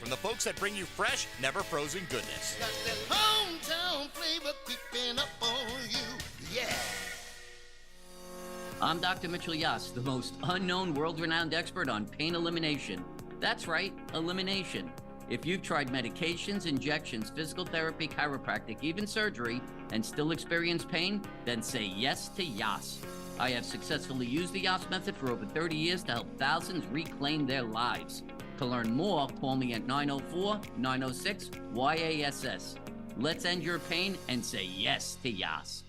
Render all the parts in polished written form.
from the folks that bring you fresh, never frozen goodness. Got that hometown flavor creeping up on you. Yeah. I'm Dr. Mitchell Yass, the most unknown world-renowned expert on pain elimination. That's right, elimination. If you've tried medications, injections, physical therapy, chiropractic, even surgery, and still experience pain, then say yes to Yass. I have successfully used the Yass method for over 30 years to help thousands reclaim their lives. To learn more, call me at 904-906-YASS. Let's end your pain and say yes to Yass.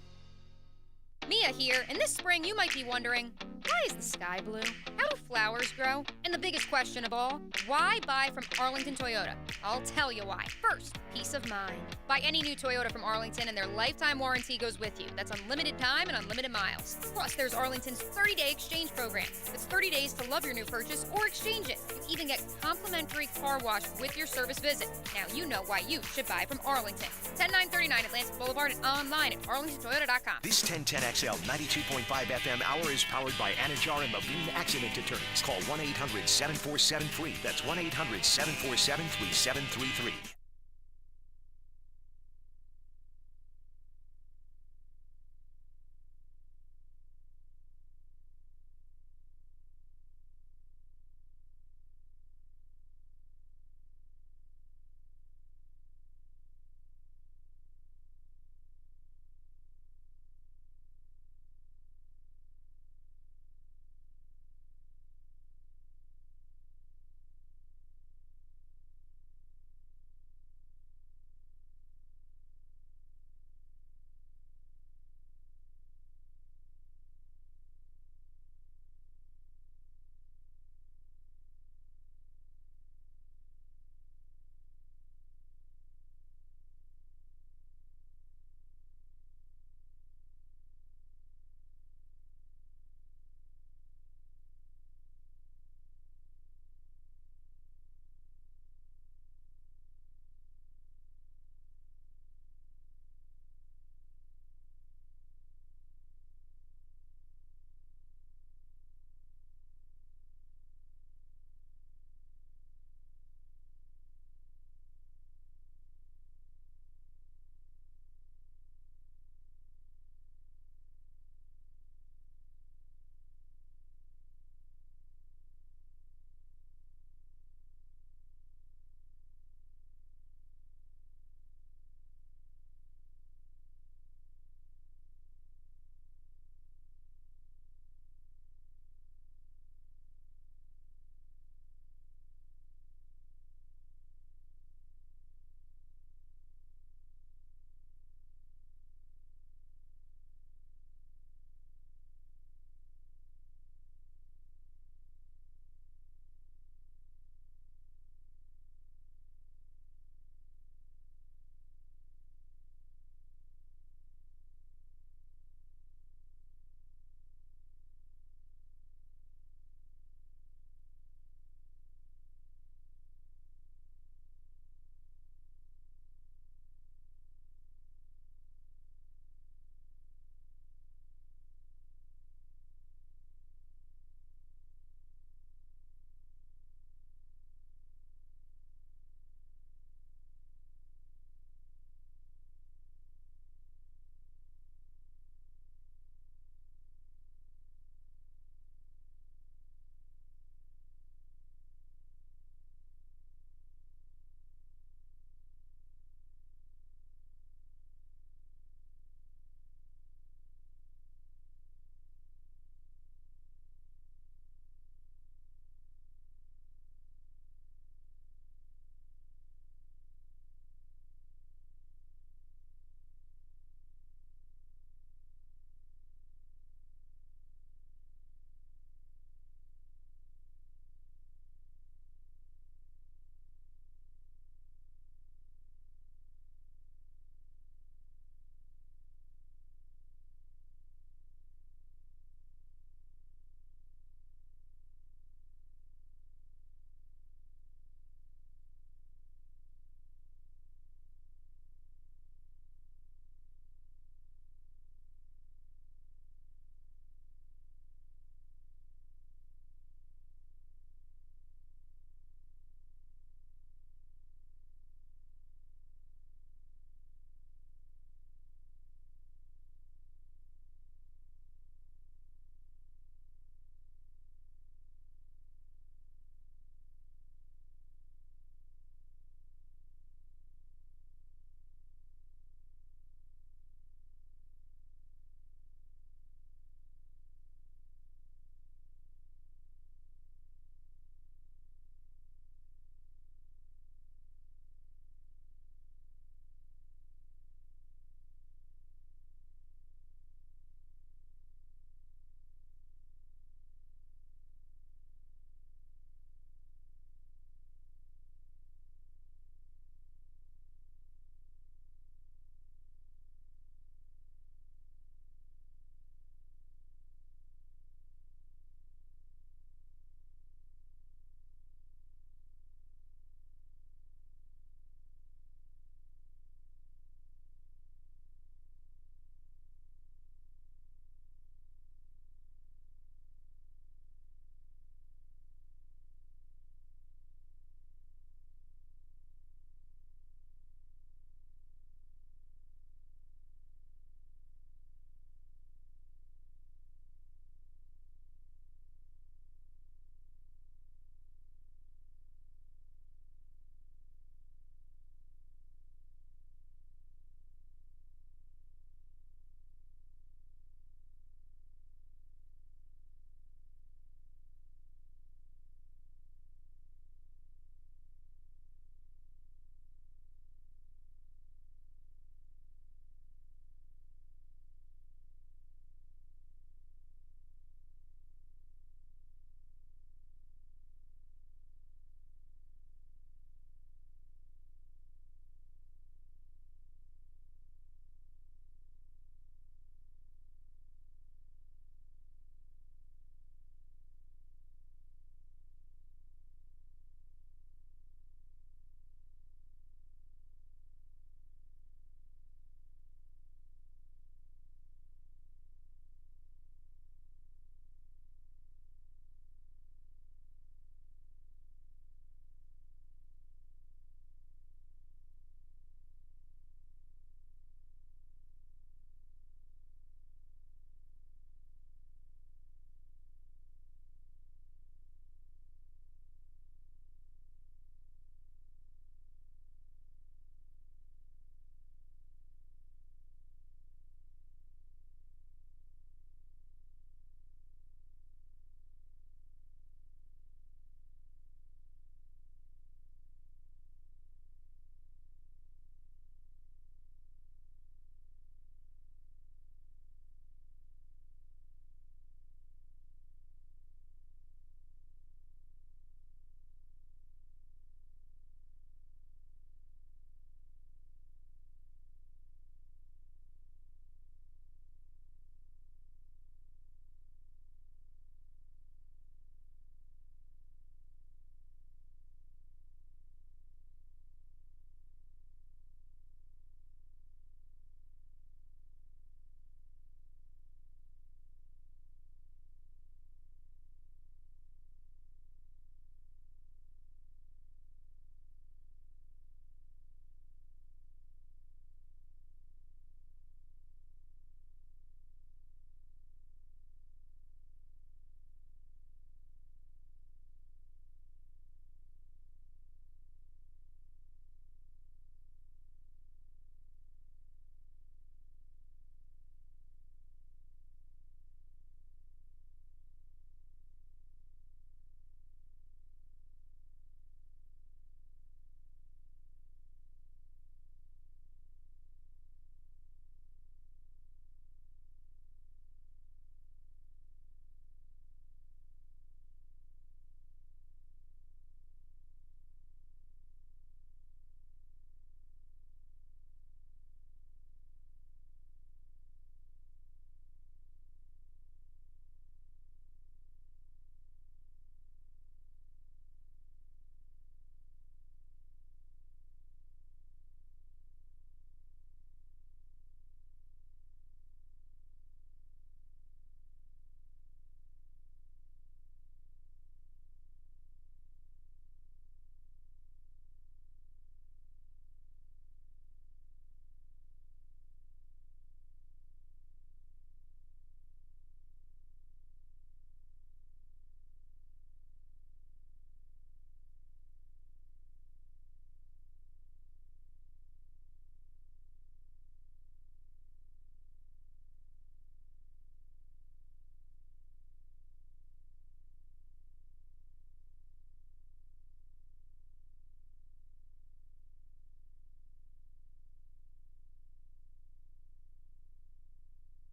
Mia here, and this spring you might be wondering, why is the sky blue? How do flowers grow? And the biggest question of all, why buy from Arlington Toyota? I'll tell you why. First, peace of mind. Buy any new Toyota from Arlington and their lifetime warranty goes with you. That's unlimited time and unlimited miles. Plus, there's Arlington's 30-day exchange program. It's 30 days to love your new purchase or exchange it. You even get complimentary car wash with your service visit. Now you know why you should buy from Arlington. 10939 Atlantic Boulevard and online at arlingtontoyota.com. This 1010XL 92.5 FM hour is powered by Anajar and Levine Accident Attorneys. Call 1-800-747-FREE. That's 1-800-747-3733.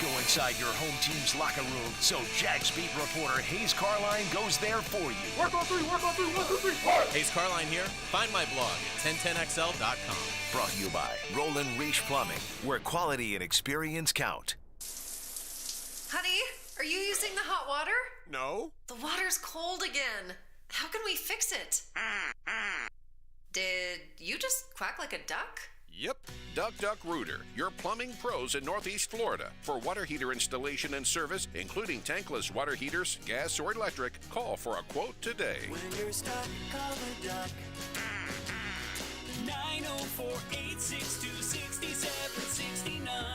Go inside your home team's locker room, so Jags beat reporter Hayes Carline goes there for you. Work on three, 1, 2, 3. Hayes Carline here. Find my blog at 1010XL.com. Brought to you by Roland Reach Plumbing, where quality and experience count. Honey, are you using the hot water? No. The water's cold again. How can we fix it? Did you just quack like a duck? Yep. Duck Rooter, your plumbing pros in Northeast Florida. For water heater installation and service, including tankless water heaters, gas, or electric, call for a quote today. When you're stuck, call a duck. 904-862-6769.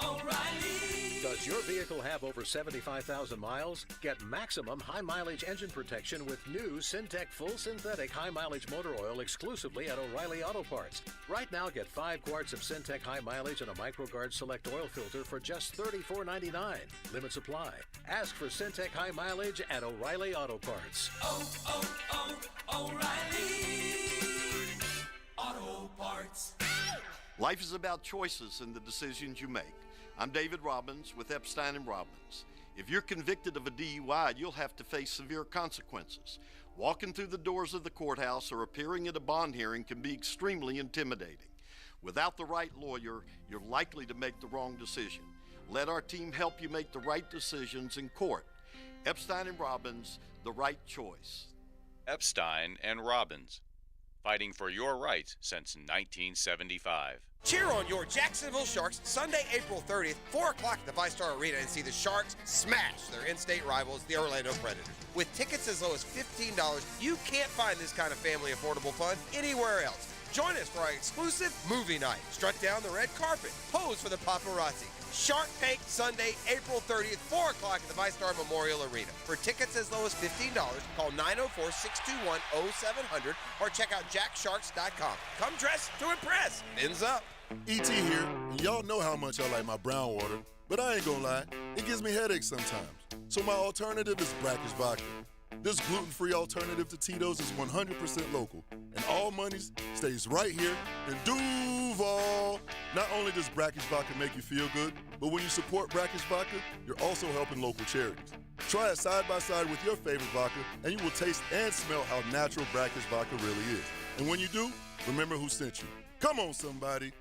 O'Reilly. Does your vehicle have over 75,000 miles? Get maximum high mileage engine protection with new Syntec Full Synthetic High Mileage Motor Oil exclusively at O'Reilly Auto Parts. Right now, get 5 quarts of Syntec High Mileage and a MicroGuard Select Oil Filter for just $34.99. Limit supply. Ask for Syntec High Mileage at O'Reilly Auto Parts. O'Reilly Auto Parts. Life is about choices and the decisions you make. I'm David Robbins with Epstein & Robbins. If you're convicted of a DUI, you'll have to face severe consequences. Walking through the doors of the courthouse or appearing at a bond hearing can be extremely intimidating. Without the right lawyer, you're likely to make the wrong decision. Let our team help you make the right decisions in court. Epstein & Robbins, the right choice. Epstein & Robbins, fighting for your rights since 1975. Cheer on your Jacksonville Sharks Sunday, April 30th, 4 o'clock at the VyStar Arena, and see the Sharks smash their in-state rivals, the Orlando Predators. With tickets as low as $15, you can't find this kind of family affordable fun anywhere else. Join us for our exclusive movie night. Strut down the red carpet. Pose for the paparazzi. Shark Tank Sunday, April 30th, 4 o'clock at the VyStar Memorial Arena. For tickets as low as $15, call 904-621-0700 or check out jacksharks.com. Come dressed to impress. Fins up. E.T. here, and y'all know how much I like my brown water, but I ain't gonna lie, it gives me headaches sometimes. So my alternative is Brackish Vodka. This gluten-free alternative to Tito's is 100% local, and all monies stays right here in Duval. Not only does Brackish Vodka make you feel good, but when you support Brackish Vodka, you're also helping local charities. Try it side by side with your favorite vodka, and you will taste and smell how natural Brackish Vodka really is. And when you do, remember who sent you. Come on, somebody.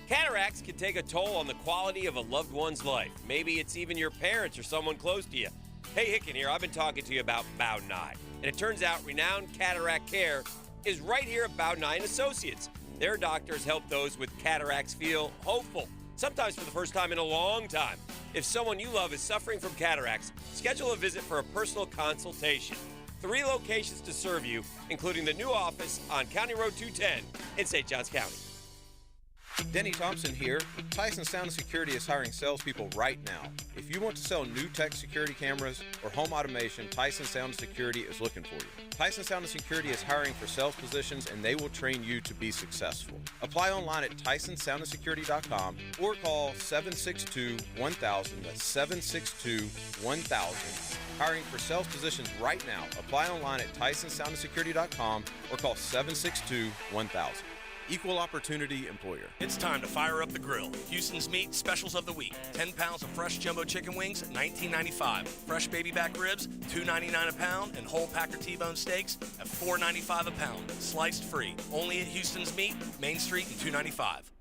Cataracts can take a toll on the quality of a loved one's life. Maybe it's even your parents or someone close to you. Hey, Hicken here. I've been talking to you about Bowden Eye. And it turns out renowned cataract care is right here at Bowden Eye & Associates. Their doctors help those with cataracts feel hopeful, sometimes for the first time in a long time. If someone you love is suffering from cataracts, schedule a visit for a personal consultation. 3 locations to serve you, including the new office on County Road 210 in St. Johns County. Denny Thompson here. Tyson Sound & Security is hiring salespeople right now. If you want to sell new tech security cameras or home automation, Tyson Sound & Security is looking for you. Tyson Sound & Security is hiring for sales positions, and they will train you to be successful. Apply online at TysonSoundAndSecurity.com or call 762-1000. That's 762-1000. Hiring for sales positions right now. Apply online at TysonSoundAndSecurity.com or call 762-1000. Equal opportunity employer. It's time to fire up the grill. Houston's Meat Specials of the Week. 10 pounds of fresh jumbo chicken wings at $19.95. Fresh baby back ribs, $2.99 a pound. And whole Packer T-bone steaks at $4.95 a pound. Sliced free. Only at Houston's Meat, Main Street and 295.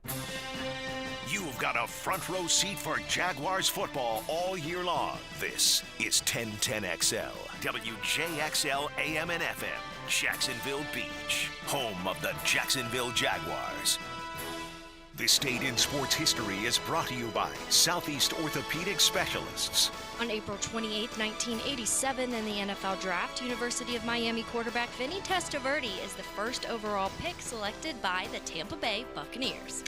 You've got a front row seat for Jaguars football all year long. This is 1010XL, WJXL AM and FM, Jacksonville Beach, home of the Jacksonville Jaguars. This date in sports history is brought to you by Southeast Orthopedic Specialists. On April 28, 1987, in the NFL Draft, University of Miami quarterback Vinny Testaverde is the first overall pick selected by the Tampa Bay Buccaneers.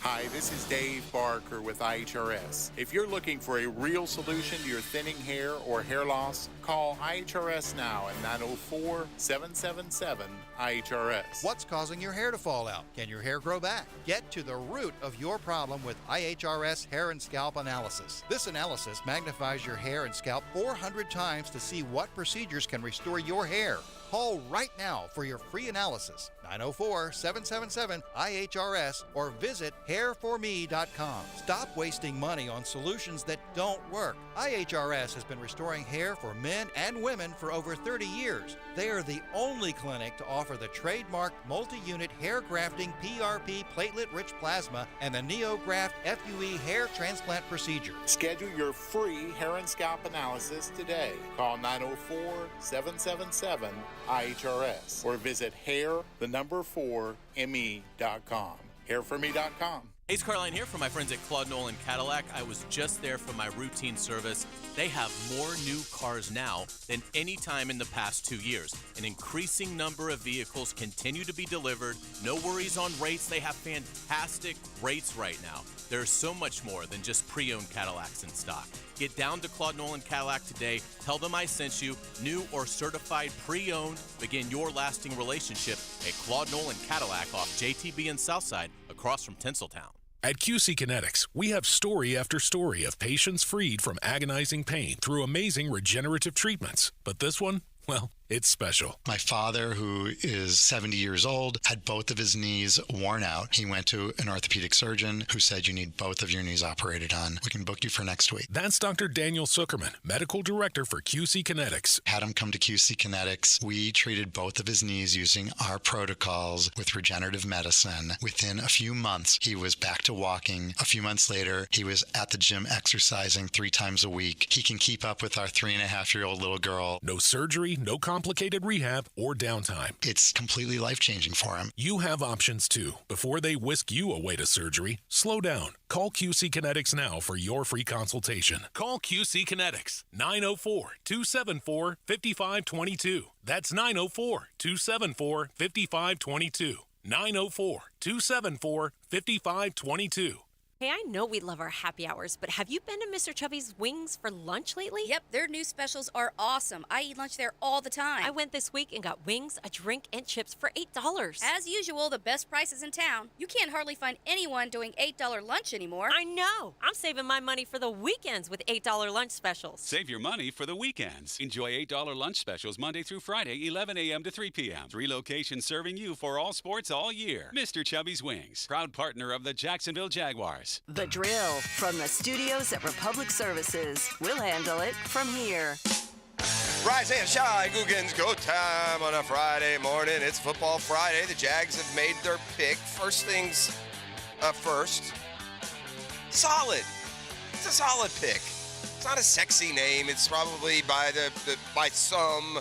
Hi, this is Dave Barker with IHRS. If you're looking for a real solution to your thinning hair or hair loss, call IHRS now at 904-777-IHRS. What's causing your hair to fall out? Can your hair grow back? Get to the root of your problem with IHRS Hair and Scalp Analysis. This analysis magnifies your hair and scalp 400 times to see what procedures can restore your hair. Call right now for your free analysis. 904-777-IHRS or visit hairforme.com. Stop wasting money on solutions that don't work. IHRS has been restoring hair for men and women for over 30 years. They are the only clinic to offer the trademarked multi-unit hair grafting PRP platelet-rich plasma and the NeoGraft FUE hair transplant procedure. Schedule your free hair and scalp analysis today. Call 904-777-IHRS or visit hair4me.com. Hairforme.com. Ace Carline here from my friends at Claude Nolan Cadillac. I was just there for my routine service. They have more new cars now than any time in the past 2 years. An increasing number of vehicles continue to be delivered. No worries on rates. They have fantastic rates right now. There's so much more than just pre-owned Cadillacs in stock. Get down to Claude Nolan Cadillac today. Tell them I sent you. New or certified pre-owned. Begin your lasting relationship at Claude Nolan Cadillac off JTB and Southside across from Tinseltown. At QC Kinetics, we have story after story of patients freed from agonizing pain through amazing regenerative treatments. But this one, well, it's special. My father, who is 70 years old, had both of his knees worn out. He went to an orthopedic surgeon who said, you need both of your knees operated on. We can book you for next week. That's Dr. Daniel Zuckerman, Medical Director for QC Kinetics. Had him come to QC Kinetics. We treated both of his knees using our protocols with regenerative medicine. Within a few months, he was back to walking. A few months later, he was at the gym exercising 3 times a week. He can keep up with our 3.5-year-old little girl. No surgery, no complicated rehab or downtime. It's completely life-changing for him. You have options too. Before they whisk you away to surgery, slow down. Call QC Kinetics now for your free consultation. Call QC Kinetics, 904-274-5522. That's 904-274-5522. 904-274-5522. Hey, I know we love our happy hours, but have you been to Mr. Chubby's Wings for lunch lately? Yep, their new specials are awesome. I eat lunch there all the time. I went this week and got wings, a drink, and chips for $8. As usual, the best prices in town. You can't hardly find anyone doing $8 lunch anymore. I know. I'm saving my money for the weekends with $8 lunch specials. Save your money for the weekends. Enjoy $8 lunch specials Monday through Friday, 11 a.m. to 3 p.m. 3 locations serving you for all sports all year. Mr. Chubby's Wings, proud partner of the Jacksonville Jaguars. The Drill from the studios at Republic Services. We'll handle it from here. Rise and shine, Googans, go time on a Friday morning. It's Football Friday. The Jags have made their pick. First things first. Solid. It's a solid pick. It's not a sexy name. It's probably by some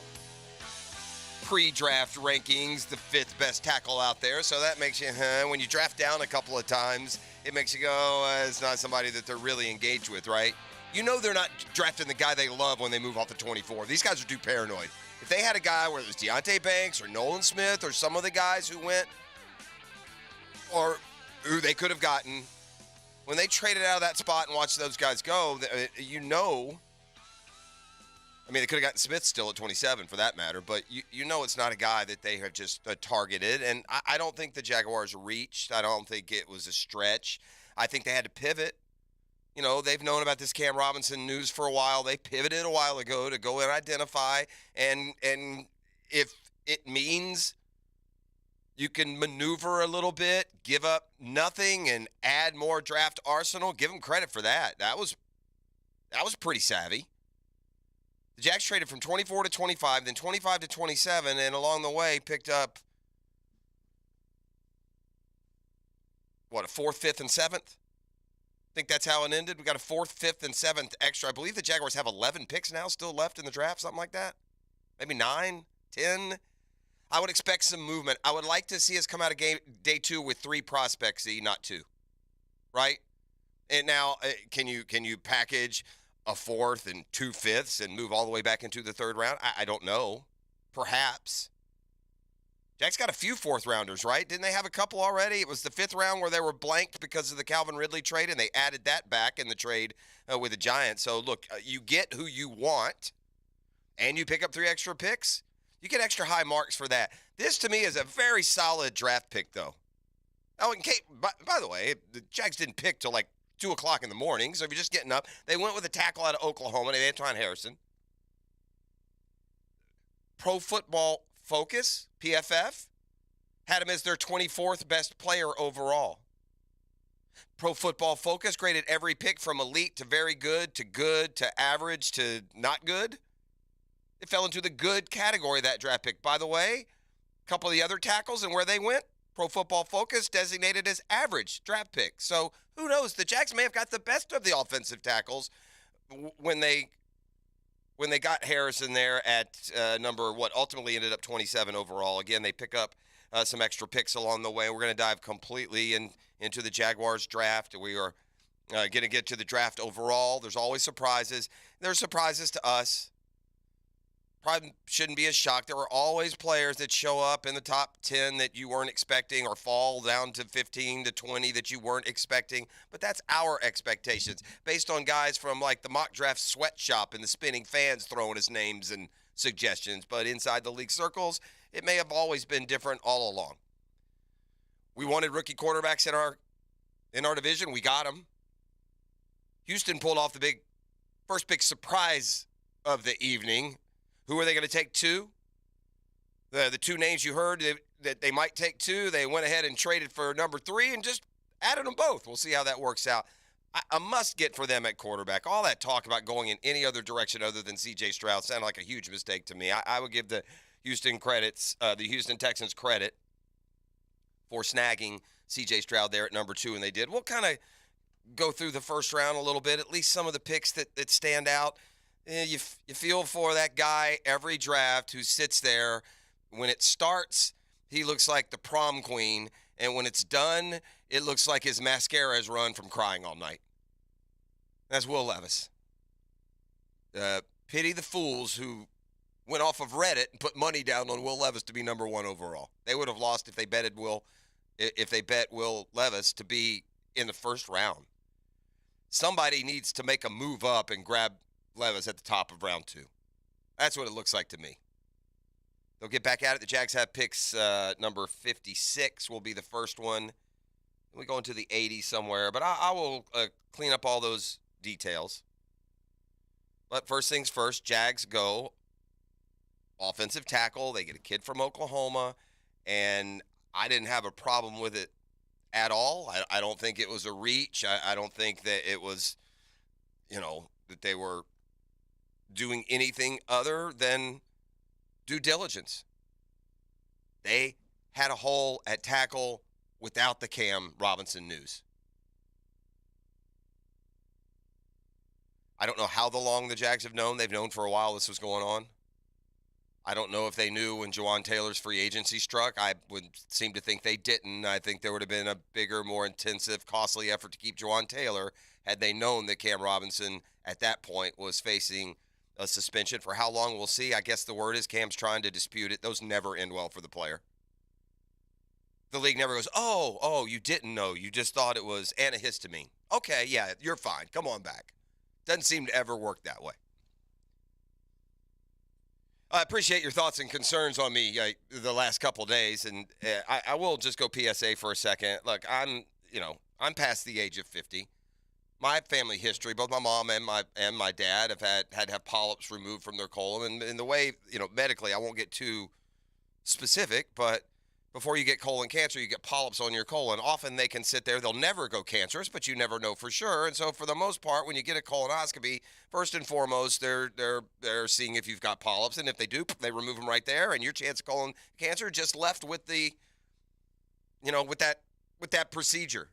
pre-draft rankings the 5th best tackle out there. So that makes you, when you draft down a couple of times, it makes you go, it's not somebody that they're really engaged with, right? You know they're not drafting the guy they love when they move off the 24. These guys are too paranoid. If they had a guy, whether it was Deonte Banks or Nolan Smith or some of the guys who went or who they could have gotten, when they traded out of that spot and watched those guys go, you know, I mean, they could have gotten Smith still at 27 for that matter, but you know it's not a guy that they have just targeted. And I don't think the Jaguars reached. I don't think it was a stretch. I think they had to pivot. You know, they've known about this Cam Robinson news for a while. They pivoted a while ago to go and identify. And if it means you can maneuver a little bit, give up nothing, and add more draft arsenal, give them credit for that. That was pretty savvy. The Jags traded from 24 to 25, then 25 to 27, and along the way picked up, a 4th, 5th, and 7th? I think that's how it ended. We got a 4th, 5th, and 7th extra. I believe the Jaguars have 11 picks now still left in the draft, something like that. Maybe 9, 10. I would expect some movement. I would like to see us come out of day 2 with 3 prospects, not 2, right? And now, can you package a 4th and 2 5ths and move all the way back into the 3rd round? I don't know. Perhaps. Jack's got a few 4th rounders, right? Didn't they have a couple already? It was the 5th round where they were blanked because of the Calvin Ridley trade, and they added that back in the trade with the Giants. So, look, you get who you want, and you pick up 3 extra picks. You get extra high marks for that. This, to me, is a very solid draft pick, though. Oh, and Kate, by the way, the Jags didn't pick till 2 o'clock in the morning, so if you're just getting up, they went with a tackle out of Oklahoma, named Antoine Harrison. Pro Football Focus, PFF, had him as their 24th best player overall. Pro Football Focus graded every pick from elite to very good to average to not good. It fell into the good category, that draft pick. By the way, a couple of the other tackles and where they went, Pro Football Focus designated as average draft pick. So who knows? The Jags may have got the best of the offensive tackles when they got Harrison there at number, ultimately ended up 27 overall. Again, they pick up some extra picks along the way. We're going to dive completely into the Jaguars draft. We are going to get to the draft overall. There's always surprises. There's surprises to us. Probably shouldn't be a shock. There are always players that show up in the top 10 that you weren't expecting or fall down to 15 to 20 that you weren't expecting. But that's our expectations based on guys from like the mock draft sweatshop and the spinning fans throwing us names and suggestions. But inside the league circles, it may have always been different all along. We wanted rookie quarterbacks in our division. We got them. Houston pulled off the first big surprise of the evening. Who are they going to take two? The two names you heard that they might take two, they went ahead and traded for number 3 and just added them both. We'll see how that works out. A must get for them at quarterback. All that talk about going in any other direction other than C.J. Stroud sounded like a huge mistake to me. I would give the Houston Texans credit for snagging C.J. Stroud there at number 2, and they did. We'll kind of go through the first round a little bit, at least some of the picks that stand out. You feel for that guy every draft who sits there. When it starts, he looks like the prom queen, and when it's done, it looks like his mascara has run from crying all night. That's Will Levis. Pity the fools who went off of Reddit and put money down on Will Levis to be number 1 overall. They would have lost if they bet Will Levis to be in the first round. Somebody needs to make a move up and grab Levis at the top of round 2. That's what it looks like to me. They'll get back at it. The Jags have picks. Number 56 will be the first one. We go into the 80s somewhere, but I will clean up all those details. But first things first, Jags go offensive tackle. They get a kid from Oklahoma, and I didn't have a problem with it at all. I don't think it was a reach. I don't think that it was, that they were doing anything other than due diligence. They had a hole at tackle without the Cam Robinson news. I don't know how long the Jags have known. They've known for a while this was going on. I don't know if they knew when Jawan Taylor's free agency struck. I would seem to think they didn't. I think there would have been a bigger, more intensive, costly effort to keep Jawan Taylor had they known that Cam Robinson at that point was facing a suspension. For how long, we'll see. I guess the word is Cam's trying to dispute it. Those never end well for the player. The league never goes, oh, you didn't know. You just thought it was antihistamine. Okay, yeah, you're fine. Come on back. Doesn't seem to ever work that way. I appreciate your thoughts and concerns on me the last couple of days, and I will just go PSA for a second. Look, I'm past the age of 50. My family history, both my mom and my dad have had to have polyps removed from their colon. And in the way, medically, I won't get too specific, but before you get colon cancer, you get polyps on your colon. Often they can sit there. They'll never go cancerous, but you never know for sure. And so for the most part, when you get a colonoscopy, first and foremost, they're seeing if you've got polyps. And if they do, they remove them right there. And your chance of colon cancer just left with the, with that procedure.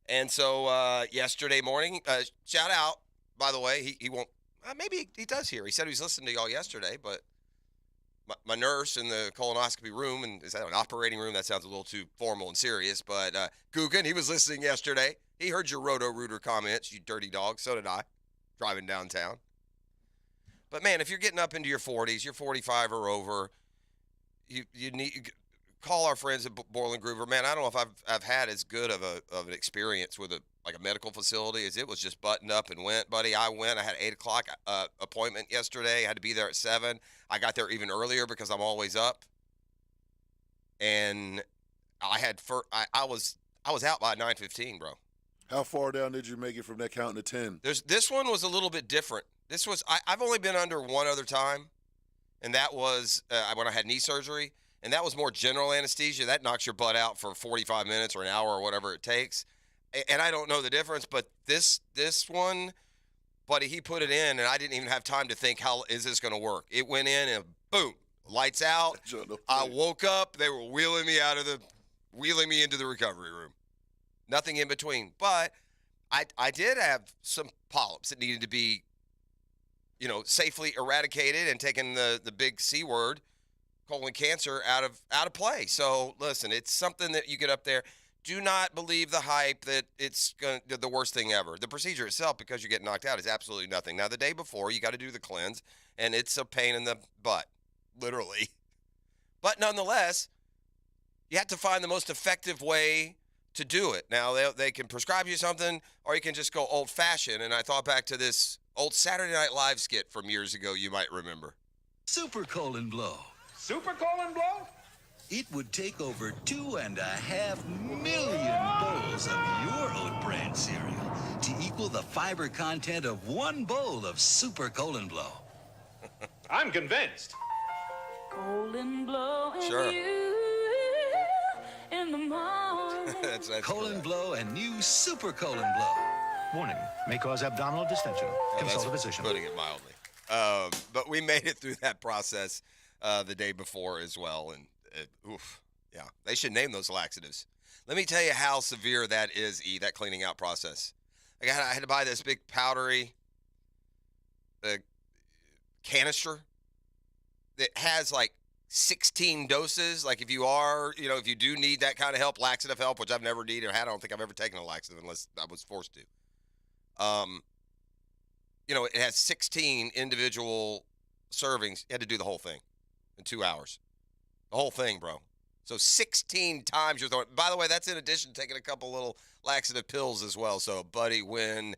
And so yesterday morning, shout out, by the way, he won't, maybe he does hear. He said he was listening to y'all yesterday, but my nurse in the colonoscopy room, and is that an operating room? That sounds a little too formal and serious, but Guggen, he was listening yesterday. He heard your Roto-Rooter comments, you dirty dog. So did I, driving downtown. But, man, if you're getting up into your 40s, you're 45 or over, you need – call our friends at Borland Groover. Man, I don't know if I've had as good of an experience with a medical facility as it was just buttoned up and went, buddy. I went. I had an 8 o'clock appointment yesterday. I had to be there at 7. I got there even earlier because I'm always up. And I was out by 9:15, bro. How far down did you make it from that counting to 10? This one was a little bit different. I've only been under one other time, and that was when I had knee surgery. and that was more general anesthesia. That knocks your butt out for 45 minutes or an hour or whatever it takes. And I don't know the difference, but this one, buddy, he put it in, and I didn't even have time to think, how is this going to work? It went in, and boom, lights out. I woke up. They were wheeling me into the recovery room. Nothing in between. But I did have some polyps that needed to be, safely eradicated and taken the big C word, colon cancer, out of play. So listen, it's something that you get up there. Do not believe the hype that it's the worst thing ever. The procedure itself, because you get knocked out, is absolutely nothing. Now, the day before, you got to do the cleanse, and it's a pain in the butt, literally. But nonetheless, you have to find the most effective way to do it. Now, they can prescribe you something, or you can just go old-fashioned. And I thought back to this old Saturday Night Live skit from years ago you might remember. Super Colon Blow. Super Colon Blow? It would take over 2.5 million bowls of your oat bran cereal to equal the fiber content of one bowl of Super Colon Blow. I'm convinced. Colon Blow and Sure. you in the morning. That's Colon Blow and new Super Colon Blow. Warning, may cause abdominal distension. Consult a physician. Putting it mildly. But we made it through that process the day before as well, and yeah, they should name those laxatives. Let me tell you how severe that is, that cleaning out process. I had to buy this big powdery canister that has like 16 doses. Like if you do need that kind of help, laxative help, which I've never needed or had, I don't think I've ever taken a laxative unless I was forced to. It has 16 individual servings. You had to do the whole thing in 2 hours. The whole thing, bro. So 16 times you're throwing. By the way, that's in addition to taking a couple little laxative pills as well. So, buddy, when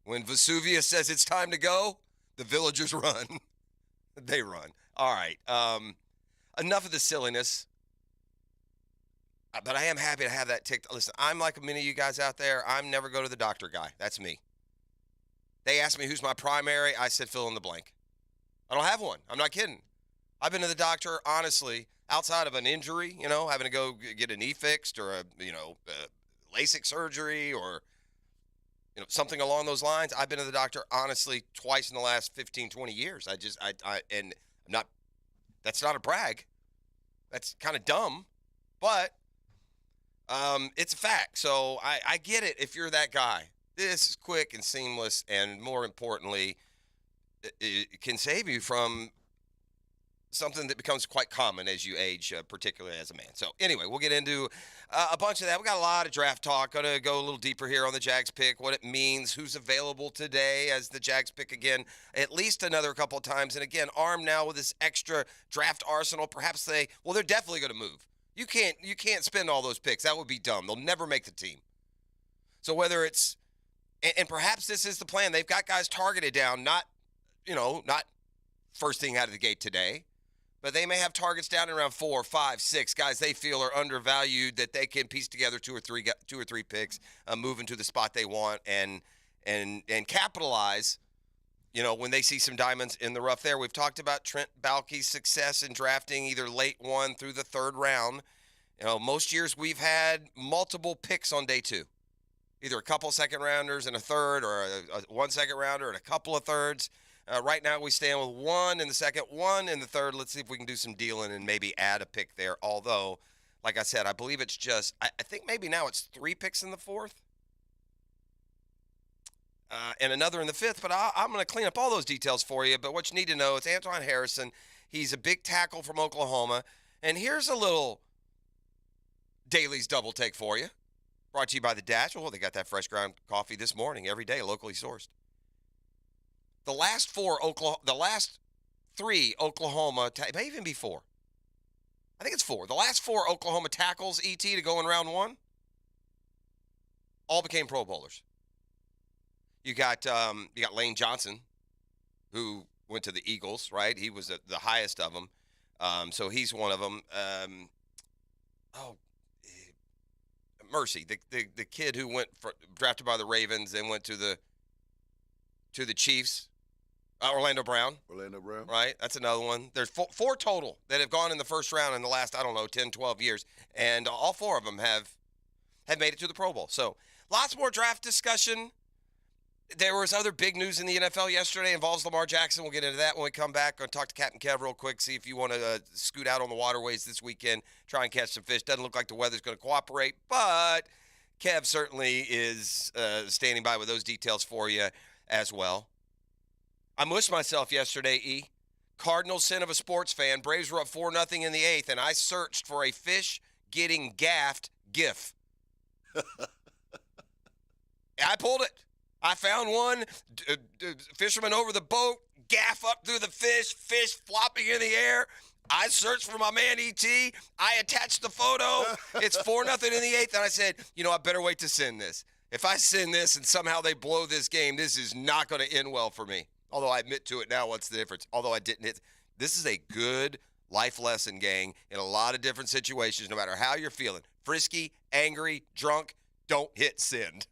Vesuvius says it's time to go, the villagers run. They run. All right. Enough of the silliness. But I am happy to have that ticked. Listen, I'm like many of you guys out there. I'm never go to the doctor guy. That's me. They asked me who's my primary. I said fill in the blank. I don't have one. I'm not kidding. I've been to the doctor, honestly, outside of an injury, having to go get a knee fixed or a LASIK surgery or, something along those lines. I've been to the doctor, honestly, twice in the last 15, 20 years. That's not a brag. That's kind of dumb, but it's a fact. So I get it if you're that guy. This is quick and seamless, and more importantly, it can save you from something that becomes quite common as you age, particularly as a man. So anyway, we'll get into a bunch of that. We got a lot of draft talk. Going to go a little deeper here on the Jags pick, what it means, who's available today as the Jags pick again at least another couple of times. And again, armed now with this extra draft arsenal. Perhaps they're definitely going to move. You can't spend all those picks. That would be dumb. They'll never make the team. So whether it's and perhaps this is the plan. They've got guys targeted down, not first thing out of the gate today. But they may have targets down around 4, 5, 6 guys they feel are undervalued that they can piece together two or three picks, move into the spot they want, and capitalize. When they see some diamonds in the rough there. We've talked about Trent Baalke's success in drafting either late 1 through the 3rd round. Most years we've had multiple picks on day 2, either a couple second rounders and a third, or a 1 second rounder and a couple of thirds. Right now we stand with 1 in the second, 1 in the third. Let's see if we can do some dealing and maybe add a pick there. Although, like I said, I believe it's just, I think maybe now it's 3 picks in the 4th. And another in the 5th. But I'm going to clean up all those details for you. But what you need to know is Anton Harrison. He's a big tackle from Oklahoma. And here's a little Daly's double take for you. Brought to you by The Dash. Well, they got that fresh ground coffee this morning, every day, locally sourced. The last 3 Oklahoma, it may even be 4. I think it's 4. The last 4 Oklahoma tackles, ET, to go in round 1, all became Pro Bowlers. You got Lane Johnson, who went to the Eagles, right? He was the highest of them, so he's one of them. Mercy, the kid who went drafted by the Ravens and went to the Chiefs. Orlando Brown. Orlando Brown. Right, that's another one. There's four total that have gone in the first round in the last, 10, 12 years. And all four of them have made it to the Pro Bowl. So lots more draft discussion. There was other big news in the NFL yesterday. Involves Lamar Jackson. We'll get into that when we come back. Going to talk to Captain Kev real quick, see if you want to scoot out on the waterways this weekend, try and catch some fish. Doesn't look like the weather's going to cooperate, but Kev certainly is standing by with those details for you as well. I mushed myself yesterday, E. Cardinals sin of a sports fan. Braves were up 4-0 in the 8th, and I searched for a fish getting gaffed gif. I pulled it. I found one, fisherman over the boat, gaff up through the fish flopping in the air. I searched for my man E.T. I attached the photo. It's 4-0 in the 8th, and I said, I better wait to send this. If I send this and somehow they blow this game, this is not going to end well for me. Although I admit to it now, what's the difference? Although I didn't hit. This is a good life lesson, gang, in a lot of different situations, no matter how you're feeling. Frisky, angry, drunk, don't hit send.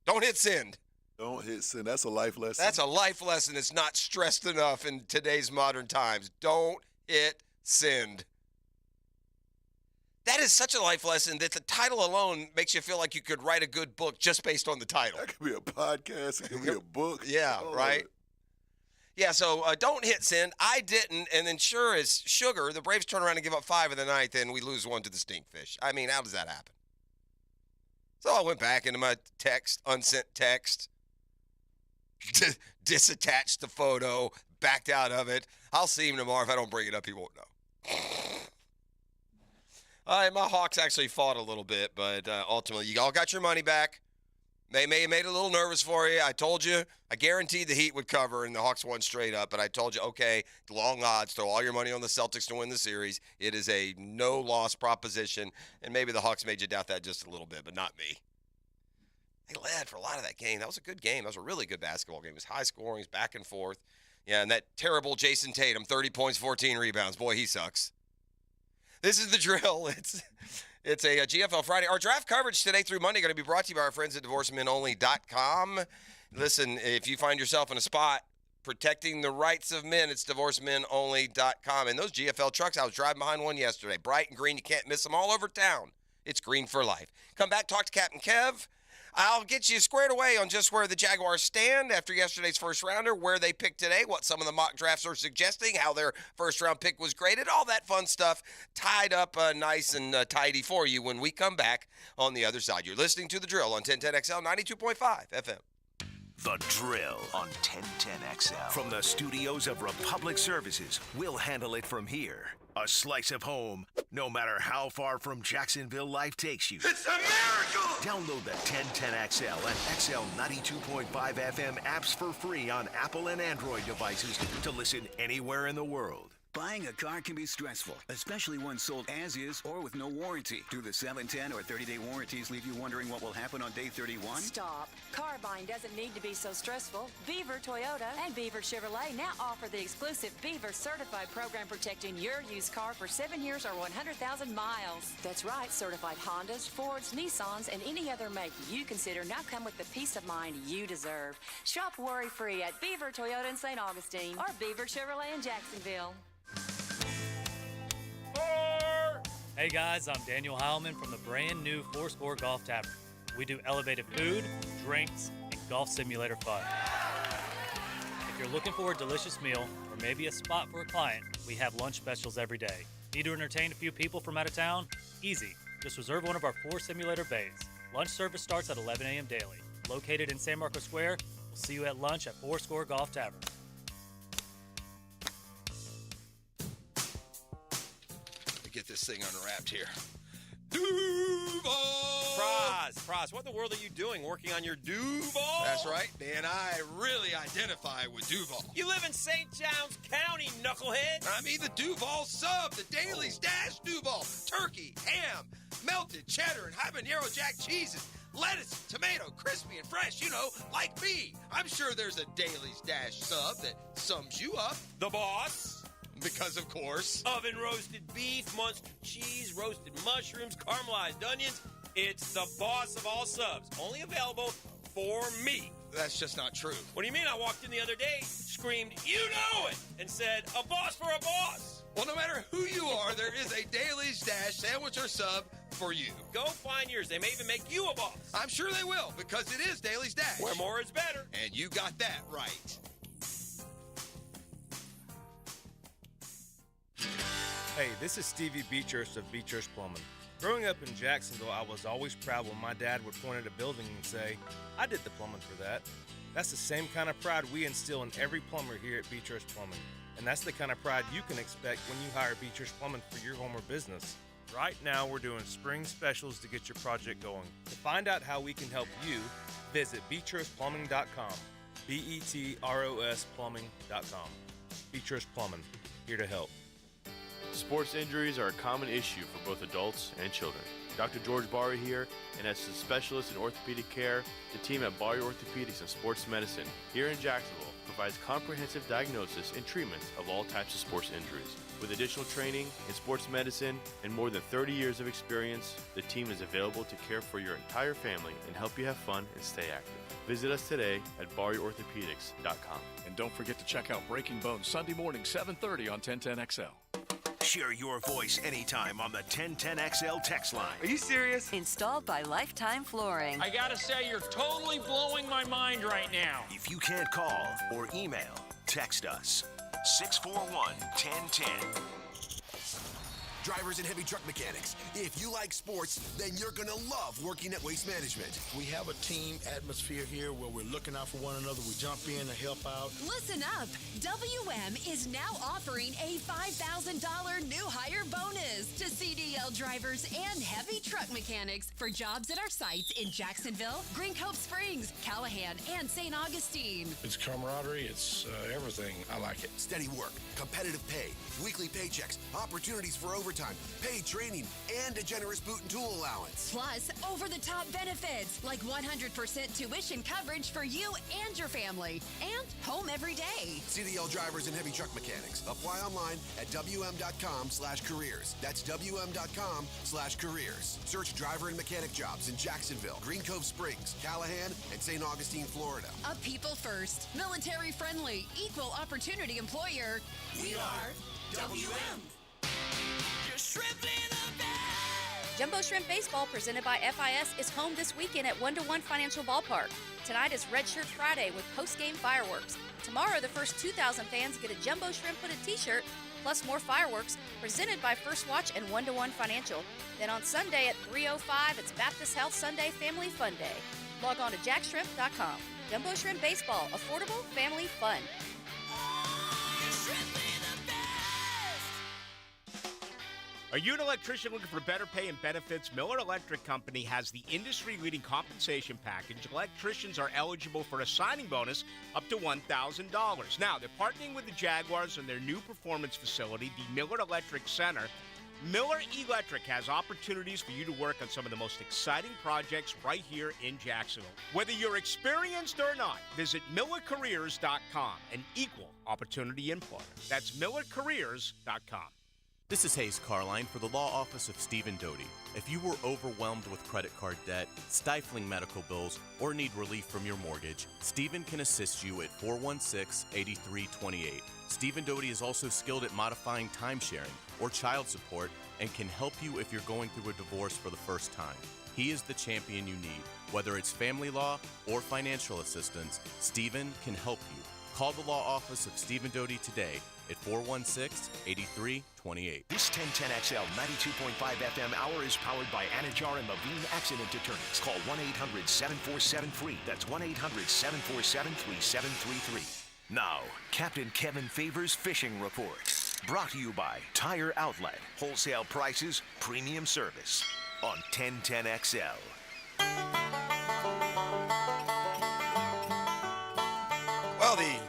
Don't hit send. Don't hit send. That's a life lesson. That's a life lesson that's not stressed enough in today's modern times. Don't hit send. That is such a life lesson that the title alone makes you feel like you could write a good book just based on the title. That could be a podcast. It could be a book. Yeah, right? Yeah, so don't hit send. I didn't, and then sure as sugar, the Braves turn around and give up 5 in the 9th, and we lose 1 to the Stinkfish. I mean, how does that happen? So I went back into my unsent text, disattached the photo, backed out of it. I'll see him tomorrow. If I don't bring it up, he won't know. My Hawks actually fought a little bit, but ultimately, you all got your money back. They may have made it a little nervous for you. I told you, I guaranteed the Heat would cover, and the Hawks won straight up. But I told you, okay, long odds, throw all your money on the Celtics to win the series. It is a no-loss proposition, and maybe the Hawks made you doubt that just a little bit, but not me. They led for a lot of that game. That was a good game. That was a really good basketball game. It was high scoring. It was back and forth. Yeah, and that terrible Jason Tatum, 30 points, 14 rebounds. Boy, he sucks. This is the drill. It's a GFL Friday. Our draft coverage today through Monday going to be brought to you by our friends at DivorceMenOnly.com. Listen, if you find yourself in a spot protecting the rights of men, it's DivorceMenOnly.com. And those GFL trucks, I was driving behind one yesterday. Bright and green, you can't miss them all over town. It's green for life. Come back, talk to Captain Kev. I'll get you squared away on just where the Jaguars stand after yesterday's first rounder, where they picked today, what some of the mock drafts are suggesting, how their first-round pick was graded, all that fun stuff tied up nice and tidy for you when we come back on the other side. You're listening to The Drill on 1010XL 92.5 FM. The Drill on 1010XL. From the studios of Republic Services, we'll handle it from here. A slice of home, no matter how far from Jacksonville life takes you. It's a miracle! Download the 1010XL and XL 92.5 FM apps for free on Apple and Android devices to listen anywhere in the world. Buying a car can be stressful, especially one sold as is or with no warranty. Do the 7-10 or 30-day warranties leave you wondering what will happen on day 31? Stop. Car buying doesn't need to be so stressful. Beaver Toyota and Beaver Chevrolet now offer the exclusive Beaver Certified program protecting your used car for 7 years or 100,000 miles. That's right, certified Hondas, Fords, Nissans, and any other make you consider now come with the peace of mind you deserve. Shop worry-free at Beaver Toyota in St. Augustine or Beaver Chevrolet in Jacksonville. Hey guys, I'm Daniel Heilman from the brand new Fourscore Golf Tavern. We do elevated food, drinks, and golf simulator fun. If you're looking for a delicious meal or maybe a spot for a client, we have lunch specials every day. Need to entertain a few people from out of town? Easy. Just reserve one of our 4 simulator bays. Lunch service starts at 11 a.m. daily. Located in San Marcos Square, we'll see you at lunch at Fourscore Golf Tavern. Get this thing unwrapped here. Duval! Frost, what in the world are you doing working on your Duval? That's right, man. I really identify with Duval. You live in St. Johns County, knucklehead. I mean the Duval sub, the Dailies Dash Duval. Turkey, ham, melted cheddar, and habanero jack cheeses. Lettuce, tomato, crispy and fresh, like me. I'm sure there's a Dailies Dash sub that sums you up. The boss. Because, of course, oven roasted beef, Munster cheese, roasted mushrooms, caramelized onions. It's the boss of all subs. Only available for me. that's just not true. What do you mean? I walked in the other day, screamed, "You know it," and said, "A boss for a boss." Well, no matter who you are, there is a Daly's Dash sandwich or sub for you. Go find yours. They may even make you a boss. I'm sure they will, because it is Daly's Dash. Where more is better. And you got that right. Hey, this is Stevie Beechurst of Beechurst Plumbing. Growing up in Jacksonville, I was always proud when my dad would point at a building and say, "I did the plumbing for that." That's the same kind of pride we instill in every plumber here at Beechurst Plumbing. And that's the kind of pride you can expect when you hire Beechurst Plumbing for your home or business. Right now, we're doing spring specials to get your project going. To find out how we can help you, visit BeechurstPlumbing.com. BETROS Plumbing.com. Beechurst Plumbing, here to help. Sports injuries are a common issue for both adults and children. Dr. George Barry here, and as a specialist in orthopedic care, the team at Barry Orthopedics and Sports Medicine here in Jacksonville provides comprehensive diagnosis and treatment of all types of sports injuries. With additional training in sports medicine and more than 30 years of experience, the team is available to care for your entire family and help you have fun and stay active. Visit us today at BarryOrthopedics.com. And don't forget to check out Breaking Bones Sunday morning, 7:30 on 1010XL. Share your voice anytime on the 1010XL text line. Are you serious? Installed by Lifetime Flooring. I gotta say, you're totally blowing my mind right now. If you can't call or email, text us 641-1010. Drivers and heavy truck mechanics, if you like sports, then you're going to love working at Waste Management. We have a team atmosphere here where we're looking out for one another. We jump in to help out. Listen up. WM is now offering a $5,000 new hire bonus to CDL drivers and heavy truck mechanics for jobs at our sites in Jacksonville, Green Cove Springs, Callahan, and St. Augustine. It's camaraderie. It's everything. I like it. Steady work, competitive pay, weekly paychecks, opportunities for overtime, paid training, and a generous boot and tool allowance. Plus, over-the-top benefits like 100% tuition coverage for you and your family, and home every day. CDL drivers and heavy truck mechanics. Apply online at WM.com/careers. That's WM.com/careers. Search driver and mechanic jobs in Jacksonville, Green Cove Springs, Callahan, and St. Augustine, Florida. A people first, military friendly, equal opportunity employer. We are WM. Jumbo Shrimp Baseball, presented by FIS, is home this weekend at 1-to-1 Financial Ballpark. Tonight is Red Shirt Friday with post-game fireworks. Tomorrow, the first 2,000 fans get a Jumbo Shrimp hooded t-shirt, plus more fireworks, presented by First Watch and 1-to-1 Financial. Then on Sunday at 3:05, it's Baptist Health Sunday Family Fun Day. Log on to jackshrimp.com. Jumbo Shrimp Baseball, affordable, family fun. Are you an electrician looking for better pay and benefits? Miller Electric Company has the industry-leading compensation package. Electricians are eligible for a signing bonus up to $1,000. Now, they're partnering with the Jaguars on their new performance facility, the Miller Electric Center. Miller Electric has opportunities for you to work on some of the most exciting projects right here in Jacksonville. Whether you're experienced or not, visit MillerCareers.com, an equal opportunity employer. That's MillerCareers.com. This is Hayes Carline for the Law Office of Stephen Doty. If you were overwhelmed with credit card debt, stifling medical bills, or need relief from your mortgage, Stephen can assist you at 416-8328. Stephen Doty is also skilled at modifying time-sharing or child support and can help you if you're going through a divorce for the first time. He is the champion you need. Whether it's family law or financial assistance, Stephen can help you. Call the Law Office of Stephen Doty today at 416-8328. This 1010XL 92.5 FM hour is powered by Anajar and Levine Accident Attorneys. Call 1-800-747-FREE. That's 1-800-747-3733. Now, Captain Kevin Favors Fishing Report. Brought to you by Tire Outlet. Wholesale prices, premium service. On 1010XL. Well, the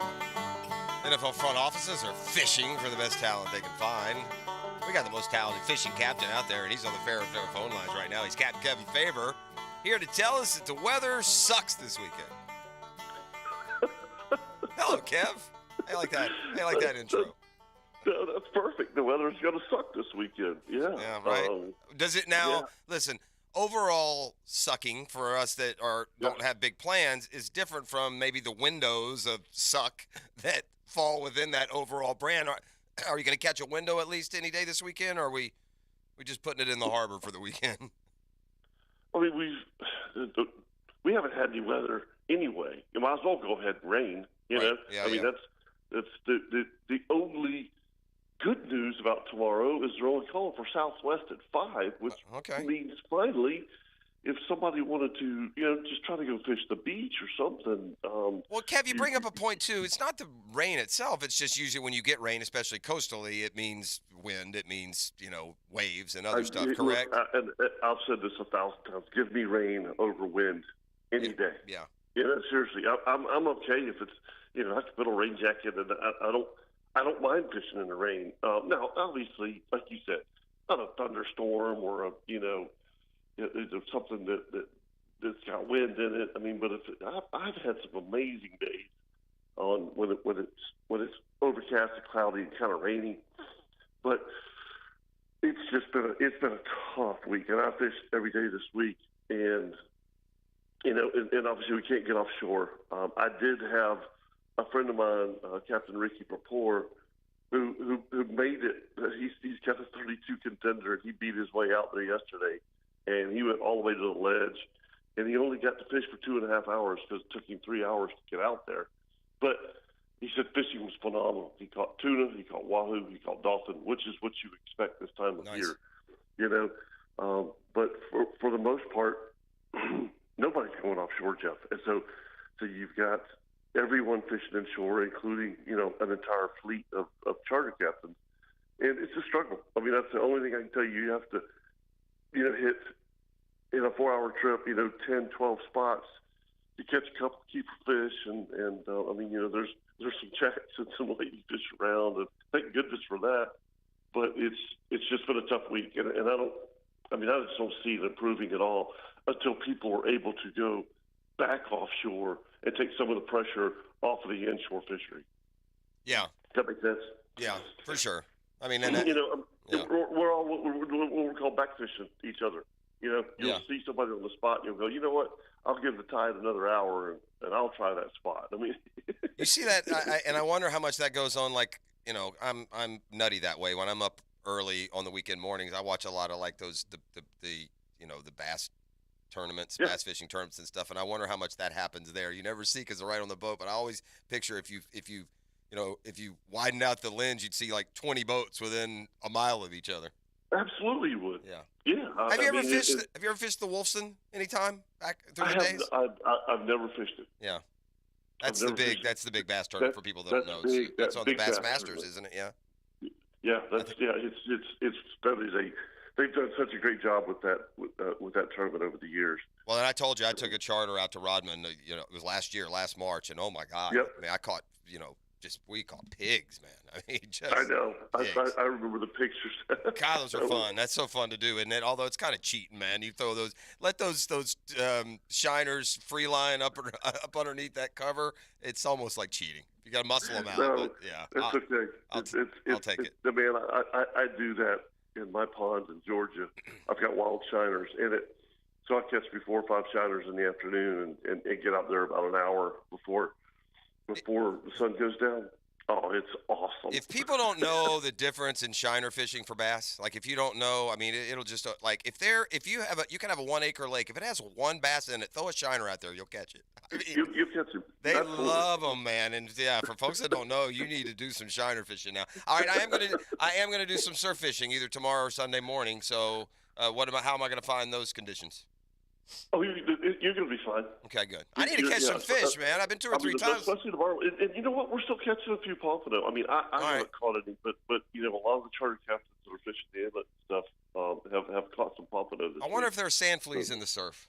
NFL front offices are fishing for the best talent they can find. We got the most talented fishing captain out there, and he's on the fair phone lines right now. He's Captain Kevin Favor, here to tell us that the weather sucks this weekend. Hello, Kev. I like that. I like that intro. That's perfect. The weather's going to suck this weekend. Yeah. Yeah, right. Does it now? Yeah. Listen, overall sucking for us that don't have big plans is different from maybe the windows of suck that fall within that overall brand. Are you going to catch a window at least any day this weekend, or are we just putting it in the harbor for the weekend? I mean, we haven't had any weather anyway. You might as well go ahead and rain. You know, Yeah, I mean that's the only good news about tomorrow is they're only calling for southwest at 5, which means finally, if somebody wanted to, just try to go fish the beach or something. Well, Kev, you bring up a point too. It's not the rain itself. It's just usually when you get rain, especially coastally, it means wind. It means waves and other stuff. Correct? And I've said this 1,000 times. Give me rain over wind any day. Yeah. Seriously, I'm okay if it's I can put a rain jacket and I don't mind fishing in the rain. Now, obviously, like you said, not a thunderstorm or something that's got wind in it. I mean, but I've had some amazing days on when it's overcast and cloudy and kind of rainy, but it's been a tough week, and I fished every day this week, and and obviously we can't get offshore. I did have a friend of mine, Captain Ricky Rapport, who made it. He's got a 32 contender, and he beat his way out there yesterday, and he went all the way to the ledge, and he only got to fish for 2.5 hours because it took him 3 hours to get out there. But he said fishing was phenomenal. He caught tuna, he caught wahoo, he caught dolphin, which is what you expect this time of year. But for the most part, nobody's going offshore, Jeff. And so you've got everyone fishing inshore, including, an entire fleet of charter captains. And it's a struggle. I mean, that's the only thing I can tell you. You have to, hit in a 4-hour trip, 10, 12 spots to catch a couple keeper fish. And I mean, there's some jacks and some lady fish around, and thank goodness for that. But it's just been a tough week. And I just don't see it improving at all until people are able to go back offshore and take some of the pressure off of the inshore fishery. Yeah. Does that make sense? Yeah, for sure. I mean, we're all what we call backfishing each other. You'll see somebody on the spot, and you'll go, you know what? I'll give the tide another hour, and I'll try that spot. I mean, you see that, and I wonder how much that goes on. Like, I'm nutty that way. When I'm up early on the weekend mornings, I watch a lot of like those the bass tournaments, bass fishing tournaments and stuff, and I wonder how much that happens there. You never see because they're right on the boat, but I always picture if you widen out the lens, you'd see like 20 boats within a mile of each other. Absolutely, you would. Yeah. Yeah. Have you ever fished the Wolfson anytime back through the days? I've never fished it. Yeah. That's the big bass tournament for people that don't know. That's on the Bass Masters, isn't it? Yeah. Yeah. They've done such a great job with that tournament over the years. Well, and I told you I took a charter out to Rodman. It was last March, and oh my God! Yep. I mean, I caught we caught pigs, man. I mean, I know. I remember the pictures. God, those are fun. That's so fun to do, isn't it? Although it's kind of cheating, man. You throw let those shiners free line up underneath that cover. It's almost like cheating. You got to muscle them out. No, but yeah, it's okay. I'll take it. Man, I do that in my pond in Georgia. I've got wild shiners in it, so I catch me 4 or 5 shiners in the afternoon and get out there about an hour before the sun goes down. Oh, it's awesome. If people don't know the difference in shiner fishing for bass, like if you don't know, I mean, it'll just like if you can have a 1 acre lake. If it has 1 bass in it, throw a shiner out there, you'll catch it. I mean, you catch it. They love them, man. And yeah, for folks that don't know, you need to do some shiner fishing now. All right, I am gonna do some surf fishing either tomorrow or Sunday morning. So, how am I gonna find those conditions? Oh, you're going to be fine. Okay, good. I need to catch some fish, man. I've been 2 or 3 times. Especially tomorrow. And you know what? We're still catching a few pompano. I mean, I haven't caught any, but a lot of the charter captains that are fishing the inlet and stuff have caught some pompano this week. I wonder if there are sand fleas in the surf.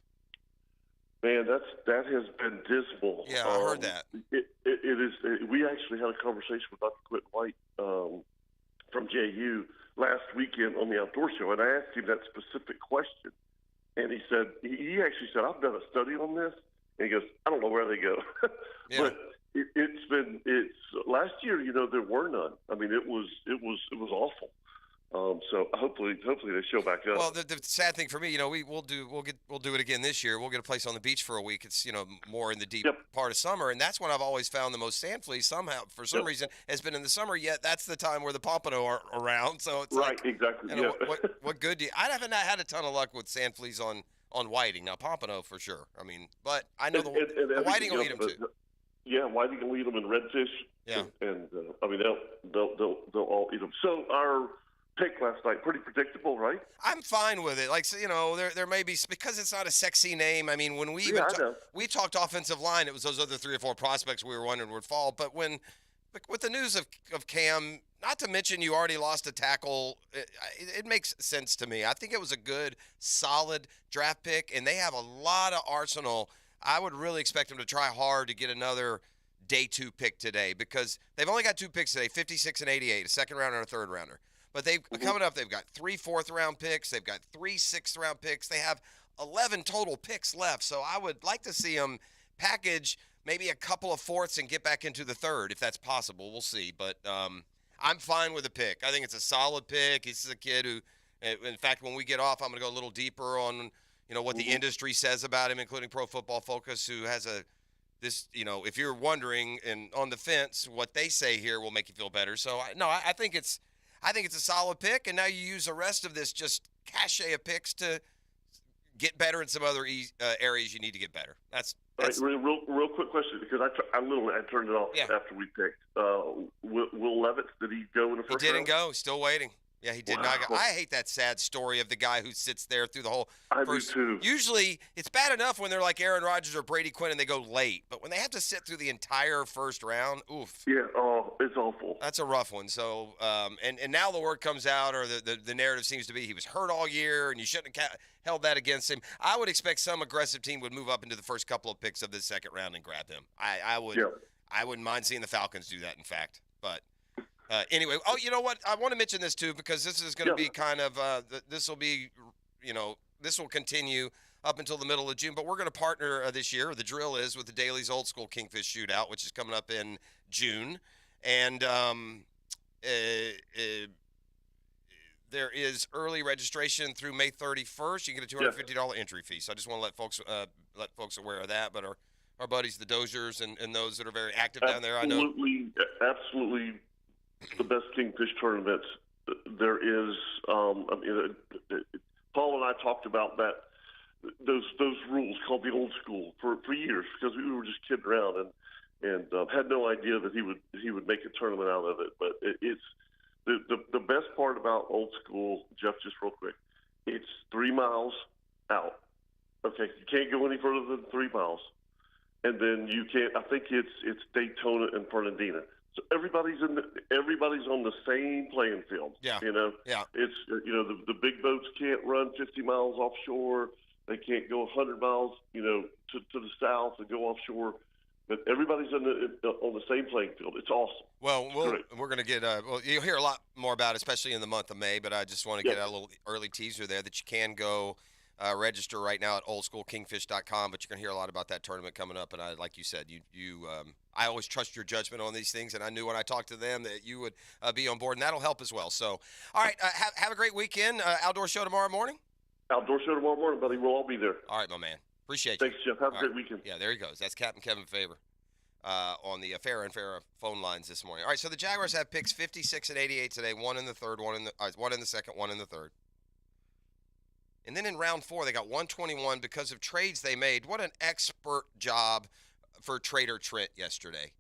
Man, that has been dismal. Yeah, I heard that. It is. We actually had a conversation with Dr. Quentin White from JU last weekend on the Outdoor Show, and I asked him that specific question. And he said, he actually said, I've done a study on this. And he goes, I don't know where they go. Yeah. But it's last year, there were none. I mean, it was awful. So hopefully they show back up. Well, the sad thing for me, we'll do it again this year. We'll get a place on the beach for a week. It's more in the deep part of summer, and that's when I've always found the most sand fleas. Somehow, for some reason, has been in the summer. Yet that's the time where the pompano are around. So it's exactly. What good do you? I haven't had a ton of luck with sand fleas on whiting. Now pompano for sure. I mean, but I know the whiting will eat them too. Yeah, whiting will eat them, and redfish. Yeah, and I mean they'll all eat them. So our pick last night, pretty predictable, right? I'm fine with it. Like, there may be, because it's not a sexy name. I mean, when we we talked offensive line, it was those other 3 or 4 prospects we were wondering would fall. But with the news of Cam, not to mention you already lost a tackle, it makes sense to me. I think it was a good, solid draft pick, and they have a lot of arsenal. I would really expect them to try hard to get another day 2 pick today, because they've only got 2 picks today, 56 and 88, a second rounder and a third rounder. But coming up, they've got 3 fourth-round picks. They've got 3 sixth-round picks. They have 11 total picks left. So I would like to see them package maybe a couple of fourths and get back into the third, if that's possible. We'll see. But I'm fine with the pick. I think it's a solid pick. This is a kid who, in fact, when we get off, I'm going to go a little deeper on what the industry says about him, including Pro Football Focus, who has if you're wondering and on the fence, what they say here will make you feel better. So I think it's a solid pick, and now you use the rest of this just cachet of picks to get better in some other areas you need to get better. That's right, real quick question, because I turned it off after we picked. Will Levis, did he go in the first round? He didn't go. Still waiting. Yeah, he did not go. I hate that sad story of the guy who sits there through the whole first. I do too. Usually, it's bad enough when they're like Aaron Rodgers or Brady Quinn and they go late. But when they have to sit through the entire first round, oof. Yeah, it's awful. That's a rough one. So, and now the word comes out, or the narrative seems to be he was hurt all year and you shouldn't have held that against him. I would expect some aggressive team would move up into the first couple of picks of the second round and grab him. I wouldn't mind seeing the Falcons do that, in fact. But anyway, you know what? I want to mention this too, because this is going to be kind of this will continue up until the middle of June. But we're going to partner this year. The drill is with the Daly's Old School Kingfish Shootout, which is coming up in June, and there is early registration through May 31st. You can get a $250 entry fee. So I just want to let folks aware of that. But our buddies, the Doziers, and those that are very active down there, I know. Absolutely. The best Kingfish tournaments there is. Paul and I talked about those rules called the Old School for years, because we were just kidding around and had no idea that he would make a tournament out of it. But it's the best part about Old School, Jeff. Just real quick, it's 3 miles out. Okay, you can't go any further than 3 miles, and then you can't. I think it's Daytona and Fernandina. So everybody's on the same playing field. Yeah. Yeah. It's the big boats can't run 50 miles offshore. They can't go 100 miles, to the south and go offshore. But everybody's on the same playing field. It's awesome. Well, we're going to get you'll hear a lot more about it, especially in the month of May. But I just want to get a little early teaser there that you can go register right now at oldschoolkingfish.com. But you're going to hear a lot about that tournament coming up. And like you said, I always trust your judgment on these things, and I knew when I talked to them that you would be on board, and that'll help as well. So, all right, have a great weekend. Outdoor show tomorrow morning? Outdoor show tomorrow morning, buddy. We'll all be there. All right, my man. Appreciate you. Thanks, Jeff. Have a great weekend. Yeah, there he goes. That's Captain Kevin Favor on the Farrah and Farrah phone lines this morning. All right, so the Jaguars have picks 56 and 88 today, one in the third, one in the second, one in the third. And then in round 4, they got 121 because of trades they made. What an expert job for Trader Trent yesterday.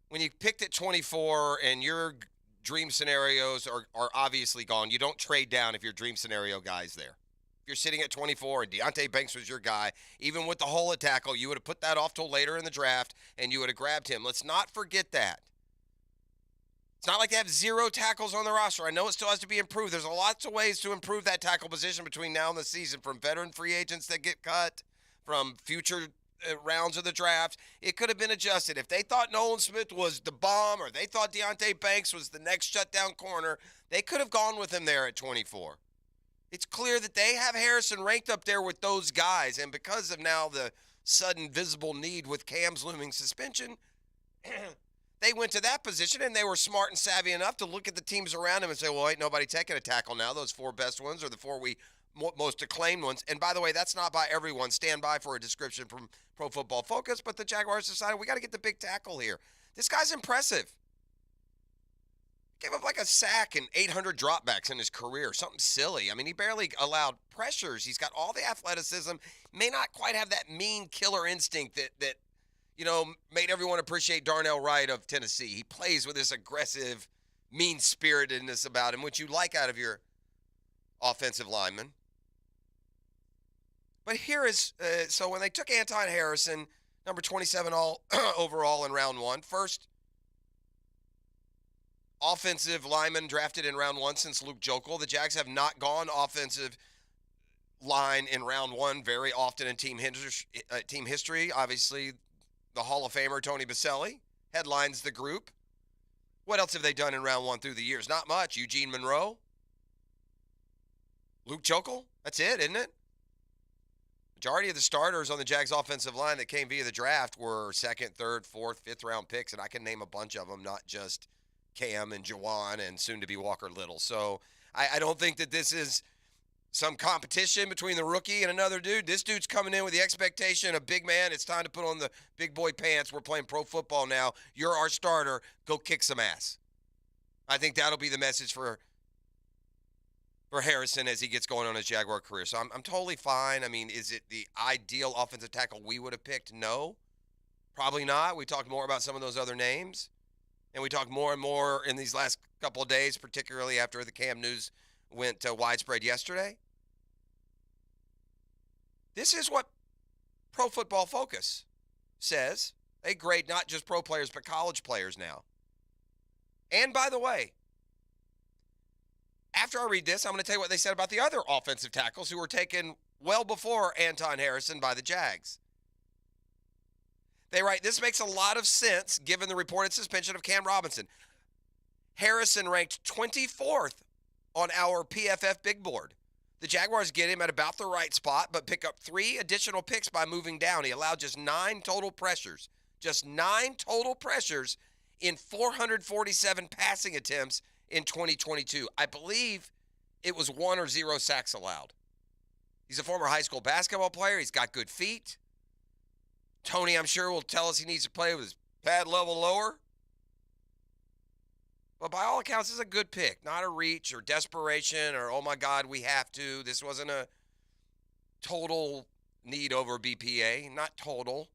When you picked at 24 and your dream scenarios are obviously gone, you don't trade down if your dream scenario guy's there. If you're sitting at 24 and Deonte Banks was your guy, even with the hole at tackle, you would have put that off till later in the draft and you would have grabbed him. Let's not forget that. It's not like they have 0 tackles on the roster. I know it still has to be improved. There's lots of ways to improve that tackle position between now and the season, from veteran free agents that get cut, from future rounds of the draft. It could have been adjusted. If they thought Nolan Smith was the bomb, or they thought Deonte Banks was the next shutdown corner, they could have gone with him there at 24. It's clear that they have Harrison ranked up there with those guys, and because of now the sudden visible need with Cam's looming suspension, they went to that position, and they were smart and savvy enough to look at the teams around them and say, well, ain't nobody taking a tackle now. Those 4 best ones are the 4 most acclaimed ones. And by the way, that's not by everyone. Stand by for a description from Pro Football Focus, but the Jaguars decided we got to get the big tackle here. This guy's impressive. Gave up like a sack and 800 dropbacks in his career, something silly. I mean, he barely allowed pressures. He's got all the athleticism, may not quite have that mean killer instinct that made everyone appreciate Darnell Wright of Tennessee. He plays with this aggressive, mean-spiritedness about him, which you like out of your offensive lineman. But here is, so when they took Anton Harrison, number 27 overall in round 1, first offensive lineman drafted in round 1 since Luke Joeckel. The Jags have not gone offensive line in round 1 very often in team history. Obviously, the Hall of Famer Tony Baselli headlines the group. What else have they done in round 1 through the years? Not much. Eugene Monroe, Luke Joeckel. That's it, isn't it? Majority of the starters on the Jags offensive line that came via the draft were 2nd, 3rd, 4th, 5th round picks, and I can name a bunch of them, not just Cam and Jawan and soon-to-be Walker Little. So I don't think that this is some competition between the rookie and another dude. This dude's coming in with the expectation of big man. It's time to put on the big boy pants. We're playing pro football now. You're our starter. Go kick some ass. I think that'll be the message for Harrison as he gets going on his Jaguar career. So I'm totally fine. I mean, is it the ideal offensive tackle we would have picked? No, probably not. We talked more about some of those other names. And we talked more and more in these last couple of days, particularly after the Cam news went widespread yesterday. This is what Pro Football Focus says. They grade not just pro players, but college players now. And by the way, after I read this, I'm going to tell you what they said about the other offensive tackles who were taken well before Anton Harrison by the Jags. They write, this makes a lot of sense given the reported suspension of Cam Robinson. Harrison ranked 24th on our PFF big board. The Jaguars get him at about the right spot, but pick up 3 additional picks by moving down. He allowed just 9 total pressures. Just 9 total pressures in 447 passing attempts in 2022. I believe it was 1 or 0 sacks allowed. He's a former high school basketball player. He's got good feet. Tony, I'm sure, will tell us he needs to play with his pad level lower. But by all accounts, it's a good pick. Not a reach or desperation or, oh, my God, we have to. This wasn't a total need over BPA. Not total.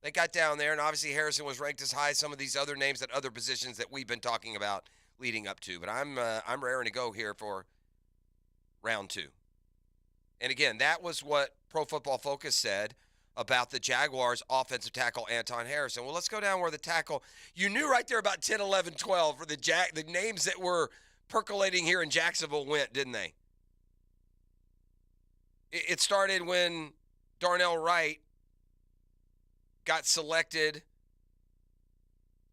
They got down there, and obviously Harrison was ranked as high as some of these other names at other positions that we've been talking about leading up to. But I'm raring to go here for round 2. And, again, that was what Pro Football Focus said about the Jaguars' offensive tackle, Anton Harrison. Well, let's go down where the tackle. You knew right there about 10, 11, 12 for the names that were percolating here in Jacksonville went, didn't they? It started when Darnell Wright got selected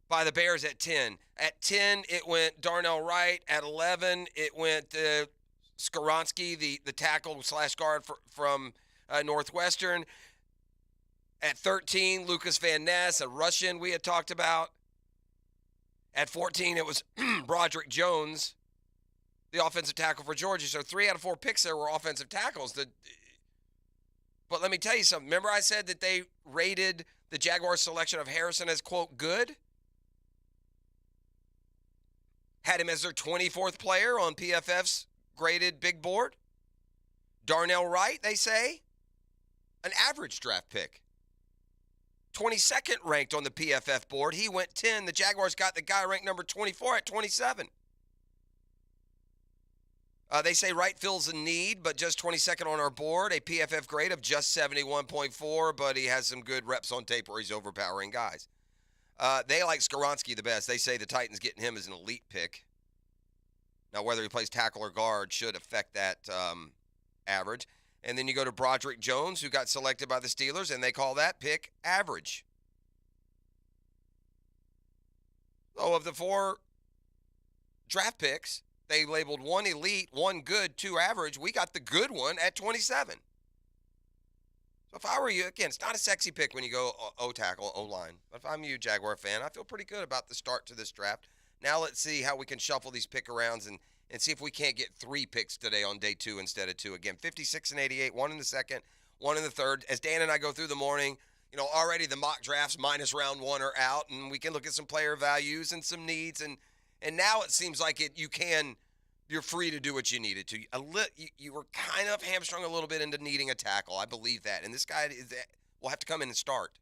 by the Bears at 10. At 10, it went Darnell Wright. At 11, it went Skoronski, the tackle / guard from Northwestern. At 13, Lucas Van Ness, a Russian we had talked about. At 14, it was Broderick Jones, the offensive tackle for Georgia. So 3 out of 4 picks there were offensive tackles. But let me tell you something. Remember I said that they rated the Jaguars' selection of Harrison as, quote, good? Had him as their 24th player on PFF's graded big board. Darnell Wright, they say, an average draft pick. 22nd ranked on the PFF board. He went 10. The Jaguars got the guy ranked number 24 at 27. They say Wright fills a need, but just 22nd on our board. A PFF grade of just 71.4, but he has some good reps on tape where he's overpowering guys. They like Skoronski the best. They say the Titans getting him as an elite pick. Now, whether he plays tackle or guard should affect that average. And then you go to Broderick Jones, who got selected by the Steelers, and they call that pick average. So of the 4 draft picks, they labeled 1 elite, 1 good, 2 average. We got the good one at 27. So if I were you, again, it's not a sexy pick when you go O-tackle, O-line. But if I'm you, Jaguar fan, I feel pretty good about the start to this draft. Now let's see how we can shuffle these pick-arounds and see if we can't get 3 picks today on day 2 instead of 2. Again, 56 and 88, 1 in the second, 1 in the third. As Dan and I go through the morning, already the mock drafts minus round 1 are out, and we can look at some player values and some needs. And now it seems like you're free to do what you needed to. You were kind of hamstrung a little bit into needing a tackle. I believe that. And this guy will have to come in and start.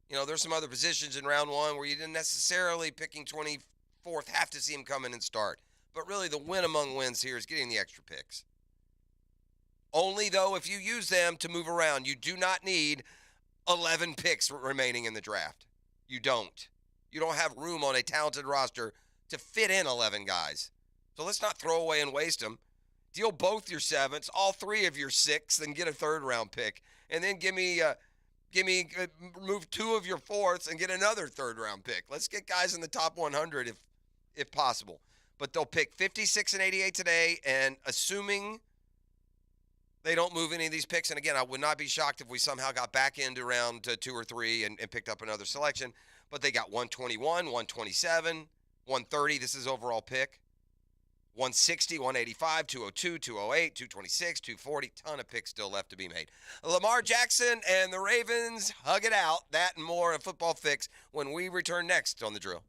There's some other positions in round 1 where you didn't necessarily, picking 24th, have to see him come in and start. But really, the win among wins here is getting the extra picks. Only, though, if you use them to move around. You do not need 11 picks remaining in the draft. You don't. You don't have room on a talented roster to fit in 11 guys. So let's not throw away and waste them. Deal both your 7ths, all 3 of your 6th, and get a 3rd-round pick. And then remove 2 of your 4ths and get another 3rd-round pick. Let's get guys in the top 100 if possible. But they'll pick 56 and 88 today, and assuming they don't move any of these picks, and again, I would not be shocked if we somehow got back into round 2 or 3 and picked up another selection. But they got 121, 127, 130. This is overall pick. 160, 185, 202, 208, 226, 240. Ton of picks still left to be made. Lamar Jackson and the Ravens hug it out. That and more of Football Fix when we return next on The Drill.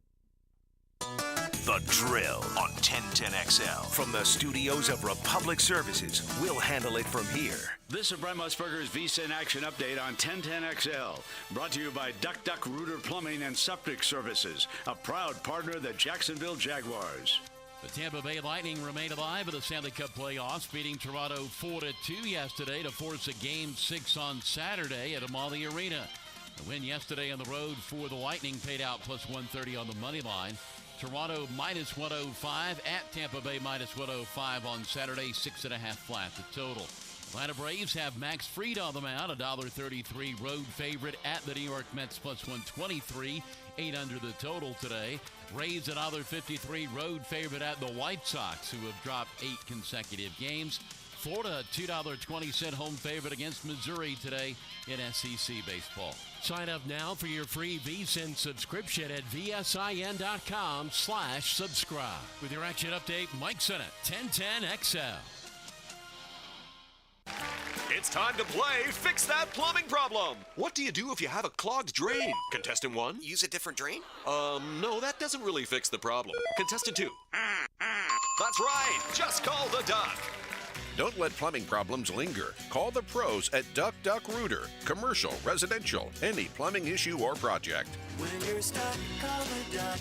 The Drill on 1010XL. From the studios of Republic Services, we'll handle it from here. This is Brent Musburger's VSIN Action Update on 1010XL. Brought to you by Duck Duck Rooter Plumbing and Septic Services, a proud partner of the Jacksonville Jaguars. The Tampa Bay Lightning remain alive in the Stanley Cup playoffs, beating Toronto 4-2 yesterday to force a Game 6 on Saturday at Amalie Arena. The win yesterday on the road for the Lightning paid out plus 130 on the money line. Toronto minus 105 at Tampa Bay minus 105 on Saturday, 6.5 flat the total. Atlanta Braves have Max Fried on the mound, $1.33 road favorite at the New York Mets plus 123, 8 under the total today. Rays $1.53 road favorite at the White Sox, who have dropped 8 consecutive games. Florida, $2.20 home favorite against Missouri today in SEC baseball. Sign up now for your free VSIN subscription at vsin.com/subscribe. With your action update, Mike Sennett, 1010XL. It's time to play Fix That Plumbing Problem. What do you do if you have a clogged drain? Contestant 1? Use a different drain? No, that doesn't really fix the problem. Contestant 2? That's right. Just call the Duck. Don't let plumbing problems linger. Call the pros at Duck Duck Rooter. Commercial, residential, any plumbing issue or project. When you're stuck, call the Duck.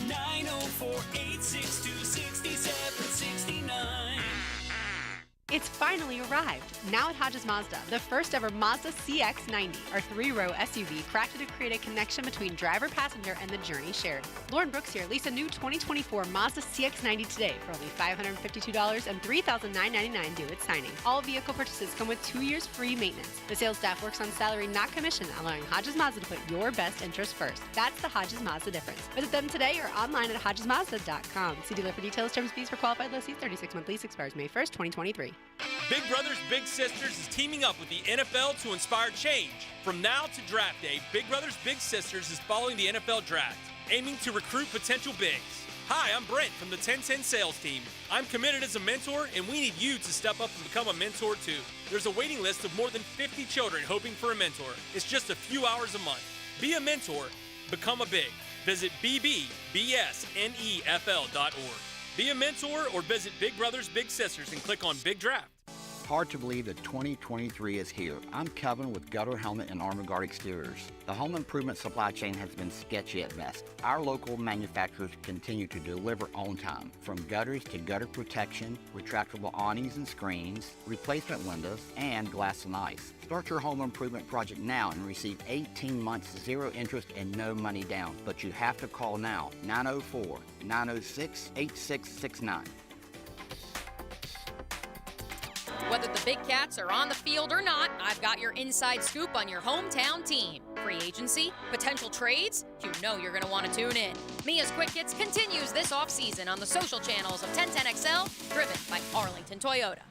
904-862-6769. It's finally arrived. Now at Hodges Mazda, the first ever Mazda CX-90, our 3-row SUV crafted to create a connection between driver, passenger, and the journey shared. Lauren Brooks here. Lease a new 2024 Mazda CX-90 today for only $552 and $3,999 due at signing. All vehicle purchases come with 2 years free maintenance. The sales staff works on salary, not commission, allowing Hodges Mazda to put your best interest first. That's the Hodges Mazda difference. Visit them today or online at HodgesMazda.com. See dealer for details, terms, fees for qualified lessees. 36-month lease expires May 1st, 2023. Big Brothers Big Sisters is teaming up with the NFL to inspire change. From now to draft day, Big Brothers Big Sisters is following the NFL draft, aiming to recruit potential bigs. Hi, I'm Brent from the 1010 sales team. I'm committed as a mentor, and we need you to step up and become a mentor too. There's a waiting list of more than 50 children hoping for a mentor. It's just a few hours a month. Be a mentor. Become a big. Visit bbsnefl.org. Be a mentor or visit Big Brothers Big Sisters and click on Big Draft. Hard to believe that 2023 is here. I'm Kevin with Gutter Helmet and Armor Guard Exteriors. The home improvement supply chain has been sketchy at best. Our local manufacturers continue to deliver on time, from gutters to gutter protection, retractable awnings and screens, replacement windows, and glass and ice. Start your home improvement project now and receive 18 months, 0 interest, and no money down. But you have to call now, 904-906-8669. Whether the Big Cats are on the field or not, I've got your inside scoop on your hometown team. Free agency, potential trades, you know you're going to want to tune in. Mia's Quick Hits continues this offseason on the social channels of 1010XL, driven by Arlington Toyota.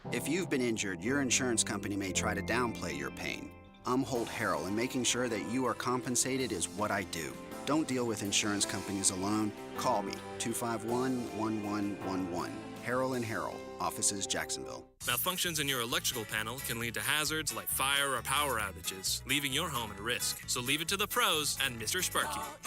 If you've been injured, your insurance company may try to downplay your pain. I'm Holt Harrell, and making sure that you are compensated is what I do. Don't deal with insurance companies alone. Call me, 251-1111. Harrell and Harrell, offices Jacksonville. Malfunctions in your electrical panel can lead to hazards like fire or power outages, leaving your home at risk. So leave it to the pros and Mr. Sparky. Call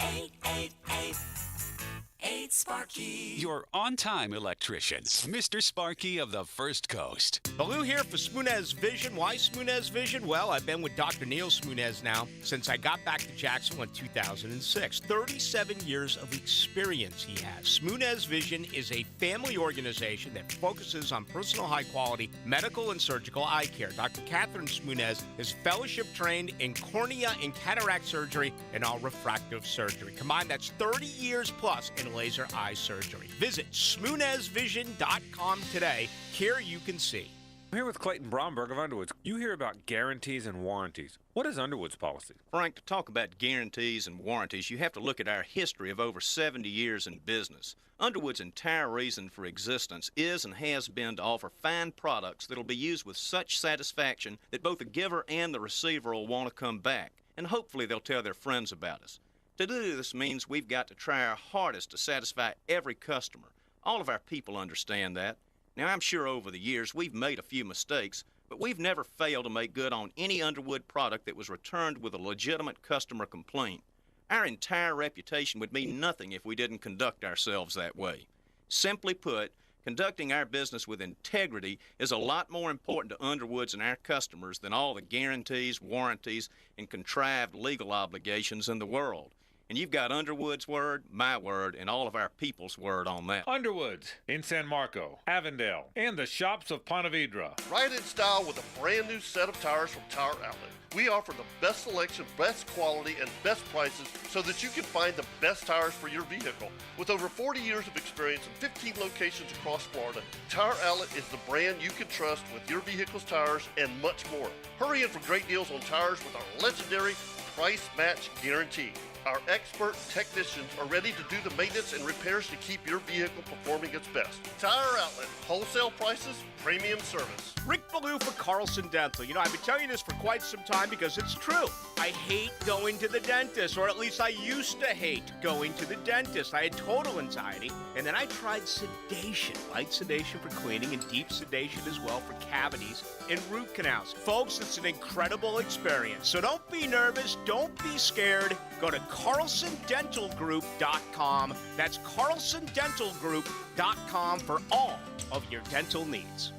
888-8-Sparky. Your on-time electrician, Mr. Sparky of the First Coast. Baloo here for Smoonez Vision. Why Smoonez Vision? Well, I've been with Dr. Neil Smoonez now since I got back to Jacksonville in 2006. 37 years of experience he has. Smoonez Vision is a family organization that focuses on personal high-quality medical and surgical eye care. Dr. Catherine Smoonez is fellowship-trained in cornea and cataract surgery and all refractive surgery. Combined, that's 30 years plus in laser eye surgery. Visit SmoonezVision.com today. Here you can see. I'm here with Clayton Bromberg of Underwoods. You hear about guarantees and warranties. What is Underwood's policy? Frank, to talk about guarantees and warranties, you have to look at our history of over 70 years in business. Underwood's entire reason for existence is and has been to offer fine products that will be used with such satisfaction that both the giver and the receiver will want to come back, and hopefully they'll tell their friends about us. To do this means we've got to try our hardest to satisfy every customer. All of our people understand that. Now, I'm sure over the years we've made a few mistakes, but we've never failed to make good on any Underwood product that was returned with a legitimate customer complaint. Our entire reputation would mean nothing if we didn't conduct ourselves that way. Simply put, conducting our business with integrity is a lot more important to Underwoods and our customers than all the guarantees, warranties, and contrived legal obligations in the world. And you've got Underwood's word, my word, and all of our people's word on that. Underwoods in San Marco, Avondale, and the shops of Ponte Vedra. Ride in style with a brand new set of tires from Tire Outlet. We offer the best selection, best quality, and best prices so that you can find the best tires for your vehicle. With over 40 years of experience and 15 locations across Florida, Tire Outlet is the brand you can trust with your vehicle's tires and much more. Hurry in for great deals on tires with our legendary price match guarantee. Our expert technicians are ready to do the maintenance and repairs to keep your vehicle performing its best. Tire Outlet, wholesale prices, premium service. Rick Ballou for Carlson Dental. You know, I've been telling you this for quite some time because it's true. I hate going to the dentist, or at least I used to hate going to the dentist. I had total anxiety, and then I tried sedation. Light sedation for cleaning and deep sedation as well for cavities and root canals. Folks, it's an incredible experience. So don't be nervous. Don't be scared. Go to CarlsonDentalGroup.com. That's CarlsonDentalGroup.com for all of your dental needs.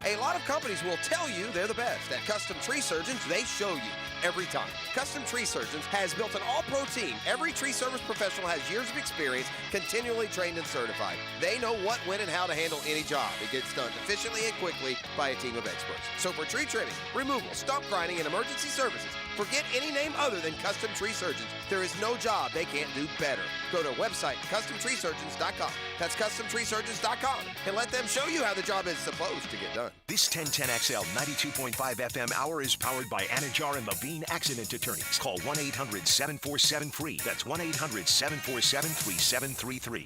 A lot of companies will tell you they're the best. At Custom Tree Surgeons, they show you every time. Custom Tree Surgeons has built an all-pro team. Every tree service professional has years of experience, continually trained and certified. They know what, when, and how to handle any job. It gets done efficiently and quickly by a team of experts. So for tree trimming, removal, stump grinding, and emergency services, forget any name other than Custom Tree Surgeons. There is no job they can't do better. Go to website CustomTreeSurgeons.com. That's CustomTreeSurgeons.com, and let them show you how the job is supposed to get done. This 1010XL 92.5 FM hour is powered by Anajar and Levine Accident Attorneys. Call 1-800-747-FREE. That's 1-800-747-3733.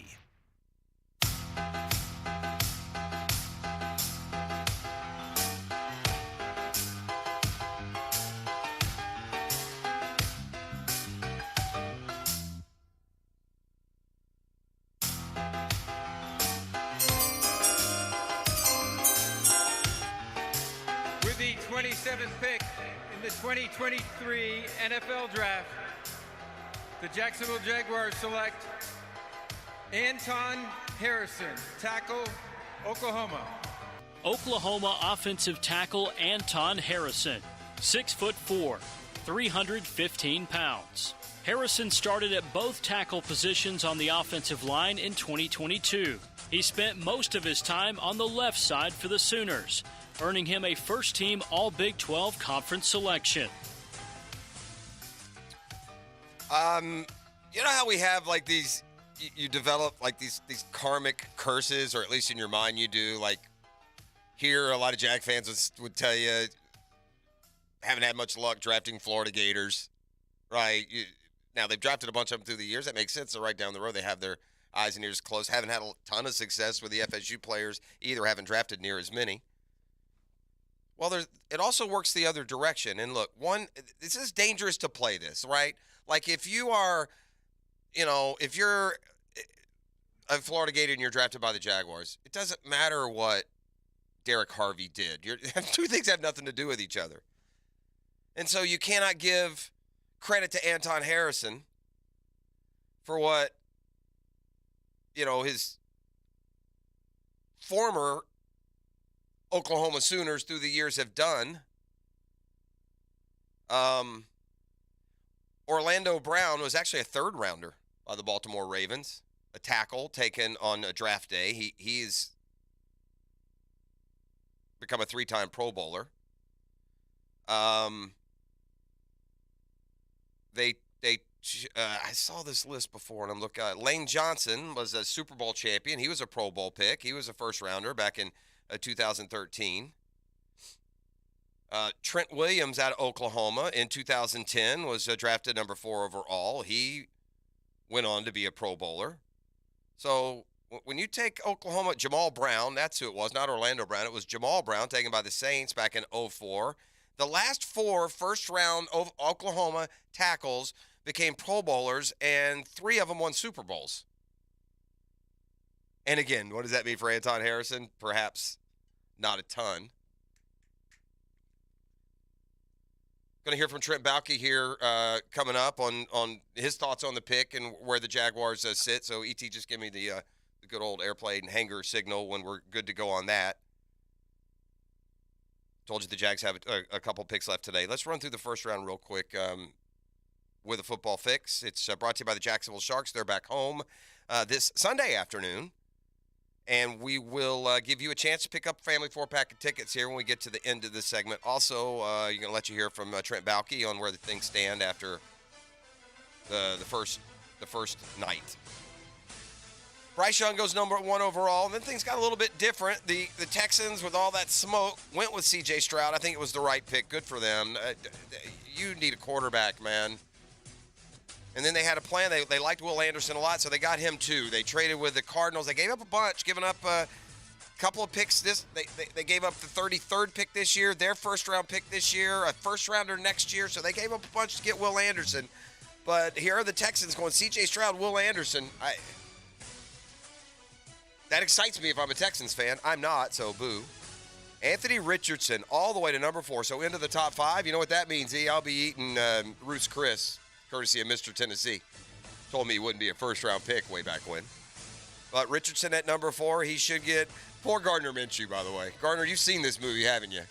With the 27th pick in the 2023 NFL Draft, the Jacksonville Jaguars select Anton Harrison, tackle, Oklahoma. Oklahoma offensive tackle Anton Harrison, 6'4", 315 pounds. Harrison started at both tackle positions on the offensive line in 2022. He spent most of his time on the left side for the Sooners, earning him a first-team All-Big 12 conference selection. You know how we have like these, you develop like these karmic curses, or at least in your mind you do. Like here, a lot of Jag fans would tell you, haven't had much luck drafting Florida Gators, right? Now, they've drafted a bunch of them through the years. That makes sense. They're right down the road. They have their eyes and ears closed. Haven't had a ton of success with the FSU players either. Haven't drafted near as many. Well, it also works the other direction. And look, this is dangerous to play this, right? Like if you are, if you're a Florida Gator and you're drafted by the Jaguars, it doesn't matter what Derek Harvey did. Two things have nothing to do with each other. And so you cannot give credit to Anton Harrison for what, his former Oklahoma Sooners through the years have done. Orlando Brown was actually a third rounder by the Baltimore Ravens, a tackle taken on a draft day. He's become a 3-time Pro Bowler. I saw this list before, and I'm looking. Lane Johnson was a Super Bowl champion. He was a Pro Bowl pick. He was a first rounder back in 2013. Trent Williams out of Oklahoma in 2010 was drafted number 4 overall. He went on to be a Pro Bowler. So when you take Oklahoma, Jamal Brown, that's who it was, not Orlando Brown. It was Jamal Brown taken by the Saints back in 2004. The last 4 first-round Oklahoma tackles became Pro Bowlers, and 3 of them won Super Bowls. And again, what does that mean for Anton Harrison? Perhaps not a ton. Going to hear from Trent Baalke here coming up on his thoughts on the pick and where the Jaguars sit. So, E.T., just give me the good old airplane and hanger signal when we're good to go on that. Told you the Jags have a couple picks left today. Let's run through the first round real quick with a football fix. It's brought to you by the Jacksonville Sharks. They're back home this Sunday afternoon. And we will give you a chance to pick up a family 4-pack of tickets here when we get to the end of this segment. Also, you're going to let you hear from Trent Baalke on where the things stand after the first night. Bryce Young goes number 1 overall, and then things got a little bit different. The Texans, with all that smoke, went with C.J. Stroud. I think it was the right pick. Good for them. You need a quarterback, man. And then they had a plan. They liked Will Anderson a lot, so they got him too. They traded with the Cardinals. They gave up a bunch, giving up a couple of picks. They gave up the 33rd pick this year, their first-round pick this year, a first-rounder next year. So they gave up a bunch to get Will Anderson. But here are the Texans going C.J. Stroud, Will Anderson. That excites me if I'm a Texans fan. I'm not, so boo. Anthony Richardson all the way to number 4, so into the top 5. You know what that means, E? I'll be eating Ruth's Chris, courtesy of Mr. Tennessee. Told me he wouldn't be a first-round pick way back when. But Richardson at number 4, he should get... Poor Gardner Minshew, by the way. Gardner, you've seen this movie, haven't you?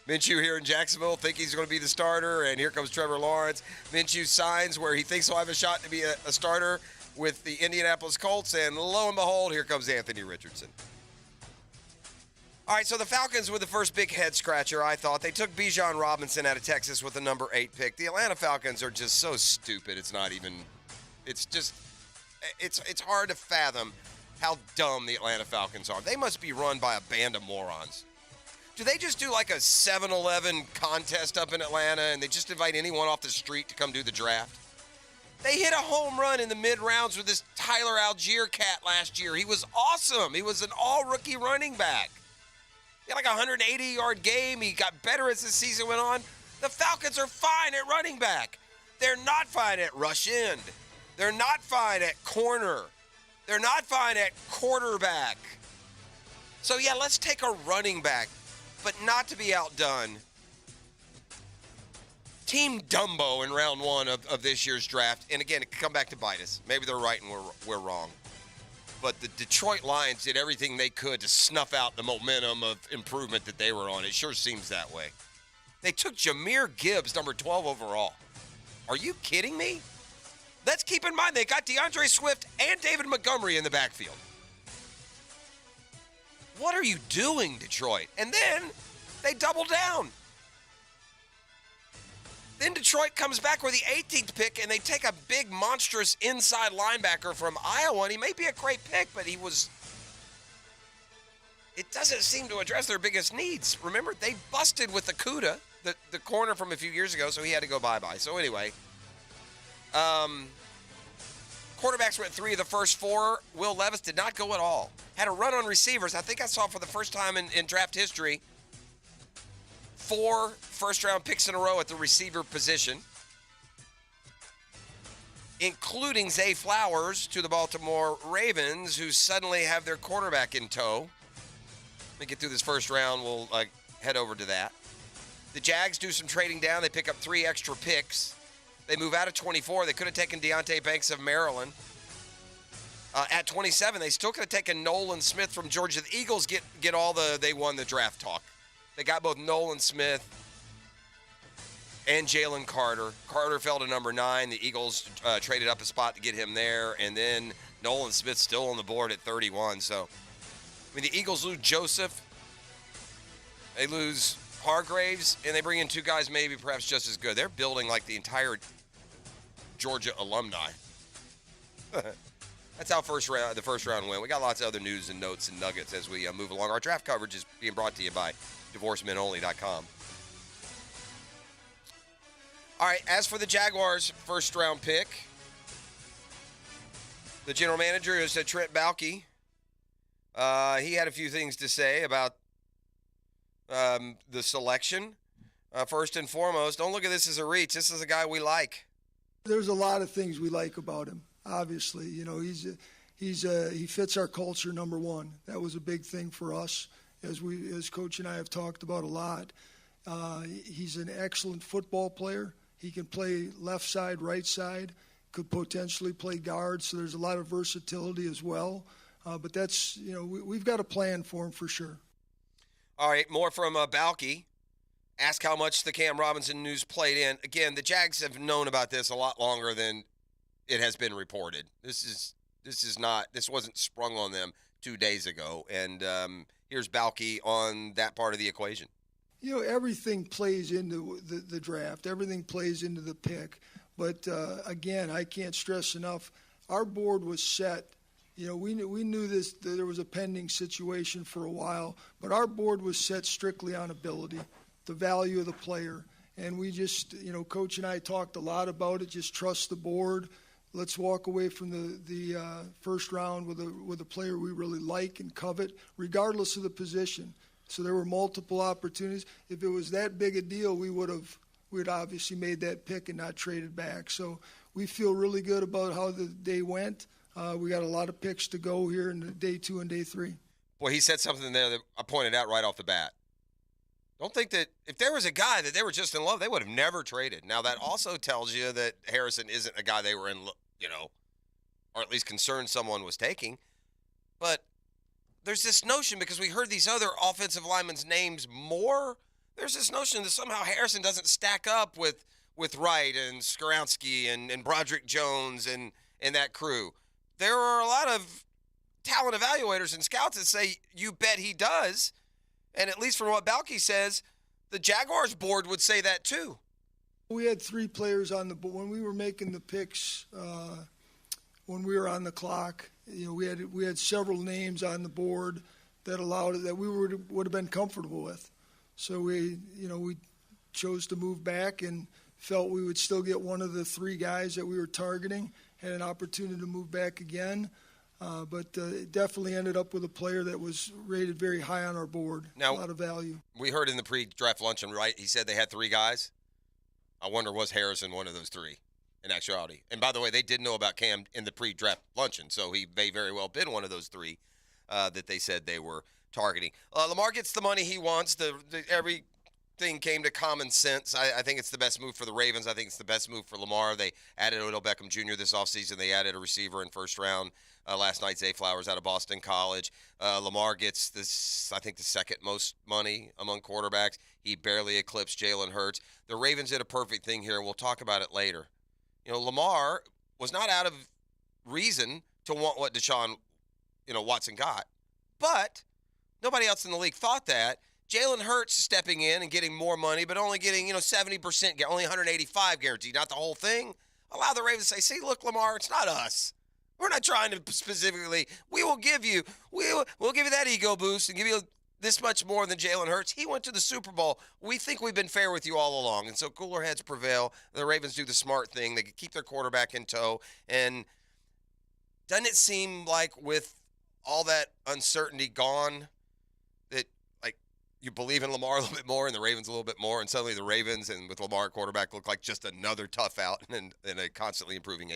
Minshew here in Jacksonville, think he's going to be the starter, and here comes Trevor Lawrence. Minshew signs where he thinks he'll have a shot to be a starter with the Indianapolis Colts, and lo and behold, here comes Anthony Richardson. All right, so the Falcons were the first big head-scratcher, I thought. They took Bijan Robinson out of Texas with the number 8 pick. The Atlanta Falcons are just so stupid, it's not even – it's just – it's hard to fathom how dumb the Atlanta Falcons are. They must be run by a band of morons. Do they just do like a 7-Eleven contest up in Atlanta, and they just invite anyone off the street to come do the draft? They hit a home run in the mid-rounds with this Tyler Algier cat last year. He was awesome. He was an all-rookie running back. He had like a 180-yard game. He got better as the season went on. The Falcons are fine at running back. They're not fine at rush end. They're not fine at corner. They're not fine at quarterback. So, yeah, let's take a running back, but not to be outdone. Team Dumbo in round 1 of this year's draft. And again, it could come back to bite us. Maybe they're right and we're wrong. But the Detroit Lions did everything they could to snuff out the momentum of improvement that they were on. It sure seems that way. They took Jahmyr Gibbs, number 12 overall. Are you kidding me? Let's keep in mind they got DeAndre Swift and David Montgomery in the backfield. What are you doing, Detroit? And then they double down. Then Detroit comes back with the 18th pick, and they take a big, monstrous inside linebacker from Iowa, and he may be a great pick, but it doesn't seem to address their biggest needs. Remember, they busted with the Kuda, the corner from a few years ago, so he had to go bye-bye. So anyway, quarterbacks went 3 of the first 4. Will Levis did not go at all. Had a run on receivers. I think I saw for the first time in draft history 4 first-round picks in a row at the receiver position, including Zay Flowers to the Baltimore Ravens, who suddenly have their quarterback in tow. Let me get through this first round. We'll head over to that. The Jags do some trading down. They pick up 3 extra picks. They move out of 24. They could have taken Deontay Banks of Maryland. At 27, they still could have taken Nolan Smith from Georgia. The Eagles get all they won the draft talk. They got both Nolan Smith and Jalen Carter. Carter fell to number 9. The Eagles traded up a spot to get him there. And then Nolan Smith still on the board at 31. So, I mean, the Eagles lose Joseph. They lose Hargraves. And they bring in 2 guys maybe perhaps just as good. They're building like the entire Georgia alumni. That's how the first round went. We got lots of other news and notes and nuggets as we move along. Our draft coverage is being brought to you by DivorceMenOnly.com. All right, as for the Jaguars' first-round pick, the general manager is Trent Baalke. He had a few things to say about the selection. First and foremost, don't look at this as a reach. This is a guy we like. There's a lot of things we like about him. Obviously, you know, he fits our culture, number one. That was a big thing for us, as Coach and I have talked about a lot. He's an excellent football player. He can play left side, right side, could potentially play guard, so there's a lot of versatility as well. But that's, you know, we've got a plan for him for sure. All right, more from Baalke. Ask how much the Cam Robinson news played in. Again, the Jags have known about this a lot longer than it has been reported. This wasn't sprung on them 2 days ago. And here's Baalke on that part of the equation. You know, everything plays into the draft. Everything plays into the pick. But, again, I can't stress enough, our board was set. You know, we knew that there was a pending situation for a while, but our board was set strictly on ability, the value of the player. And we just, you know, Coach and I talked a lot about it, just trust the board. Let's walk away from the first round with a player we really like and covet, regardless of the position. So there were multiple opportunities. If it was that big a deal, we'd obviously made that pick and not traded back. So we feel really good about how the day went. We got a lot of picks to go here in day 2 and day 3. Well, he said something there that I pointed out right off the bat. Don't think that if there was a guy that they were just in love, they would have never traded. Now, that also tells you that Harrison isn't a guy they were in, you know, or at least concerned someone was taking. But there's this notion, because we heard these other offensive linemen's names more, there's this notion that somehow Harrison doesn't stack up with Wright and Skoronski and Broderick Jones and that crew. There are a lot of talent evaluators and scouts that say, you bet he does. And at least from what Baalke says, the Jaguars board would say that too. We had 3 players on the board. When we were making the picks, when we were on the clock, you know, we had several names on the board that allowed it, that we would have been comfortable with. So we chose to move back and felt we would still get one of the 3 guys that we were targeting, had an opportunity to move back again. But it definitely ended up with a player that was rated very high on our board. Now, a lot of value. We heard in the pre-draft luncheon, right? He said they had 3 guys. I wonder, was Harrison one of those 3 in actuality? And by the way, they did know about Cam in the pre-draft luncheon, so he may very well have been one of those 3 that they said they were targeting. Lamar gets the money he wants. Everything came to common sense. I think it's the best move for the Ravens. I think it's the best move for Lamar. They added Odell Beckham Jr. this offseason. They added a receiver in first round. Last night, Zay Flowers out of Boston College. Lamar gets the second most money among quarterbacks. He barely eclipsed Jalen Hurts. The Ravens did a perfect thing here, and we'll talk about it later. You know, Lamar was not out of reason to want what Deshaun, Watson got. But nobody else in the league thought that. Jalen Hurts stepping in and getting more money, but only getting, 70%, only 185 guaranteed, not the whole thing. Allow the Ravens to say, see, look, Lamar, it's not us. We're not trying to specifically, we'll give you that ego boost and give you this much more than Jalen Hurts. He went to the Super Bowl. We think we've been fair with you all along. And so cooler heads prevail. The Ravens do the smart thing. They keep their quarterback in tow. And doesn't it seem like with all that uncertainty gone, that you believe in Lamar a little bit more and the Ravens a little bit more, and suddenly the Ravens and with Lamar at quarterback look like just another tough out in a constantly improving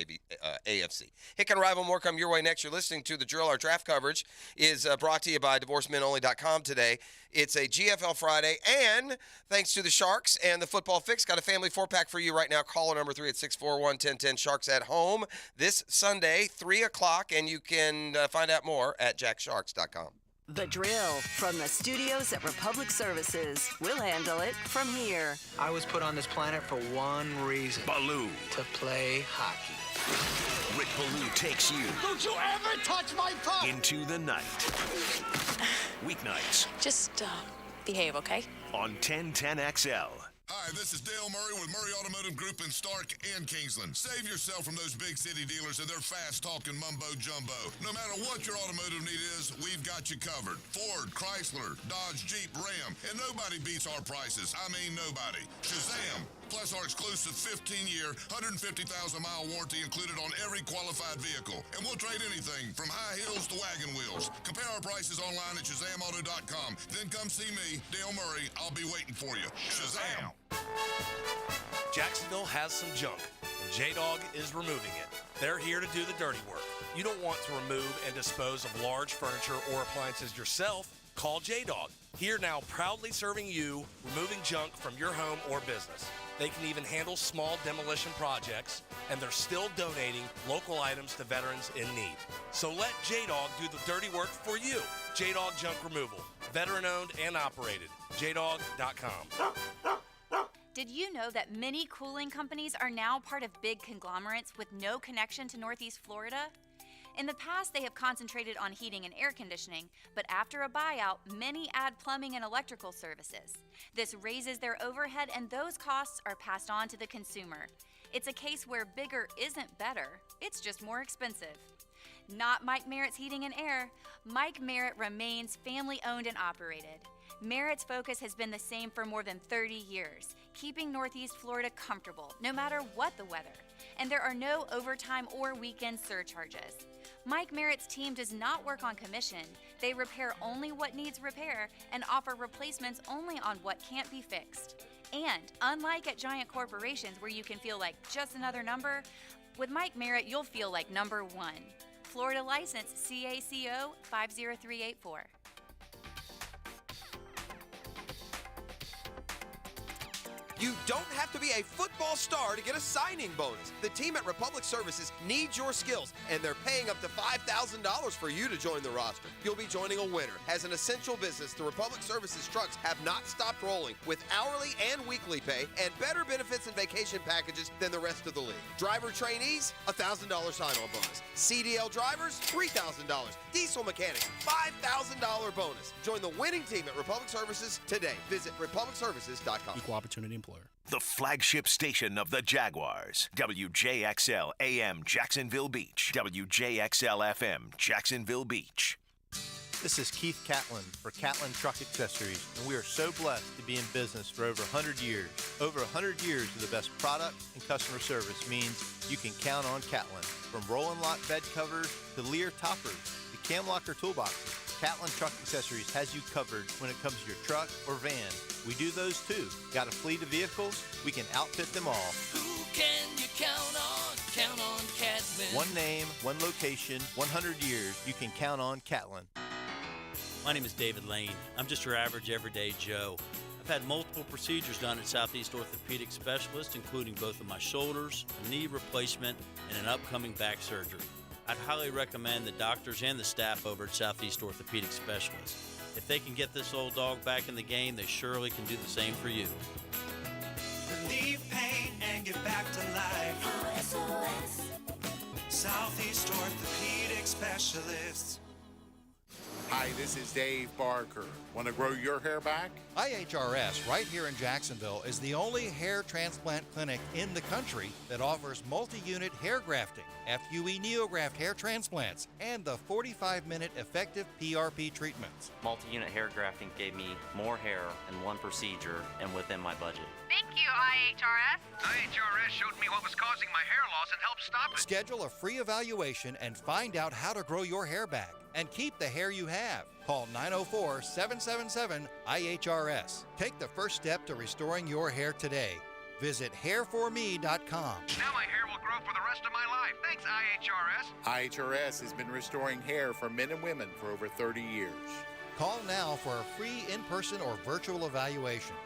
AFC. Hick and Rival, more come your way next. You're listening to The Drill. Our draft coverage is brought to you by DivorceMenOnly.com today. It's a GFL Friday, and thanks to the Sharks and the Football Fix, got a family 4-pack for you right now. Caller number 3 at 641-1010. Sharks at home this Sunday, 3 o'clock, and you can find out more at jacksharks.com. The Drill from the studios at Republic Services. We'll handle it from here. I was put on this planet for one reason. Baloo. To play hockey. Rick Baloo takes you. Don't you ever touch my puck! Into the night. Weeknights. Just behave, okay? On 1010XL. Hi, this is Dale Murray with Murray Automotive Group in Stark and Kingsland. Save yourself from those big city dealers and their fast-talking mumbo-jumbo. No matter what your automotive need is, we've got you covered. Ford, Chrysler, Dodge, Jeep, Ram, and nobody beats our prices. I mean nobody. Shazam! Plus our exclusive 15-year, 150,000-mile warranty included on every qualified vehicle. And we'll trade anything from high heels to wagon wheels. Compare our prices online at ShazamAuto.com. Then come see me, Dale Murray. I'll be waiting for you. Shazam! Jacksonville has some junk, and J-Dog is removing it. They're here to do the dirty work. You don't want to remove and dispose of large furniture or appliances yourself? Call J-Dog. Here now, proudly serving you, removing junk from your home or business. They can even handle small demolition projects, and they're still donating local items to veterans in need. So let J-Dog do the dirty work for you. J-Dog Junk Removal, veteran-owned and operated. JDog.com. Did you know that many cooling companies are now part of big conglomerates with no connection to Northeast Florida? In the past, they have concentrated on heating and air conditioning, but after a buyout, many add plumbing and electrical services. This raises their overhead, and those costs are passed on to the consumer. It's a case where bigger isn't better, it's just more expensive. Not Mike Merritt's Heating and Air. Mike Merritt remains family-owned and operated. Merritt's focus has been the same for more than 30 years, keeping Northeast Florida comfortable, no matter what the weather. And there are no overtime or weekend surcharges. Mike Merritt's team does not work on commission. They repair only what needs repair and offer replacements only on what can't be fixed. And unlike at giant corporations where you can feel like just another number, with Mike Merritt you'll feel like number one. Florida license CACO 50384. You don't have to be a football star to get a signing bonus. The team at Republic Services needs your skills, and they're paying up to $5,000 for you to join the roster. You'll be joining a winner. As an essential business, the Republic Services trucks have not stopped rolling with hourly and weekly pay and better benefits and vacation packages than the rest of the league. Driver trainees, $1,000 sign-on bonus. CDL drivers, $3,000. Diesel mechanics, $5,000 bonus. Join the winning team at Republic Services today. Visit republicservices.com. Equal opportunity employer. The flagship station of the Jaguars. WJXL AM Jacksonville Beach. WJXL FM Jacksonville Beach. This is Keith Catlin for Catlin Truck Accessories, and we are so blessed to be in business for over 100 years. Over 100 years of the best product and customer service means you can count on Catlin. From Roll and Lock bed covers to Lear toppers to Cam Locker toolboxes, Catlin Truck Accessories has you covered when it comes to your truck or van. We do those too. Got a fleet of vehicles? We can outfit them all. Who can you count on? Count on Catlin. One name, one location, 100 years. You can count on Catlin. My name is David Lane. I'm just your average everyday Joe. I've had multiple procedures done at Southeast Orthopedic Specialists, including both of my shoulders, a knee replacement, and an upcoming back surgery. I'd highly recommend the doctors and the staff over at Southeast Orthopedic Specialists. If they can get this old dog back in the game, they surely can do the same for you. Relieve pain and get back to life. SOS. Southeast Orthopedic Specialists. Hi, this is Dave Barker. Want to grow your hair back? IHRS, right here in Jacksonville, is the only hair transplant clinic in the country that offers multi-unit hair grafting, FUE NeoGraft hair transplants, and the 45-minute effective PRP treatments. Multi-unit hair grafting gave me more hair in one procedure and within my budget. Thank you, IHRS. IHRS showed me what was causing my hair loss and helped stop it. Schedule a free evaluation and find out how to grow your hair back and keep the hair you have. Call 904-777-IHRS. Take the first step to restoring your hair today. Visit hairforme.com. Now my hair will grow for the rest of my life. Thanks, IHRS. IHRS has been restoring hair for men and women for over 30 years. Call now for a free in-person or virtual evaluation.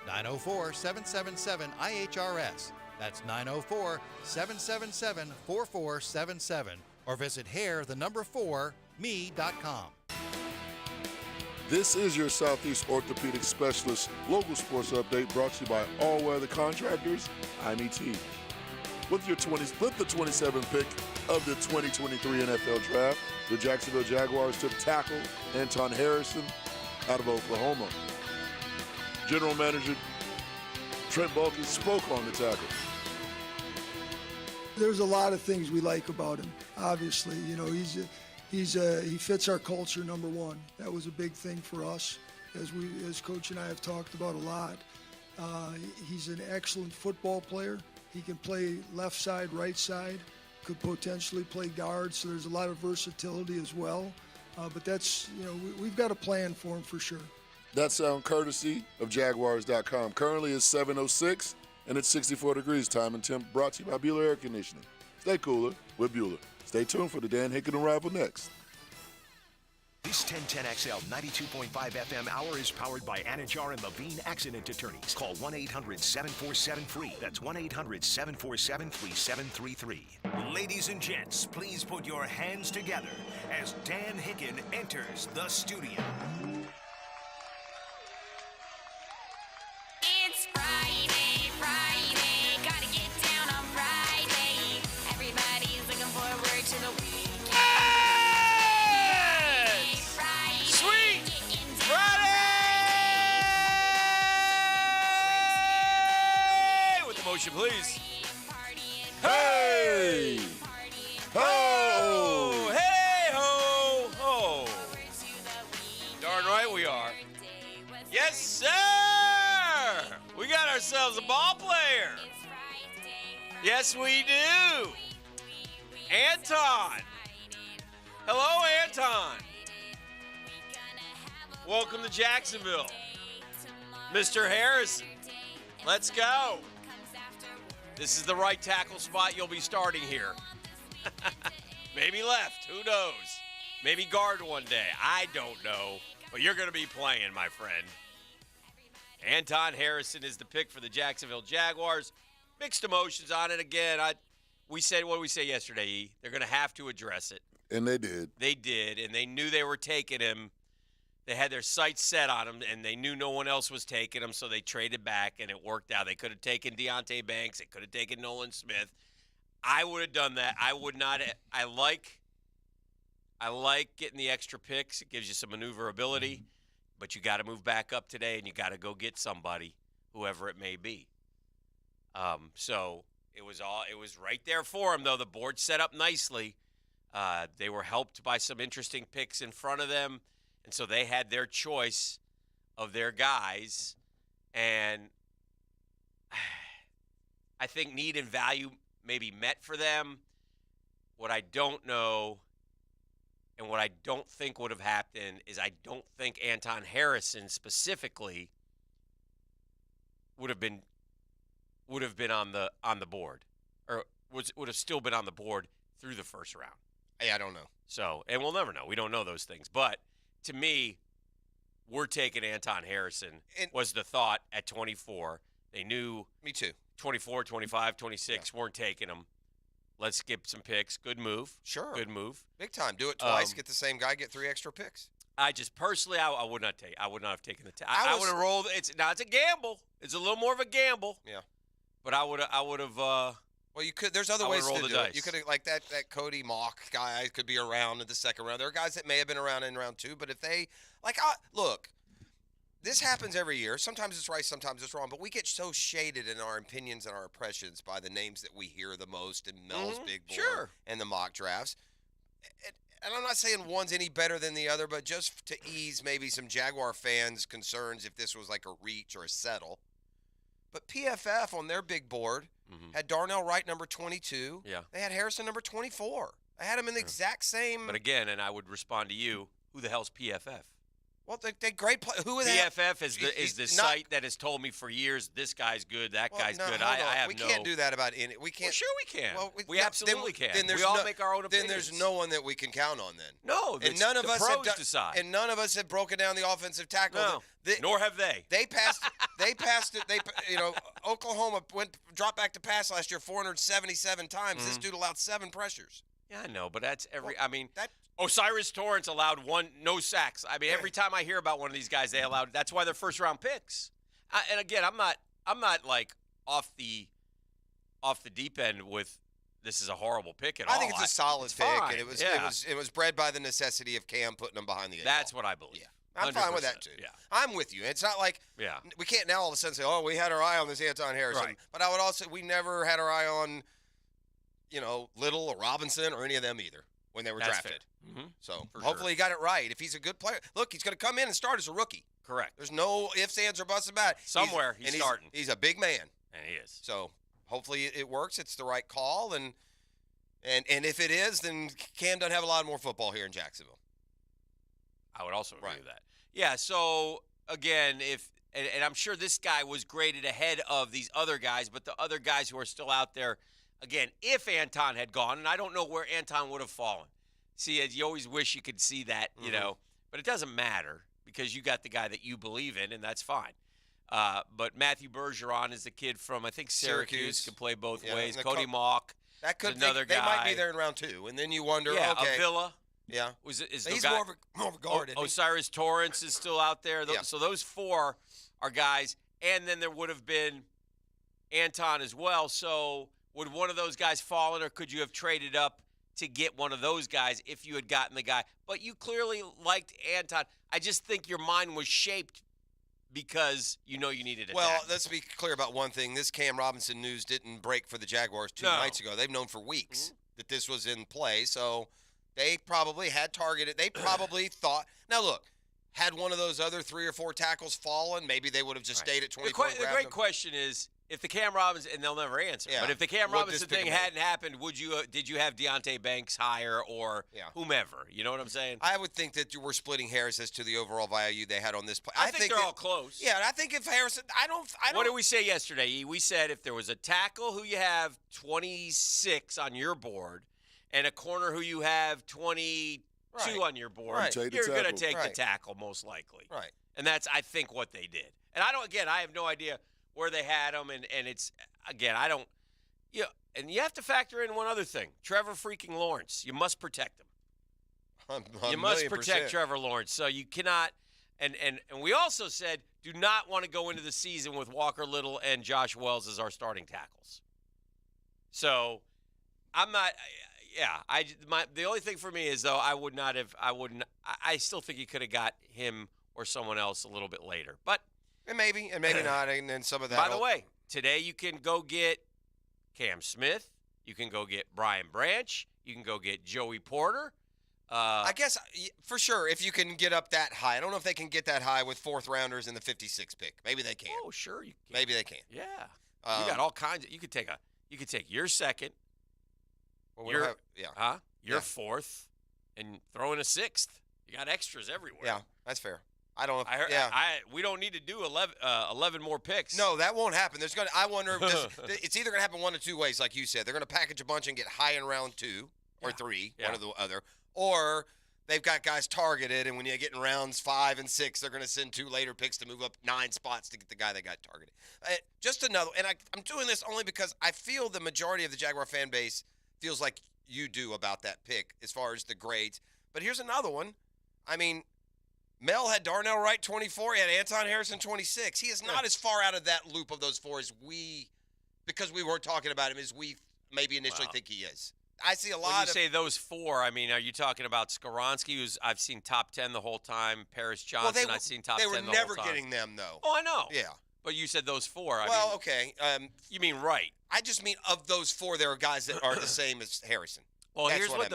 904-777-IHRS. That's 904-777-4477. Or visit hair4me.com. This is your Southeast Orthopedic Specialist local sports update brought to you by All Weather Contractors, IMET. With the 27th pick of the 2023 NFL Draft, the Jacksonville Jaguars took tackle Anton Harrison out of Oklahoma. General Manager Trent Baalke spoke on the tackle. There's a lot of things we like about him. Obviously, you know, he fits our culture, number one. That was a big thing for us, as Coach and I have talked about a lot. He's an excellent football player. He can play left side, right side, could potentially play guard, so there's a lot of versatility as well. But that's, you know, we've got a plan for him for sure. That sound courtesy of Jaguars.com. Currently it's 7:06 and it's 64 degrees. Time and temp brought to you by Bueller Air Conditioning. Stay cooler with Bueller. Stay tuned for the Dan Hicken Arrival next. This 1010XL 92.5 FM hour is powered by Anajar and Levine Accident Attorneys. Call 1-800-747-FREE. That's 1-800-747-3733. Ladies and gents, please put your hands together as Dan Hicken enters the studio. It's Friday, gotta get down on Friday. Everybody's looking forward to the weekend. Sweet Friday! With the motion, please. Hey! Ho! Hey ho! Ho! Darn right we are. Yes, sir! We got ourselves a ball player. Yes, we do. Anton. Hello, Anton. Welcome to Jacksonville. Mr. Harrison. Let's go. This is the right tackle spot you'll be starting here. Maybe left. Who knows? Maybe guard one day. I don't know. But you're going to be playing, my friend. Anton Harrison is the pick for the Jacksonville Jaguars. Mixed emotions on it again. We said what did we say yesterday, E? They're going to have to address it. And they did. They did, and they knew they were taking him. They had their sights set on him, and they knew no one else was taking him, so they traded back, and it worked out. They could have taken Deonte Banks. They could have taken Nolan Smith. I would have done that. I would not. I like getting the extra picks. It gives you some maneuverability, but you got to move back up today, and you got to go get somebody, whoever it may be. So it was right there for him, though. The board set up nicely. They were helped by some interesting picks in front of them. And so they had their choice of their guys. And I think need and value maybe met for them. What I don't know and what I don't think would have happened is I don't think Anton Harrison specifically would have been on the board, or would have still been on the board through the first round. Hey, I don't know. So, and we'll never know. We don't know those things. But to me, we're taking Anton Harrison was the thought at 24. They knew. Me too. 24, 25, 26 weren't taking him. Let's get some picks. Good move. Sure. Good move. Big time. Do it twice. Get the same guy. Get 3 extra picks. I just personally, I would not have taken the. I would have rolled. It's a gamble. It's a little more of a gamble. Yeah. But I would have. Well, you could. There's other ways to do it. You could like that Cody Mock guy could be around in the second round. There are guys that may have been around in round 2, but if they look, this happens every year. Sometimes it's right, sometimes it's wrong. But we get so shaded in our opinions and our impressions by the names that we hear the most in Mel's big board and the mock drafts. And I'm not saying one's any better than the other, but just to ease maybe some Jaguar fans' concerns if this was like a reach or a settle. But PFF on their big board had Darnell Wright number 22. Yeah. They had Harrison number 24. I had him in the exact same. But again, and I would respond to you, who the hell's PFF? Well, they're great play. Who are they? PFF is the site that has told me for years this guy's good, that guy's good. I have we can't do that about any. We can't. Well, sure we can. Well, we absolutely can. Then we all make our own opinions. Then there's no one that we can count on. Then no, and none of the us pros have decide. And none of us have broken down the offensive tackle. No, nor have they. They passed. They passed it. Oklahoma dropped back to pass last year 477 times. This dude allowed 7 pressures. Yeah, I know, but that's every. Osiris Torrance allowed no sacks. I mean, every time I hear about one of these guys, they allowed. That's why they're first-round picks. And again, I'm not like off the deep end with this is a horrible pick at all. I think it's a solid pick, fine. and it was bred by the necessity of Cam putting him behind the 8 That's what I believe. Yeah. I'm fine with that too. Yeah. I'm with you. It's not like we can't now all of a sudden say, "Oh, we had our eye on this Anton Harrison." Right. But I would also we never had our eye on Little or Robinson or any of them either when they were drafted. Mm-hmm. So hopefully he got it right. If he's a good player, look, he's going to come in and start as a rookie. Correct. There's no ifs, ands, or buts about it. Somewhere he's starting. He's a big man. And he is. So hopefully it works. It's the right call. And if it is, then Cam doesn't have a lot more football here in Jacksonville. I would also agree with that. Yeah, so again, and I'm sure this guy was graded ahead of these other guys, but the other guys who are still out there, again, if Anton had gone, and I don't know where Anton would have fallen. See, you always wish you could see that, but it doesn't matter because you got the guy that you believe in, and that's fine. But Matthew Bergeron is the kid from, I think, Syracuse. Can play both ways. Cody Mauch. That could another guy. They might be there in round 2, and then you wonder, Avila. Yeah. He's more of a guard. Osiris Torrance is still out there. So those 4 are guys, and then there would have been Anton as well. So would one of those guys fall in, or could you have traded up to get one of those guys if you had gotten the guy? But you clearly liked Anton. I just think your mind was shaped because you needed a tackle. Let's be clear about one thing. This Cam Robinson news didn't break for the Jaguars 2 nights ago. They've known for weeks that this was in play, so they probably had targeted. They probably thought. Now, look, had one of those other 3 or 4 tackles fallen, maybe they would have just stayed at 24. The great question is, if the Cam Robinson, and they'll never answer, but if the Cam Robinson thing hadn't happened, did you have Deonte Banks higher or whomever? You know what I'm saying? I would think that you were splitting hairs as to the overall value they had on this play. I think they're all close. Yeah, and I think if Harrison, I don't. What did we say yesterday? We said if there was a tackle who you have 26 on your board and a corner who you have 22 on your board, you're going to take the tackle most likely. Right. And that's, I think, what they did. And I have no idea where they had him, and it's, again, I don't, and you have to factor in one other thing. Trevor freaking Lawrence. You must protect him. You must protect Trevor Lawrence. So you cannot, and we also said, do not want to go into the season with Walker Little and Josh Wells as our starting tackles. So I'm not, the only thing for me is, though, I still think you could have got him or someone else a little bit later. But, And maybe not, and then some of that. By the way, today you can go get Cam Smith. You can go get Brian Branch. You can go get Joey Porter. I guess, for sure, if you can get up that high. I don't know if they can get that high with 4th rounders in the 56th pick. Maybe they can. Oh, sure you can. Maybe they can. Yeah. You got all kinds of – you could take your 2nd, your 4th, and throw in a 6th. You got extras everywhere. Yeah, that's fair. I don't know. We don't need to do 11 more picks. No, that won't happen. I wonder if it's either going to happen one of 2 ways, like you said. They're going to package a bunch and get high in round 2 or 3, one or the other, or they've got guys targeted, and when you get in rounds 5 and 6, they're going to send 2 later picks to move up 9 spots to get the guy that got targeted. Just another, and I'm doing this only because I feel the majority of the Jaguar fan base feels like you do about that pick as far as the grades. But here's another one. I mean, Mel had Darnell Wright 24. He had Anton Harrison 26. He is not as far out of that loop of those 4 as because we weren't talking about him, as we maybe initially think he is. I see a lot when you say those 4, I mean, are you talking about Skoronski, who's I've seen top 10 the whole time, Paris Johnson, I've seen top 10 the whole time. They were never getting them, though. Oh, I know. Yeah. But you said those 4. Okay. You mean Wright. I just mean of those 4, there are guys that are the same as Harrison. Well, here's what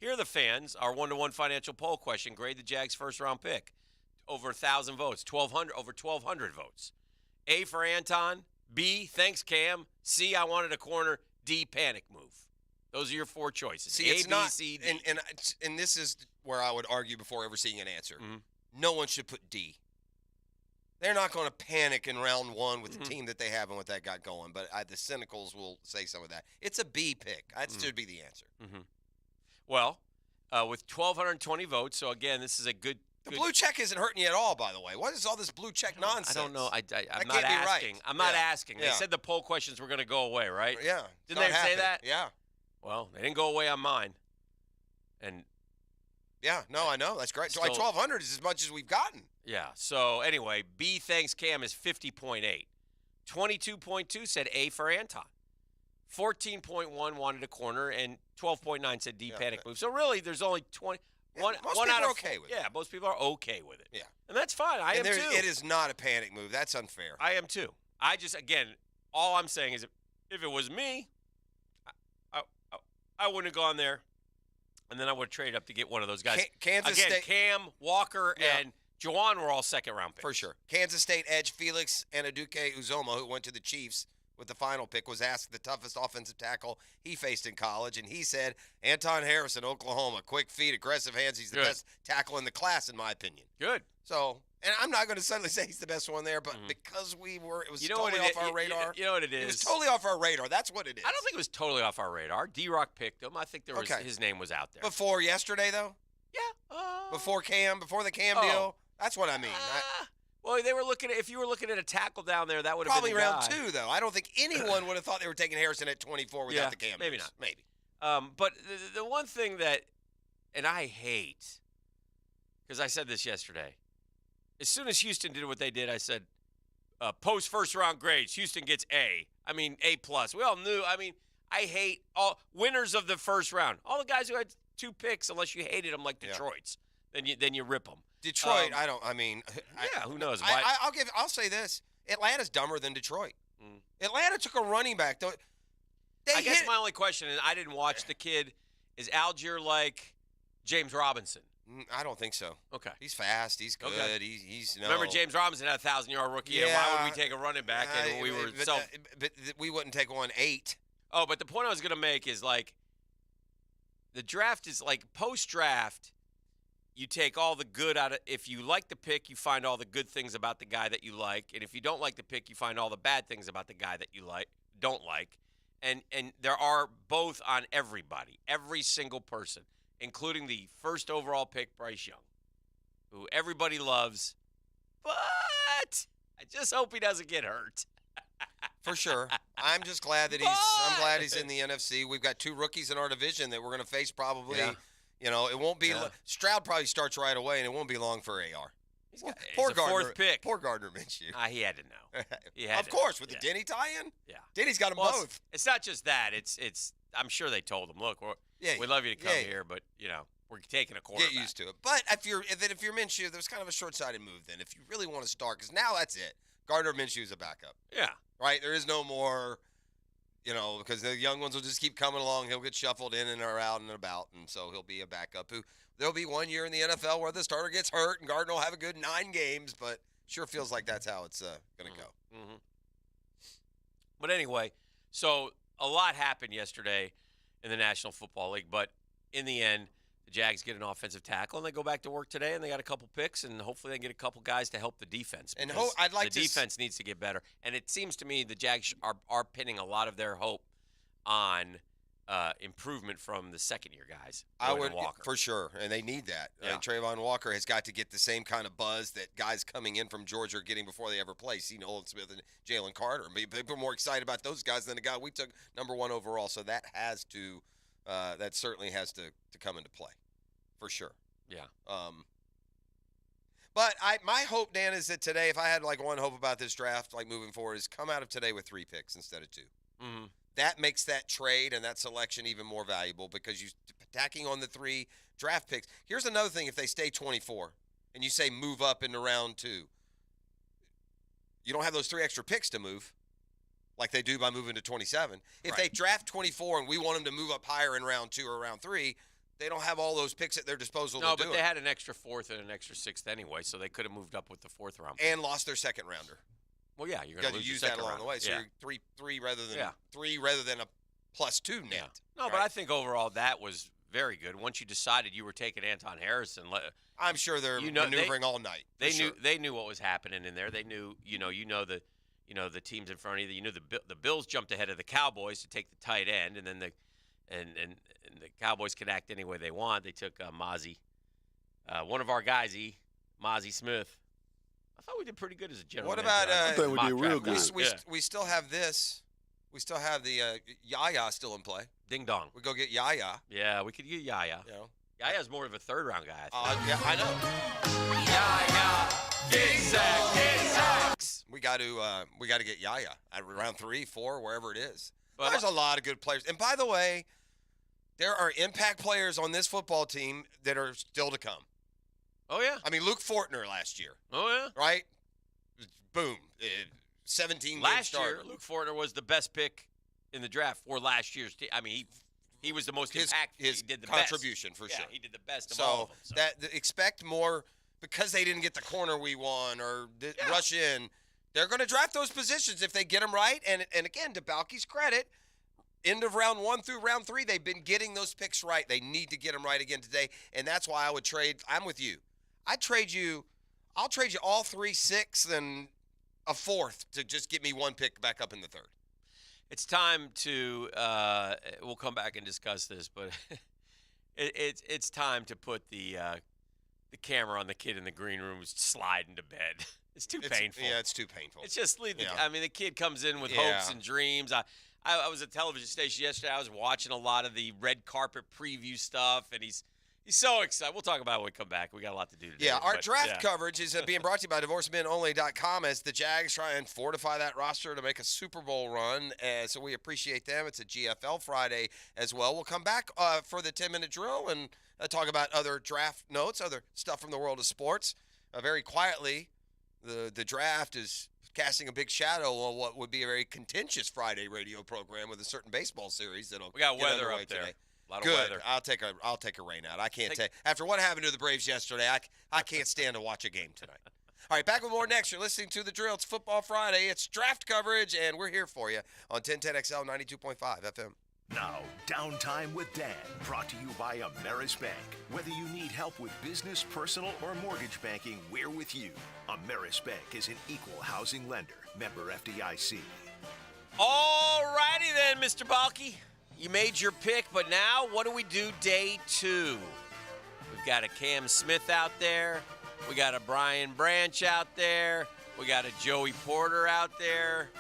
here are the fans. Our 1-to-1 financial poll question. Grade the Jags' first-round pick. Over 1,000 votes. Over 1,200 votes. A for Anton. B, thanks, Cam. C, I wanted a corner. D, panic move. Those are your four choices. See, it's not, C, D. And this is where I would argue before ever seeing an answer. Mm-hmm. No one should put D. They're not going to panic in round one with the team that they have and what that got going, but the cynicals will say some of that. It's a B pick. That should be the answer. Mm-hmm. Well, with 1,220 votes, so again, this is a good. The blue check isn't hurting you at all, by the way. What is all this blue check nonsense? I don't know. I'm not asking. Right. I'm not asking. They said the poll questions were going to go away, right? Yeah. Didn't they say that? Yeah. Well, they didn't go away on mine. And yeah, no, I know. That's great. So like 1,200 is as much as we've gotten. Yeah. So anyway, B thanks Cam is 50.8. 22.2 said A for Anton. 14.1 wanted a corner, and 12.9 said D panic move. So really, there's only 20. Most one people out of are okay with it. Yeah, most people are okay with it. Yeah. And that's fine. I am too. It is not a panic move. That's unfair. I am too. I just, again, all I'm saying is if it was me, I wouldn't have gone there, and then I would have traded up to get one of those guys. Kansas State. Cam, Walker, and Juwan were all second-round picks. For sure. Kansas State edge Felix Anaduke Uzoma, who went to the Chiefs with the final pick, was asked the toughest offensive tackle he faced in college, and he said, Anton Harrison, Oklahoma, quick feet, aggressive hands. He's the best tackle in the class, in my opinion. Good. So, and I'm not going to suddenly say he's the best one there, but because it was totally off our radar. You know what it is? It was totally off our radar. That's what it is. I don't think it was totally off our radar. D-Rock picked him. I think his name was out there. Before yesterday, though? Yeah. Before the Cam deal? That's what I mean. Well, they were looking at, if you were looking at a tackle down there, that would have probably been the round guy. 2, though. I don't think anyone would have thought they were taking Harrison at 24 without the Cam. Maybe not. Maybe. But the one thing that, and I hate, because I said this yesterday, as soon as Houston did what they did, I said, post first round grades, Houston gets A. I mean, A+. We all knew. I mean, I hate all winners of the first round. All the guys who had 2 picks, unless you hated them like Detroit's, then you rip them. Detroit, who knows? I'll say this. Atlanta's dumber than Detroit. Atlanta took a running back. I guess my only question, and I didn't watch the kid, is Algier like James Robinson? I don't think so. Okay. He's fast. He's good. Okay. He's Remember James Robinson had a 1,000-yard rookie. Yeah. And why would we take a running back? And but we wouldn't take one 8. Oh, but the point I was going to make is like the draft is like post-draft. You take all the good out of – if you like the pick, you find all the good things about the guy that you like. And if you don't like the pick, you find all the bad things about the guy that you don't like. And there are both on everybody, every single person, including the first overall pick, Bryce Young, who everybody loves. But I just hope he doesn't get hurt. For sure. I'm just glad that he's in the NFC. We've got 2 rookies in our division that we're going to face probably. Yeah. You know, it won't be Stroud probably starts right away, and it won't be long for AR. Poor Gardner, 4th pick. Poor Gardner Minshew. He had to know. Of course, with the Denny tie-in. Yeah, Denny's got them both. It's not just that. It's. I'm sure they told him, look, we love you to come here, but we're taking a quarterback. Get used to it. But if you're Minshew, there's kind of a short-sighted move. Then, if you really want to start, because now that's it. Gardner Minshew is a backup. Yeah. Right. There is no more. Because the young ones will just keep coming along. He'll get shuffled in and or out and about, and so he'll be a backup. There'll be one year in the NFL where the starter gets hurt, and Gardner will have a good 9 games, but sure feels like that's how it's going to go. Mm-hmm. But anyway, so a lot happened yesterday in the National Football League, but in the end, the Jags get an offensive tackle, and they go back to work today, and they got a couple picks, and hopefully they get a couple guys to help the defense. And the defense needs to get better. And it seems to me the Jags are pinning a lot of their hope on improvement from the second-year guys. Walker. For sure, and they need that. Yeah. I mean, Trayvon Walker has got to get the same kind of buzz that guys coming in from Georgia are getting before they ever play. See Nolan Smith and Jalen Carter. People are more excited about those guys than the guy we took number 1 overall. So that has to, that certainly has to come into play, for sure. Yeah. But my hope, Dan, is that today, if I had like one hope about this draft, like moving forward, is come out of today with 3 picks instead of 2. Mm-hmm. That makes that trade and that selection even more valuable because you're tacking on the 3 draft picks. Here's another thing: if they stay 24 and you say move up into round 2, you don't have those 3 extra picks to move like they do by moving to 27. If they draft 24 and we want them to move up higher in round 2 or round 3, they don't have all those picks at their disposal to do it. No, but they had an extra 4th and an extra 6th anyway, so they could have moved up with the 4th round pick. And lost their second rounder. Well, yeah, you're going to use that along the way. So you're 3 rather than 3 rather than a +2 net. No, but I think overall that was very good. Once you decided you were taking Anton Harrison, I'm sure they're maneuvering all night. They knew what was happening in there. They knew, the teams in front of you. You knew the Bills jumped ahead of the Cowboys to take the tight end, and then the Cowboys can act any way they want. They took Mozzie, one of our guys, Mozzie Smith. I thought we did pretty good as a general. What about? I think we did real good. We still have this. We still have the Yaya still in play. Ding dong. We go get Yaya. Yeah, we could get Yaya. Yaya's more of a third-round guy. Yeah, I know. Yaya, get sacks. We got to get Yaya at round 3, 4, wherever it is. But there's a lot of good players. And by the way, there are impact players on this football team that are still to come. Oh yeah. I mean, Luke Fortner last year. Oh yeah. Right. Boom. 17 last year, Luke Fortner was the best pick in the draft for last year's team. I mean, he was the most impactful. His he did the contribution best. for sure. He did the best of all of them. So. Expect more because they didn't get the corner we want or rush in. They're going to draft those positions if they get them right. And again, to Balky's credit, end of round 1 through round 3, they've been getting those picks right. They need to get them right again today, and that's why I would trade. I'm with you. I'll trade you all 3 6 and a 4th to just get me one pick back up in the 3rd. It's time to we'll come back and discuss this, but it's time to put the camera on the kid in the green room who's sliding to bed. It's painful. Yeah, it's too painful. It's just I mean, the kid comes in with hopes and dreams. I was at a television station yesterday. I was watching a lot of the red carpet preview stuff, and he's so excited. We'll talk about it when we come back. We got a lot to do today. Yeah, our draft coverage is being brought to you by DivorceMenOnly.com as the Jags try and fortify that roster to make a Super Bowl run. So we appreciate them. It's a GFL Friday as well. We'll come back for the 10-minute drill and talk about other draft notes, other stuff from the world of sports. Very quietly, the draft is casting a big shadow on what would be a very contentious Friday radio program with a certain baseball series that'll we got get weather underway up there. Today. A lot of Good. weather. I'll take a rain out. I can't take after what happened to the Braves yesterday. I can't stand to watch a game tonight. All right, back with more next. You're listening to The Drill. It's Football Friday. It's draft coverage, and we're here for you on 1010XL 92.5 FM. Now, Downtime with Dan, brought to you by Ameris Bank. Whether you need help with business, personal, or mortgage banking, we're with you. Ameris Bank is an equal housing lender. Member FDIC. All righty then, Mr. Balky. You made your pick, but now what do we do day 2? We've got a Cam Smith out there. We got a Brian Branch out there. We got a Joey Porter out there.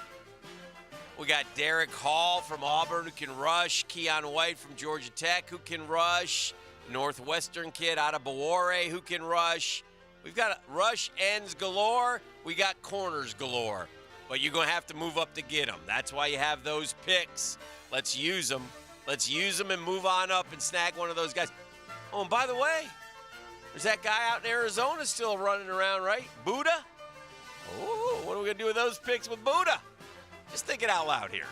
We got Derek Hall from Auburn who can rush. Keon White from Georgia Tech who can rush. Northwestern kid out of Bewarre who can rush. We've got rush ends galore. We got corners galore. But you're going to have to move up to get them. That's why you have those picks. Let's use them. Let's use them and move on up and snag one of those guys. Oh, and by the way, there's that guy out in Arizona still running around, right? Buddha? Oh, what are we going to do with those picks with Buddha? Just think it out loud here.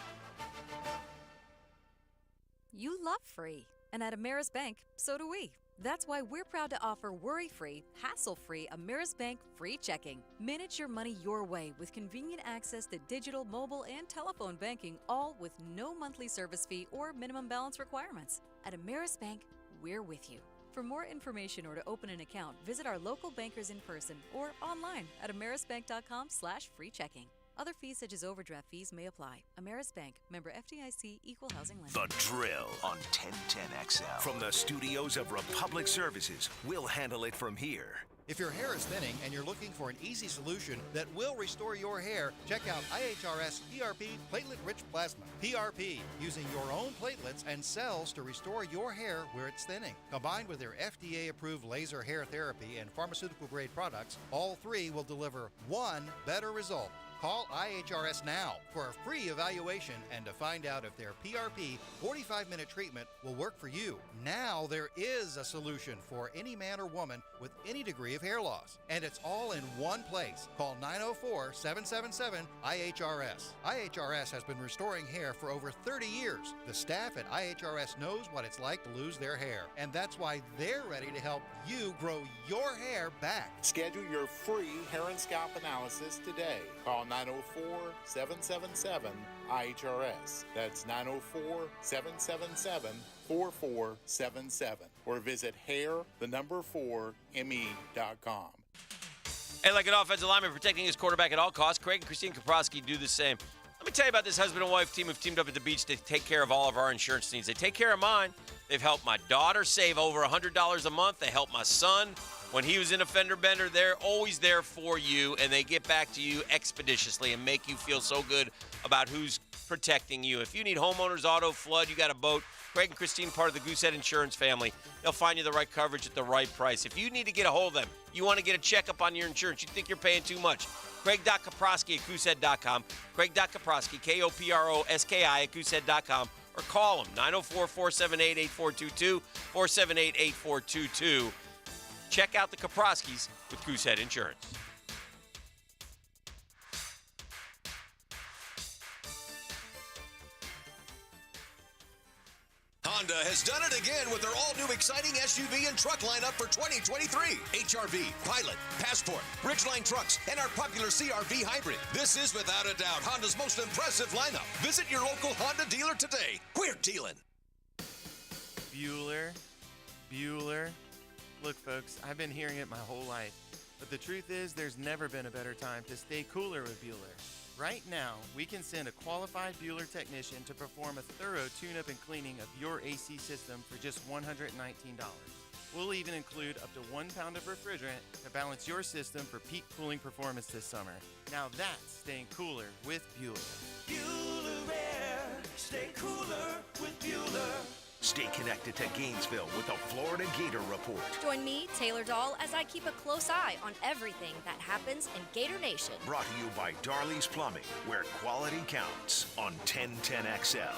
You love free. And at Ameris Bank, so do we. That's why we're proud to offer worry-free, hassle-free Ameris Bank free checking. Manage your money your way with convenient access to digital, mobile, and telephone banking, all with no monthly service fee or minimum balance requirements. At Ameris Bank, we're with you. For more information or to open an account, visit our local bankers in person or online at amerisbank.com/free checking. Other fees such as overdraft fees may apply. Ameris Bank, member FDIC, equal housing lender. The Drill on 1010XL. From the studios of Republic Services, we'll handle it from here. If your hair is thinning and you're looking for an easy solution that will restore your hair, check out IHRS PRP Platelet-Rich Plasma. PRP, using your own platelets and cells to restore your hair where it's thinning. Combined with their FDA-approved laser hair therapy and pharmaceutical-grade products, all three will deliver one better result. Call IHRS now for a free evaluation and to find out if their PRP 45-minute treatment will work for you. Now there is a solution for any man or woman with any degree of hair loss. And it's all in one place. Call 904-777-IHRS. IHRS has been restoring hair for over 30 years. The staff at IHRS knows what it's like to lose their hair. And that's why they're ready to help you grow your hair back. Schedule your free hair and scalp analysis today. Call 904-777-IHRS. That's 904-777-4477. Or visit hair4me.com. Hey, like an offensive lineman protecting his quarterback at all costs, Craig and Christine Kaprowski do the same. Let me tell you about this husband and wife team who've teamed up at the beach to take care of all of our insurance needs. They take care of mine. They've helped my daughter save over $100 a month. They helped my son when he was in a fender bender. They're always there for you, and they get back to you expeditiously and make you feel so good about who's protecting you. If you need homeowners, auto, flood, you got a boat, Craig and Christine, part of the Goosehead Insurance family. They'll find you the right coverage at the right price. If you need to get a hold of them, you want to get a checkup on your insurance, you think you're paying too much, Craig.Kaprowski at Goosehead.com. Craig.Kaprowski, K-O-P-R-O-S-K-I at Goosehead.com. Or call them, 904-478-8422, 478-8422. Check out the Kaprowskis with Goosehead Insurance. Honda has done it again with their all-new exciting SUV and truck lineup for 2023. HRV, Pilot, Passport, Ridgeline trucks, and our popular CRV Hybrid. This is without a doubt Honda's most impressive lineup. Visit your local Honda dealer today. We're dealing. Bueller. Look, folks, I've been hearing it my whole life. But the truth is, there's never been a better time to stay cooler with Bueller. Right now, we can send a qualified Bueller technician to perform a thorough tune-up and cleaning of your AC system for just $119. We'll even include up to 1 pound of refrigerant to balance your system for peak cooling performance this summer. Now that's staying cooler with Bueller. Bueller Air. Stay cooler with Bueller. Stay connected to Gainesville with the Florida Gator Report. Join me, Taylor Dahl, as I keep a close eye on everything that happens in Gator Nation. Brought to you by Darley's Plumbing, where quality counts on 1010XL.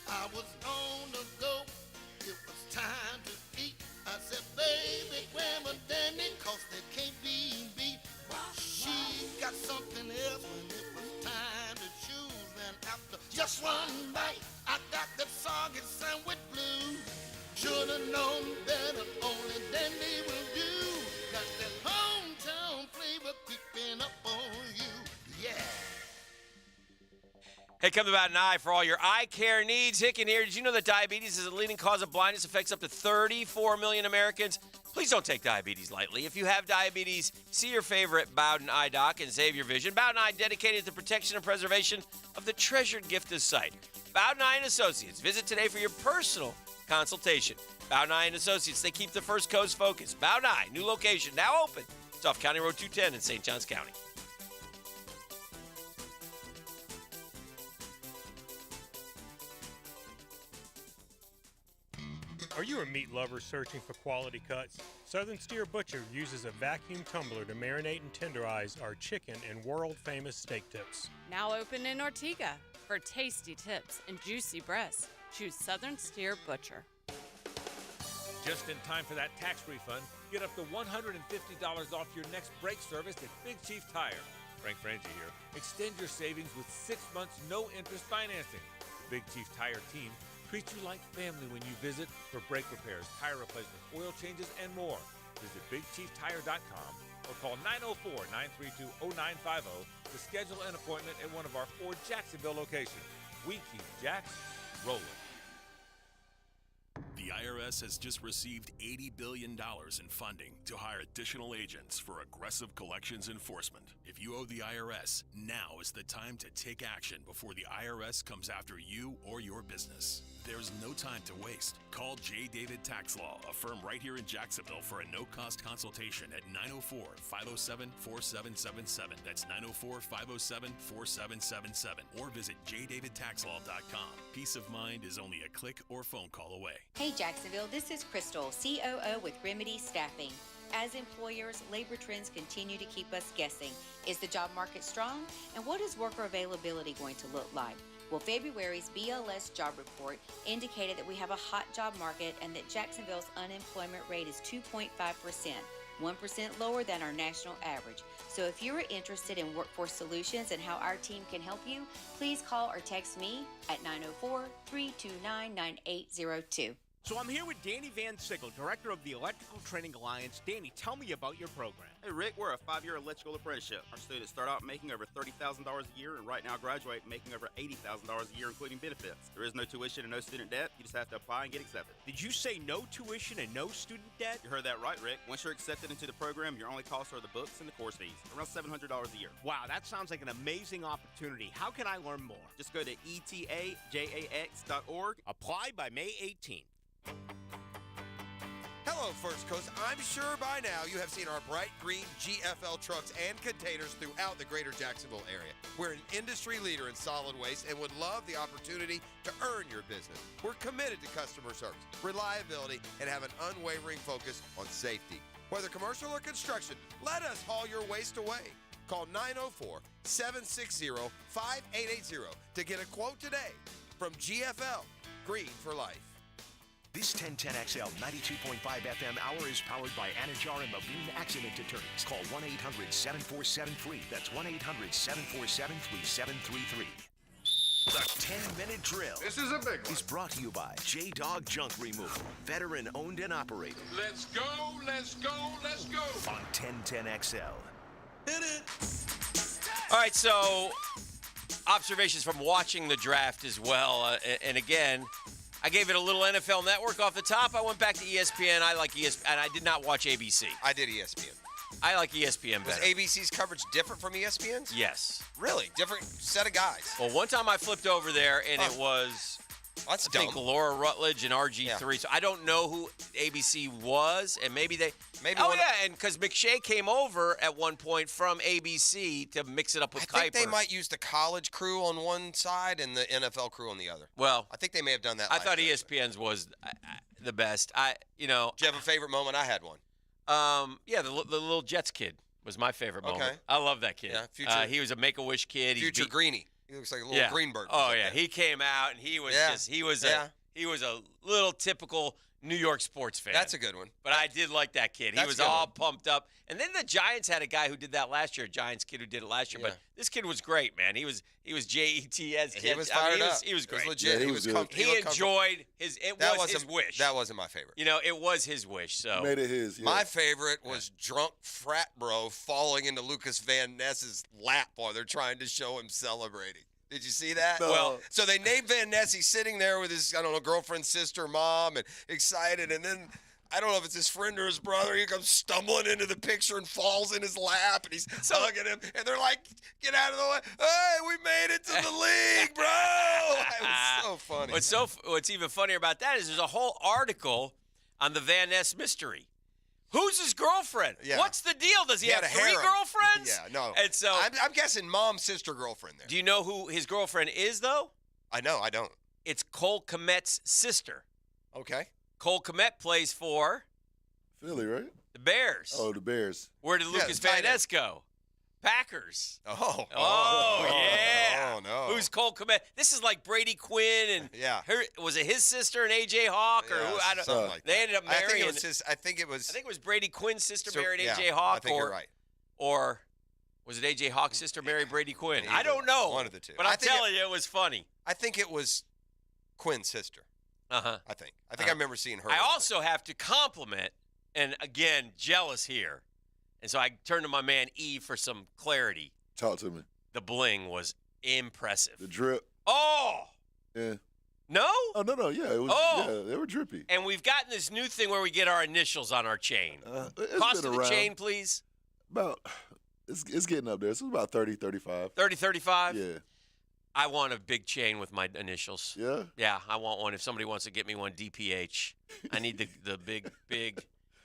I was on the go. It was time to eat. I said, baby, grab a dandy, 'cause there can't be beat. She got something else when it was time to choose. And after just one bite, I got that soggy sandwich blue. Should've known better, only dandy will do. Got that hometown flavor creeping up on you. Yeah. Hey, come about an eye for all your eye care needs. Hicken here. Did you know that diabetes is a leading cause of blindness, affects up to 34 million Americans? Please don't take diabetes lightly. If you have diabetes, see your favorite Bowden Eye Doc and save your vision. Bowden Eye, dedicated to the protection and preservation of the treasured gift of sight. Bowden Eye & Associates. Visit today for your personal consultation. Bowden Eye & Associates. They keep the First Coast focused. Bowden Eye, new location, now open. It's off County Road 210 in St. Johns County. Are you a meat lover searching for quality cuts? Southern Steer Butcher uses a vacuum tumbler to marinate and tenderize our chicken and world-famous steak tips. Now open in Ortega. For tasty tips and juicy breasts, choose Southern Steer Butcher. Just in time for that tax refund, get up to $150 off your next brake service at Big Chief Tire. Frank Frangie here. Extend your savings with 6 months no-interest financing. Big Chief Tire team treats you like family when you visit for brake repairs, tire replacements, oil changes, and more. Visit BigChiefTire.com or call 904-932-0950 to schedule an appointment at one of our 4 Jacksonville locations. We keep Jacks rolling. The IRS has just received $80 billion in funding to hire additional agents for aggressive collections enforcement. If you owe the IRS, now is the time to take action before the IRS comes after you or your business. There's no time to waste. Call J. David Tax Law, a firm right here in Jacksonville, for a no-cost consultation at 904-507-4777. That's 904-507-4777. Or visit jdavidtaxlaw.com. Peace of mind is only a click or phone call away. Hey Jacksonville, this is Crystal, COO with Remedy Staffing. As employers, labor trends continue to keep us guessing. Is the job market strong? And what is worker availability going to look like? Well, February's BLS job report indicated that we have a hot job market and that Jacksonville's unemployment rate is 2.5%, 1% lower than our national average. So if you're interested in workforce solutions and how our team can help you, please call or text me at 904-329-9802. So I'm here with Danny Van Sickle, Director of the Electrical Training Alliance. Danny, tell me about your program. Hey, Rick, we're a 5-year electrical apprenticeship. Our students start out making over $30,000 a year, and right now graduate making over $80,000 a year, including benefits. There is no tuition and no student debt. You just have to apply and get accepted. Did you say no tuition and no student debt? You heard that right, Rick. Once you're accepted into the program, your only costs are the books and the course fees, around $700 a year. Wow, that sounds like an amazing opportunity. How can I learn more? Just go to etajax.org. Apply by May 18th. Hello, First Coast. I'm sure by now you have seen our bright green GFL trucks and containers throughout the greater Jacksonville area. We're an industry leader in solid waste and would love the opportunity to earn your business. We're committed to customer service, reliability, and have an unwavering focus on safety. Whether commercial or construction, let us haul your waste away. Call 904-760-5880 to get a quote today. From GFL, Green for Life. This 1010XL 92.5 FM hour is powered by Anajar and Levine Accident Attorneys. Call 1-800-7473. That's 1-800-747-3733. The 10-minute drill. This is a big one. Is brought to you by J-Dog Junk Removal. Veteran owned and operated. Let's go, let's go, let's go. On 1010XL. Hit it. All right, so observations from watching the draft as well. And again, I gave it a little NFL Network off the top. I went back to ESPN. I like ESPN, and I did not watch ABC. I did ESPN. I like ESPN better. Was ABC's coverage different from ESPN's? Yes. Really? Different set of guys? Well, one time I flipped over there, and it was, that's I think, Laura Rutledge and RG3. Yeah. So I don't know who ABC was, and maybe they – and because McShay came over at one point from ABC to mix it up with Kuiper. I think they might use the college crew on one side and the NFL crew on the other. Well, I think they may have done that. I thought ESPN's was the best. Do you have a favorite moment? I had one. Yeah, the little Jets kid was my favorite moment. Okay. I love that kid. Yeah, he was a Make-A-Wish kid. Future Greenie. He looks like a little Greenberg. Oh yeah, he came out and he was he was a little typical New York sports fan. That's a good one. But I did like that kid. He was all pumped up. And then the Giants had a guy who did that last year, a Giants kid who did it last year. Yeah. But this kid was great, man. He was JETS kid. He was fired up. He was great. It was legit. Yeah, he enjoyed his. It was his wish. That wasn't my favorite. It was his wish. So made it his. Yeah. My favorite was drunk frat bro falling into Lucas Van Ness's lap while they're trying to show him celebrating. Did you see that? No. Well, so they named Van Ness. He's sitting there with his, girlfriend, sister, mom, and excited. And then, I don't know if it's his friend or his brother. He comes stumbling into the picture and falls in his lap, and he's hugging him. And they're like, get out of the way. Hey, we made it to the league, bro. It was so funny. What's even funnier about that is there's a whole article on the Van Ness mystery. Who's his girlfriend? Yeah. What's the deal? Does he have 3 girlfriends? Yeah, no. And so I'm guessing mom, sister, girlfriend there. Do you know who his girlfriend is, though? I know. I don't. It's Cole Kmet's sister. Okay. Cole Kmet plays for Philly, right? The Bears. Oh, the Bears. Where did Lucas Van Ness go? Packers. Oh, yeah. Oh, no. Who's Cole Kmet? This is like Brady Quinn and was it his sister and AJ Hawk or who? I don't. Something like that. They ended up marrying. I think it was. Brady Quinn's sister married AJ Hawk. I think you're right. Or was it AJ Hawk's sister married Brady Quinn? I don't know. One of the two. But I'm telling you, it was funny. I think it was Quinn's sister. Uh-huh. I think I remember seeing her. I also have to compliment, and again, jealous here. And so I turned to my man E for some clarity. Talk to me. The bling was impressive. The drip. Oh! Yeah. No? Oh, no. Yeah, it was. Oh. Yeah, they were drippy. And we've gotten this new thing where we get our initials on our chain. Cost of the chain, please. It's getting up there. It's about 30, 35. 30, 35? Yeah. I want a big chain with my initials. Yeah? Yeah, I want one. If somebody wants to get me one, DPH. I need the big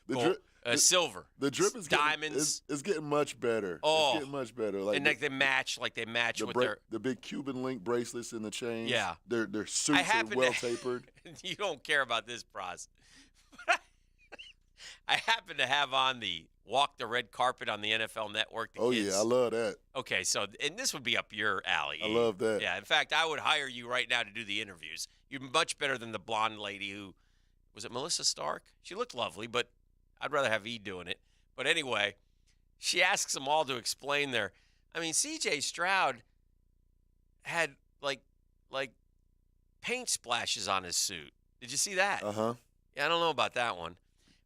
the gold, drip. Silver. The drip is diamonds. It's getting much better. Oh, it's getting much better. And they match with the big Cuban link bracelets and the chains. Yeah, their suits are well tapered. You don't care about this, Pras. I happen to have on the Walk the Red Carpet on the NFL Network. Yeah, I love that. Okay, and this would be up your alley. I love that. Yeah, in fact, I would hire you right now to do the interviews. You're much better than the blonde lady who was it Melissa Stark? She looked lovely, but I'd rather have E doing it. But anyway, she asks them all to explain C.J. Stroud had like paint splashes on his suit. Did you see that? Uh-huh. Yeah, I don't know about that one.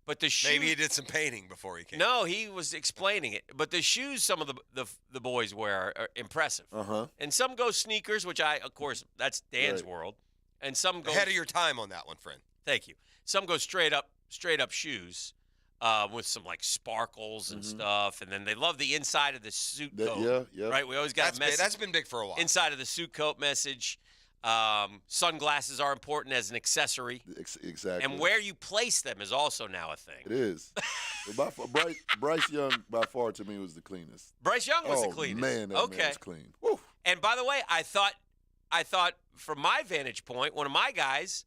But the shoes. Maybe he did some painting before he came. No, he was explaining it. But the shoes some of the boys wear are impressive. Uh-huh. And some go sneakers, which of course, that's Dan's world. And some go ahead of your time on that one, friend. Thank you. Some go straight up shoes with some like sparkles and stuff. And then they love the inside of the suit coat. Yeah. Right? We always got a message. That's been big for a while. Inside of the suit coat message. Sunglasses are important as an accessory. Exactly. And where you place them is also now a thing. It is. Bryce Young, by far, to me, was the cleanest. Bryce Young was the cleanest. Man, that man was clean. Woo. And by the way, I thought from my vantage point, one of my guys,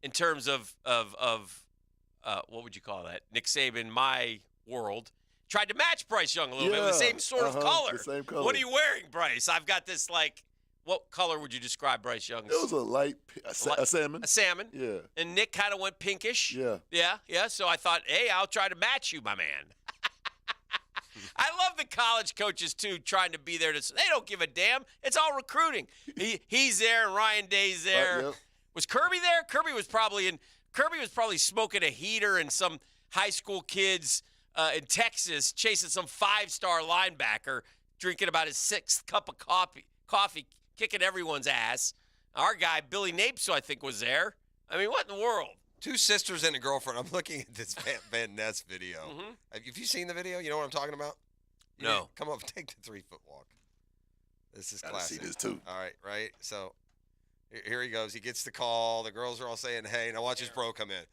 in terms of what would you call that? Nick Saban, my world, tried to match Bryce Young a little bit with the same sort of color. The same color. What are you wearing, Bryce? I've got this what color would you describe Bryce Young's? It was a salmon. A salmon. Yeah. And Nick kind of went pinkish. Yeah. Yeah. So I thought, hey, I'll try to match you, my man. I love the college coaches, too, trying to be there. They don't give a damn. It's all recruiting. He's there and Ryan Day's there. Yep. Was Kirby there? Kirby was probably smoking a heater in some high school kids in Texas, chasing some 5-star linebacker, drinking about his 6th cup of coffee, kicking everyone's ass. Our guy, Billy Napes, I think, was there. I mean, what in the world? 2 sisters and a girlfriend. I'm looking at this Van Ness video. Have you seen the video? You know what I'm talking about? No. Come up, take the 3-foot walk. This is classic. See this too. All right. So here he goes. He gets the call. The girls are all saying, hey. Now watch his bro come in.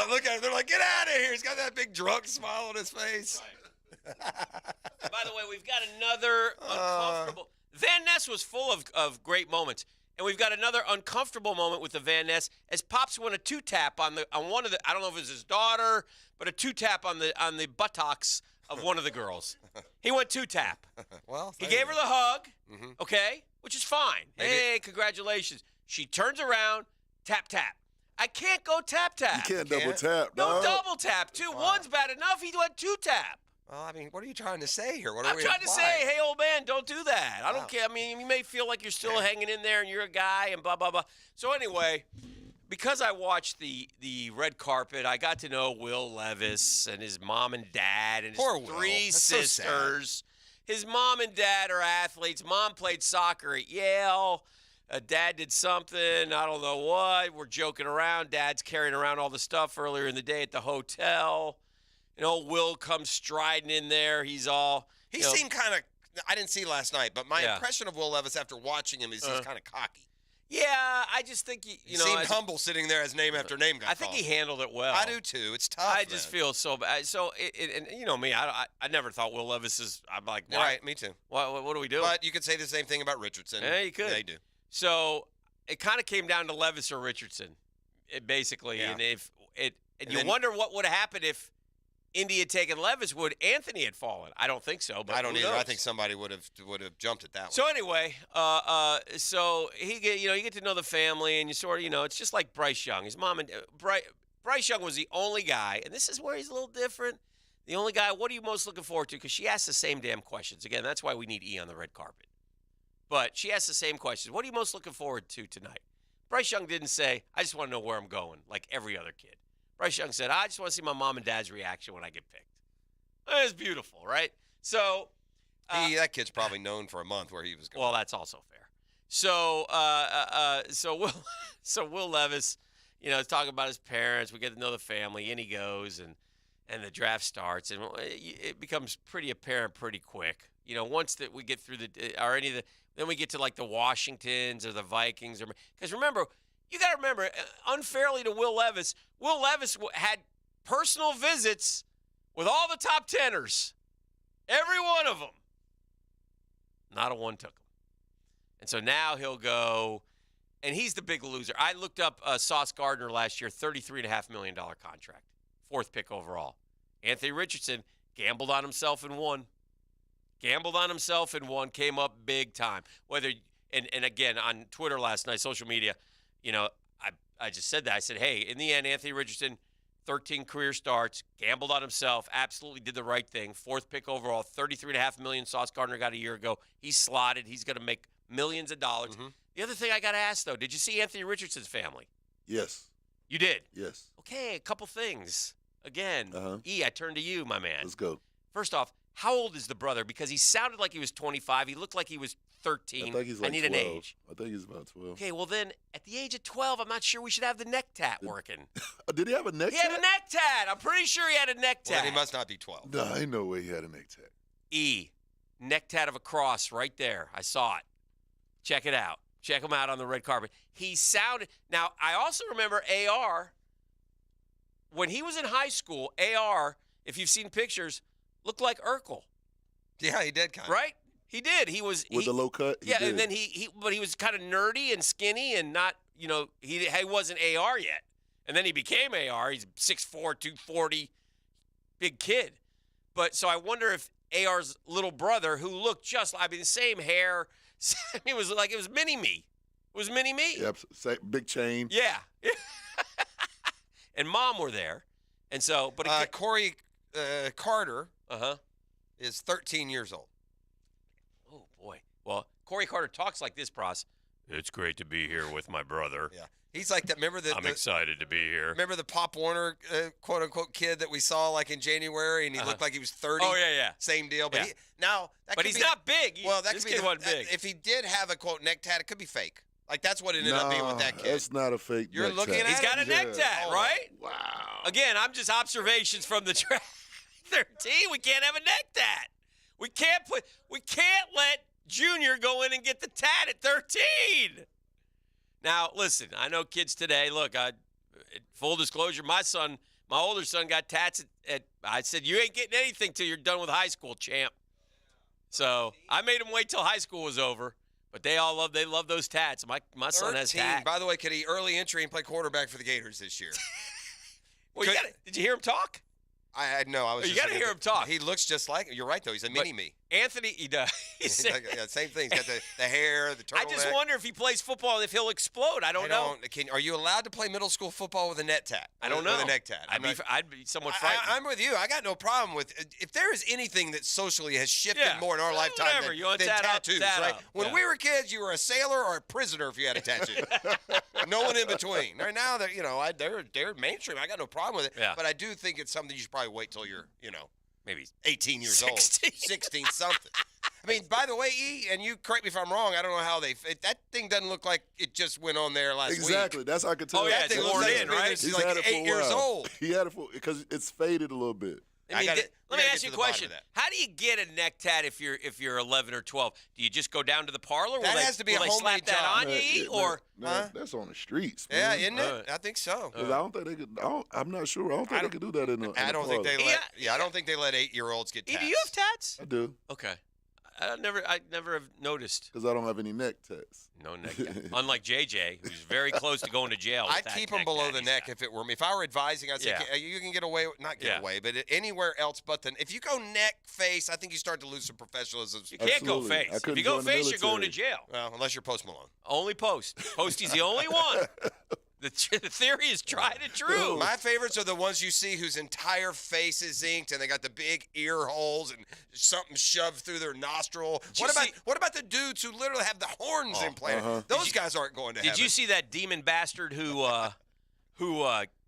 Look at him. They're like, get out of here. He's got that big drunk smile on his face. By the way, we've got another uncomfortable. Van Ness was full of great moments, and we've got another uncomfortable moment with the Van Ness as Pops went a 2-tap on one of the. I don't know if it was his daughter, but a 2-tap on the buttocks of one of the girls. He went 2-tap. Well, he gave her the hug, okay, which is fine. Maybe. Hey, congratulations. She turns around, tap. I can't go tap. You can't double tap. No double tap, too. Wow. One's bad enough. He went 2-tap. Well, I mean, what are you trying to say here? I'm trying to say, hey, old man, don't do that. I don't care. I mean, you may feel like you're still hanging in there and you're a guy and blah, blah, blah. So anyway, because I watched the red carpet, I got to know Will Levis and his mom and dad and his 3 sisters. His mom and dad are athletes. Mom played soccer at Yale. Dad did something, I don't know what. We're joking around. Dad's carrying around all the stuff earlier in the day at the hotel. Will comes striding in there. He's all. He seemed kind of. I didn't see last night, but my impression of Will Levis after watching him is he's kind of cocky. Yeah, I just think he seemed humble sitting there as name after name got I think he handled it well. I do too. It's tough. I just feel so bad. So, and you know me, I never thought Will Levis is. I'm like, why? Right, me too. What do we do? But you could say the same thing about Richardson. Yeah, you could. They do. So it kind of came down to Levis or Richardson, basically. Yeah. And you wonder what would have happened if Indy had taken Levis. Would Anthony had fallen? I don't think so. But I don't who either. knows? I think somebody would have jumped at that one. So anyway, so you get to know the family, and you sort of it's just like Bryce Young. His mom and Bryce Young was the only guy, and this is where he's a little different. The only guy. What are you most looking forward to? Because she asked the same damn questions. Again, that's why we need E on the red carpet. But she asked the same questions. What are you most looking forward to tonight? Bryce Young didn't say, I just want to know where I'm going, like every other kid. Bryce Young said, I just want to see my mom and dad's reaction when I get picked. It's beautiful, right? So that kid's probably known for a month where he was going. Well, that's also fair. So Will Levis, is talking about his parents. We get to know the family, and he goes, and the draft starts, and it becomes pretty apparent pretty quick. Once that we get through then we get to like the Washingtons or the Vikings, because remember, you got to remember, unfairly to Will Levis had personal visits with all the top tenors, every one of them. Not a one took him, and so now he'll go, and he's the big loser. I looked up Sauce Gardner last year, $33.5 million contract, 4th pick overall. Anthony Richardson gambled on himself and won. Came up big time. And again, on Twitter last night, social media, I just said that. I said, hey, in the end, Anthony Richardson, 13 career starts, gambled on himself, absolutely did the right thing. 4th pick overall, $33.5 million Sauce Gardner got a year ago. He's slotted. He's going to make millions of dollars. The other thing I got to ask, though, did you see Anthony Richardson's family? Yes. You did? Yes. Okay, a couple things. Again, I turn to you, my man. Let's go. First off, how old is the brother? Because he sounded like he was 25. He looked like he was 13. I think he's like I need 12. an age. I think he's about 12. Okay, well then, at the age of 12, I'm not sure we should have the neck tat working. Did he have a neck He tat? had a neck tat. I'm pretty sure he had a neck Well, tat. then he must not be 12. No, ain't no way he had a neck tat. Neck tat of a cross right there. I saw it. Check it out. Check him out on the red carpet. He sounded. Now, I also remember AR. When he was in high school, AR, if you've seen pictures, looked like Urkel. Yeah, he did kind of. Right? He did. He was With the low cut? Yeah, and then but he was kind of nerdy and skinny and not, he wasn't AR yet. And then he became AR. He's 6'4", 240, big kid. But so I wonder if AR's little brother, who looked the same hair, it was mini-me. It was mini-me. Yep, big chain. Yeah. And Mom were there. And so, but Corey Carter is 13 years old. Oh, boy. Well, Corey Carter talks like this, Pros. It's great to be here with my brother. Yeah. He's like that. Remember I'm excited to be here. Remember the Pop Warner, quote unquote, kid that we saw like in January, and he looked like he was 30. Oh yeah. Same deal. But but he's not big. This kid wasn't big. If he did have a quote neck tat, it could be fake. Like that's what it ended up being with that kid. That's not a fake. You're neck looking tat. at He's got a neck tat, right? Wow. Again, I'm just observations from the track. 13. We can't have a neck tat. We can't let Junior go in and get the tat at 13. Now, listen, I know kids today. Look, full disclosure, my older son got tats I said, you ain't getting anything till you're done with high school, champ. So I made him wait till high school was over. But they love those tats. My son has tats. By the way, could he early entry and play quarterback for the Gators this year? Well, did you hear him talk? No, I was. You got to hear him talk. He looks just like. You're right though. He's a mini me. Anthony, he does. He's like, same thing. He's got the hair, the turtleneck. I just wonder if he plays football if he'll explode. I don't know. Are you allowed to play middle school football with a net tat? I don't know. With a neck tat. I'd be somewhat frightened. I'm with you. I got no problem with if there is anything that socially has shifted more in our lifetime than tattoos. Right? When we were kids, you were a sailor or a prisoner if you had a tattoo. No one in between. Right now, they're mainstream. I got no problem with it. Yeah. But I do think it's something you should probably wait till you're maybe 18 years 16. old, 16 something. I mean, by the way, and you correct me if I'm wrong, I don't know how that thing doesn't look like it just went on there last week. Exactly. That's how I could tell. Oh, yeah, that thing it's looks worn like in, right? He's like 8 years old. He had it because it's faded a little bit. Let me ask you a question. How do you get a neck tat if you're 11 or 12? Do you just go down to the parlor? That has to be a slap homemade job. that on you, or that's on the streets. Yeah, Man. isn't it? I think so. 'Cause I don't think they could. I'm not sure. I don't think they could do that in the. I don't think they let. I don't think they let 8-year-olds get tats. Do you have tats? I do. Okay. I never have noticed. Because I don't have any neck tats. No neck tat. Unlike JJ, who's very close to going to jail. I'd keep them below the neck if it were me. If I were advising, I'd say you can get away, not get away, but anywhere else but the. If you go neck, face, I think you start to lose some professionalism. You can't go face. If you go face, you're going to jail. Well, unless you're Post Malone. Only Post. Posty's the only one. The theory is tried and true. My favorites are the ones you see whose entire face is inked and they got the big ear holes and something shoved through their nostril. What about the dudes who literally have the horns implanted? Those guys aren't going to heaven. Did you see that demon bastard who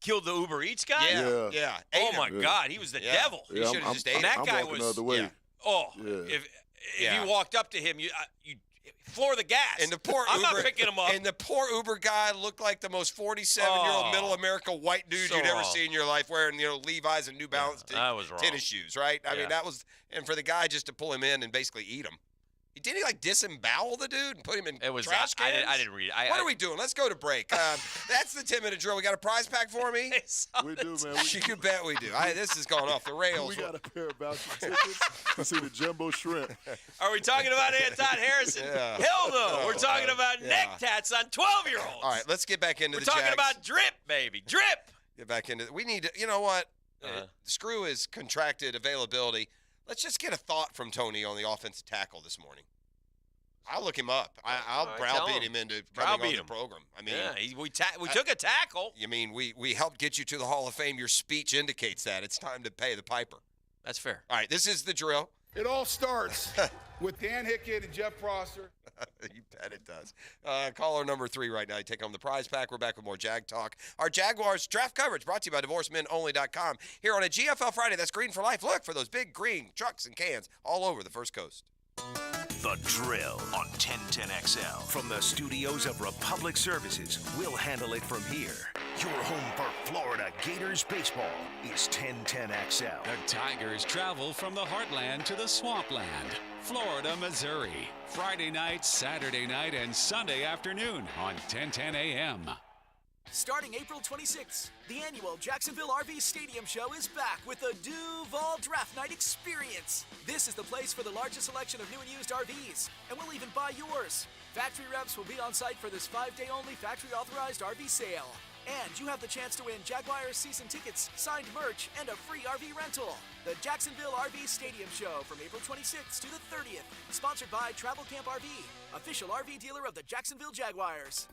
killed the Uber Eats guy? Yeah. Oh my God, he was the devil. He should have just ate him. That guy was. was. Way. Oh, if you walked up to him, you floor the gas. And the poor I'm Uber, not picking him up. And the poor Uber guy looked like the most 47-year-old middle America white dude you'd ever seen in your life, wearing Levi's and New Balance tennis shoes, right? I mean, that was, and for the guy just to pull him in and basically eat him. Didn't he disembowel the dude and put him in trash cans? I didn't read it. What are we doing? Let's go to break. That's the 10-minute drill. We got a prize pack for me? We do, man. You bet we do. This has gone off the rails. We got a pair of voucher tickets to see the Jumbo Shrimp. Are we talking about Anton Harrison? Yeah. Hell no. We're talking about neck tats on 12-year-olds. All right, let's get back into the Jags. We're talking about drip, baby. Drip. Get back into it. We need to, you know what? Screw his contracted availability. Let's just get a thought from Tony on the offensive tackle this morning. I'll look him up. I'll browbeat him into coming on the program. I mean, we took a tackle. You mean we helped get you to the Hall of Fame? Your speech indicates that. It's time to pay the piper. That's fair. All right, this is the drill. It all starts with Dan Hickett and Jeff Prosser. You bet it does. Caller number 3 right now. You take home the prize pack. We're back with more Jag Talk. Our Jaguars draft coverage brought to you by DivorceMenOnly.com. Here on a GFL Friday, that's Green for Life. Look for those big green trucks and cans all over the First Coast. The Drill on 1010XL. From the studios of Republic Services, we'll handle it from here. Your home for Florida Gators baseball is 1010XL. The Tigers travel from the heartland to the swampland. Florida, Missouri. Friday night, Saturday night, and Sunday afternoon on 1010 AM. Starting April 26th, the annual Jacksonville RV Stadium Show is back with the Duval Draft Night Experience. This is the place for the largest selection of new and used RVs, and we'll even buy yours. Factory reps will be on site for this 5-day-only factory-authorized RV sale. And you have the chance to win Jaguars season tickets, signed merch, and a free RV rental. The Jacksonville RV Stadium Show from April 26th to the 30th. Sponsored by Travel Camp RV, official RV dealer of the Jacksonville Jaguars.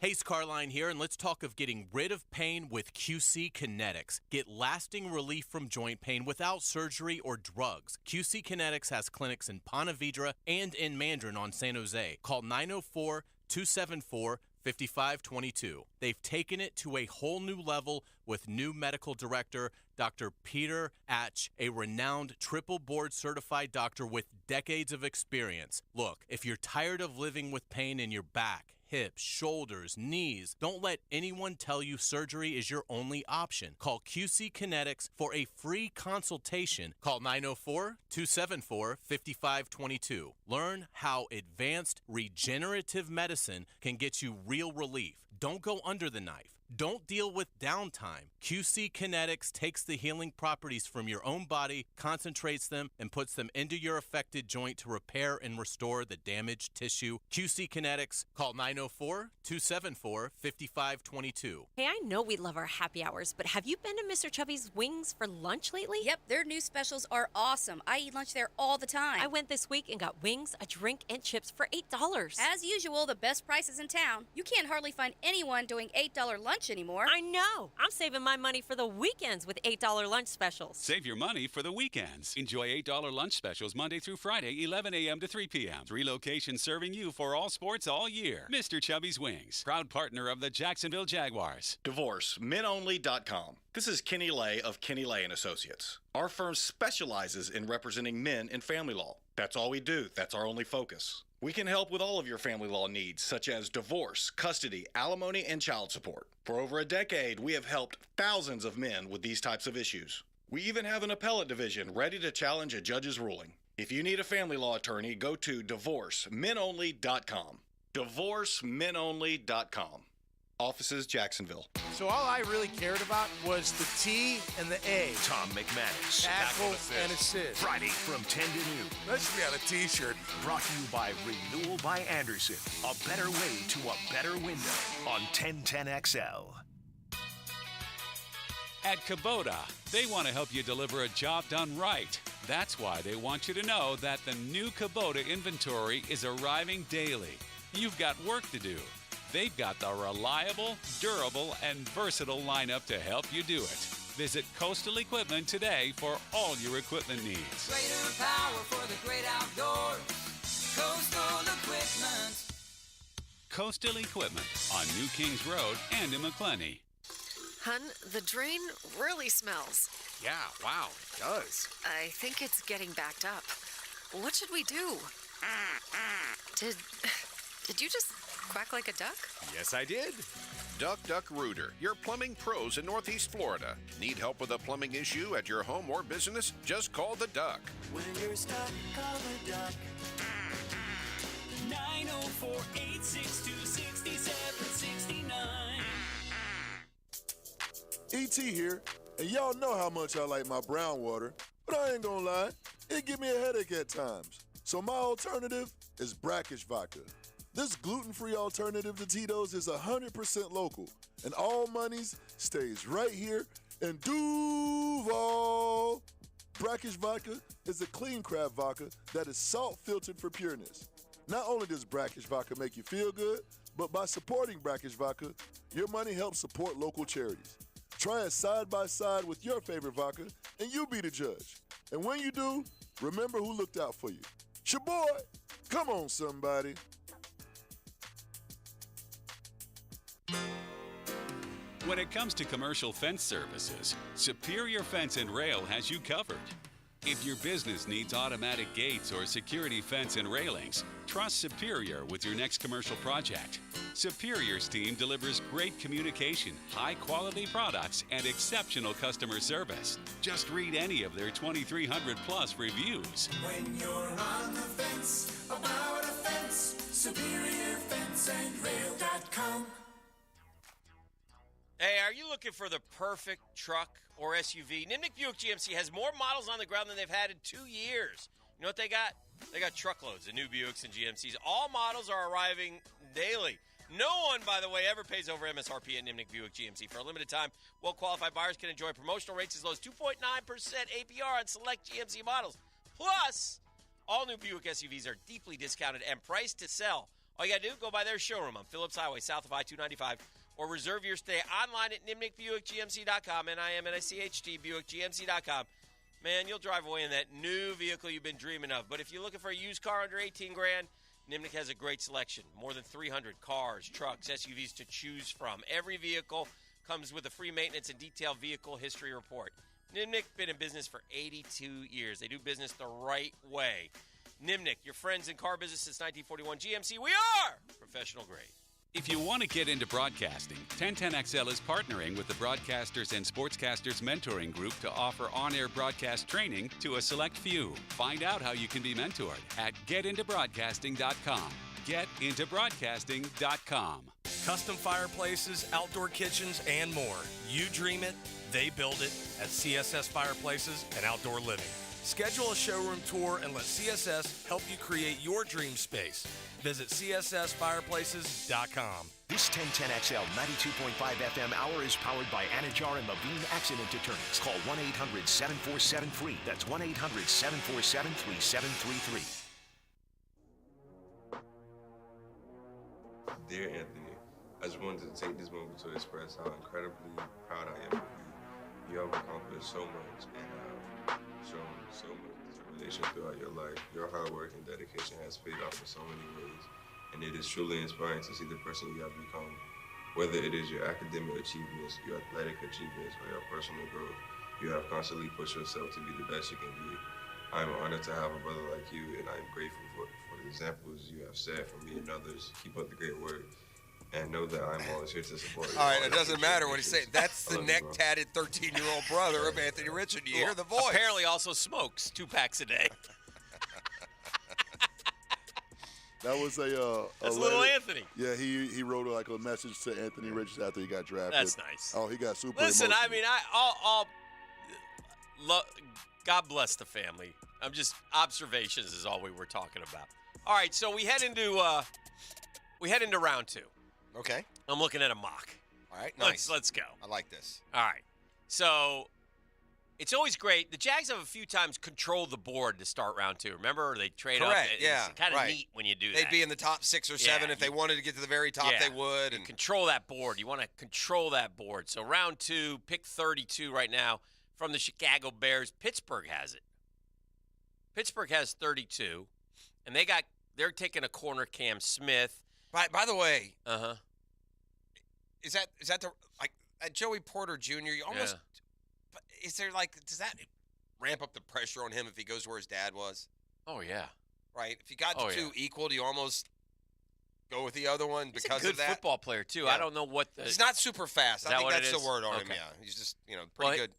Hayes Carline here, and let's talk of getting rid of pain with QC Kinetics. Get lasting relief from joint pain without surgery or drugs. QC Kinetics has clinics in Ponte Vedra and in Mandarin on San Jose. Call 904-274-5522. They've taken it to a whole new level with new medical director, Dr. Peter Atch, a renowned triple board certified doctor with decades of experience. Look, if you're tired of living with pain in your back, hips, shoulders, knees, don't let anyone tell you surgery is your only option. Call QC Kinetics for a free consultation. Call 904-274-5522. Learn how advanced regenerative medicine can get you real relief. Don't go under the knife. Don't deal with downtime. QC Kinetics takes the healing properties from your own body, concentrates them, and puts them into your affected joint to repair and restore the damaged tissue. QC Kinetics, call 904-274-5522. Hey, I know we love our happy hours, but have you been to Mr. Chubby's Wings for lunch lately? Yep, their new specials are awesome. I eat lunch there all the time. I went this week and got wings, a drink, and chips for $8. As usual, the best prices in town. You can't hardly find anyone doing $8 lunch anymore. I know. I'm saving my money for the weekends with $8 lunch specials. Save your money for the weekends. Enjoy $8 lunch specials Monday through Friday, 11 a.m. to 3 p.m. 3 locations serving you for all sports all year. Mr. Chubby's Wings, proud partner of the Jacksonville Jaguars. DivorceMenOnly.com. This is Kenny Lay of Kenny Lay & Associates. Our firm specializes in representing men in family law. That's all we do. That's our only focus. We can help with all of your family law needs, such as divorce, custody, alimony, and child support. For over a decade, we have helped thousands of men with these types of issues. We even have an appellate division ready to challenge a judge's ruling. If you need a family law attorney, go to DivorceMenOnly.com. DivorceMenOnly.com. Offices, Jacksonville. So all I really cared about was the T and the A. Tom McManus. Tackle and assist. Friday from 10 to noon. That should be on a T-shirt. Brought to you by Renewal by Anderson. A better way to a better window on 1010XL. At Kubota, they want to help you deliver a job done right. That's why they want you to know that the new Kubota inventory is arriving daily. You've got work to do. They've got the reliable, durable, and versatile lineup to help you do it. Visit Coastal Equipment today for all your equipment needs. Greater power for the great outdoors. Coastal Equipment. Coastal Equipment on New Kings Road and in McClenny. Hun, the drain really smells. Yeah, wow, it does. I think it's getting backed up. What should we do? Did you just quack like a duck? Yes, I did. Duck Duck Rooter, your plumbing pros in Northeast Florida. Need help with a plumbing issue at your home or business? Just call the Duck. When you're stuck, call the Duck. 904-862-6769. ET here, and y'all know how much I like my brown water, but I ain't gonna lie, it give me a headache at times. So my alternative is Brackish Vodka. This gluten-free alternative to Tito's is 100% local, and all monies stays right here in Duval. Brackish Vodka is a clean craft vodka that is salt-filtered for pureness. Not only does Brackish Vodka make you feel good, but by supporting Brackish Vodka, your money helps support local charities. Try it side by side with your favorite vodka, and you be the judge. And when you do, remember who looked out for you. It's your boy, Come on, somebody. When it comes to commercial fence services, Superior Fence and Rail has you covered. If your business needs automatic gates or security fence and railings, trust Superior with your next commercial project. Superior's team delivers great communication, high-quality products, and exceptional customer service. Just read any of their 2,300-plus reviews. When you're on the fence about a fence, SuperiorFenceandRail.com. Hey, are you looking for the perfect truck or SUV? Nimnick Buick GMC has more models on the ground than they've had in 2 years. You know what they got? They got truckloads of new Buicks and GMCs. All models are arriving daily. No one, by the way, ever pays over MSRP at Nimnick Buick GMC. For a limited time, well-qualified buyers can enjoy promotional rates as low as 2.9% APR on select GMC models. Plus, all new Buick SUVs are deeply discounted and priced to sell. All you got to do, go by their showroom on Phillips Highway, south of I-295, or reserve your stay online at NimnickBuickGMC.com, NIMNICHT, BuickGMC.com. Man, you'll drive away in that new vehicle you've been dreaming of. But if you're looking for a used car under $18,000, Nimnick has a great selection. More than 300 cars, trucks, SUVs to choose from. Every vehicle comes with a free maintenance and detailed vehicle history report. Nimnick been in business for 82 years. They do business the right way. Nimnick, your friends in car business since 1941. GMC, we are professional grade. If you want to get into broadcasting, 1010XL is partnering with the Broadcasters and Sportscasters Mentoring Group to offer on-air broadcast training to a select few. Find out how you can be mentored at getintobroadcasting.com. Getintobroadcasting.com. Custom fireplaces, outdoor kitchens, and more. You dream it, they build it at CSS Fireplaces and Outdoor Living. Schedule a showroom tour and let CSS help you create your dream space. Visit CSSFireplaces.com. This 1010XL 92.5 FM hour is powered by Anajar and Levine Accident Attorneys. Call 1-800-747-FREE. That's 1-800-747-3733. Dear Anthony, I just wanted to take this moment to express how incredibly proud I am of you. You have accomplished so much and shown so much determination throughout your life. Your hard work and dedication has paid off in so many ways, and it is truly inspiring to see the person you have become. Whether it is your academic achievements, your athletic achievements, or your personal growth, you have constantly pushed yourself to be the best you can be. I am honored to have a brother like you, and I am grateful for the examples you have set for me and others. Keep up the great work. And know that I'm always here to support you. All right, it doesn't matter what he's saying. That's the neck-tatted 13-year-old brother of Anthony Richard. You hear the voice. Apparently also smokes 2 packs a day. That was That's little Anthony. Yeah, he wrote like a message to Anthony Richards after he got drafted. That's nice. Oh, he got super Listen, emotional. I mean, God bless the family. I'm just, observations is all we were talking about. All right, so we head into round 2. Okay. I'm looking at a mock. All right, nice. Let's go. I like this. All right. So it's always great. The Jags have a few times controlled the board to start round 2. Remember, they trade up. Correct, yeah. It's kind of neat when you do that. They'd be in the top 6 or 7. If they wanted to get to the very top, they would. And control that board. You want to control that board. So round 2, pick 32 right now from the Chicago Bears. Pittsburgh has it. Pittsburgh has 32, and they're taking a corner, Cam Smith. By the way, is that the Joey Porter Jr.? You almost is there does that ramp up the pressure on him if he goes where his dad was? Oh yeah, right. If you got the two equal, do you almost go with the other one because he's a of that? good football player too. Yeah. I don't know what he's not super fast. I think that's the word on him. Yeah, he's just pretty good.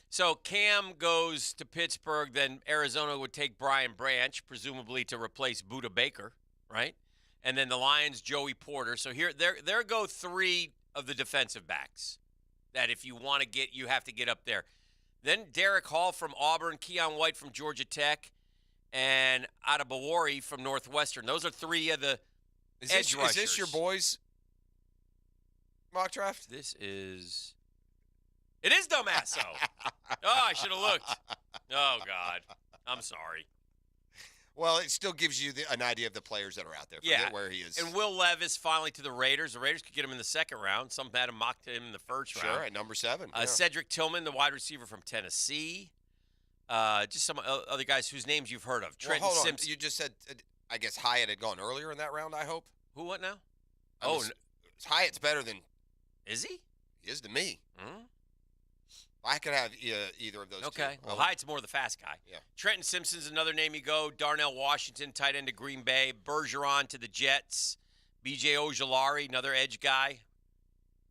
So Cam goes to Pittsburgh, then Arizona would take Brian Branch, presumably to replace Budda Baker, right? And then the Lions, Joey Porter. So there go 3 of the defensive backs that if you want to get, you have to get up there. Then Derek Hall from Auburn, Keon White from Georgia Tech, and Adebawori from Northwestern. Those are 3 of the edge rushers. Is this your boys' mock draft? It is Domasso. Oh, I should have looked. Oh, God. I'm sorry. Well, it still gives you an idea of the players that are out there. Forget where he is. And Will Levis finally to the Raiders. The Raiders could get him in the 2nd round. Some had him mocked him in the 1st round. Sure, at number 7. Cedric Tillman, the wide receiver from Tennessee. Just some other guys whose names you've heard of. Trenton hold on. Simpson. You just said I guess Hyatt had gone earlier in that round, I hope. Who, what now? Hyatt's better than. Is he? He is to me. Mm-hmm. I could have either of those two. Okay. Well, Hyatt's more the fast guy. Yeah. Trenton Simpson's another name you go. Darnell Washington, tight end to Green Bay. Bergeron to the Jets. B.J. Ojulari, another edge guy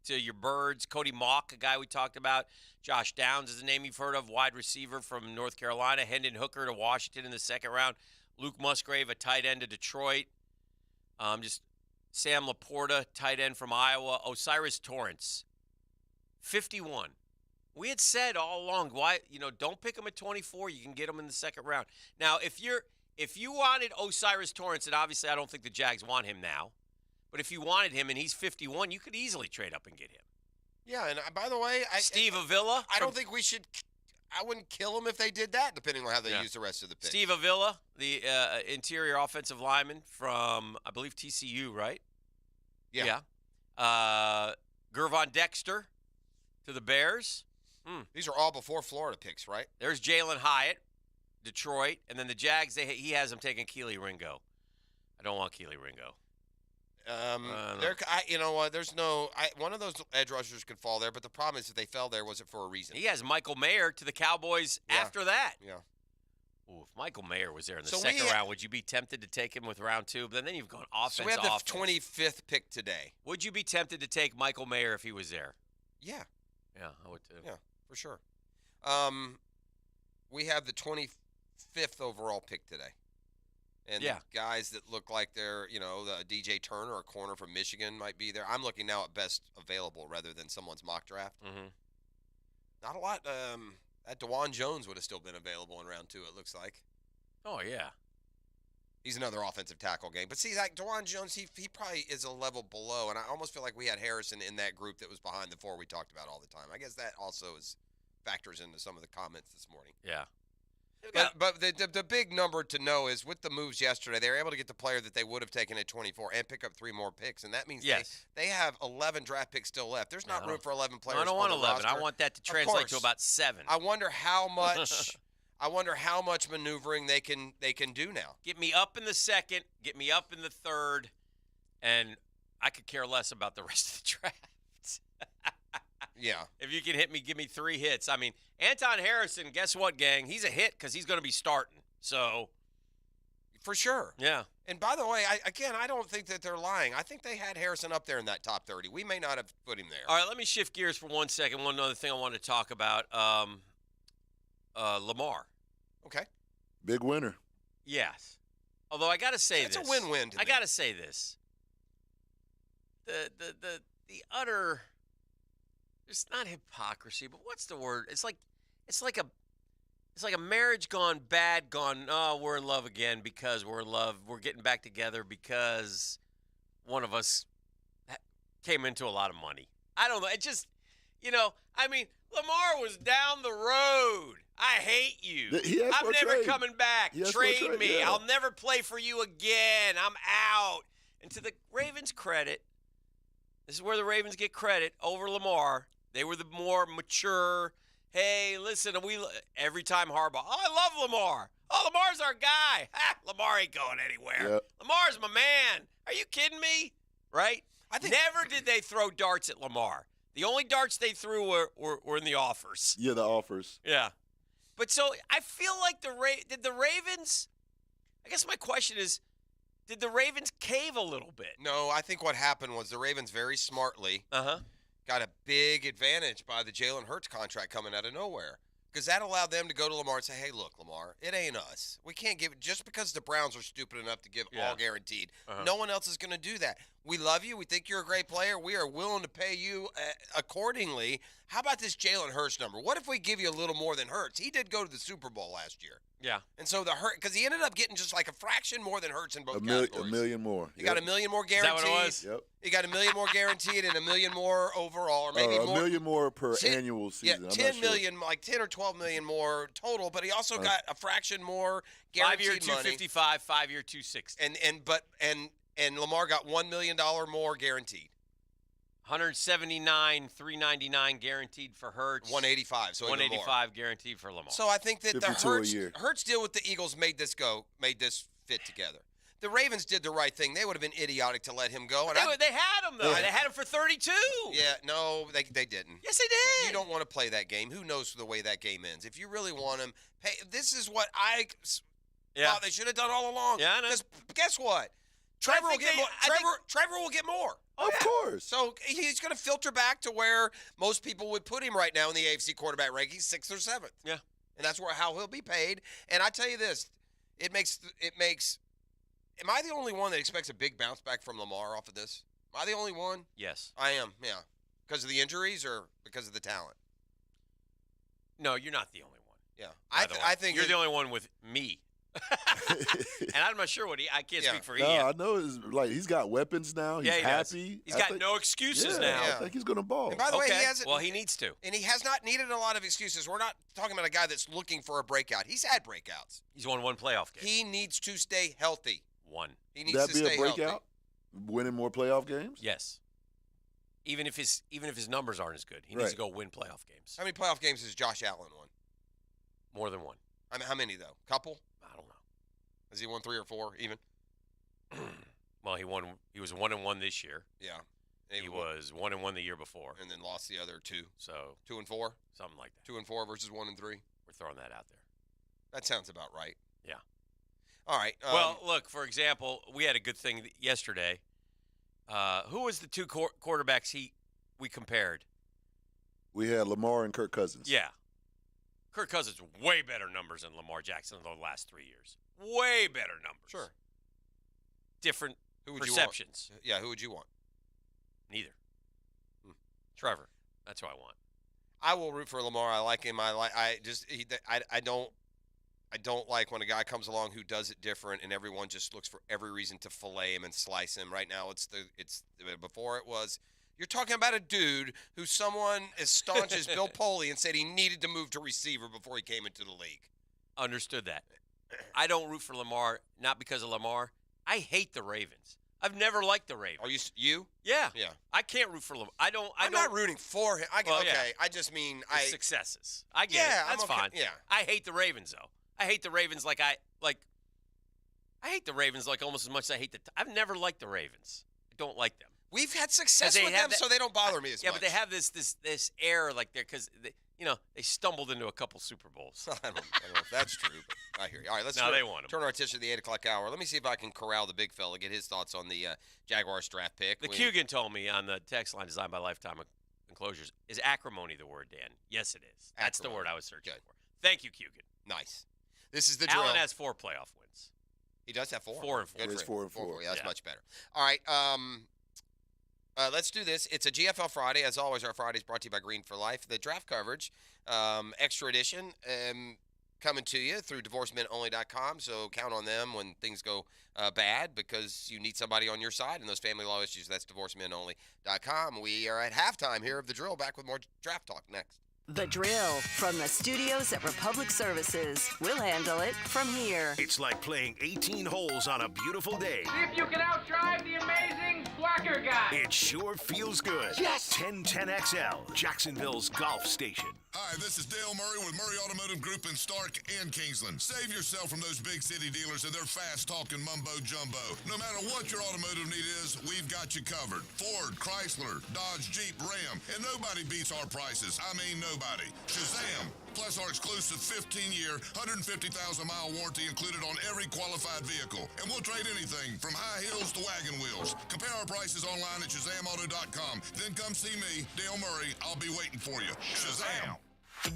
to your Birds. Cody Mauch, a guy we talked about. Josh Downs is a name you've heard of, wide receiver from North Carolina. Hendon Hooker to Washington in the second round. Luke Musgrave, a tight end to Detroit. Just Sam Laporta, tight end from Iowa. Osiris Torrance, 51. We had said all along, why don't pick him at 24. You can get him in the second round. Now, if you wanted Osiris Torrance, and obviously I don't think the Jags want him now, but if you wanted him and he's 51, you could easily trade up and get him. Yeah, and by the way, Steve Avila. I don't think we should. I wouldn't kill him if they did that, depending on how they use the rest of the picks. Steve Avila, the interior offensive lineman from, I believe, TCU, right? Yeah. Gervon Dexter to the Bears. These are all before Florida picks, right? There's Jalen Hyatt, Detroit, and then the Jags. He has them taking Keely Ringo. I don't want Keely Ringo. You know what? There's no. One of those edge rushers could fall there, but the problem is if they fell there, was it for a reason? He has Michael Mayer to the Cowboys after that. Yeah. Ooh, if Michael Mayer was there in the second round, would you be tempted to take him with round 2? But then you've gone offense. So we have the 25th pick today. Would you be tempted to take Michael Mayer if he was there? Yeah. Yeah, I would too. Yeah, for sure. We have the 25th overall pick today. And the guys that look like they're, the DJ Turner, a corner from Michigan, might be there. I'm looking now at best available rather than someone's mock draft. Mm-hmm. Not a lot. That DeJuan Jones would have still been available in round 2, it looks like. Oh, yeah. He's another offensive tackle game. But see, like DeJuan Jones, he probably is a level below. And I almost feel like we had Harrison in that group that was behind the 4 we talked about all the time. I guess that also factors into some of the comments this morning. Yeah. But the big number to know is with the moves yesterday, they were able to get the player that they would have taken at 24 and pick up 3 more picks. And that means they have 11 draft picks still left. There's not room for 11 players. I don't want 11. Roster. I want that to translate to about 7. I wonder how much maneuvering they can do now. Get me up in the second, get me up in the third, and I could care less about the rest of the draft. Yeah. If you can hit me, give me 3 hits. I mean, Anton Harrison, guess what, gang? He's a hit because he's going to be starting. So, for sure. Yeah. And by the way, I don't think that they're lying. I think they had Harrison up there in that top 30. We may not have put him there. All right, let me shift gears for 1 second. One other thing I wanted to talk about, Lamar. Okay. Big winner. Yes. Although I got to say this. It's a win-win to me. I got to say this. The utter, it's not hypocrisy, but what's the word? It's like a marriage gone bad, we're in love again because we're in love. We're getting back together because one of us came into a lot of money. I don't know. It just, Lamar was down the road. I hate you. I'm never coming back. Trade me. Yeah. I'll never play for you again. I'm out. And to the Ravens' credit, this is where the Ravens get credit over Lamar. They were the more mature. Hey, listen, every time Harbaugh, I love Lamar. Oh, Lamar's our guy. Lamar ain't going anywhere. Yep. Lamar's my man. Are you kidding me? Right? Never did they throw darts at Lamar. The only darts they threw were in the offers. Yeah, the offers. Yeah. But so I feel like did the Ravens, I guess my question is, did the Ravens cave a little bit? No, I think what happened was the Ravens very smartly got a big advantage by the Jalen Hurts contract coming out of nowhere. Because that allowed them to go to Lamar and say, hey, look, Lamar, it ain't us. We can't give it just because the Browns are stupid enough to give all guaranteed. No one else is going to do that. We love you. We think you're a great player. We are willing to pay you accordingly. How about this Jalen Hurts number? What if we give you a little more than Hurts? He did go to the Super Bowl last year. Yeah. And so because he ended up getting just like a fraction more than Hurts in both categories. A million more. He got $1 million more guaranteed. Is that what it was? Yep. He got $1 million more guaranteed and $1 million more overall, or maybe more. $1 million more per annual season. Yeah, $10 million, like $10 or $12 million more total. But he also got a fraction more guaranteed 5 year $255, 5 year $260. And Lamar got $1 million more guaranteed. $179,399 guaranteed for Hurts. $185, so $185 guaranteed for Lamar. So I think that the Hurts deal with the Eagles made this fit together. the Ravens did the right thing. They would have been idiotic to let him go. And They had him, though. They had him for 32. Yeah, no, they didn't. Yes, they did. You don't want to play that game. Who knows the way that game ends? If you really want him, hey, this is what thought they should have done all along. Yeah, I know. Because guess what? Trevor will get more. Trevor will get more. Of course. So he's going to filter back to where most people would put him right now in the AFC quarterback rankings, 6th or 7th. Yeah. And that's how he'll be paid. And I tell you this, it makes. Am I the only one that expects a big bounce back from Lamar off of this? Am I the only one? Yes. I am. Yeah. Because of the injuries or because of the talent? No, you're not the only one. Yeah. I think you're the only one with me. And I'm not sure I can't speak for Ian. I know it's like he's got weapons now. He's happy. He's got no excuses now. I think he's going to ball. And by the way, he needs to. And he has not needed a lot of excuses. We're not talking about a guy that's looking for a breakout. He's had breakouts. He's won one playoff game. He needs to stay healthy. One. He needs to stay a breakout? healthy. Winning more playoff games? Yes. Even if his numbers aren't as good, he needs to go win playoff games. How many playoff games has Josh Allen won? More than one. I mean, how many though? Couple? I don't know. Has he won 3 or 4 even? Well, he won. He was 1-1 this year. Yeah. He was 1-1 the year before, and then lost the other 2. So 2 and 4, something like that. 2 and 4 versus 1 and 3. We're throwing that out there. That sounds about right. Yeah. All right. Well, look. For example, we had a good thing yesterday. Who was the 2 quarterbacks we compared? We had Lamar and Kirk Cousins. Yeah. Kirk Cousins way better numbers than Lamar Jackson in the last 3 years. Way better numbers. Sure. Different perceptions. Yeah, who would you want? Neither. Trevor. That's who I want. I will root for Lamar. I like him. I don't like when a guy comes along who does it different and everyone just looks for every reason to fillet him and slice him. Right now before it was you're talking about a dude who someone as staunch as Bill Polian said he needed to move to receiver before he came into the league. Understood that. I don't root for Lamar, not because of Lamar. I hate the Ravens. I've never liked the Ravens. Are you? Yeah. Yeah. I can't root for Lamar. I'm not rooting for him. I just mean successes. I get it. That's fine. Yeah. I hate the Ravens though. I hate the Ravens I hate the Ravens like almost as much as I hate I've never liked the Ravens. I don't like them. We've had success with them, so they don't bother me as much. Yeah, but they have this air like they're because they stumbled into a couple Super Bowls. I don't know if that's true, but I hear you. All right, let's they want them. Turn our attention to the 8 o'clock hour. Let me see if I can corral the big fella, get his thoughts on the Jaguars draft pick. The Cugin told me on the text line designed by Lifetime Enclosures, is acrimony the word, Dan? Yes, it is. That's the word I was searching for. Thank you, Cugin. Nice. This is the drill. Allen has 4 playoff wins. He does have 4? 4 and 4. It is 4 and 4. Yeah, that's much better. All right, let's do this. It's a GFL Friday. As always, our Friday is brought to you by Green for Life. The draft coverage, extra edition, coming to you through DivorceMenOnly.com. So count on them when things go bad because you need somebody on your side in those family law issues. That's DivorceMenOnly.com. We are at halftime here of The Drill. Back with more draft talk next. The Drill from the studios at Republic Services. We'll handle it from here. It's like playing 18 holes on a beautiful day. See if you can outdrive the amazing Blacker guy. It sure feels good. Yes! 1010XL, Jacksonville's golf station. Hi, this is Dale Murray with Murray Automotive Group in Stark and Kingsland. Save yourself from those big city dealers and their fast-talking mumbo-jumbo. No matter what your automotive need is, we've got you covered. Ford, Chrysler, Dodge, Jeep, Ram, and nobody beats our prices. I mean nobody. Shazam! Plus our exclusive 15-year, 150,000-mile warranty included on every qualified vehicle. And we'll trade anything from high heels to wagon wheels. Compare our prices online at ShazamAuto.com. Then come see me, Dale Murray. I'll be waiting for you. Shazam!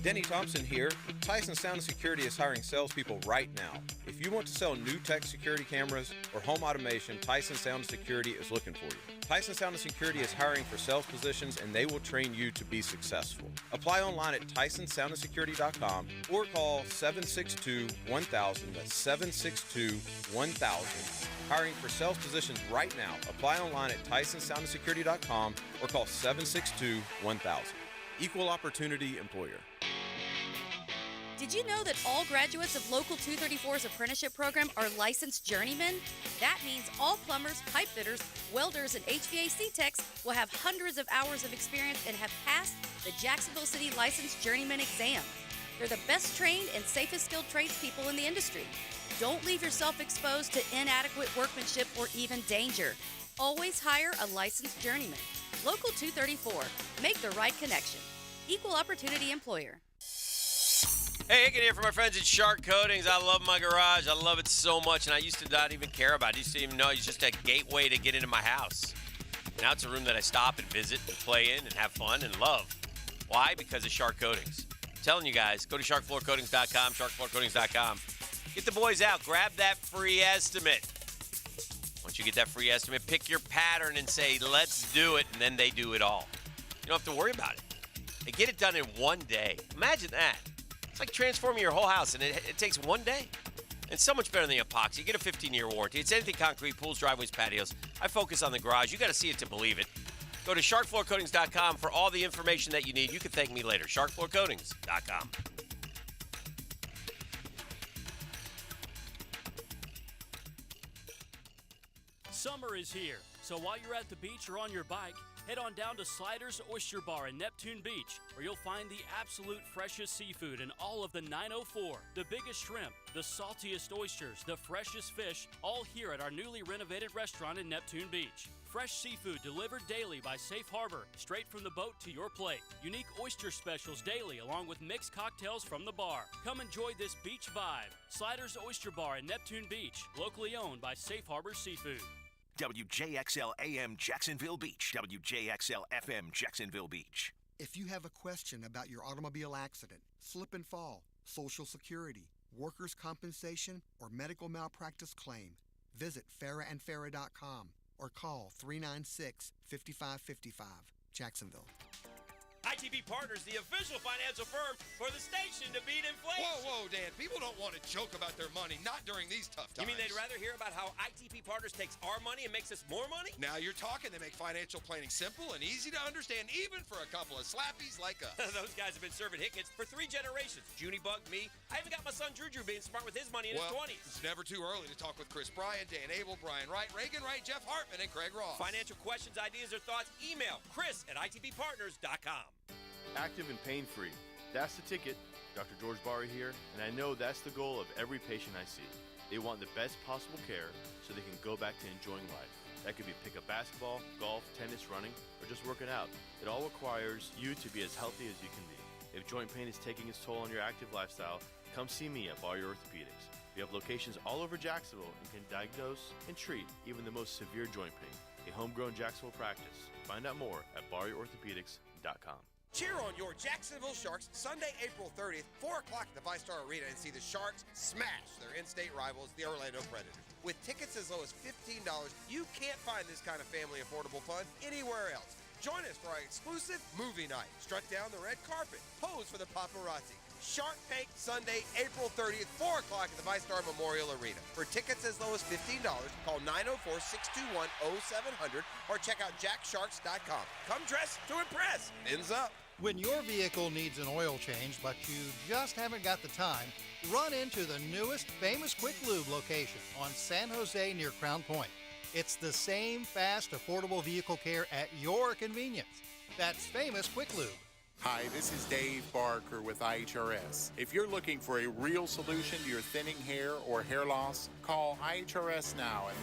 Denny Thompson here. Tyson Sound and Security is hiring salespeople right now. If you want to sell new tech security cameras or home automation, Tyson Sound and Security is looking for you. Tyson Sound and Security is hiring for sales positions and they will train you to be successful. Apply online at TysonSoundandSecurity.com or call 762-1000. That's 762-1000. Hiring for sales positions right now. Apply online at TysonSoundandSecurity.com or call 762-1000. Equal opportunity employer. Did you know that all graduates of Local 234's apprenticeship program are licensed journeymen? That means all plumbers, pipe fitters, welders, and HVAC techs will have hundreds of hours of experience and have passed the Jacksonville City Licensed Journeyman exam. They're the best trained and safest skilled tradespeople in the industry. Don't leave yourself exposed to inadequate workmanship or even danger. Always hire a licensed journeyman. Local 234. Make the right connection. Equal opportunity employer. Hey, Hicken here from my friends at Shark Coatings. I love my garage. I love it so much, and I used to not even care about it. I used to even know it's just a gateway to get into my house. Now it's a room that I stop and visit and play in and have fun and love. Why? Because of Shark Coatings. I'm telling you guys, go to sharkfloorcoatings.com, sharkfloorcoatings.com. Get the boys out. Grab that free estimate. Once you get that free estimate, pick your pattern and say, let's do it, and then they do it all. You don't have to worry about it. They get it done in one day. Imagine that. It's like transforming your whole house, and it takes one day. It's so much better than the epoxy. You get a 15-year warranty. It's anything concrete, pools, driveways, patios. I focus on the garage. You got to see it to believe it. Go to sharkfloorcoatings.com for all the information that you need. You can thank me later. sharkfloorcoatings.com. Summer is here, so while you're at the beach or on your bike, head on down to Sliders Oyster Bar in Neptune Beach, where you'll find the absolute freshest seafood in all of the 904. The biggest shrimp, the saltiest oysters, the freshest fish, all here at our newly renovated restaurant in Neptune Beach. Fresh seafood delivered daily by Safe Harbor, straight from the boat to your plate. Unique oyster specials daily, along with mixed cocktails from the bar. Come enjoy this beach vibe. Sliders Oyster Bar in Neptune Beach, locally owned by Safe Harbor Seafood. WJXL AM Jacksonville Beach. WJXL FM Jacksonville Beach. If you have a question about your automobile accident, slip and fall, Social Security, workers' compensation, or medical malpractice claim, visit farahandfarah.com or call 396-5555, Jacksonville. ITB Partners, the official financial firm for the station to beat inflation. Whoa, Dan. People don't want to joke about their money, not during these tough times. You mean they'd rather hear about how ITB Partners takes our money and makes us more money? Now you're talking. They make financial planning simple and easy to understand, even for a couple of slappies like us. Those guys have been serving Hickets for 3 generations. Junie Bug, me. I even got my son Juju being smart with his money in his 20s. It's never too early to talk with Chris Bryan, Dan Abel, Brian Wright, Reagan Wright, Jeff Hartman, and Craig Ross. Financial questions, ideas, or thoughts? Email chris@itbpartners.com. Active and pain-free. That's the ticket. Dr. George Barry here, and I know that's the goal of every patient I see. They want the best possible care so they can go back to enjoying life. That could be pick up basketball, golf, tennis, running, or just working out. It all requires you to be as healthy as you can be. If joint pain is taking its toll on your active lifestyle, come see me at Barry Orthopedics. We have locations all over Jacksonville and can diagnose and treat even the most severe joint pain. A homegrown Jacksonville practice. Find out more at BarryOrthopedics.com. Cheer on your Jacksonville Sharks Sunday, April 30th, 4 o'clock at the VyStar Arena, and see the Sharks smash their in-state rivals, the Orlando Predators. With tickets as low as $15, you can't find this kind of family affordable fun anywhere else. Join us for our exclusive movie night. Strut down the red carpet. Pose for the paparazzi. Shark Tank Sunday, April 30th, 4 o'clock at the VyStar Memorial Arena. For tickets as low as $15, call 904-621-0700 or check out jacksharks.com. Come dressed to impress. Ends up. When your vehicle needs an oil change, but you just haven't got the time, run into the newest Famous Quick Lube location on San Jose near Crown Point. It's the same fast, affordable vehicle care at your convenience. That's Famous Quick Lube. Hi, this is Dave Barker with IHRS. If you're looking for a real solution to your thinning hair or hair loss, call IHRS now at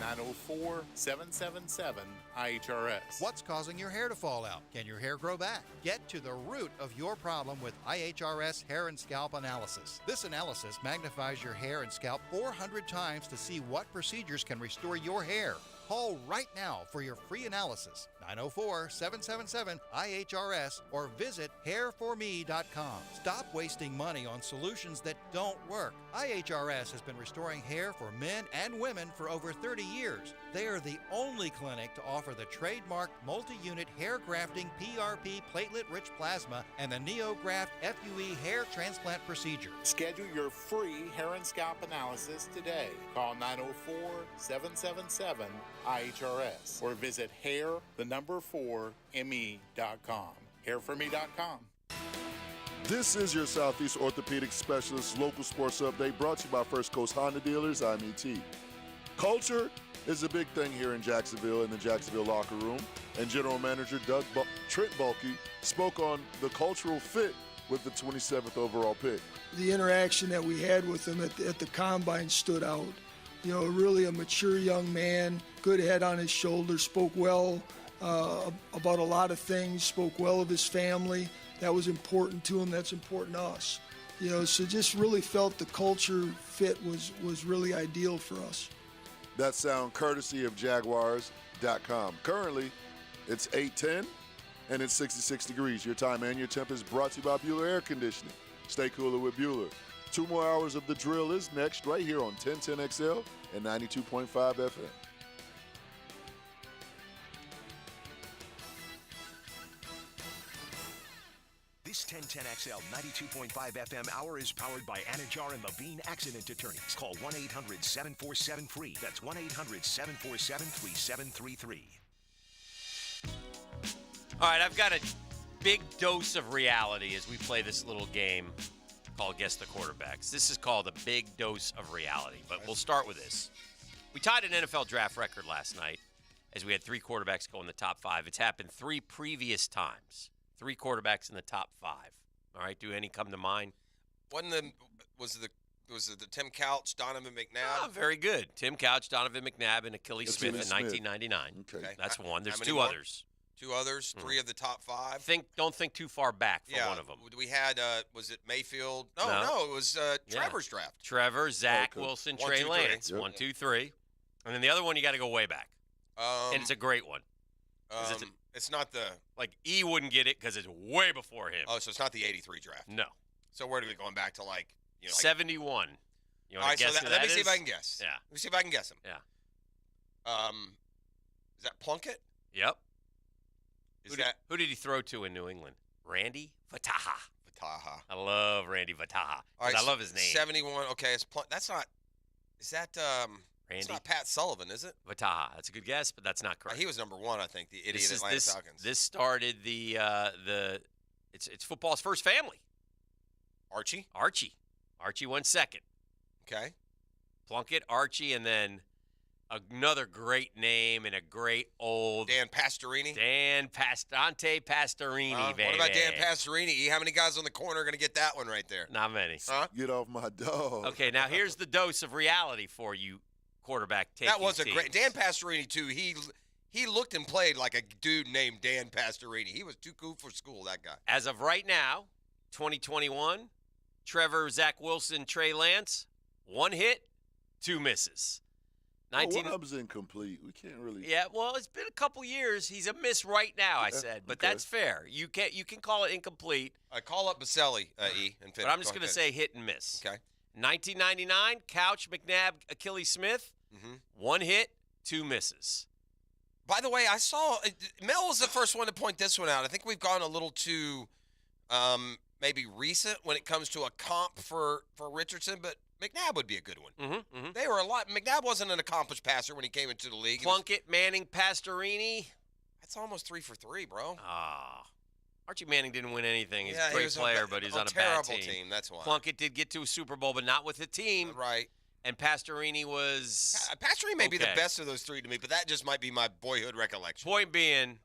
904-777-IHRS. What's causing your hair to fall out? Can your hair grow back? Get to the root of your problem with IHRS Hair and Scalp Analysis. This analysis magnifies your hair and scalp 400 times to see what procedures can restore your hair. Call right now for your free analysis, 904-777-IHRS, or visit hairforme.com. Stop wasting money on solutions that don't work. IHRS has been restoring hair for men and women for over 30 years. They are the only clinic to offer the trademarked multi-unit hair grafting PRP platelet-rich plasma and the NeoGraft FUE hair transplant procedure. Schedule your free hair and scalp analysis today. Call 904-777-IHRS or visit hair4me.com. Hairforme.com. This is your Southeast Orthopedic Specialist local sports update brought to you by First Coast Honda Dealers. I'm E.T. Culture is a big thing here in Jacksonville in the Jacksonville locker room, and General Manager Trent Bulkey spoke on the cultural fit with the 27th overall pick. The interaction that we had with him at the Combine stood out. You know, really a mature young man, good head on his shoulders, spoke well about a lot of things, spoke well of his family. That was important to him. That's important to us. You know, so just really felt the culture fit was really ideal for us. That sound courtesy of Jaguars.com. Currently, it's 8:10 and it's 66 degrees. Your time and your temp is brought to you by Bueller Air Conditioning. Stay cooler with Bueller. 2 more hours of The Drill is next right here on 1010XL and 92.5 FM. This 1010XL 92.5 FM hour is powered by Anajar and Levine Accident Attorneys. Call 1-800-747-FREE. That's 1-800-747-3733. All right, I've got a big dose of reality as we play this little game called Guess the Quarterbacks. This is called a big dose of reality, but we'll start with this. We tied an NFL draft record last night as we had 3 quarterbacks go in the top 5. It's happened 3 previous times. 3 quarterbacks in the top 5. All right, do any come to mind? Was it the Tim Couch, Donovan McNabb? Oh, very good. Tim Couch, Donovan McNabb, and Achilles Smith in 1999. Okay. That's one. There's 2 more? others. 2 others, 3 of the top 5. Don't think too far back for one of them. We had, was it Mayfield? No, it was Trevor's draft. Trevor, Zach Wilson, Trey Lance. 1, 2, 3. And then the other one, you got to go way back. And it's a great one. It's not the... Like, E wouldn't get it because it's way before him. Oh, so it's not the 83 draft? No. So where are we going back to, 71. You all right, so let me see if I can guess. Yeah. Let me see if I can guess him. Yeah. Is that Plunkett? Yep. Who did he throw to in New England? Randy Vataha. I love Randy Vataha. Right, I love his name. 71. Okay, that's not... Is that... Randy? It's not Pat Sullivan, is it? Vataha. That's a good guess, but that's not correct. He was number 1, I think, the idiot Atlanta Falcons. This started it's football's first family. Archie? Archie went second. Okay. Plunkett, Archie, and then another great name and a great old... Dan Pastorini? Dante Pastorini, baby. What about Dan Pastorini? How many guys on the corner are going to get that one right there? Not many. Huh? Get off my dog. Okay, now here's the dose of reality for you, quarterback taking That was a teams. great... Dan Pastorini, too, he looked and played like a dude named Dan Pastorini. He was too cool for school, that guy. As of right now, 2021, Trevor, Zach Wilson, Trey Lance, 1 hit, 2 misses. One of them's incomplete. We can't really... Yeah, well, it's been a couple years. He's a miss right now, I said, but that's fair. You can call it incomplete. I call up Baselli, E. And but I'm just going to say hit and miss. Okay. 1999, Couch, McNabb, Achilles Smith, 1 hit, 2 misses. By the way, I saw Mel was the first one to point this one out. I think we've gone a little too maybe recent when it comes to a comp for Richardson, but McNabb would be a good one. They were a lot. McNabb wasn't an accomplished passer when he came into the league. Plunkett, Manning, Pastorini. That's almost 3 for 3, bro. Archie Manning didn't win anything. He's a great player, but he's on a bad team. That's why. Plunkett did get to a Super Bowl, but not with the team. Right. And Pastorini was... Pastorini may be the best of those 3 to me, but that just might be my boyhood recollection. Point being,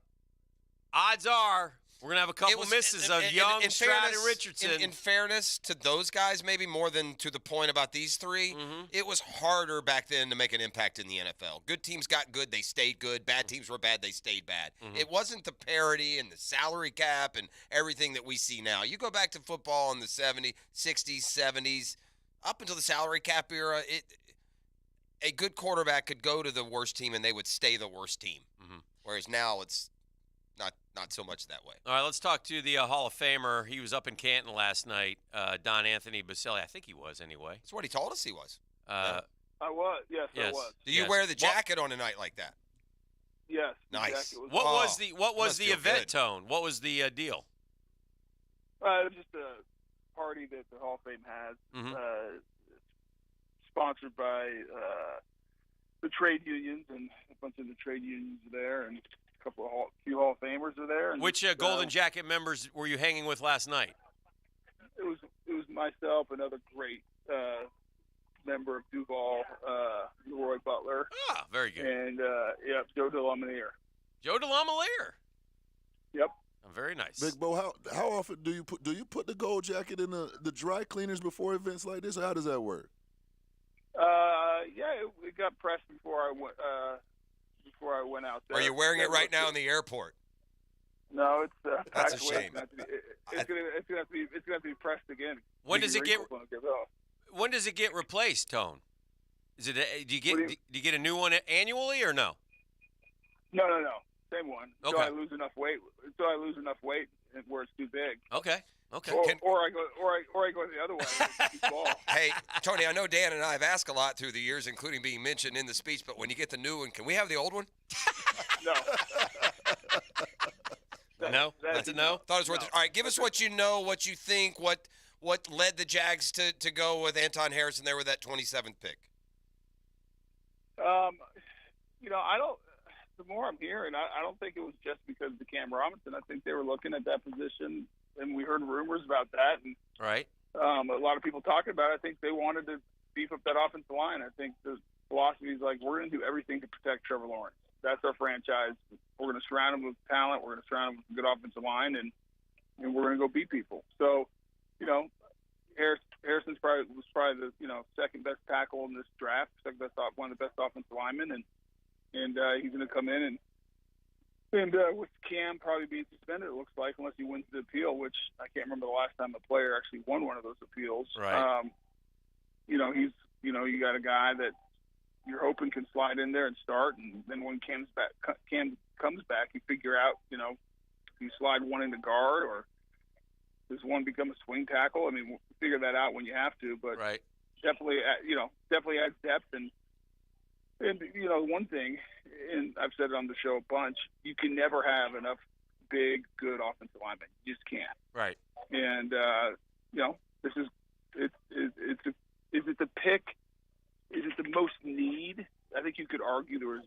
odds are we're going to have a couple misses of Young, Stroud, and Richardson. In fairness to those guys, maybe more than to the point about these 3, it was harder back then to make an impact in the NFL. Good teams got good, they stayed good. Bad teams were bad, they stayed bad. It wasn't the parity and the salary cap and everything that we see now. You go back to football in the 70s, 60s, 70s, up until the salary cap era, a good quarterback could go to the worst team and they would stay the worst team. Whereas now it's not so much that way. All right, let's talk to the Hall of Famer. He was up in Canton last night, Don Anthony Baselli. I think he was anyway. That's what he told us he was. I was. Yes, I was. Do you wear the jacket on a night like that? Yes. Nice. What was the event tone? What was the deal? It was just a party that the Hall of Fame has, sponsored by the trade unions, and a bunch of the trade unions are there, and few Hall of Famers are there. And which Golden Jacket members were you hanging with last night? It was myself, another great member of Duval, Leroy Butler. Very good. And Joe DeLamoниere. Joe DeLamoniere. Yep. Very nice. Big Bo, how often do you put the gold jacket in the dry cleaners before events like this? Or how does that work? Yeah, it got pressed before I went out there. Are you wearing it right now in the airport? No, it's that's a shame. It's gonna have to be pressed again. When does it get replaced, Tone? Is it do you get a new one annually or no? No. Same one. Okay. Until I lose enough weight where it's too big. Okay. Or I go the other way. It's too small. Hey, Tony, I know Dan and I have asked a lot through the years, including being mentioned in the speech, but when you get the new one, can we have the old one? No. No? That's a no? Thought it was worth it. All right, give us what you know, what you think, what led the Jags to go with Anton Harrison there with that 27th pick. The more I'm hearing, I don't think it was just because of Cam Robinson. I think they were looking at that position, and we heard rumors about that. And right. A lot of people talking about it. I think they wanted to beef up that offensive line. I think the philosophy is like, we're going to do everything to protect Trevor Lawrence. That's our franchise. We're going to surround him with talent. We're going to surround him with a good offensive line, and we're going to go beat people. So, Harrison's was probably the second best tackle in this draft, one of the best offensive linemen, and he's going to come in and with Cam probably being suspended, it looks like, unless he wins the appeal, which I can't remember the last time a player actually won one of those appeals. Right. You got a guy that you're hoping can slide in there and start, and then when Cam comes back, you figure out, do you slide one into guard or does one become a swing tackle? I mean, we'll figure that out when you have to, but right. definitely adds depth and one thing, and I've said it on the show a bunch, you can never have enough big, good offensive linemen. You just can't. Right. And this is is it the pick? Is it the most need? I think you could argue there was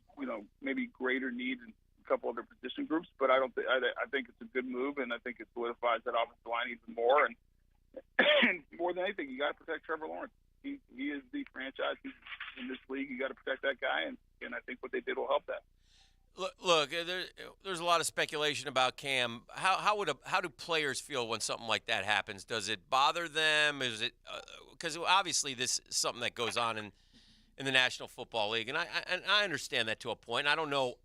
maybe greater need in a couple other position groups, but I think it's a good move, and I think it solidifies that offensive line even more. And more than anything, you got to protect Trevor Lawrence. He is the franchise in this league. You got to protect that guy, and I think what they did will help that. Look, there's a lot of speculation about Cam. How do players feel when something like that happens? Does it bother them? Is it because obviously this is something that goes on in the National Football League, and I understand that to a point. I don't know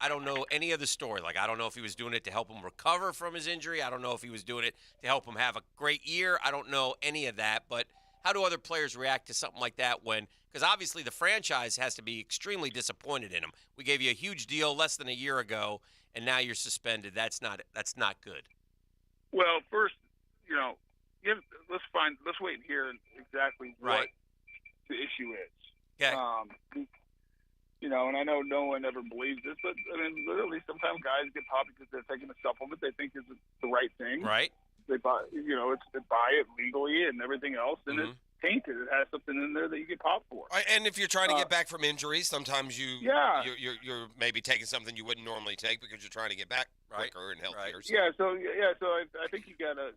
any of the story. Like, I don't know if he was doing it to help him recover from his injury. I don't know if he was doing it to help him have a great year. I don't know any of that, but how do other players react to something like that because obviously the franchise has to be extremely disappointed in him. We gave you a huge deal less than a year ago, and now you're suspended. That's not good. Well, first, let's wait and hear exactly what the issue is. Okay. And I know no one ever believes this, but I mean, literally, sometimes guys get popped because they're taking a supplement they think is the right thing. Right. They buy, they buy it legally and everything else, and it's tainted. It has something in there that you get popped for. And if you're trying to get back from injuries, sometimes you're maybe taking something you wouldn't normally take because you're trying to get back quicker and healthier. Right. So I think you gotta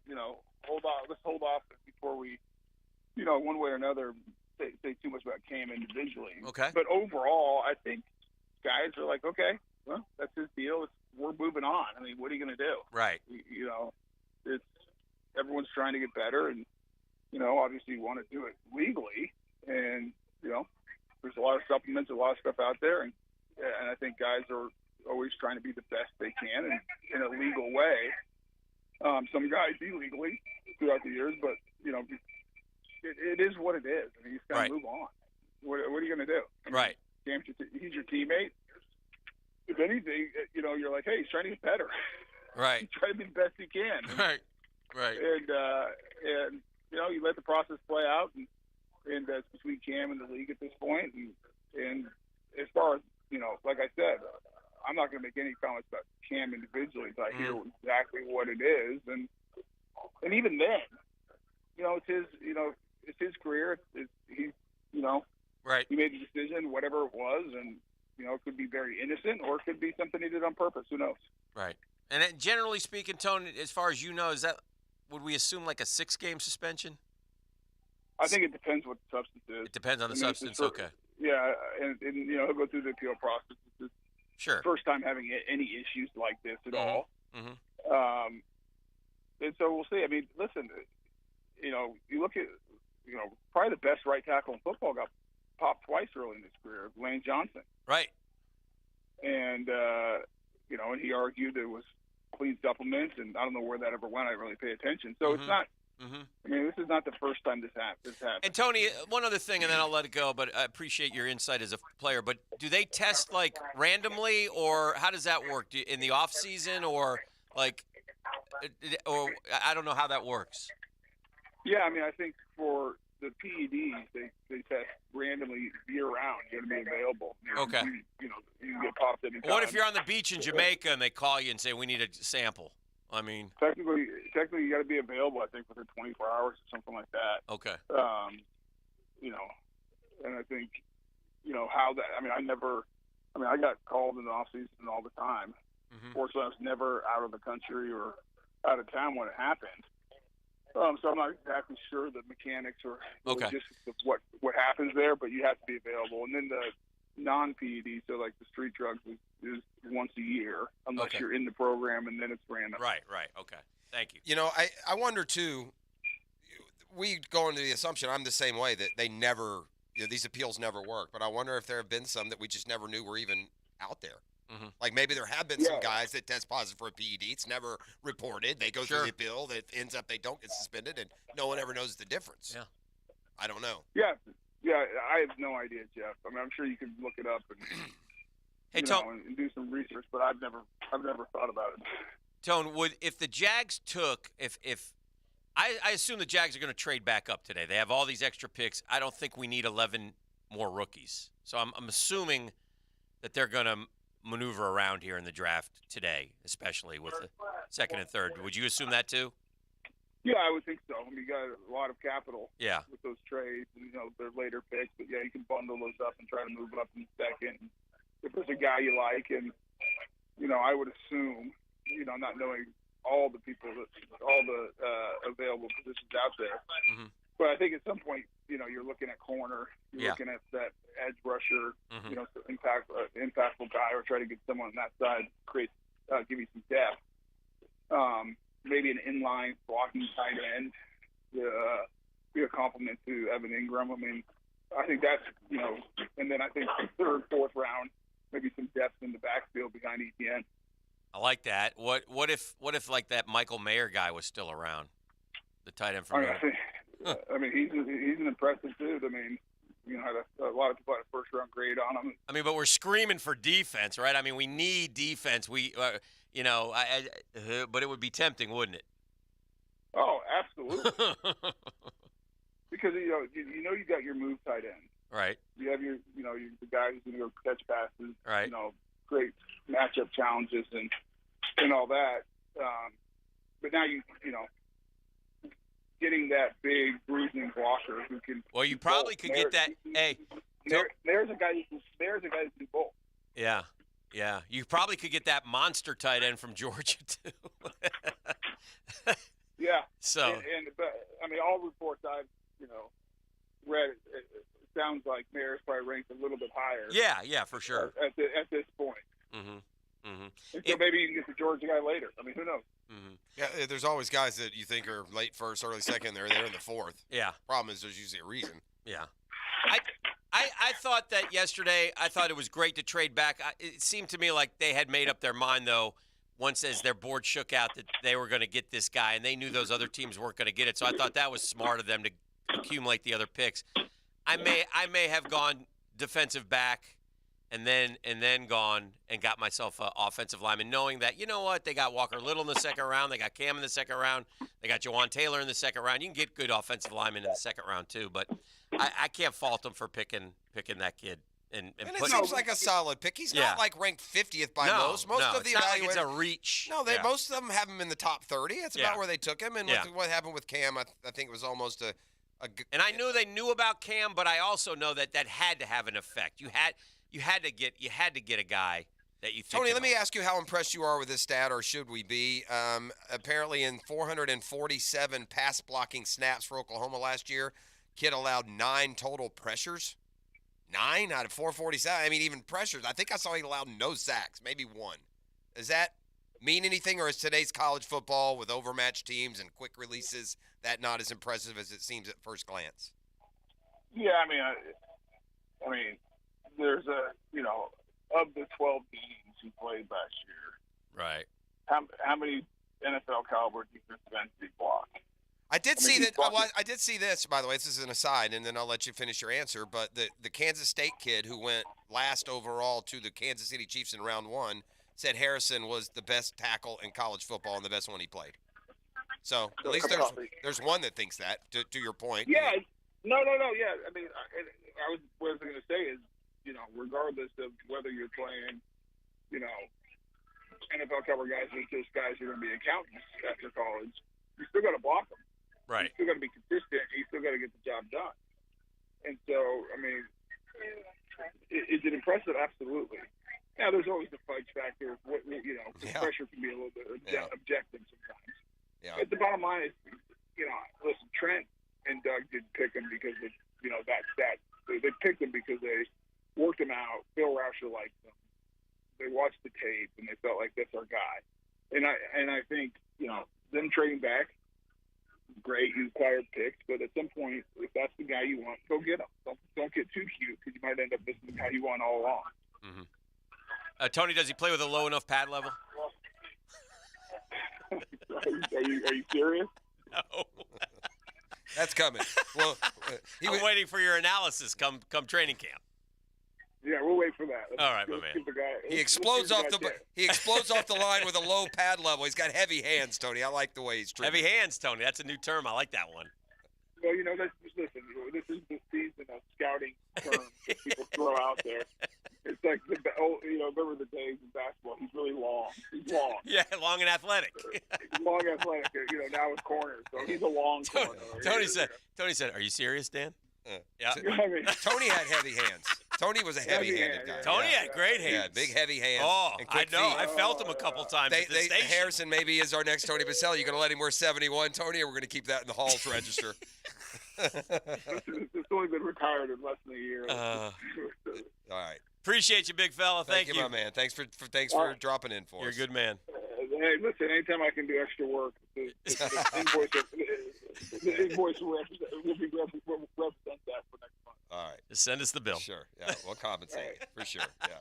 hold off. Let's hold off before we one way or another say too much about Cam individually. Okay. But overall, I think guys are like, okay, well, that's his deal. We're moving on. I mean, what are you going to do? Right. It's everyone's trying to get better, and obviously you want to do it legally, and there's a lot of supplements, a lot of stuff out there, and I think guys are always trying to be the best they can in a legal way. Some guys illegally throughout the years, but it is what it is. I mean, you just got to move on. What are you going to do? I mean, right. He's your teammate. If anything, you're like, hey, he's trying to get better. Right. He's trying to be the best he can. Right. Right. And you let the process play out, and that's between Cam and the league at this point. And as far as like I said, I'm not going to make any comments about Cam individually until I hear exactly what it is, and even then, it's his career. He's right. He made the decision, whatever it was, and it could be very innocent or it could be something he did on purpose. Who knows? Right. And then generally speaking, Tony, as far as would we assume like a 6-game suspension? I think it depends what the substance is. It depends on the substance. Okay. Yeah, and he'll go through the appeal process. It's his sure. first time having any issues like this at all. Mm-hmm. and so we'll see. I mean, listen, you look at, probably the best right tackle in football got popped twice early in his career, Lane Johnson. Right. And, and he argued it was clean supplements, and I don't know where that ever went. I didn't really pay attention. So it's not, I mean, this is not the first time this happened. And, Tony, one other thing, and then I'll let it go, but I appreciate your insight as a player. But do they test, like, randomly, or how does that work? In the off season, or, like, or I don't know how that works. Yeah, I mean, I think for the PEDs, they test randomly year-round. You're going to be available. Okay. You can get popped anytime. What if you're on the beach in Jamaica and they call you and say, we need a sample? I mean, technically, you got to be available. I think within 24 hours or something like that. Okay. And I think, how that. I mean, I got called in the off season all the time. Fortunately, I was never out of the country or out of town when it happened. So I'm not exactly sure the mechanics or the logistics of what happens there, but you have to be available. And then the non-PED, so like the street drugs, is once a year, unless you're in the program, and then it's random. Right. Okay. Thank you. I wonder, too, we go into the assumption, I'm the same way, that they never, these appeals never work. But I wonder if there have been some that we just never knew were even out there. Like maybe there have been some guys that test positive for a PED. It's never reported. They go through the appeal. That ends up they don't get suspended, and no one ever knows the difference. Yeah. I don't know. Yeah, I have no idea, Jeff. I mean, I'm sure you can look it up and and do some research, but I've never thought about it. Tone, if the Jags took if I assume the Jags are going to trade back up today. They have all these extra picks. I don't think we need 11 more rookies. So I'm assuming that they're going to maneuver around here in the draft today, especially with the second and third. Would you assume that too? Yeah, I would think so. I mean, you got a lot of capital with those trades, and they're later picks. But yeah, you can bundle those up and try to move up in the second. If there's a guy you like, and I would assume, not knowing all the people all the available positions out there. But I think at some point, you're looking at corner, you're looking at that edge rusher, impactful guy, or try to get someone on that side, give you some depth. Maybe an inline blocking tight end, be a compliment to Evan Ingram. I mean, I think that's and then I think third, fourth round, maybe some depth in the backfield behind Etienne. I like that. What if like that Michael Mayer guy was still around, the tight end from? I mean, he's an impressive dude. I mean, had a lot of people had a first-round grade on him. I mean, but we're screaming for defense, right? I mean, we need defense. But it would be tempting, wouldn't it? Oh, absolutely. Because you got your move tight end. Right. You have your the guy who's going to go catch passes. Right. Great matchup challenges and all that. But now getting that big bruising blocker who can. Well, you probably could get that. There's a guy who can do both. Yeah. You probably could get that monster tight end from Georgia too. Yeah. So. But I mean, all reports I've read, it sounds like Mayer's probably ranked a little bit higher. Yeah, for sure. At this point. And so maybe you can get the Georgia guy later. I mean, who knows? Yeah, there's always guys that you think are late first, early second. They're in the fourth. Yeah. Problem is there's usually a reason. Yeah. I thought that yesterday. I thought it was great to trade back. It seemed to me like they had made up their mind, though, once as their board shook out that they were going to get this guy, and they knew those other teams weren't going to get it. So I thought that was smart of them to accumulate the other picks. I may have gone defensive back and then gone and got myself an offensive lineman, knowing that, you know what, they got Walker Little in the second round, they got Cam in the second round, they got Jawan Taylor in the second round. You can get good offensive linemen in the second round too, but I can't fault them for picking that kid. And it seems like a solid pick. He's not like ranked 50th by most. Most of the it's not like it's a reach. No, most of them have him in the top 30. That's about where they took him. And with what happened with Cam, I think it was almost a and I knew they knew about Cam, but I also know that had to have an effect. You had to get a guy that you think. Tony, let me ask you how impressed you are with this stat, or should we be? Apparently, in 447 pass blocking snaps for Oklahoma last year, kid allowed 9 total pressures. 9 out of 447. I mean, even pressures. I think I saw he allowed no sacks, maybe 1. Is that mean anything, or is today's college football with overmatched teams and quick releases that not as impressive as it seems at first glance? Yeah, I mean, there's of the 12 games he played last year, right? How many NFL caliber defensive ends did he block? I did see this, by the way. This is an aside, and then I'll let you finish your answer. But the Kansas State kid who went last overall to the Kansas City Chiefs in round 1 said Harrison was the best tackle in college football and the best one he played. So at least there's one that thinks that. To your point. Yeah. No. Yeah. I mean, what I was going to say is, regardless of whether you're playing, NFL cover guys or just guys who are going to be accountants after college, you still got to block them. Right. You still got to be consistent. You still got to get the job done. And so, I mean, is it impressive? Absolutely. Now, there's always the fudge factor. Pressure can be a little bit objective sometimes. Yeah. But the bottom line is, listen, Trent and Doug didn't pick him because of, they picked him because they worked him out. Phil Rauscher liked them. They watched the tape and they felt like that's our guy. And I think, them trading back, great, you acquired picks, but at some point, if that's the guy you want, go get him. Don't get too cute because you might end up missing the guy you want all along. Mm-hmm. Tony, does he play with a low enough pad level? Are you serious? No. That's coming. Well, I'm waiting for your analysis come training camp. Yeah, we'll wait for that. All right, my man. He explodes off the line with a low pad level. He's got heavy hands, Tony. I like the way he's treated. Heavy hands, Tony. That's a new term. I like that one. Well, listen, this is the season of scouting terms that people throw out there. It's like remember the days in basketball? He's really long. He's long. Yeah, long and athletic. Long and athletic. Now with corners, so he's a long corner. Tony said, "Are you serious, Dan?" Yeah. Tony had heavy hands. Tony was a heavy-handed guy. Tony had great hands. Yeah, big, heavy hands. Oh, and I know. Feet. I felt him a couple times at the station. Harrison maybe is our next Tony Baselli. You going to let him wear 71, Tony, or we're going to keep that in the Halls register? It's only been retired in less than a year. All right. Appreciate you, big fella. Thank you, my man. Thanks for dropping in for us. You're a good man. Hey, listen, anytime I can do extra work, the invoice will represent that for next month. All right. Just send us the bill. Sure. Yeah, we'll compensate for sure. Yeah.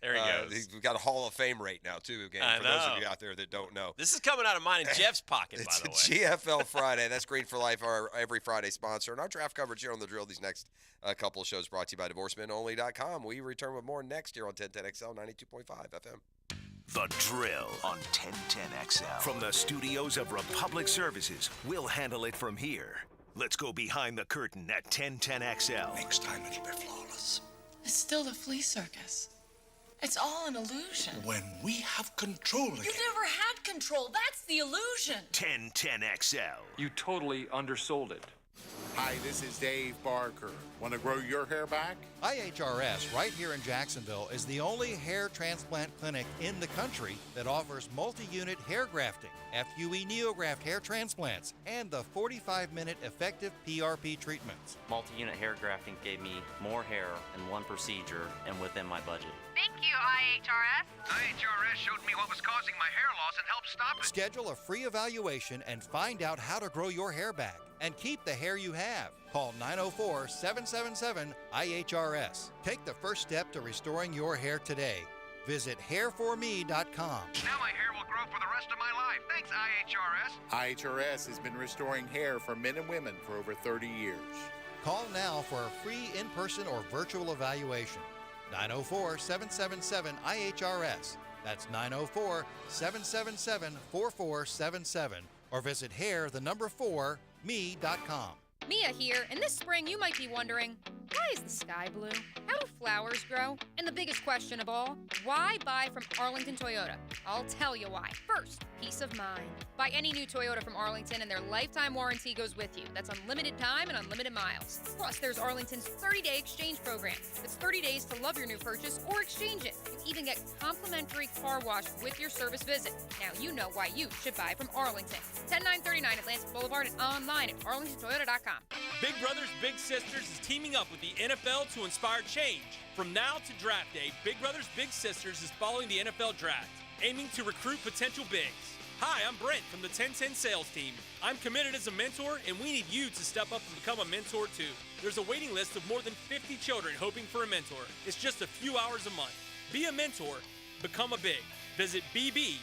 There he goes. We've got a Hall of Fame rate now, too, again, for those of you out there that don't know. This is coming out of mine and Jeff's pocket, by the way. It's GFL Friday. That's Green for Life, our every Friday sponsor. And our draft coverage here on The Drill, these next couple of shows brought to you by DivorceMenOnly.com. We return with more next year on 1010XL 92.5 FM. The Drill on 1010XL. From the studios of Republic Services, we'll handle it from here. Let's go behind the curtain at 1010XL. Next time it'll be flawless. It's still the flea circus. It's all an illusion. When we have control again. You never had control. That's the illusion. 1010XL. You totally undersold it. Hi, this is Dave Barker. Want to grow your hair back? IHRS, right here in Jacksonville, is the only hair transplant clinic in the country that offers multi-unit hair grafting, FUE Neograft hair transplants, and the 45-minute effective PRP treatments. Multi-unit hair grafting gave me more hair in one procedure and within my budget. Thank you, IHRS. IHRS showed me what was causing my hair loss and helped stop it. Schedule a free evaluation and find out how to grow your hair back and keep the hair you have. Call 904-777-IHRS. Take the first step to restoring your hair today. Visit hairforme.com. Now my hair will grow for the rest of my life. Thanks, IHRS. IHRS has been restoring hair for men and women for over 30 years. Call now for a free in-person or virtual evaluation. 904-777-IHRS. That's 904-777-4477. Or visit hair4me.com. Mia here, and this spring you might be wondering, why is the sky blue? How do flowers grow? And the biggest question of all, why buy from Arlington Toyota? I'll tell you why. First, peace of mind. Buy any new Toyota from Arlington and their lifetime warranty goes with you. That's unlimited time and unlimited miles. Plus, there's Arlington's 30-day exchange program. It's 30 days to love your new purchase or exchange it. You even get complimentary car wash with your service visit. Now you know why you should buy from Arlington. 10939 Atlantic Boulevard and online at arlingtontoyota.com. Big Brothers Big Sisters is teaming up with the NFL to inspire change. From now to draft day, Big Brothers Big Sisters is following the NFL draft. aiming to recruit potential bigs. Hi, I'm Brent from the 1010 sales team. I'm committed as a mentor, and we need you to step up and become a mentor too. There's a waiting list of more than 50 children hoping for a mentor. It's just a few hours a month. Be a mentor. Become a big. Visit bbsnefl.org.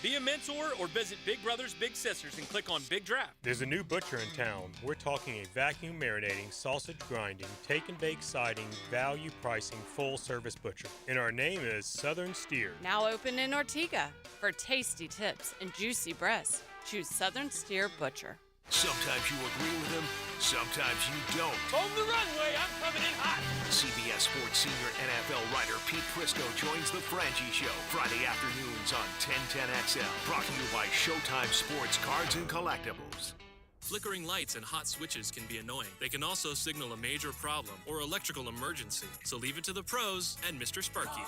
Be a mentor or visit Big Brothers Big Sisters and click on Big Draft. There's a new butcher in town. We're talking a vacuum marinating, sausage grinding, take and bake siding, value pricing, full service butcher. And our name is Southern Steer. Now open in Ortega. For tasty tips and juicy breasts, choose Southern Steer Butcher. Sometimes you agree with him, sometimes you don't. On the runway, I'm coming in hot. CBS Sports senior NFL writer Pete Prisco joins the Frangie Show Friday afternoons on 1010XL. Brought to you by Showtime Sports Cards and Collectibles. Flickering lights and hot switches can be annoying. They can also signal a major problem or electrical emergency. So leave it to the pros and Mr. Sparky.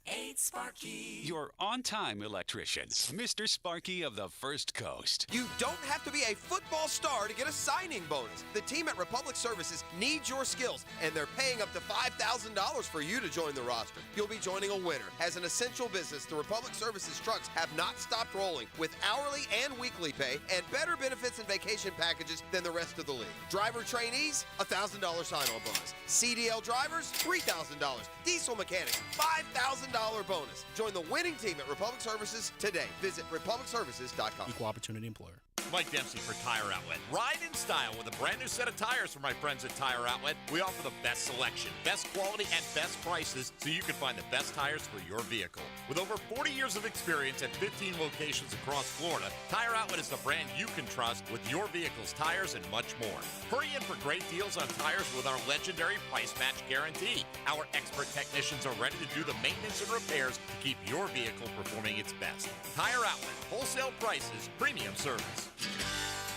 8Sparky. Your on-time electrician, Mr. Sparky of the First Coast. You don't have to be a football star to get a signing bonus. The team at Republic Services needs your skills, and they're paying up to $5,000 for you to join the roster. You'll be joining a winner. As an essential business, the Republic Services trucks have not stopped rolling with hourly and weekly pay and better benefits and vacation packages than the rest of the league. Driver trainees, $1,000 sign-on bonus. CDL drivers, $3,000. Diesel mechanics, $5,000 bonus. Join the winning team at Republic Services today. Visit republicservices.com. Equal opportunity employer. Mike Dempsey for Tire Outlet. Ride in style with a brand new set of tires from my friends at Tire Outlet. We offer the best selection, best quality, and best prices so you can find the best tires for your vehicle. With over 40 years of experience at 15 locations across Florida, Tire Outlet is the brand you can trust with your vehicle's tires and much more. Hurry in for great deals on tires with our legendary price match guarantee. Our expert technicians are ready to do the maintenance and repairs to keep your vehicle performing its best. Tire Outlet, wholesale prices, premium service.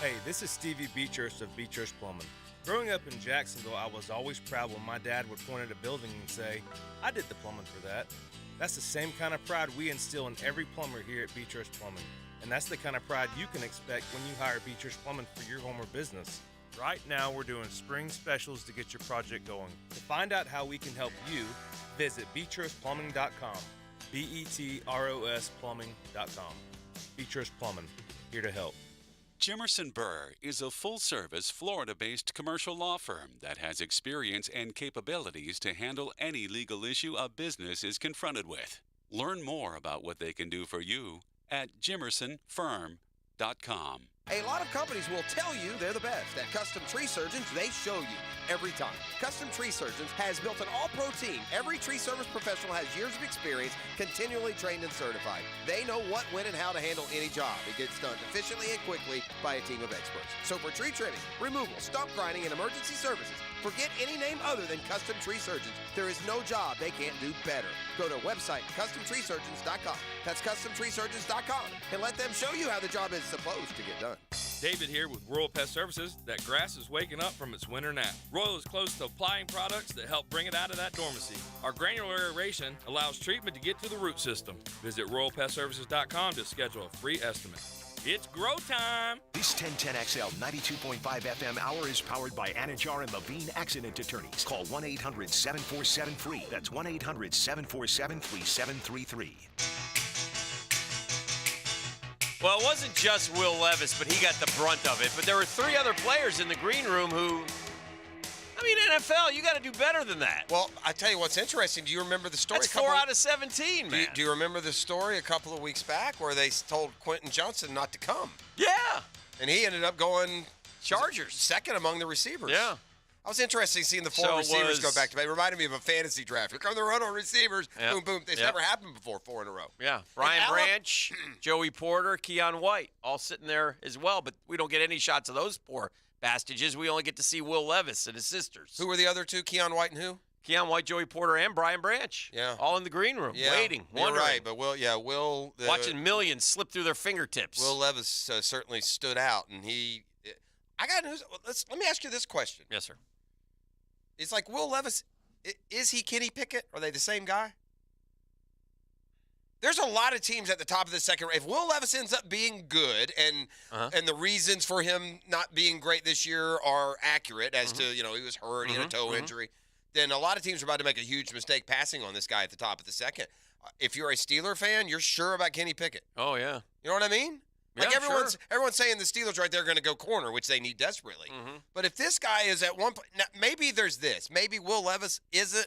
Hey, this is Stevie Beechurst of Beechurst Plumbing. Growing up in Jacksonville, I was always proud when my dad would point at a building and say, I did the plumbing for that. That's the same kind of pride we instill in every plumber here at Beechurst Plumbing. And that's the kind of pride you can expect when you hire Beechurst Plumbing for your home or business. Right now, we're doing spring specials to get your project going. To find out how we can help you, visit BeechurstPlumbing.com. BETROS Plumbing.com. Beechurst Plumbing, here to help. Jimerson Burr is a full-service, Florida-based commercial law firm that has experience and capabilities to handle any legal issue a business is confronted with. Learn more about what they can do for you at jimersonfirm.com. A lot of companies will tell you they're the best. At Custom Tree Surgeons, they show you every time. Custom Tree Surgeons has built an all-pro team. Every tree service professional has years of experience, continually trained and certified. They know what, when, and how to handle any job. It gets done efficiently and quickly by a team of experts. So for tree trimming, removal, stump grinding, and emergency services, forget any name other than Custom Tree Surgeons. There is no job they can't do better. Go to website CustomTreeSurgeons.com. That's CustomTreeSurgeons.com, and let them show you how the job is supposed to get done. David here with Royal Pest Services. That grass is waking up from its winter nap. Royal is close to applying products that help bring it out of that dormancy. Our granular aeration allows treatment to get to the root system. Visit RoyalPestServices.com to schedule a free estimate. It's grow time! This 1010XL 92.5 FM hour is powered by Anajar and Levine Accident Attorneys. Call 1-800-747-FREE. That's 1-800-747-3733. Well, it wasn't just Will Levis, but he got the brunt of it. But there were three other players in the green room who, I mean, NFL, you got to do better than that. Well, I tell you what's interesting. Do you remember the story? That's 4 out of 17, man. Do you remember the story a couple of weeks back where they told Quentin Johnson not to come? Yeah. And he ended up going Chargers. Second among the receivers. Yeah. I was interested seeing the four receivers go back to back. It reminded me of a fantasy draft. Here come the run on receivers. Yep. Boom, boom. It's never happened before, 4 in a row. Yeah. Brian Branch, Joey Porter, Keon White, all sitting there as well. But we don't get any shots of those poor bastages. We only get to see Will Levis and his sisters. Who were the other two, Keon White and who? Keon White, Joey Porter, and Brian Branch. Yeah. All in the green room, waiting, wondering. You're right, but Will. Watching millions slip through their fingertips. Will Levis certainly stood out, and I got news. Let me ask you this question. Yes, sir. It's like Will Levis, is he Kenny Pickett? Are they the same guy? There's a lot of teams at the top of the second. If Will Levis ends up being good and the reasons for him not being great this year are accurate as to, he was hurt, he had a toe injury, then a lot of teams are about to make a huge mistake passing on this guy at the top of the second. If you're a Steeler fan, you're sure about Kenny Pickett. Oh, yeah. You know what I mean? Like Yeah, everyone's saying the Steelers right there are going to go corner, which they need desperately. Mm-hmm. But if this guy is at one point, maybe there's this. Maybe Will Levis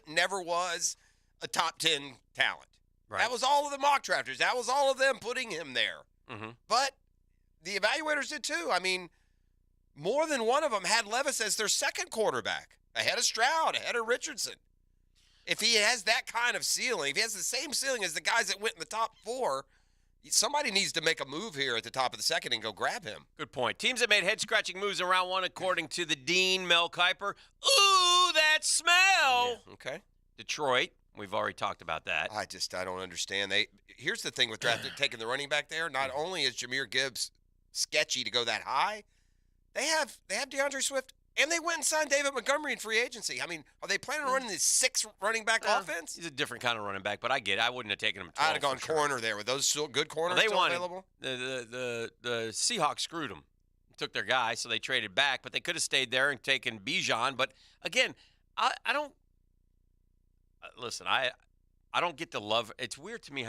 never was a top 10 talent. Right. That was all of the mock drafters. That was all of them putting him there. Mm-hmm. But the evaluators did too. I mean, more than one of them had Levis as their second quarterback, ahead of Stroud, ahead of Richardson. If he has that kind of ceiling, if he has the same ceiling as the guys that went in the top 4, somebody needs to make a move here at the top of the second and go grab him. Good point. Teams that made head-scratching moves in round 1, according to the Dean, Mel Kiper. Ooh, that smell. Yeah, okay. Detroit. We've already talked about that. I don't understand. Here's the thing with taking the running back there. Not only is Jahmyr Gibbs sketchy to go that high, they have DeAndre Swift, and they went and signed David Montgomery in free agency. I mean, are they planning on running this 6 running back offense? He's a different kind of running back, but I get it. I wouldn't have taken him 12. I'd have gone corner there. With those still good corners still available? The Seahawks screwed them. Took their guy, so they traded back, but they could have stayed there and taken Bijan. But, again, I don't – listen, I don't get the love. It's weird to me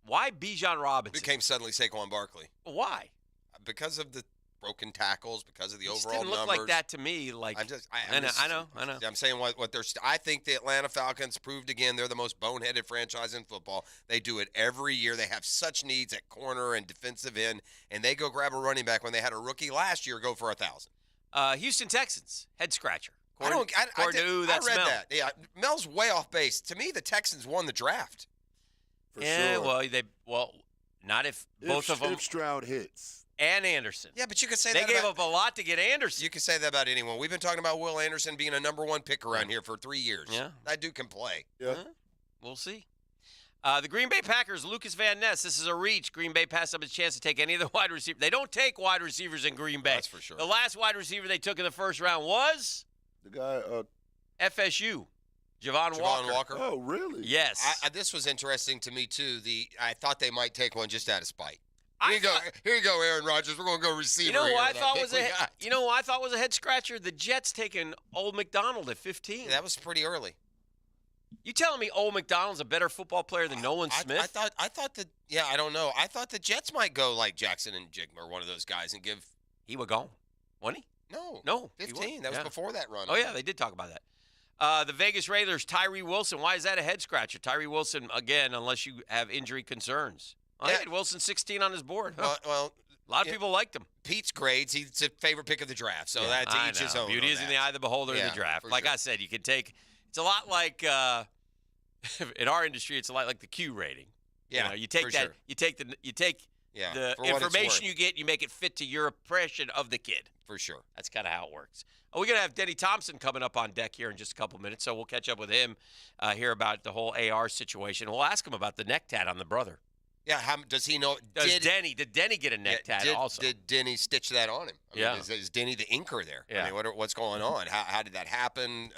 why Bijan Robinson? Became suddenly Saquon Barkley. Why? Because of the broken tackles, because of the overall didn't look numbers. like that to me. Like I know. I'm saying what they're. I think the Atlanta Falcons proved again they're the most boneheaded franchise in football. They do it every year. They have such needs at corner and defensive end, and they go grab a running back when they had a rookie last year go for 1,000. Houston Texans head scratcher. I read Mel. that. Yeah, Mel's way off base. To me, the Texans won the draft. For sure. Well, not if both of them. If Stroud hits. And Anderson. Yeah, but you could say they gave up a lot to get Anderson. You could say that about anyone. We've been talking about Will Anderson being a number 1 pick around here for 3 years. Yeah. That dude can play. Yeah. We'll see. The Green Bay Packers, Lucas Van Ness. This is a reach. Green Bay passed up his chance to take any of the wide receivers. They don't take wide receivers in Green Bay. That's for sure. The last wide receiver they took in the first round was? The guy FSU. Javon Walker. Oh, really? Yes. This was interesting to me, too. I thought they might take one just out of spite. Here you go, Aaron Rodgers. We're going to go receiver. You know who I thought was a head scratcher? The Jets taking Old McDonald at 15. Yeah, that was pretty early. You telling me Old McDonald's a better football player than Nolan Smith? I thought that. Yeah, I don't know. I thought the Jets might go like Jackson and Jigmer, one of those guys, and give. He would go, wasn't he? No, 15. That was before that run. Oh yeah, they did talk about that. The Vegas Raiders, Tyree Wilson. Why is that a head scratcher? Tyree Wilson again, unless you have injury concerns. I had Wilson 16 on his board. Huh? Well, a lot of people liked him. Pete's grades. He's a favorite pick of the draft, so that's each his own. Beauty is in the eye of the beholder in the draft. Like I said, you can take. It's a lot like in our industry. It's a lot like the Q rating. Yeah, you take that. Sure. You take the information you get. You make it fit to your impression of the kid. For sure. That's kind of how it works. We're going to have Denny Thompson coming up on deck here in just a couple minutes, so we'll catch up with him, hear about the whole AR situation. We'll ask him about the neck tat on the brother. Yeah, does he know? Did Denny get a neck tat also? Did Denny stitch that on him? I mean, is Denny the inker there? Yeah. I mean, what's going on? How did that happen?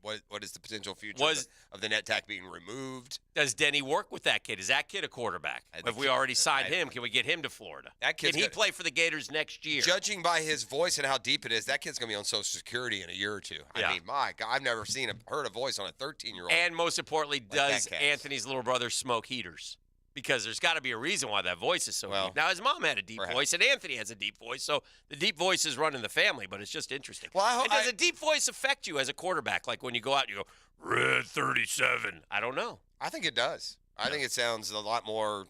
What is the potential future of the net tack being removed? Does Denny work with that kid? Is that kid a quarterback? Have we already signed him? Can we get him to Florida? Can he play for the Gators next year? Judging by his voice and how deep it is, that kid's going to be on Social Security in a year or two. Yeah. I mean, my God, I've never heard a voice on a 13-year-old. And most importantly, does Anthony's little brother smoke heaters? Because there's got to be a reason why that voice is so deep. Now, his mom had a deep voice, and Anthony has a deep voice, so the deep voice is running the family, but it's just interesting. Well, does a deep voice affect you as a quarterback? Like when you go out and you go, Red 37. I don't know. I think it does. I think it sounds a lot more,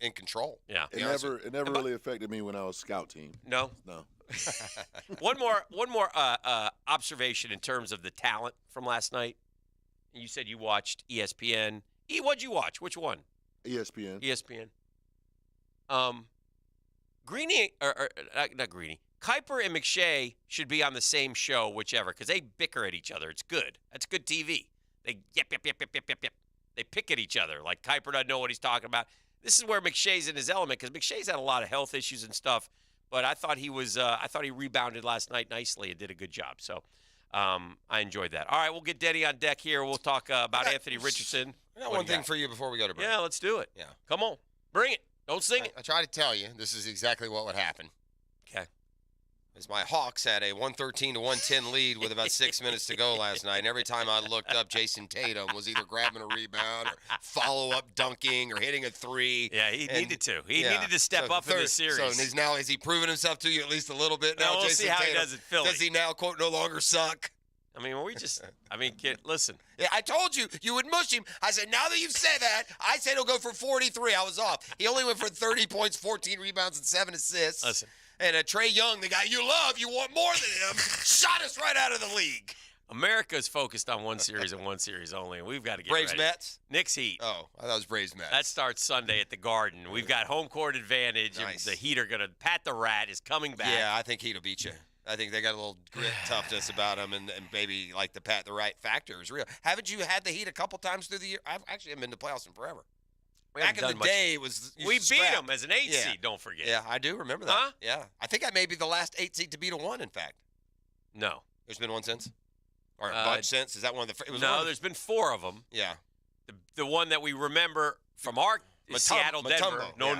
in control. Yeah. It never really affected me when I was scout team. No? No. One more observation in terms of the talent from last night. You said you watched ESPN. What'd you watch? Which one? ESPN. Greeny, or not Greeny. Kiper and McShay should be on the same show, whichever, because they bicker at each other. It's good. That's good TV. They yep. They pick at each other. Like Kiper doesn't know what he's talking about. This is where McShay's in his element, because McShay's had a lot of health issues and stuff. But I thought he was. I thought he rebounded last night nicely and did a good job. So I enjoyed that. All right, we'll get Denny on deck here. We'll talk about Anthony Richardson. I got one thing for you before we go to break. Yeah, let's do it. Yeah. Come on. Bring it. Don't sing it. I try to tell you, this is exactly what would happen. Okay. As my Hawks had a 113 to 110 lead with about 6 minutes to go last night. And every time I looked up, Jason Tatum was either grabbing a rebound or follow-up dunking or hitting a three. Yeah, he needed to. He needed to step up in this series. So has he proven himself to you at least a little bit now, we'll Jason see how Tatum? he does at Philly. Does he now, quote, no longer suck? I mean, kid, listen. Yeah, I told you would mush him. I said, now that you've said that, I said he'll go for 43. I was off. He only went for 30 points, 14 rebounds, and 7 assists. Listen. And Trae Young, the guy you love, you want more than him, shot us right out of the league. America's focused on one series and one series only, and we've got to get Braves ready. Mets? Knicks Heat. Oh, I thought it was Braves Mets. That starts Sunday at the Garden. We've got home court advantage. Nice. And the Heat are going to – Pat the Rat is coming back. Yeah, I think Heat will beat you. I think they got a little grit toughness about them, and maybe like the Pat the Right factor is real. Haven't you had the Heat a couple times through the year? I've actually haven't been to playoffs in forever. Back in the day, it was we beat them as an 8 seed. Don't forget. Yeah, I do remember that. Huh? Yeah, I think I may be the last 8 seed to beat a 1. In fact, no, there's been one since, or a bunch since. Is that one of the? There's been 4 of them. Yeah, the one that we remember from our Seattle, Denver. No,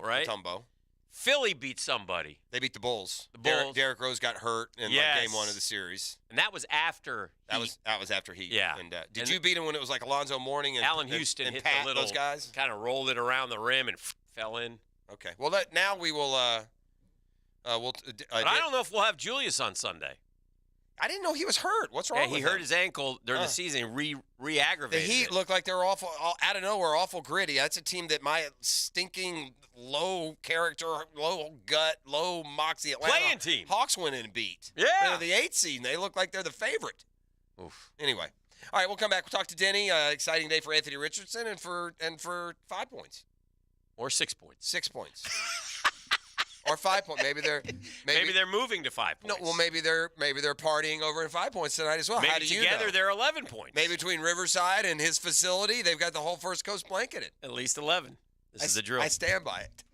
right? Mutombo. Philly beat somebody. They beat the Bulls. The Bulls. Derrick Rose got hurt in game 1 of the series. And that was after Heat. That was after Heat. Yeah. And did you beat him when it was like Alonzo Mourning and Allen Houston and hit Pat, the little those guys? Kind of rolled it around the rim and fell in. Okay. Well, now we will. But I don't know if we'll have Julius on Sunday. I didn't know he was hurt. What's wrong with him? He hurt his ankle during the season. Re-aggravated The Heat looked like they were awful, out of nowhere, awful gritty. That's a team that my stinking low character, low gut, low moxie Atlanta playing team Hawks went in and beat. Yeah. They're the 8th seed, and they look like they're the favorite. Oof. Anyway. All right, we'll come back. We'll talk to Denny. Exciting day for Anthony Richardson and for 5 points. Or 6 points. 6 points. Or 5 points. Maybe they're moving to 5 points. No, well, maybe they're partying over in 5 points tonight as well. Maybe how do together you know? they're 11 points. Maybe between Riverside and his facility, they've got the whole First Coast blanketed. At least 11. This is the drill. I stand by it.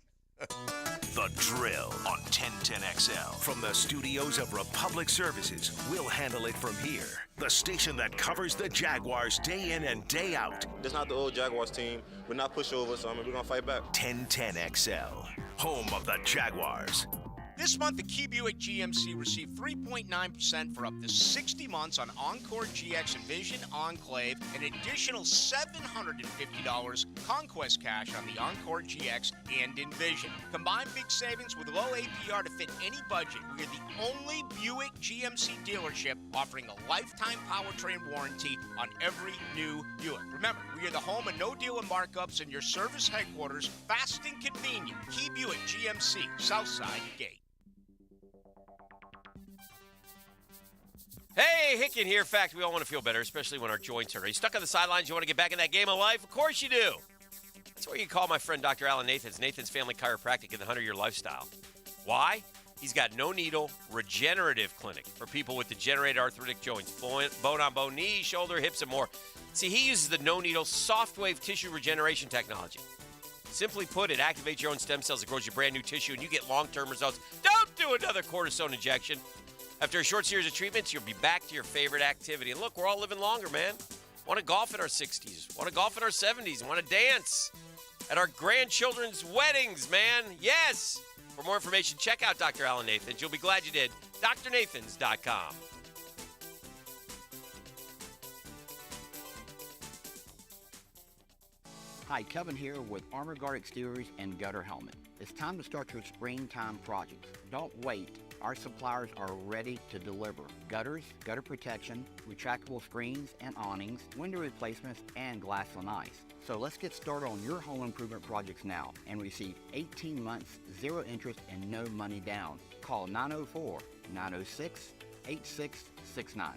The Drill on 1010XL. From the studios of Republic Services, we'll handle it from here. The station that covers the Jaguars day in and day out. It's not the old Jaguars team. We're not pushovers, so we're going to fight back. 1010XL, home of the Jaguars. This month, the Key Buick GMC received 3.9% for up to 60 months on Encore GX Envision, Enclave, an additional $750 Conquest cash on the Encore GX and Envision. Combine big savings with low APR to fit any budget. We are the only Buick GMC dealership offering a lifetime powertrain warranty on every new Buick. Remember, we are the home of no dealer markups and your service headquarters, fast and convenient. Key Buick GMC, Southside Gate. Hey, Hicken here. In fact, we all want to feel better, especially when our joints hurt. Are you stuck on the sidelines? You want to get back in that game of life? Of course you do. That's where you call my friend Dr. Alan Nathans, Nathan's Family Chiropractic in the 100-year lifestyle. Why? He's got no-needle regenerative clinic for people with degenerated arthritic joints, bone-on-bone knees, shoulder, hips, and more. See, he uses the no-needle soft-wave tissue regeneration technology. Simply put, it activates your own stem cells, it grows your brand new tissue, and you get long-term results. Don't do another cortisone injection. After a short series of treatments, you'll be back to your favorite activity. And look, we're all living longer, man. Want to golf in our 60s, want to golf in our 70s, want to dance at our grandchildren's weddings, man. Yes. For more information, check out Dr. Alan Nathans. You'll be glad you did. drnathans.com. Hi, Kevin here with Armor Guard Exteriors and Gutter Helmet. It's time to start your springtime projects. Don't wait. Our suppliers are ready to deliver. Gutters, gutter protection, retractable screens and awnings, window replacements, and glass on ice. So let's get started on your home improvement projects now and receive 18 months, 0 interest, and no money down. Call 904-906-8669.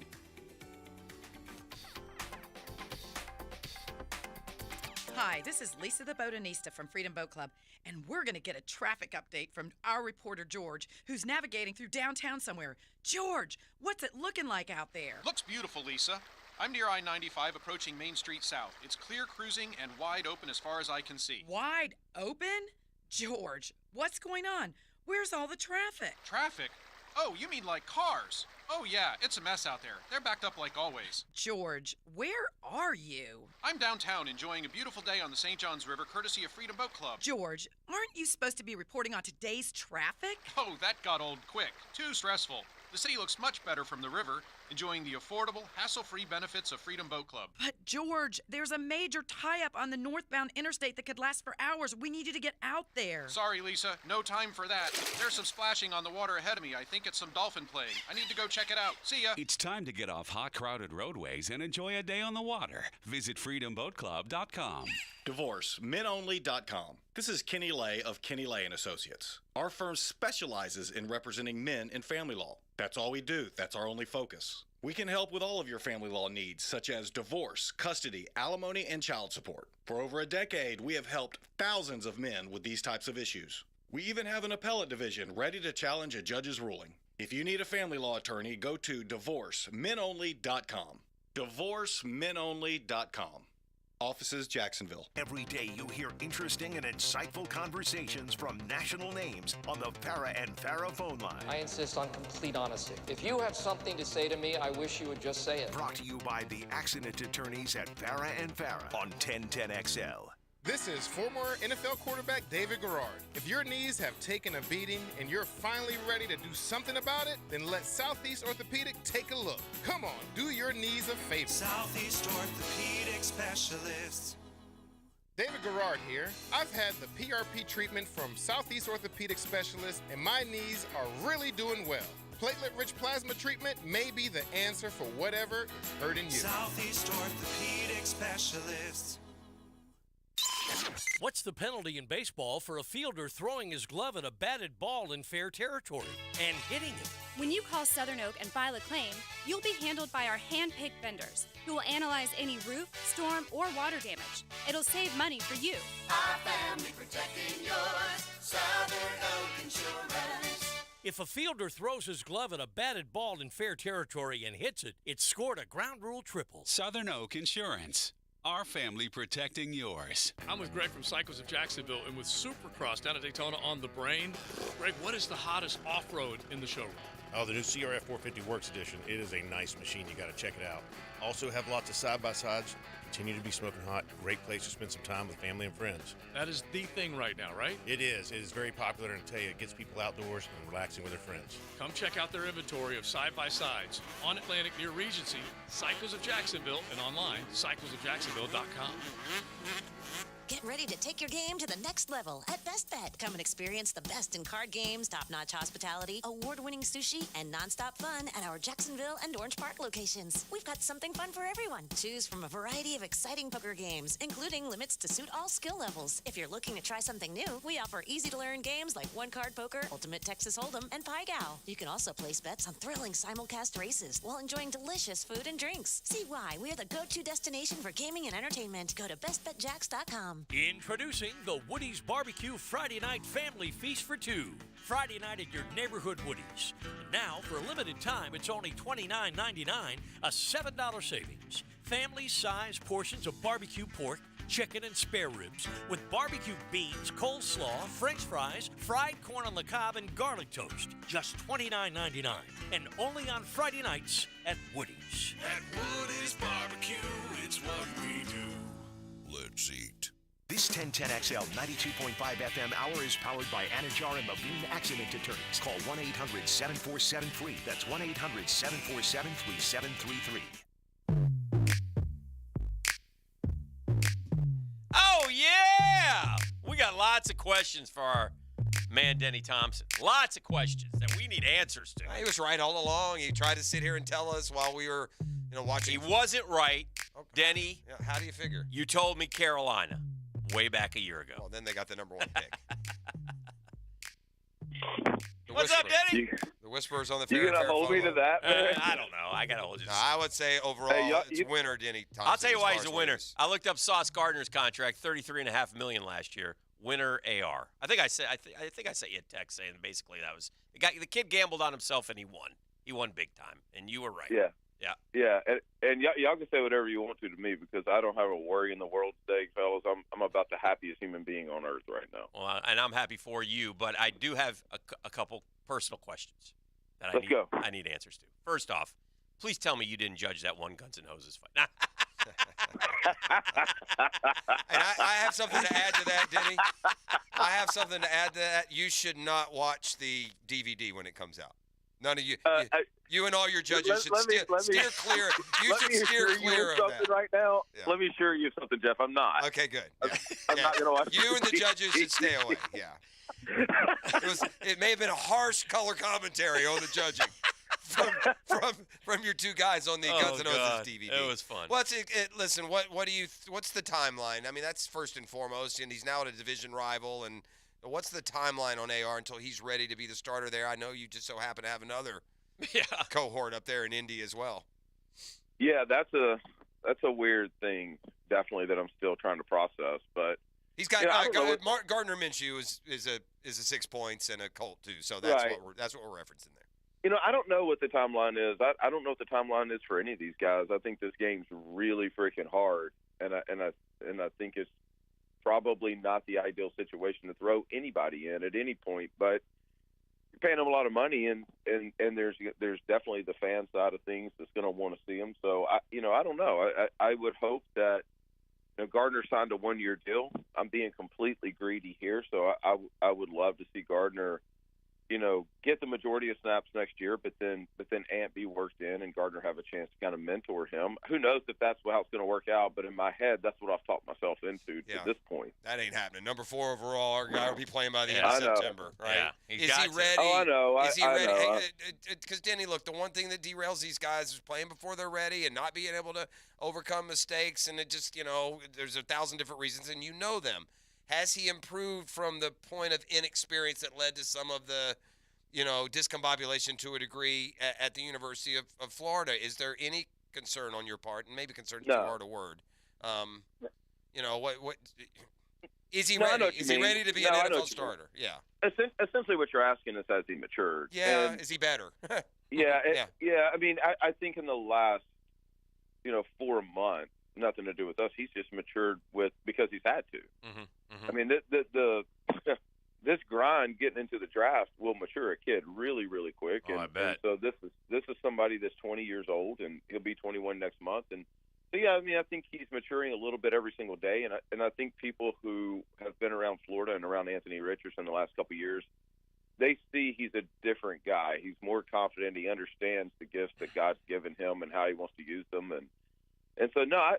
Hi, this is Lisa the Botanista from Freedom Boat Club, and we're going to get a traffic update from our reporter, George, who's navigating through downtown somewhere. George, what's it looking like out there? Looks beautiful, Lisa. I'm near I-95 approaching Main Street South. It's clear cruising and wide open as far as I can see. Wide open? George, what's going on? Where's all the traffic? Traffic? Oh, you mean like cars? Oh, yeah, it's a mess out there. They're backed up like always. George, where are you? I'm downtown enjoying a beautiful day on the St. Johns River courtesy of Freedom Boat Club. George, aren't you supposed to be reporting on today's traffic? Oh, that got old quick. Too stressful. The city looks much better from the river, enjoying the affordable, hassle-free benefits of Freedom Boat Club. But, George, there's a major tie-up on the northbound interstate that could last for hours. We need you to get out there. Sorry, Lisa. No time for that. There's some splashing on the water ahead of me. I think it's some dolphin playing. I need to go check it out. See ya. It's time to get off hot, crowded roadways and enjoy a day on the water. Visit freedomboatclub.com. DivorceMenOnly.com. This is Kenny Lay of Kenny Lay & Associates. Our firm specializes in representing men in family law. That's all we do. That's our only focus. We can help with all of your family law needs, such as divorce, custody, alimony, and child support. For over a decade, we have helped thousands of men with these types of issues. We even have an appellate division ready to challenge a judge's ruling. If you need a family law attorney, go to DivorceMenOnly.com. DivorceMenOnly.com. Offices, Jacksonville. Every day you hear interesting and insightful conversations from national names on the Farah and Farah phone line. I insist on complete honesty. If you have something to say to me, I wish you would just say it. Brought to you by the accident attorneys at Farah and Farah on 1010XL. This is former NFL quarterback David Garrard. If your knees have taken a beating and you're finally ready to do something about it, then let Southeast Orthopedic take a look. Come on, do your knees a favor. Southeast Orthopedic Specialists. David Garrard here. I've had the PRP treatment from Southeast Orthopedic Specialists, and my knees are really doing well. Platelet-rich plasma treatment may be the answer for whatever is hurting you. Southeast Orthopedic Specialists. What's the penalty in baseball for a fielder throwing his glove at a batted ball in fair territory and hitting him? When you call Southern Oak and file a claim, you'll be handled by our hand-picked vendors who will analyze any roof, storm, or water damage. It'll save money for you. Our family protecting yours. Southern Oak Insurance. If a fielder throws his glove at a batted ball in fair territory and hits it, it's scored a ground rule triple. Southern Oak Insurance. Our family protecting yours. I'm with Greg from Cycles of Jacksonville and with Supercross down at Daytona on the Brain. Greg, what is the hottest off-road in the showroom? Oh, the new CRF 450 Works Edition. It is a nice machine. You got to check it out. Also have lots of side-by-sides. Continue to be smoking hot. Great place to spend some time with family and friends. That is the thing right now, right? It is. It is very popular, and I tell you, it gets people outdoors and relaxing with their friends. Come check out their inventory of side-by-sides on Atlantic near Regency, Cycles of Jacksonville, and online, cyclesofjacksonville.com. Get ready to take your game to the next level at Best Bet. Come and experience the best in card games, top-notch hospitality, award-winning sushi, and nonstop fun at our Jacksonville and Orange Park locations. We've got something fun for everyone. Choose from a variety of exciting poker games, including limits to suit all skill levels. If you're looking to try something new, we offer easy-to-learn games like one-card poker, Ultimate Texas Hold'em, and Pai Gow. You can also place bets on thrilling simulcast races while enjoying delicious food and drinks. See why we're the go-to destination for gaming and entertainment. Go to bestbetjacks.com. Introducing the Woody's Barbecue Friday Night Family Feast for Two. Friday night at your neighborhood Woody's. And now, for a limited time, it's only $29.99, a $7 savings. Family-size portions of barbecue pork, chicken, and spare ribs with barbecue beans, coleslaw, french fries, fried corn on the cob, and garlic toast. Just $29.99. And only on Friday nights at Woody's. At Woody's Barbecue, it's what we do. Let's eat. This 1010XL 92.5 FM hour is powered by Anajar and Levine Accident Attorneys. Call 1-800-747-FREE. That's 1-800-747-3733. Oh, yeah! We got lots of questions for our man, Denny Thompson. Lots of questions that we need answers to. He was right all along. He tried to sit here and tell us while we were, watching. He wasn't right. Okay. Denny. Yeah, how do you figure? You told me Carolina way back a year ago. Well, then they got the number one pick. What's up, Denny? The Whisperers on the You gonna hold me to that, man? I don't know. I got to hold you. No, I would say overall, it's winner, Denny Thompson. I'll tell you why he's a winner. I looked up Sauce Gardner's contract, $33.5 million last year. Winner AR. I think I said you a text saying basically that was the kid gambled on himself and he won. He won big time, and you were right. Yeah. Yeah. And y'all can say whatever you want to me because I don't have a worry in the world today, fellas. I'm about the happiest human being on earth right now. Well, and I'm happy for you, but I do have a couple personal questions that Let's go. I need answers to. First off, please tell me you didn't judge that one Guns N' Roses fight. And I have something to add to that, Denny. I have something to add to that. You should not watch the DVD when it comes out. None of you. You and all your judges should steer clear. You should steer clear of that. Right now, Yeah. let me assure you of something, Jeff. I'm not. Okay, good. Yeah. I'm not going to watch. You and the judges should stay away. Yeah. It may have been a harsh color commentary on the judging from your two guys on the Guns N' Roses DVD. It was fun. Listen, what's the timeline? I mean, that's first and foremost, and he's now at a division rival. And what's the timeline on AR until he's ready to be the starter there? I know you just so happen to have another cohort up there in Indy as well. Yeah, that's a weird thing, definitely, that I'm still trying to process. But he's got Gardner Minshew is a 6 points and a Colt too, so that's Right. what we're referencing there. I don't know what the timeline is. I don't know what the timeline is for any of these guys. I think this game's really freaking hard, and I think it's probably not the ideal situation to throw anybody in at any point. But you're paying them a lot of money, and there's definitely the fan side of things that's going to want to see them. So I don't know. I would hope that Gardner signed a 1-year deal. I'm being completely greedy here, so I would love to see Gardner, get the majority of snaps next year, but then Ant be worked in and Gardner have a chance to kind of mentor him. Who knows if that's how it's going to work out, but in my head, that's what I've talked myself into to this point. That ain't happening. Number 4 overall, our guy will be playing by the end of September, right? Yeah, Is he ready? Oh, I know. Is he ready? know. Because Denny, look, the one thing that derails these guys is playing before they're ready and not being able to overcome mistakes, and it just, there's 1,000 different reasons, and you know them. Has he improved from the point of inexperience that led to some of the discombobulation to a degree at the University of Florida? Is there any concern on your part? And maybe concern is too hard a word. What is he ready? Is he ready to be an NFL starter? Yeah. Essentially, what you're asking is, has he matured? Yeah. And is he better? yeah. I mean, I think in the last 4 months, nothing to do with us. He's just matured because he's had to. I mean, this grind getting into the draft will mature a kid really, really quick. I bet. And so this is somebody that's 20 years old, and he'll be 21 next month. And so, yeah, I mean, I think he's maturing a little bit every single day. And I think people who have been around Florida and around Anthony Richardson the last couple of years, they see he's a different guy. He's more confident. He understands the gifts that God's given him and how he wants to use them. And so, no,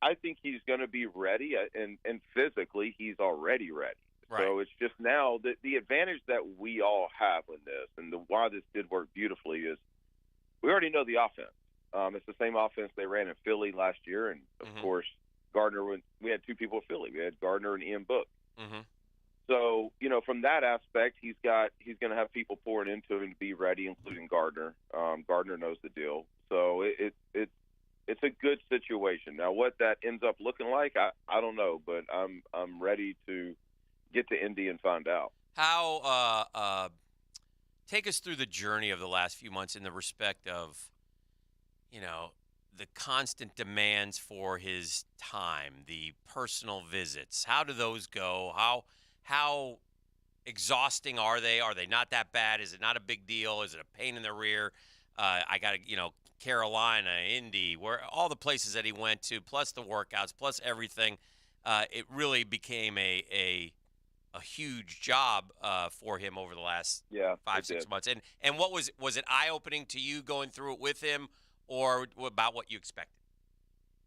I think he's going to be ready, and physically he's already ready. Right. So it's just now the advantage that we all have in this, and why this did work beautifully, is we already know the offense. It's the same offense they ran in Philly last year, and of course Gardner. We had 2 people in Philly. We had Gardner and Ian Book. So from that aspect, he's going to have people pouring into him to be ready, including Gardner. Gardner knows the deal, so it's a good situation. Now, what that ends up looking like, I don't know, but I'm ready to get to Indy and find out. How take us through the journey of the last few months in the respect of, the constant demands for his time, the personal visits. How do those go? How exhausting are they? Are they not that bad? Is it not a big deal? Is it a pain in the rear? I got to, Carolina, Indy, where all the places that he went to, plus the workouts, plus everything, it really became a huge job for him over the last 5-6 months. And what was it eye-opening to you going through it with him, or about what you expected?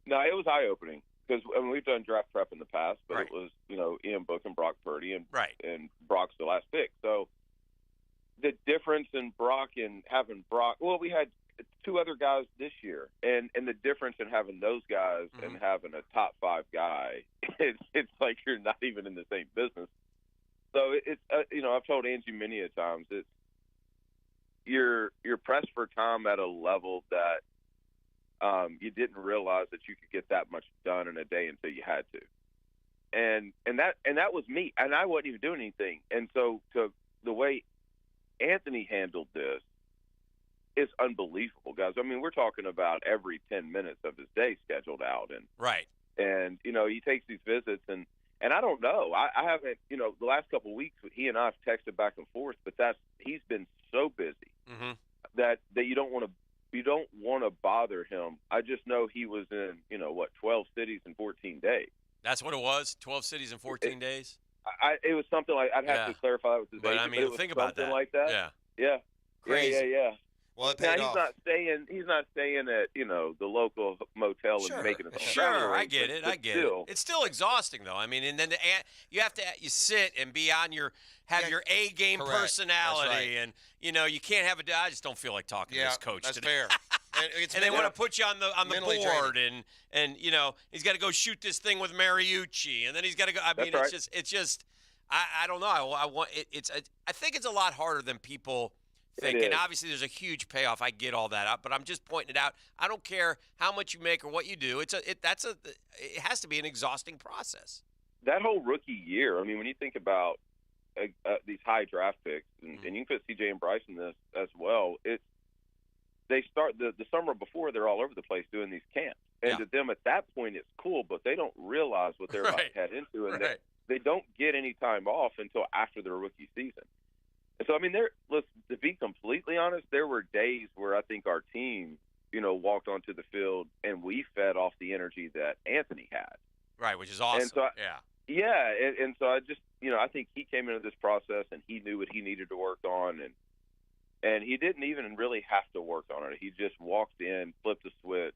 No, it was eye-opening because we've done draft prep in the past, but it was Ian Book and Brock Purdy, and Brock's the last pick. So the difference in Brock and having Brock, we had 2 other guys this year, and the difference in having those guys and having a top 5 guy, it's like you're not even in the same business. So it's I've told Angie many a times, it's you're pressed for time at a level that you didn't realize that you could get that much done in a day until you had to, and that was me, and I wasn't even doing anything. And so the way Anthony handled this is unbelievable, guys. I mean, we're talking about every 10 minutes of his day scheduled out, and he takes these visits, and I don't know. I haven't, the last couple of weeks, he and I have texted back and forth, but he's been so busy. that you don't want to bother him. I just know he was in 12 cities in 14 days. That's what it was. 12 cities in 14 days. It was something like I'd have to clarify that with his agent, I mean, but it was think about something that. like that. Yeah. Crazy. Yeah. Well, it now paid off. He's not staying at the local motel and making it. Sure, I get it. It's still exhausting though. I mean, and then you have to sit and be on your your A game personality, and you can't have a. I just don't feel like talking to this coach. That's today. fair. And they want to put you on the mentally board, and he's got to go shoot this thing with Mariucci, and then he's got to go. I mean, it's just I don't know. I think it's a lot harder than people think. And obviously, there's a huge payoff. I get all that out, but I'm just pointing it out. I don't care how much you make or what you do. It has to be an exhausting process. That whole rookie year. I mean, when you think about these high draft picks, and you can put CJ and Bryce in this as well. They start the summer before, they're all over the place doing these camps. And to them at that point, it's cool, but they don't realize what they're about to head into. And they don't get any time off until after their rookie season. And so, I mean, to be completely honest, there were days where I think our team, walked onto the field and we fed off the energy that Anthony had. Right, which is awesome. And so and so I just, I think he came into this process and he knew what he needed to work on, and he didn't even really have to work on it. He just walked in, flipped the switch,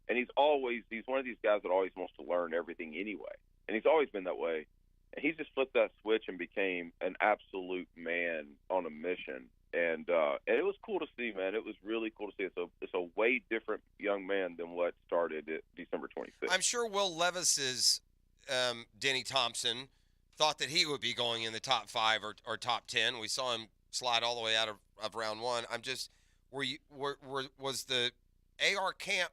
and he's one of these guys that always wants to learn everything anyway, and he's always been that way. And he just flipped that switch and became an absolute man on a mission, and it was cool to see, man. It was really cool to see. It's a way different young man than what started at December 26th. I'm sure Will Levis's Denny Thompson thought that he would be going in the top 5 or top 10. We saw him slide all the way out of round 1. I'm just, was the AR camp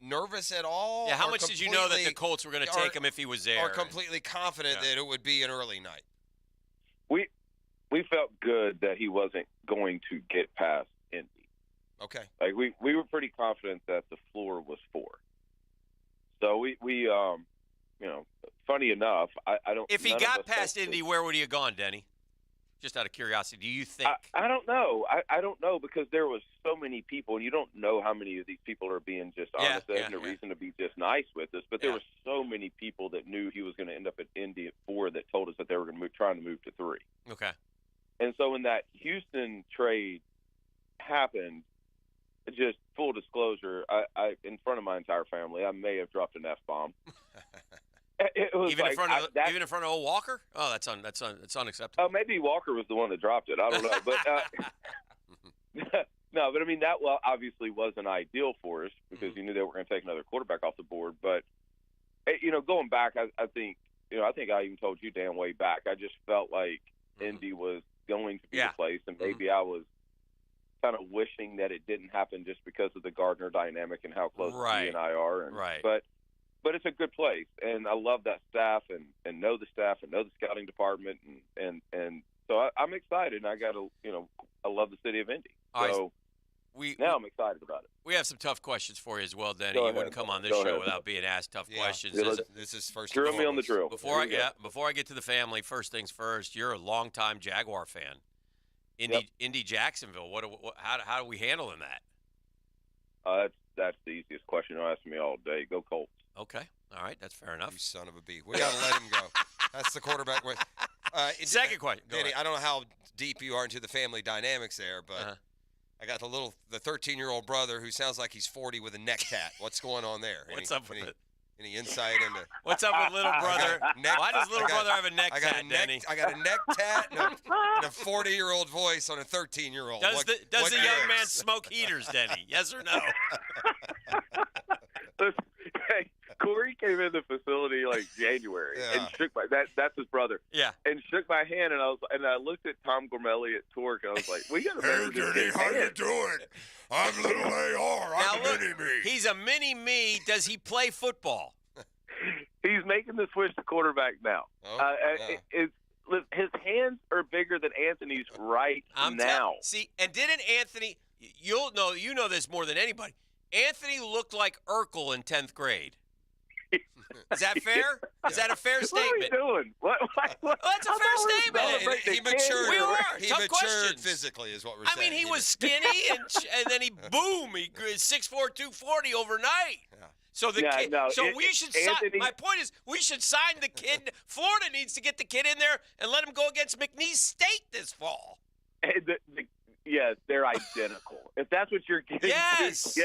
nervous at all? Yeah, how much did you know that the Colts were going to take him if he was there? Or completely confident that it would be an early night? We felt good that he wasn't going to get past Indy. Okay. Like we were pretty confident that the floor was 4. So we funny enough, I don't. If he got past Indy, where would he have gone, Denny? Just out of curiosity, do you think? I don't know. I don't know, because there was so many people, and you don't know how many of these people are being just honest. They have no reason to be just nice with us, but there were so many people that knew he was going to end up at Indy at 4 that told us that they were going to trying to move to 3. Okay. And so when that Houston trade happened, just full disclosure, I in front of my entire family, I may have dropped an F-bomb. It was even like, in front of old Walker? Oh, that's unacceptable. Oh, maybe Walker was the one that dropped it. I don't know, but no. But I mean, that obviously wasn't ideal for us, because you knew they were going to take another quarterback off the board. But going back, I think I even told you, Dan, way back. I just felt like Indy was going to be the place, and maybe I was kind of wishing that it didn't happen just because of the Gardner dynamic and how close he and I are. And, But it's a good place, and I love that staff, and know the staff, and know the scouting department, and so I'm excited. And I love the city of Indy. So now I'm excited about it. We have some tough questions for you as well, Denny. You wouldn't come on this show without being asked tough questions. This is first. Drill me on the drill. Before I get to the family, first things first. You're a longtime Jaguar fan. Indy Jacksonville. How are we handling that? That's the easiest question you'll ask me all day. Go Colts. Okay. All right. That's fair enough. You son of a bee. We got to let him go. That's the quarterback. Second question. Danny, I don't know how deep you are into the family dynamics there, but I got the 13-year-old brother who sounds like he's 40 with a neck tat. What's going on there? What's up with it? Any insight into what's up with little brother? Why does little brother have a neck tat, Danny? I got a neck tat and a 40-year-old voice on a 13-year-old. Does the young man smoke heaters, Denny? Yes or no? Hey, Corey came in the facility like January and shook my that's his brother. Yeah. And shook my hand, and I looked at Tom Gormelli at Torque, and I was like, "We got to Hey, Denny, how you doing? I'm little AR. I'm look, mini me. He's a mini me. Does he play football? He's making the switch to quarterback now. His hands are bigger than Anthony's now. See, and didn't Anthony? You know this more than anybody. Anthony looked like Urkel in 10th grade. Is that fair? Is that a fair statement? What are we doing? What? That's a fair statement. He matured. We were. He Tough matured questions. physically, is what we're I saying. mean, he was skinny, and then he 6'4", 240 overnight. Yeah. So the kid. No, we should sign. My point is, we should sign the kid. Florida needs to get the kid in there and let him go against McNeese State this fall. Yes, they're identical. If that's what you're getting, yes,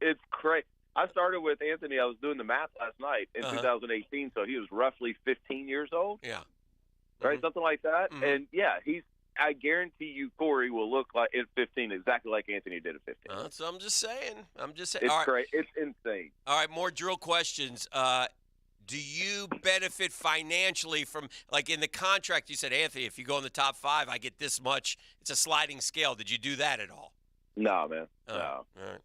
it's crazy. I started with Anthony. I was doing the math last night in 2018, so he was roughly 15 years old. Yeah, right, something like that. And yeah, I guarantee you, Corey will look like at 15 exactly like Anthony did at 15. So I'm just saying. It's All right. great. It's insane. All right, more drill questions. Do you benefit financially from, like in the contract, you said, Anthony, if you go in the top 5, I get this much. It's a sliding scale. Did you do that at all? No, man. No. All right.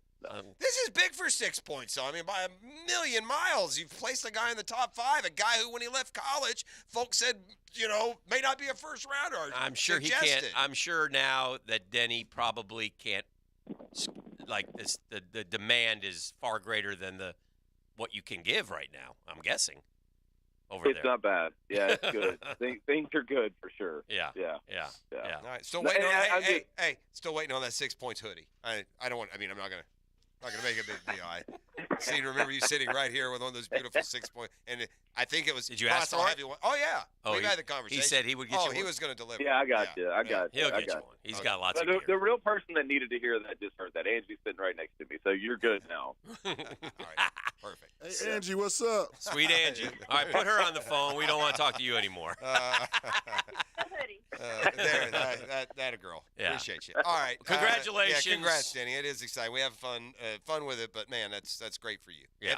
This is big for 6 points, though. I mean, by a million miles, you've placed a guy in the top 5, a guy who, when he left college, folks said, may not be a first rounder. I'm sure he can't. I'm sure now that Denny probably can't. Like this, the demand is far greater than what you can give right now. I'm guessing. It's not bad. Yeah, it's good. Things are good for sure. Yeah. All right, still waiting on. Hey, still waiting on that 6 points hoodie. I don't want. I mean, I'm not gonna make a big deal. I seem to remember you sitting right here with one of those beautiful 6 point. And I think it was. Did you ask for it? Oh yeah. We've had the conversation. He said he would get you one. He was going to deliver. Yeah, I got you. I got you. He'll get you one. He's got lots of gear. The real person that needed to hear that just heard that. Angie's sitting right next to me, so you're good now. All right. Perfect. Hey, Angie, what's up? Sweet Angie. All right, put her on the phone. We don't want to talk to you anymore. That a girl. Yeah. Appreciate you. All right. Congratulations. Congrats, Denny. It is exciting. We have fun with it, but man, that's great for you. Yeah.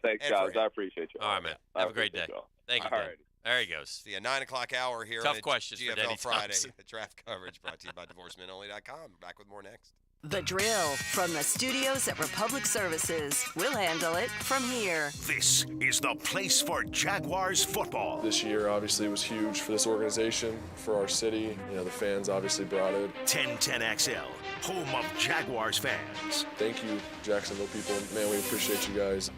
Thanks, guys. I appreciate you. All right, man. Have a great day. Thank you. All right. There he goes. The 9 o'clock hour here. Tough on questions for GFL Denny Friday. Thompson. The draft coverage brought to you by DivorceMenOnly.com. Back with more next. The Drill from the studios at Republic Services. We'll handle it from here. This is the place for Jaguars football. This year obviously was huge for this organization, for our city. The fans obviously brought it. 1010XL, home of Jaguars fans. Thank you, Jacksonville people. Man, we appreciate you guys.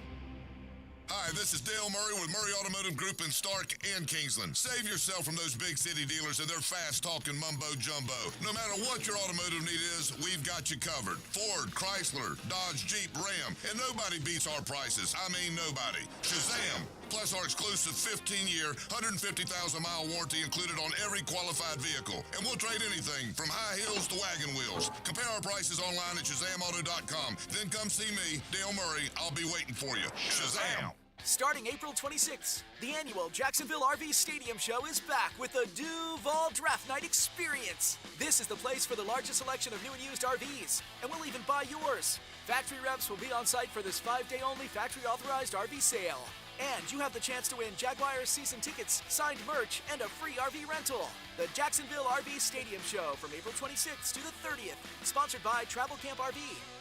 Hi, this is Dale Murray with Murray Automotive Group in Stark and Kingsland. Save yourself from those big city dealers and their fast-talking mumbo-jumbo. No matter what your automotive need is, we've got you covered. Ford, Chrysler, Dodge, Jeep, Ram, and nobody beats our prices. I mean nobody. Shazam! Plus our exclusive 15-year, 150,000-mile warranty included on every qualified vehicle. And we'll trade anything from high heels to wagon wheels. Compare our prices online at ShazamAuto.com. Then come see me, Dale Murray. I'll be waiting for you. Shazam! Starting April 26th, the annual Jacksonville RV Stadium Show is back with the Duval Draft Night Experience. This is the place for the largest selection of new and used RVs, and we'll even buy yours. Factory reps will be on site for this 5-day-only factory-authorized RV sale. And you have the chance to win Jaguars season tickets, signed merch, and a free RV rental. The Jacksonville RV Stadium Show from April 26th to the 30th. Sponsored by Travel Camp RV,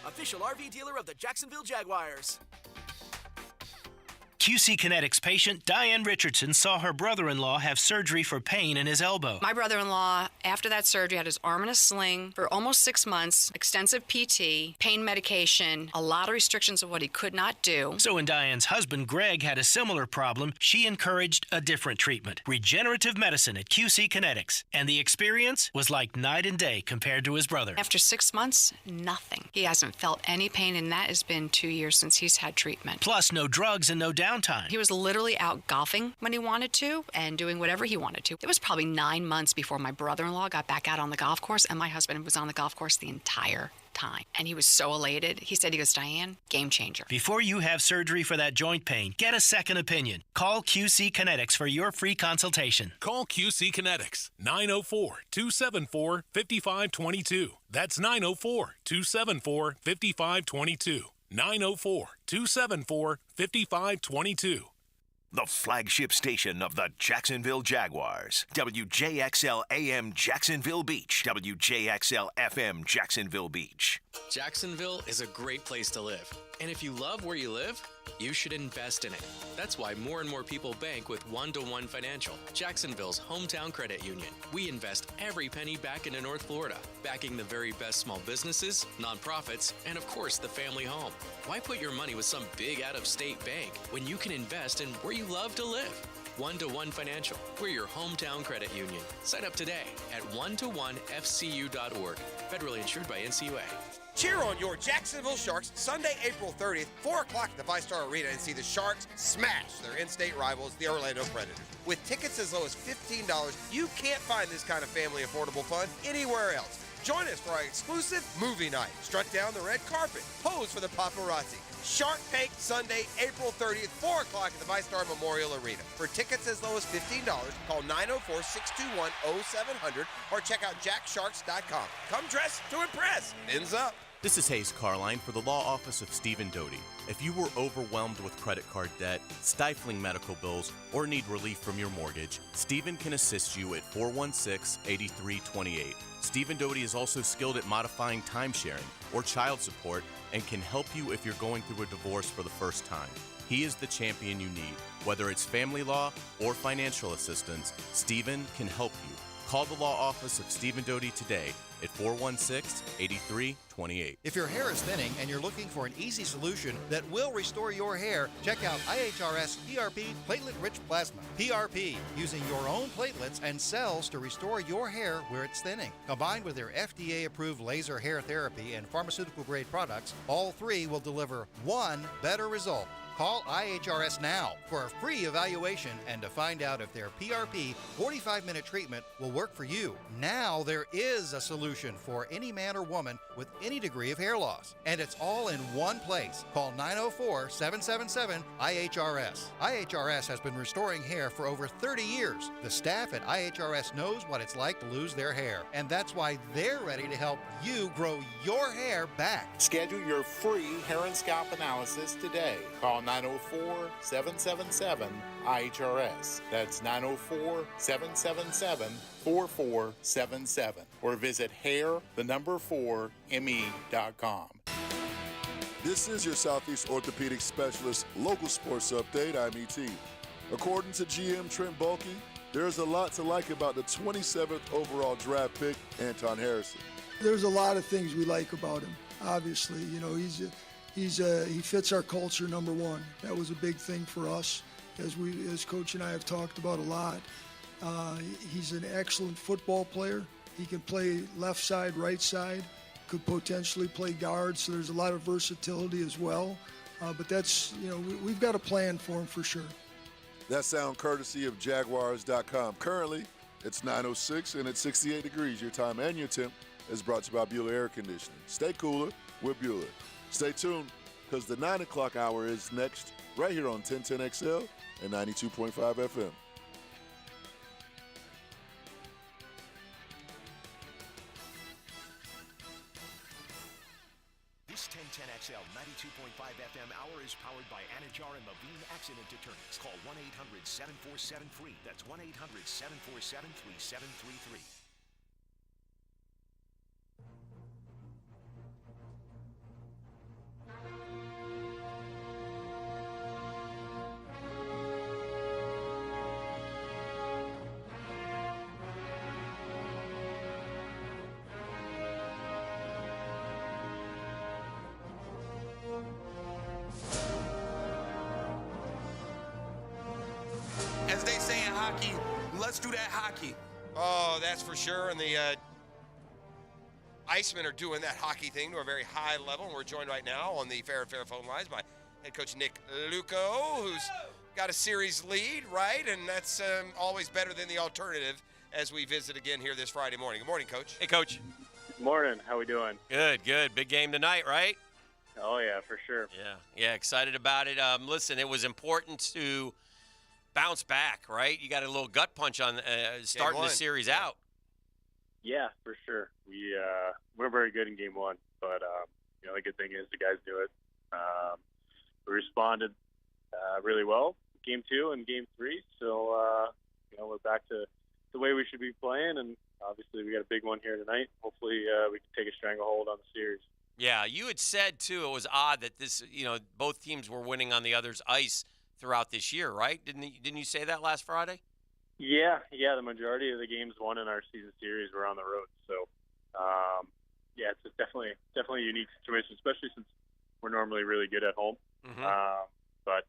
official RV dealer of the Jacksonville Jaguars. QC Kinetics patient Diane Richardson saw her brother-in-law have surgery for pain in his elbow. My brother-in-law, after that surgery, had his arm in a sling for almost 6 months, extensive PT, pain medication, a lot of restrictions of what he could not do. So when Diane's husband, Greg, had a similar problem, she encouraged a different treatment, regenerative medicine at QC Kinetics. And the experience was like night and day compared to his brother. After 6 months, nothing. He hasn't felt any pain, and that has been 2 years since he's had treatment. Plus, no drugs and no downtime. He was literally out golfing when he wanted to and doing whatever he wanted to. It was probably 9 months before my brother-in-law got back out on the golf course, and my husband was on the golf course the entire time. And he was so elated. He goes, Diane, game changer. Before you have surgery for that joint pain, get a second opinion. Call QC Kinetics for your free consultation. Call QC Kinetics, 904-274-5522. That's 904-274-5522. 904-274-5522. The flagship station of the Jacksonville Jaguars. WJXL AM Jacksonville Beach. WJXL FM Jacksonville Beach. Jacksonville is a great place to live. And if you love where you live, you should invest in it. That's why more and more people bank with One-to-One Financial, Jacksonville's hometown credit union. We invest every penny back into North Florida, backing the very best small businesses, nonprofits, and of course the family home. Why put your money with some big out-of-state bank when you can invest in where you love to live? One-to-One Financial. We're your hometown credit union. Sign up today at one-to-one-fcu.org. Federally insured by NCUA. Cheer on your Jacksonville Sharks Sunday, April 30th, 4 o'clock at the Five-Star Arena, and see the Sharks smash their in-state rivals, the Orlando Predators. With tickets as low as $15, you can't find this kind of family affordable fun anywhere else. Join us for our exclusive movie night. Strut down the red carpet. Pose for the paparazzi. Shark Tank Sunday, April 30th, 4 o'clock at the VyStar Memorial Arena. For tickets as low as $15, call 904-621-0700 or check out jacksharks.com. Come dressed to impress. Fins up. This is Hayes Carline for the Law Office of Stephen Doty. If you were overwhelmed with credit card debt, stifling medical bills, or need relief from your mortgage, Stephen can assist you at 416-8328. Stephen Doty is also skilled at modifying time-sharing or child support and can help you if you're going through a divorce for the first time. He is the champion you need. Whether it's family law or financial assistance, Stephen can help you. Call the Law Office of Stephen Doty today at 416-8328. If your hair is thinning and you're looking for an easy solution that will restore your hair, check out IHRS PRP Platelet-Rich Plasma. PRP, using your own platelets and cells to restore your hair where it's thinning. Combined with their FDA-approved laser hair therapy and pharmaceutical-grade products, all three will deliver one better result. Call IHRS now for a free evaluation and to find out if their PRP 45-minute treatment will work for you. Now there is a solution for any man or woman with any degree of hair loss. And it's all in one place. Call 904-777-IHRS. IHRS has been restoring hair for over 30 years. The staff at IHRS knows what it's like to lose their hair. And that's why they're ready to help you grow your hair back. Schedule your free hair and scalp analysis today. Call 904-777-IHRS. That's 904-777-4477. Or visit hair4me.com. This is your Southeast Orthopedic Specialist local sports update. I'm E.T. According to GM Trent Baalke, there's a lot to like about the 27th overall draft pick, Anton Harrison. There's a lot of things we like about him. Obviously, you know, he fits our culture, number one. That was a big thing for us, as Coach and I have talked about a lot. He's an excellent football player. He can play left side, right side, could potentially play guard, so there's a lot of versatility as well. But that's, you know, we've got a plan for him for sure. That sound courtesy of Jaguars.com. Currently, it's 9:06 and it's 68 degrees. Your time and your temp is brought to you by Bueller Air Conditioning. Stay cooler with Bueller. Stay tuned, because the 9 o'clock hour is next, right here on 1010XL and 92.5 FM. This 1010XL 92.5 FM hour is powered by Anajar and Levine Accident Attorneys. Call 1-800-747-FREE. That's 1-800-747-3733. As they say in hockey, let's do that hockey. Oh, that's for sure. And the Icemen are doing that hockey thing to a very high level. And we're joined right now on the Fair and Fair phone lines by head coach Nick Luco, who's got a series lead, right? And that's always better than the alternative as we visit again here this Friday morning. Good morning, Coach. Hey, Coach. Good morning. How we doing? Good, good. Big game tonight, right? Oh, yeah, for sure. Yeah, excited about it. Listen, it was important to bounce back, right? You got a little gut punch on starting the series out. Yeah, for sure. We're very good in game one, but you know, the good thing is the guys do it. We responded really well game two and game three, so you know, we're back to the way we should be playing, and obviously we got a big one here tonight. Hopefully we can take a stranglehold on the series. Yeah, you had said, too, it was odd that this, both teams were winning on the other's ice throughout this year, right? Didn't you say that last Friday? Yeah. The majority of the games won in our season series were on the road. So, it's definitely a unique situation, especially since we're normally really good at home. Mm-hmm. But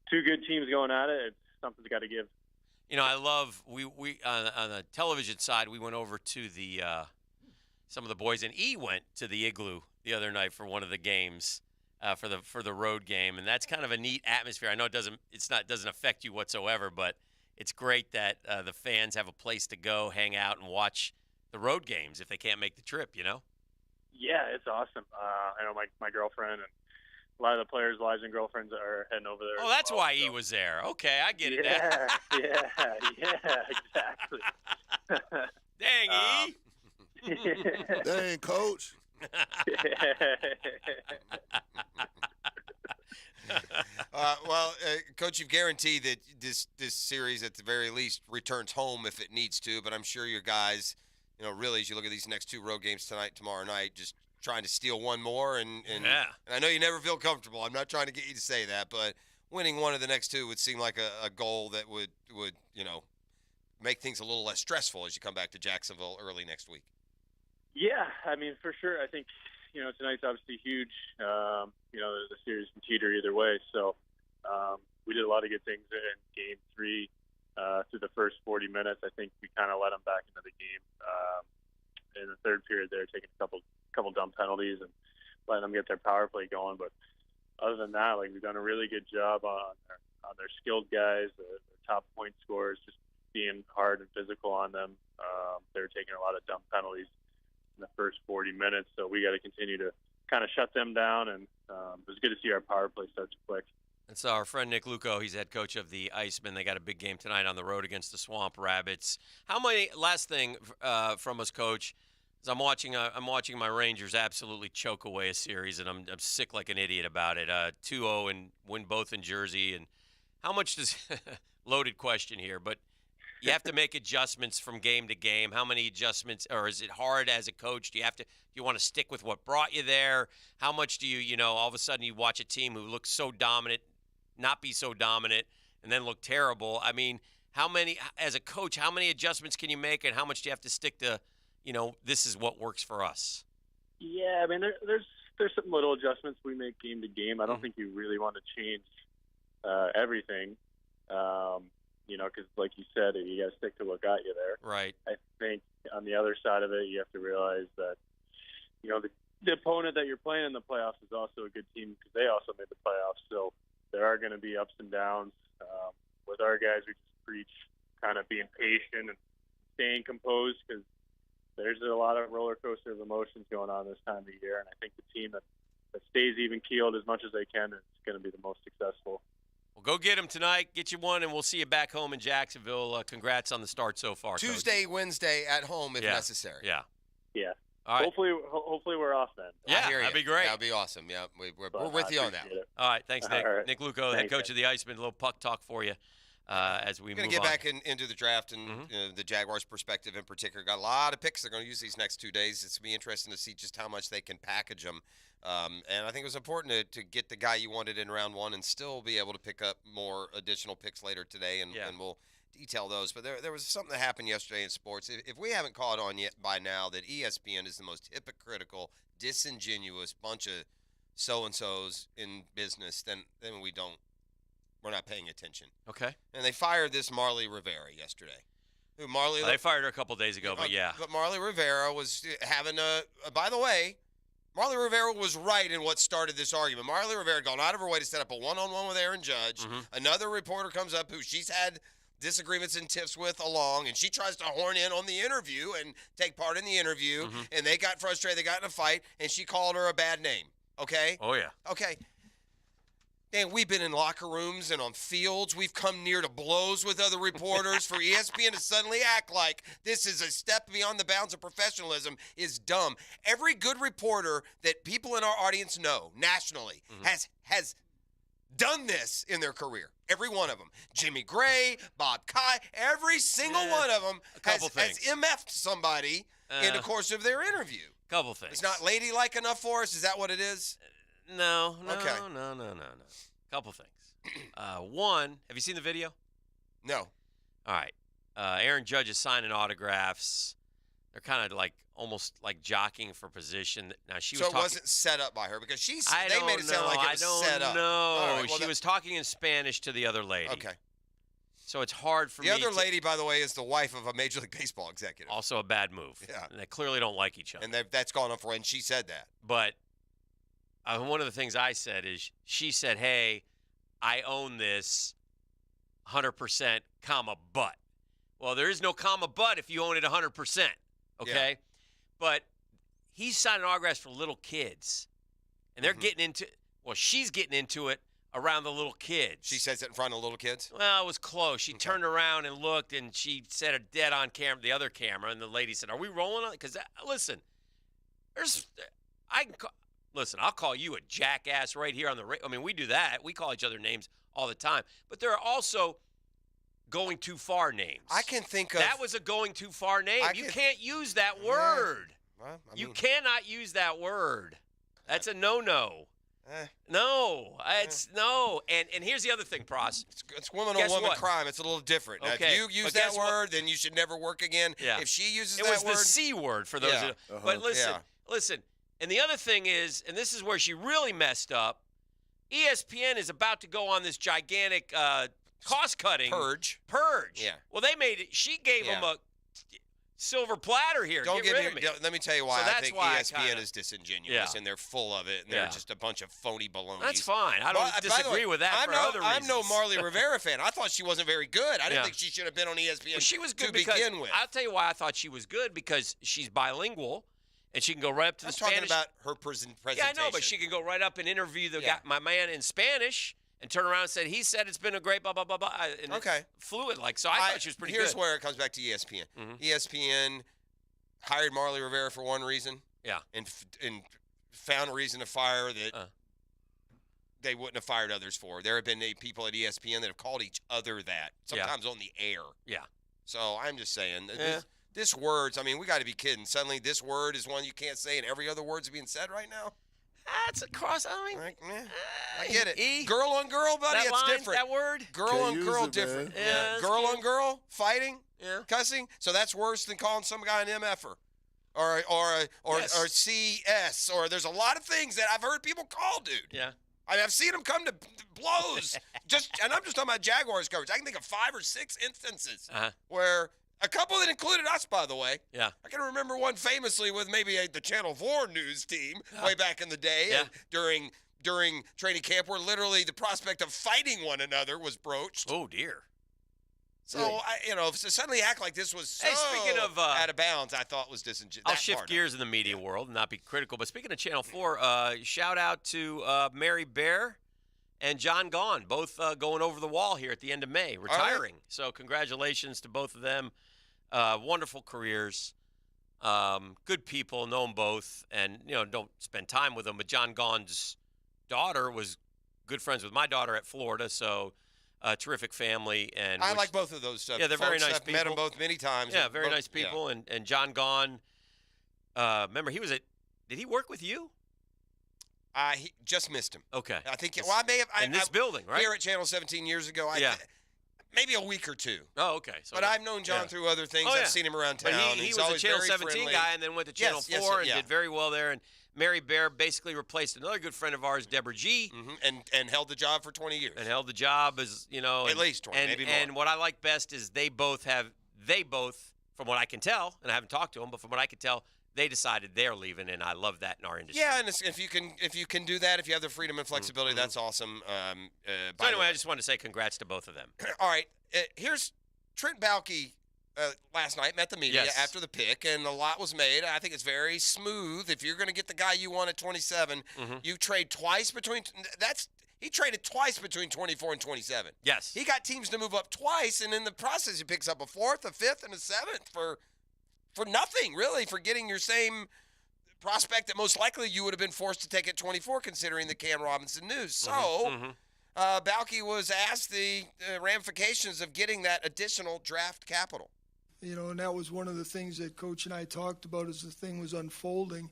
two good teams going at it, something's got to give. I love we on the television side. We went over to the some of the boys, and E went to the Igloo the other night for one of the games for the road game, and that's kind of a neat atmosphere. I know it doesn't affect you whatsoever, but it's great that the fans have a place to go, hang out, and watch the road games if they can't make the trip. Yeah, it's awesome. I know my girlfriend and a lot of the players' wives and girlfriends are heading over there. Oh, that's why he was there. Okay, I get it now. Yeah, exactly. Dang, E. Dang, Coach. Coach, you've guaranteed that this series at the very least returns home if it needs to, but I'm sure your guys, really as you look at these next two road games tonight, tomorrow night, just trying to steal one more, and I know you never feel comfortable. I'm not trying to get you to say that, but winning one of the next two would seem like a goal that would make things a little less stressful as you come back to Jacksonville early next week. Yeah, I mean, for sure. I think, tonight's obviously huge. The series can teeter either way. So we did a lot of good things in Game 3 through the first 40 minutes. I think we kind of let them back into the game in the third period. They're taking a couple dumb penalties and letting them get their power play going. But other than that, we've done a really good job on their skilled guys, their top point scorers, just being hard and physical on them. They're taking a lot of dumb penalties in the first 40 minutes, so we got to continue to kind of shut them down, and it was good to see our power play start to click. That's our friend Nick Luco. He's head coach of the Icemen. They got a big game tonight on the road against the Swamp Rabbits. Last thing from us, Coach, is I'm watching my Rangers absolutely choke away a series, and I'm sick like an idiot about it. 2-0 and win both in Jersey. And how much does loaded question here, but you have to make adjustments from game to game. How many adjustments, or is it hard as a coach? Do you want to stick with what brought you there? How much do you, all of a sudden you watch a team who looks so dominant, not be so dominant, and then look terrible? I mean, as a coach, how many adjustments can you make, and how much do you have to stick to, this is what works for us? Yeah, I mean, there's some little adjustments we make game to game. I don't think you really want to change everything. Because like you said, you got to stick to what got you there. Right. I think on the other side of it, you have to realize that, the opponent that you're playing in the playoffs is also a good team because they also made the playoffs. So there are going to be ups and downs. With our guys, we just preach kind of being patient and staying composed because there's a lot of roller coaster of emotions going on this time of year. And I think the team that stays even keeled as much as they can is going to be the most successful. Well, go get them tonight. Get you one, and we'll see you back home in Jacksonville. Congrats on the start so far, Tuesday, Coach. Wednesday at home if necessary. Yeah. All right. Hopefully we're off then. Yeah, that'd be great. That'd be awesome. Yeah, we're with you on that. All right, thanks, Nick. All right. Nick Luco, head coach of the Icemen. A little puck talk for you as we move on. We're going to get back into the draft and the Jaguars' perspective in particular. Got a lot of picks they're going to use these next 2 days. It's going to be interesting to see just how much they can package them. And I think it was important to get the guy you wanted in round one and still be able to pick up more additional picks later today, and we'll detail those. But there was something that happened yesterday in sports. If we haven't caught on yet by now that ESPN is the most hypocritical, disingenuous bunch of so-and-sos in business, then we're not paying attention. Okay. And they fired this Marly Rivera yesterday. They fired her a couple days ago, but yeah. But Marly Rivera was having by the way, Marly Rivera was right in what started this argument. Marly Rivera had gone out of her way to set up a one-on-one with Aaron Judge. Another reporter comes up who she's had disagreements and tiffs with along, and she tries to horn in on the interview and take part in the interview, and they got frustrated. They got in a fight, and she called her a bad name, okay? Oh, yeah. Okay. Man, we've been in locker rooms and on fields. We've come near to blows with other reporters. For ESPN to suddenly act like this is a step beyond the bounds of professionalism is dumb. Every good reporter that people in our audience know nationally has done this in their career. Every one of them. Jimmy Gray, Bob Kai, every single one of them has MF'd somebody in the course of their interview. Couple things. It's not ladylike enough for us? Is that what it is? No. Okay. No. Couple things. One, have you seen the video? No. All right. Aaron Judge is signing autographs. They're kind of like almost like jockeying for position. Now she was. So it wasn't set up by her because they made it sound like it was set set up. No, All right, well, she was talking in Spanish to the other lady. Okay. So it's hard for me. The other lady, by the way, is the wife of a Major League Baseball executive. Also a bad move. Yeah. And they clearly don't like each other. And that's gone on for when she said that. But one of the things I said is she said, "Hey, I own this 100%, comma, but." Well, there is no comma, but if you own it 100%. Okay? Yeah. But he's signing autographs for little kids. And they're getting into she's getting into it around the little kids. She says it in front of little kids? Well, it was close. She turned around and looked, and she said it dead on camera, the other camera, and the lady said, "Are we rolling on it?" Because, listen, I'll call you a jackass right here on the radio. I mean, we do that. We call each other names all the time. But there are also going too far names. I can think of... That was a going too far name. You can't use that word. Well, you cannot use that word. That's a no-no. No, it's no. And here's the other thing, Pross. It's woman-on-woman crime. It's a little different. Now, Okay. if you use that word, then you should never work again. Yeah. If she uses it that was word... the C word for those. But listen. And the other thing is, and this is where she really messed up, ESPN is about to go on this gigantic cost-cutting. Purge. Yeah. Well, they made it. She gave them a silver platter here. Don't get rid of me. Let me tell you why So I that's think why ESPN is disingenuous and they're full of it and they're just a bunch of phony baloney. That's fine. I don't disagree with that for other reasons. I'm no Marley Rivera fan. I thought she wasn't very good. I didn't think she should have been on ESPN she was good to because, begin with. I'll tell you why I thought she was good, because she's bilingual and she can go right up to the Spanish. I'm talking about her presentation. Yeah, I know, but she can go right up and interview my man in Spanish and turn around and say, he said it's been a great blah, blah, blah, blah. And fluid like. So I thought she was pretty good. Here's where it comes back to ESPN. ESPN hired Marley Rivera for one reason. Yeah. And found a reason to fire that they wouldn't have fired others for. There have been people at ESPN that have called each other that, sometimes on the air. Yeah. So I'm just saying, this words, I mean, we got to be kidding. Suddenly this word is one you can't say and every other word's being said right now? That's a cross. I mean, I get it. Girl on girl, buddy, it's different. That word? Girl on girl, different. Yeah, girl on girl, fighting, cussing. So that's worse than calling some guy an MFer or CS, or there's a lot of things that I've heard people call, dude. Yeah. I mean, I've seen them come to blows. And I'm just talking about Jaguars coverage. I can think of 5 or 6 instances where a couple that included us, by the way. Yeah. I can remember one famously with maybe the Channel 4 news team way back in the day during training camp, where literally the prospect of fighting one another was broached. Oh, dear. So, to suddenly act like this was so speaking of, out of bounds, I thought was disingenuous. I'll shift gears in the media world and not be critical. But speaking of Channel 4, shout out to Mary Bear and John Gahn, both going over the wall here at the end of May, retiring. So congratulations to both of them. Wonderful careers. Good people, know them both. And, don't spend time with them. But John Gahn's daughter was good friends with my daughter at Florida, so terrific family. And I like both of those. Yeah, they're very nice I've people. Met them both many times. Yeah, very nice people. Yeah. And John Gahn, remember, did he work with you? He just missed him. Okay. I think. Well, I may have in this building, right? Here at Channel 17 years ago. Maybe a week or two. Oh, okay. So but I've known John through other things. I've seen him around town. But he was a Channel 17 guy, and then went to Channel 4 and did very well there. And Mary Bear basically replaced another good friend of ours, Deborah G. And held the job for 20 years. And held the job as at least 20, maybe more. And what I like best is they both, from what I can tell, and I haven't talked to them, but from what I can tell, they decided they're leaving, and I love that in our industry. Yeah, and if you can do that, if you have the freedom and flexibility, that's awesome. So anyway, I just wanted to say congrats to both of them. All right, here's Trent Baalke. Last night met the media after the pick, and a lot was made. I think it's very smooth. If you're going to get the guy you want at 27, you trade twice between. He traded twice between 24 and 27. Yes, he got teams to move up twice, and in the process, he picks up a 4th, a 5th, and a 7th for nothing, really, for getting your same prospect that most likely you would have been forced to take at 24, considering the Cam Robinson news. So, Baalke was asked the ramifications of getting that additional draft capital. And that was one of the things that Coach and I talked about as the thing was unfolding.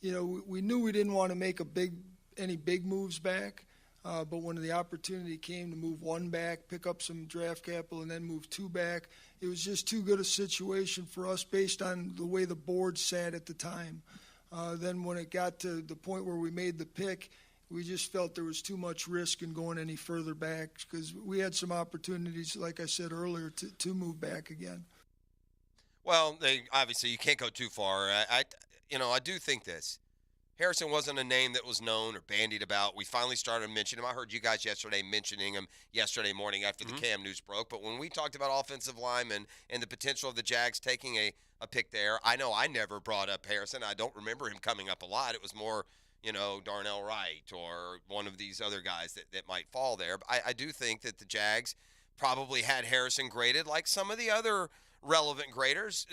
We knew we didn't want to make any big moves back, but when the opportunity came to move one back, pick up some draft capital, and then move two back, it was just too good a situation for us based on the way the board sat at the time. Then when it got to the point where we made the pick, we just felt there was too much risk in going any further back because we had some opportunities, like I said earlier, to move back again. Well, obviously you can't go too far. I do think this. Harrison wasn't a name that was known or bandied about. We finally started mentioning him. I heard you guys yesterday mentioning him yesterday morning after the Cam news broke. But when we talked about offensive linemen and the potential of the Jags taking a pick there, I know I never brought up Harrison. I don't remember him coming up a lot. It was more, Darnell Wright or one of these other guys that might fall there. But I do think that the Jags probably had Harrison graded like some of the other relevant graders.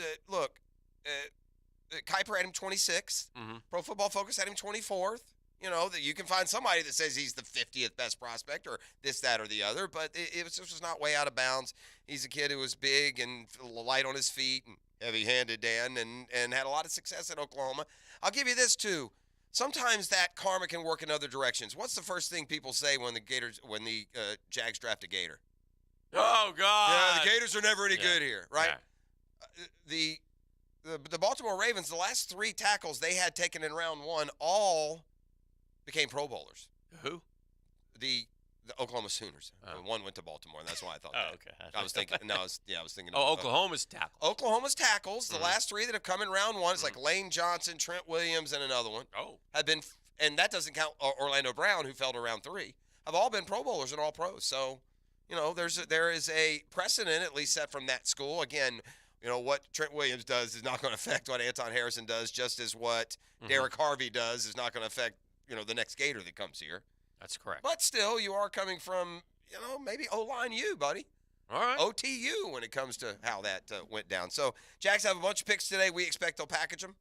Kuiper had him 26th. Pro Football Focus had him 24th. That you can find somebody that says he's the 50th best prospect or this, that, or the other, but it was not way out of bounds. He's a kid who was big and light on his feet and heavy-handed, Dan, and had a lot of success at Oklahoma. I'll give you this, too. Sometimes that karma can work in other directions. What's the first thing people say when the Jags draft a Gator? Oh, God. Yeah, the Gators are never any good here, right? Yeah. The Baltimore Ravens, the last three tackles they had taken in round one all became Pro Bowlers. Who? The Oklahoma Sooners. One went to Baltimore, and that's why I thought that. Okay. I was thinking. I was thinking. Oklahoma's tackles. Oklahoma's tackles. The last three that have come in round one, it's like Lane Johnson, Trent Williams, and another one. Have been, and that doesn't count Orlando Brown, who fell to round three. Have all been Pro Bowlers and all pros. So, there is a precedent at least set from that school. Again. What Trent Williams does is not going to affect what Anton Harrison does, just as what Derek Harvey does is not going to affect, the next Gator that comes here. That's correct. But still, you are coming from, maybe O-line U, buddy. All right. OTU when it comes to how that went down. So, Jags have a bunch of picks today. We expect they'll package them.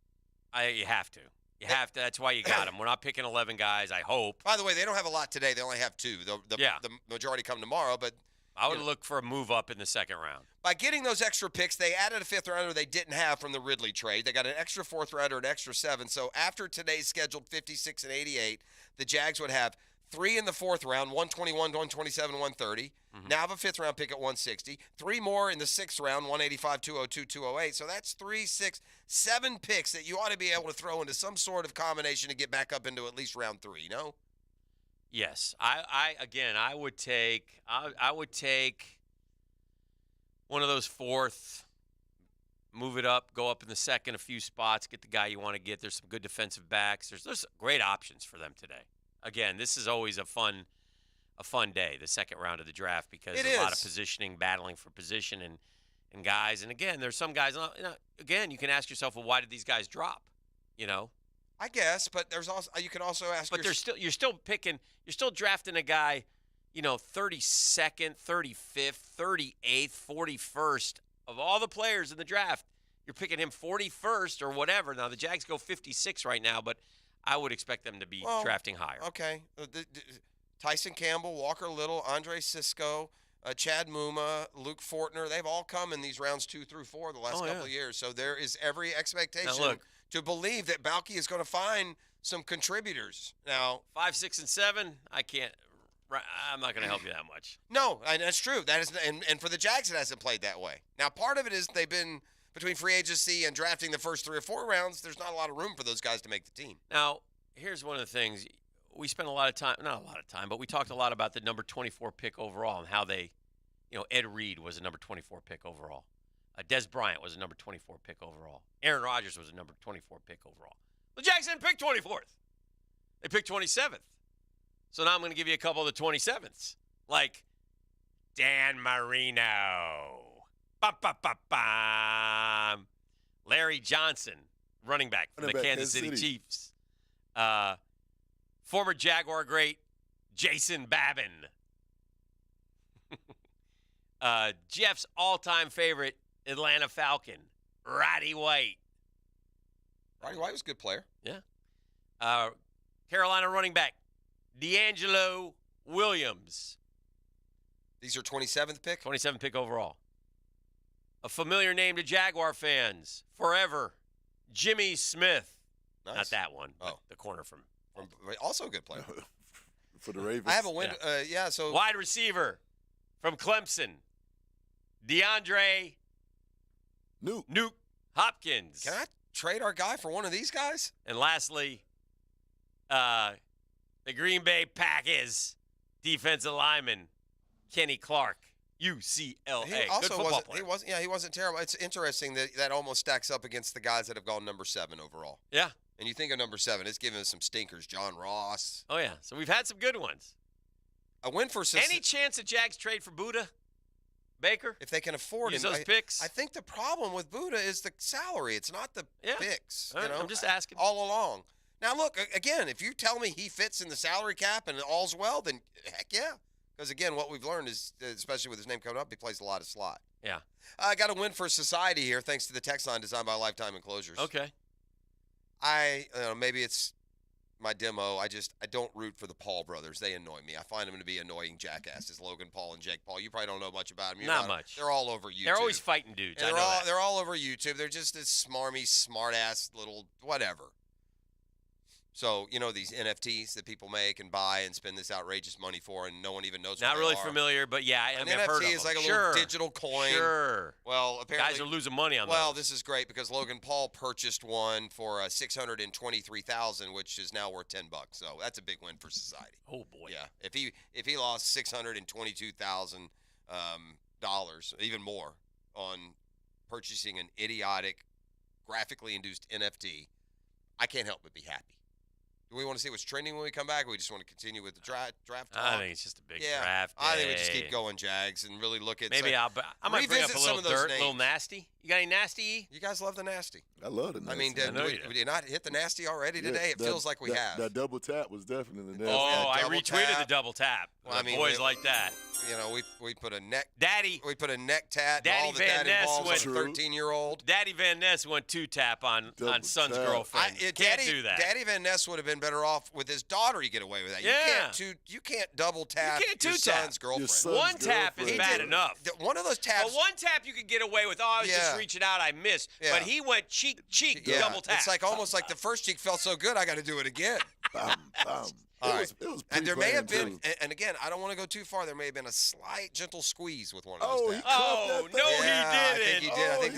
You have to. You have to. That's why you got them. We're not picking 11 guys, I hope. By the way, they don't have a lot today. They only have two. The majority come tomorrow, but I would look for a move up in the second round. By getting those extra picks, they added a fifth rounder they didn't have from the Ridley trade. They got an extra fourth rounder, an extra 7. So after today's scheduled 56 and 88, the Jags would have 3 in the fourth round, 121, 127, 130. Now have a fifth round pick at 160. 3 more in the sixth round, 185, 202, 208. So that's 3, 6, 7 picks that you ought to be able to throw into some sort of combination to get back up into at least round 3, no? Yes, I would take one of those fourth, move it up, go up in the second a few spots, get the guy you want to get. There's some good defensive backs. There's great options for them today. Again, this is always a fun day, the second round of the draft, because there's a lot of positioning, battling for position and guys. And again, there's some guys. Again, you can ask yourself, well, why did these guys drop? I guess, but there's also you can also ask. But you're still drafting a guy, 32nd, 35th, 38th, 41st of all the players in the draft. You're picking him 41st or whatever. Now the Jags go 56 right now, but I would expect them to be drafting higher. Okay, Tyson Campbell, Walker Little, Andre Sisco, Chad Muma, Luke Fortner—they've all come in these rounds 2 through 4 the last couple of years. So there is every expectation to believe that Balky is going to find some contributors. Now, 5, 6, and 7, I'm not going to help you that much. No, and that's true. That is, and for the Jags, it hasn't played that way. Now, part of it is they've been between free agency and drafting the first 3 or 4 rounds. There's not a lot of room for those guys to make the team. Now, here's one of the things we spent a lot of time—not a lot of time, but we talked a lot about the number 24 pick overall and how they, Ed Reed was a number 24 pick overall. Des Bryant was a number 24 pick overall. Aaron Rodgers was a number 24 pick overall. The Jags didn't pick 24th. They picked 27th. So now I'm going to give you a couple of the 27ths. Like Dan Marino. Larry Johnson, running back from the Kansas City Chiefs. Former Jaguar great Jason Babin. Jeff's all-time favorite Atlanta Falcon, Roddy White. Roddy White was a good player. Yeah. Carolina running back, D'Angelo Williams. These are 27th pick? 27th pick overall. A familiar name to Jaguar fans forever. Jimmy Smith. Nice. Not that one. Oh. The corner from also a good player. For the Ravens. I have a window. So wide receiver from Clemson. DeAndre Nuke Hopkins. Can I trade our guy for one of these guys? And lastly, the Green Bay Packers defensive lineman Kenny Clark, UCLA. He also wasn't terrible. It's interesting that almost stacks up against the guys that have gone number 7 overall. Yeah. And you think of number 7, it's given us some stinkers. John Ross. Oh, yeah. So we've had some good ones. A win for Any chance that Jags trade for Buda Baker? If they can afford Use him. those picks? I think the problem with Buda is the salary. It's not the picks. Right, I'm just asking. All along. Now, look, again, if you tell me he fits in the salary cap and all's well, then heck yeah. Because, again, what we've learned is, especially with his name coming up, he plays a lot of slot. Yeah. I got a win for society here thanks to the text line designed by Lifetime Enclosures. Okay. Maybe it's my demo. I don't root for the Paul brothers. They annoy me. I find them to be annoying jackasses. Logan Paul and Jake Paul. You probably don't know much about them. Not much. They're all over YouTube. They're always fighting dudes. They're all over YouTube. They're just this smarmy, smart-ass little whatever. So, these NFTs that people make and buy and spend this outrageous money for, and no one even knows what they are. Not really familiar, but yeah, An I've NFT heard of them. is like a little digital coin. Sure. Well, apparently guys are losing money on Well, those. this is great because Logan Paul purchased one for $623,000, which is now worth $10. So that's a big win for society. Oh boy. Yeah. If he lost $622,000 even more on purchasing an idiotic, graphically induced NFT, I can't help but be happy. Do we want to see what's trending when we come back, or we just want to continue with the draft talk? I think it's just a big draft day. I think we just keep going, Jags, and really look at maybe I might bring up a little dirt, a little nasty. You got any nasty? You guys love the nasty. I love the nasty. I mean, did you not hit the nasty already today? It feels like we have. That double tap was definitely nasty. Oh, I retweeted the double tap. Well, boys like that. We put a neck. We put a neck tat. Daddy all Van Ness went 13-year-old. Daddy Van Ness went 2-tap on son's girlfriend. Can't do that. Daddy Van Ness would have been better off with his daughter. You get away with that. Yeah. You can't double tap your son's girlfriend. One tap is bad enough. One of those taps. Well, one tap you could get away with. Oh, I was just reaching out. I missed. Yeah. But he went cheek double tap. It's like almost like the first cheek felt so good, I got to do it again. It was and there may have been, and again, I don't want to go too far. There may have been a slight gentle squeeze with one of those taps. Oh, no, he didn't. I think he did. I think he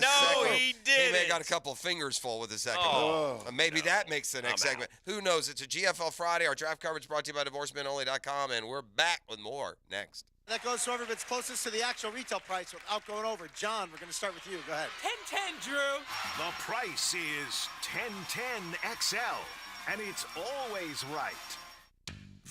didn't. He may have got a couple of fingers full with the second one. Maybe that makes the next segment. Who knows? It's a GFL Friday. Our draft coverage brought to you by DivorceMenOnly.com, and we're back with more next. That goes to whoever gets closest to the actual retail price without going over. John, we're going to start with you. Go ahead. 10-10, Drew. The price is 1010 XL, and it's always right.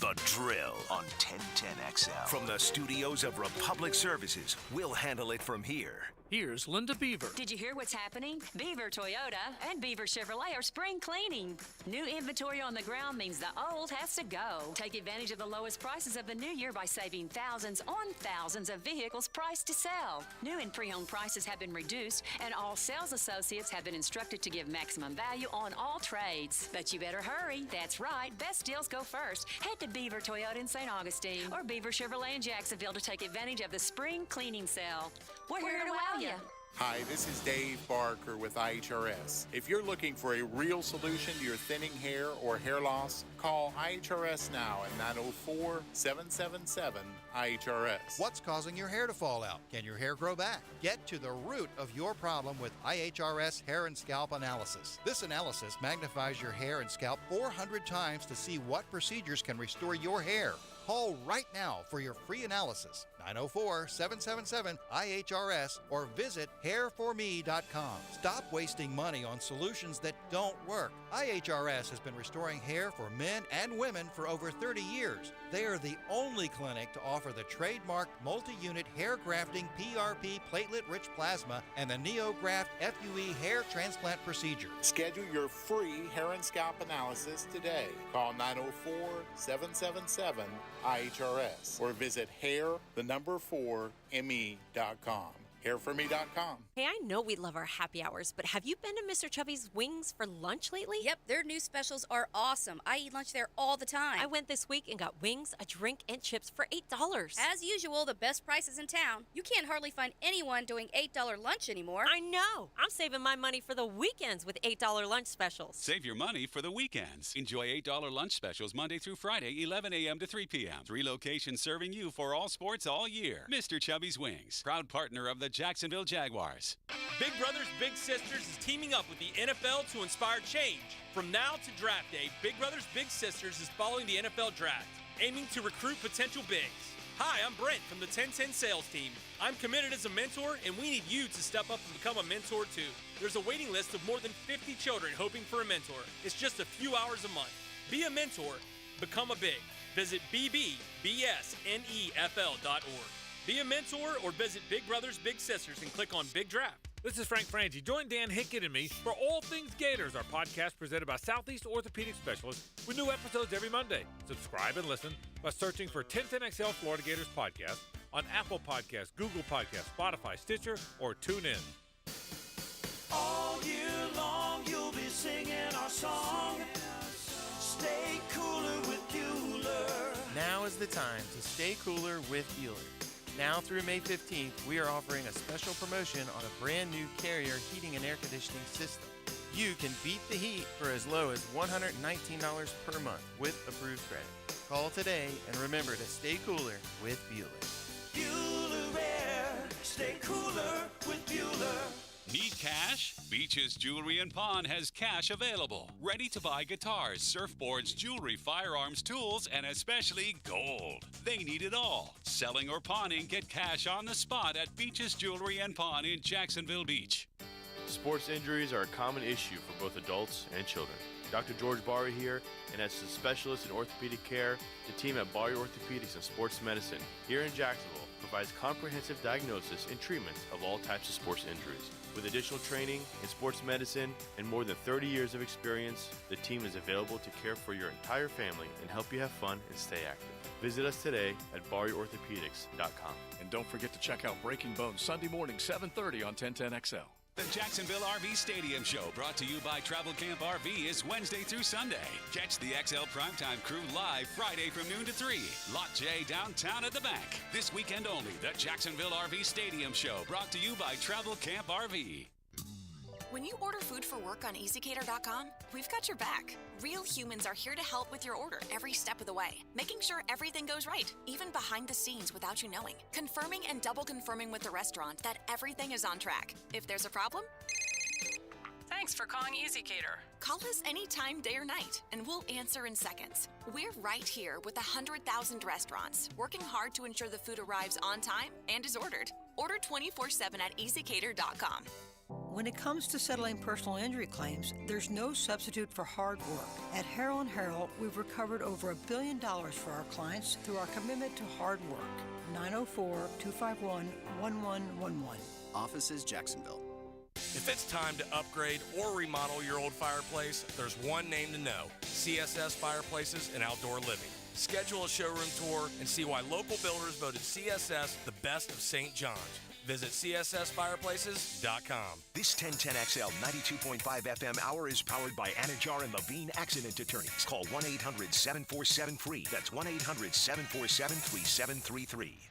The Drill on 1010 XL. From the studios of Republic Services, we'll handle it from here. Here's Linda Beaver. Did you hear what's happening? Beaver Toyota and Beaver Chevrolet are spring cleaning. New inventory on the ground means the old has to go. Take advantage of the lowest prices of the new year by saving thousands on thousands of vehicles priced to sell. New and pre-owned prices have been reduced, and all sales associates have been instructed to give maximum value on all trades. But you better hurry. That's right. Best deals go first. Head to Beaver Toyota in St. Augustine or Beaver Chevrolet in Jacksonville to take advantage of the spring cleaning sale. We're here to wow you. Hi, this is Dave Barker with IHRS. If you're looking for a real solution to your thinning hair or hair loss, call IHRS now at 904-777-IHRS. What's causing your hair to fall out? Can your hair grow back? Get to the root of your problem with IHRS Hair and Scalp Analysis. This analysis magnifies your hair and scalp 400 times to see what procedures can restore your hair. Call right now for your free analysis, 904-777-IHRS, or visit hairforme.com. Stop wasting money on solutions that don't work. IHRS has been restoring hair for men and women for over 30 years. They are the only clinic to offer the trademarked multi-unit hair grafting PRP platelet-rich plasma and the NeoGraft FUE hair transplant procedure. Schedule your free hair and scalp analysis today. Call 904-777-IHRS or visit hair4me.com. HairForMe.com. Hey, I know we love our happy hours, but have you been to Mr. Chubby's Wings for lunch lately? Yep, their new specials are awesome. I eat lunch there all the time. I went this week and got wings, a drink, and chips for $8. As usual, the best prices in town. You can't hardly find anyone doing $8 lunch anymore. I know. I'm saving my money for the weekends with $8 lunch specials. Save your money for the weekends. Enjoy $8 lunch specials Monday through Friday, 11 a.m. to 3 p.m. 3 locations serving you for all sports all year. Mr. Chubby's Wings, proud partner of the Jacksonville Jaguars. Big Brothers Big Sisters is teaming up with the NFL to inspire change. From now to draft day, Big Brothers Big Sisters is following the NFL draft, aiming to recruit potential bigs. Hi, I'm Brent from the 1010 sales team. I'm committed as a mentor, and we need you to step up and become a mentor too. There's a waiting list of more than 50 children hoping for a mentor. It's just a few hours a month. Be a mentor. Become a big. Visit bbsnefl.org. Be a mentor or visit Big Brothers Big Sisters and click on Big Draft. This is Frank Frangie. Join Dan Hickett and me for All Things Gators, our podcast presented by Southeast Orthopedic Specialists with new episodes every Monday. Subscribe and listen by searching for 1010XL Florida Gators Podcast on Apple Podcasts, Google Podcasts, Spotify, Stitcher, or TuneIn. All year long you'll be singing our song. Stay cooler with Bueller. Now is the time to stay cooler with Bueller. Now through May 15th, we are offering a special promotion on a brand new Carrier heating and air conditioning system. You can beat the heat for as low as $119 per month with approved credit. Call today and remember to stay cooler with Bueller. Bueller Air. Stay cooler with Bueller. Need cash? Beaches Jewelry and Pawn has cash available. Ready to buy guitars, surfboards, jewelry, firearms, tools, and especially gold. They need it all. Selling or pawning, get cash on the spot at Beaches Jewelry and Pawn in Jacksonville Beach. Sports injuries are a common issue for both adults and children. Dr. George Barry here, and as a specialist in orthopedic care, the team at Barry Orthopedics and Sports Medicine here in Jacksonville provides comprehensive diagnosis and treatment of all types of sports injuries. With additional training in sports medicine and more than 30 years of experience, the team is available to care for your entire family and help you have fun and stay active. Visit us today at BarryOrthopedics.com. And don't forget to check out Breaking Bones Sunday morning, 7:30 on 1010XL. The Jacksonville RV Stadium Show, brought to you by Travel Camp RV, is Wednesday through Sunday. Catch the XL Primetime crew live Friday from noon to 3. Lot J downtown at the bank. This weekend only, the Jacksonville RV Stadium Show, brought to you by Travel Camp RV. When you order food for work on EasyCater.com, we've got your back. Real humans are here to help with your order every step of the way, making sure everything goes right, even behind the scenes without you knowing. Confirming and double confirming with the restaurant that everything is on track. If there's a problem, thanks for calling EasyCater. Call us anytime, day or night, and we'll answer in seconds. We're right here with 100,000 restaurants, working hard to ensure the food arrives on time and is ordered. Order 24/7 at EasyCater.com. When it comes to settling personal injury claims, there's no substitute for hard work. At Harrell & Harrell, we've recovered over $1 billion for our clients through our commitment to hard work. 904-251-1111. Offices Jacksonville. If it's time to upgrade or remodel your old fireplace, there's one name to know: CSS Fireplaces and Outdoor Living. Schedule a showroom tour and see why local builders voted CSS the best of St. John's. Visit CSSFireplaces.com. This 1010XL 92.5 FM hour is powered by Anajar and Levine Accident Attorneys. Call 1-800-747-FREE. That's 1-800-747-3733.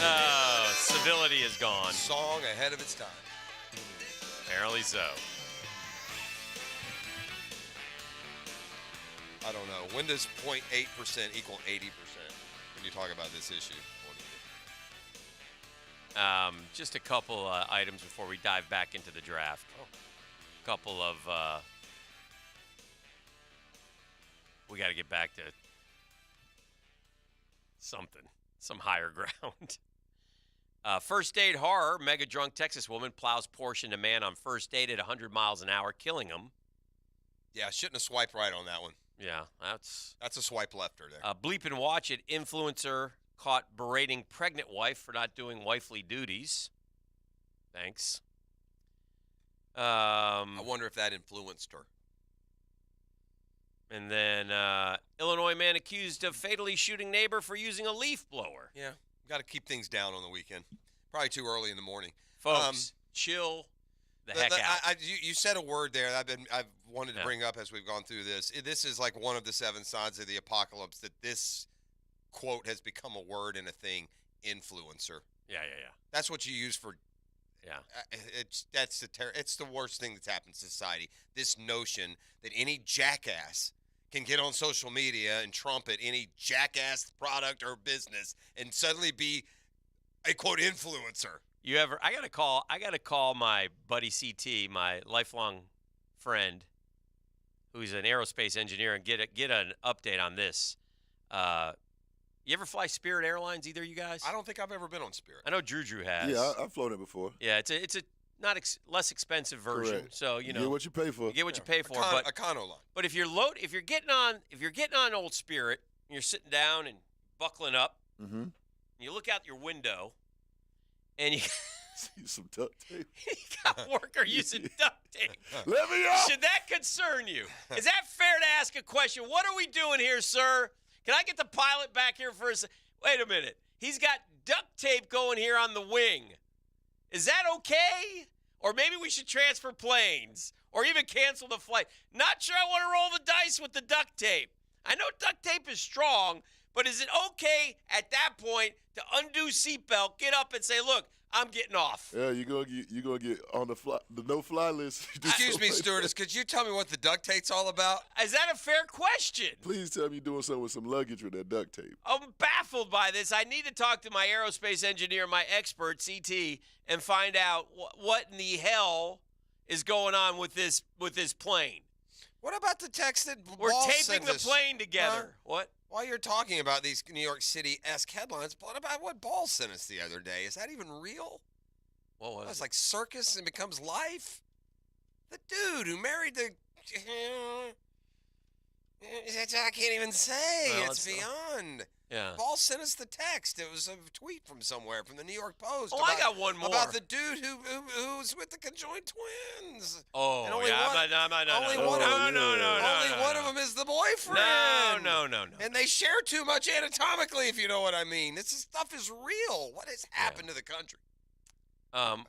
Oh, civility is gone. Song ahead of its time. Apparently so. I don't know. When does 0.8% equal 80% when you talk about this issue? Just a couple items before we dive back into the draft. A couple of... we got to get back to something. Some higher ground. First date horror. Mega drunk Texas woman plows Porsche into man on first date at 100 miles an hour, killing him. Yeah, shouldn't have swiped right on that one. Yeah, that's a swipe lefter there. Bleep and watch it. Influencer caught berating pregnant wife for not doing wifely duties. Thanks. I wonder if that influenced her. And then Illinois man accused of fatally shooting neighbor for using a leaf blower. Yeah, got to keep things down on the weekend. Probably too early in the morning. Folks, chill the heck out. You said a word there that I've wanted to bring up as we've gone through this. This is like one of the 7 signs of the apocalypse that this quote has become a word and a thing. Influencer. Yeah. That's what you use for. Yeah. It's the worst thing that's happened to society. This notion that any jackass can get on social media and trumpet any jackass product or business and suddenly be a quote influencer. I gotta call my buddy CT, my lifelong friend, who's an aerospace engineer, and get an update on this. You ever fly Spirit Airlines, either of you guys? I don't think I've ever been on Spirit. I know Drew has. Yeah, I've flown it before. Yeah, it's a not less expensive version. Correct. So you get what you pay for. You get what you pay for. But Econoline. But if you're getting on old Spirit, and you're sitting down and buckling up, mm-hmm. and you look out your window, and you see some duct tape. You got worker using duct tape. Let me up. Should that concern you? Is that fair to ask a question? What are we doing here, sir? Can I get the pilot back here for a second? Wait a minute. He's got duct tape going here on the wing. Is that okay? Or maybe we should transfer planes or even cancel the flight. Not sure I want to roll the dice with the duct tape. I know duct tape is strong, but is it okay at that point to undo seatbelt, get up and say, look, I'm getting off? Yeah, you're gonna get on the no-fly list. Excuse me, stewardess. Could you tell me what the duct tape's all about? Is that a fair question? Please tell me you're doing something with some luggage with that duct tape. I'm baffled by this. I need to talk to my aerospace engineer, my expert, CT, and find out what in the hell is going on with this plane. What about the text that we're Ball taping sent the us? plane together? What? While you're talking about these New York City-esque headlines, what about what Ball sent us the other day? Is that even real? What was it? It's like circus and becomes life? The dude who married the... I can't even say. Well, it's beyond. Yeah. Ball sent us the text. It was a tweet from somewhere, from the New York Post. Oh, I got one more. About the dude who's with the conjoined twins. Oh, and only yeah. Only one of them is the boyfriend. No. And they share too much anatomically, if you know what I mean. This stuff is real. What has happened to the country?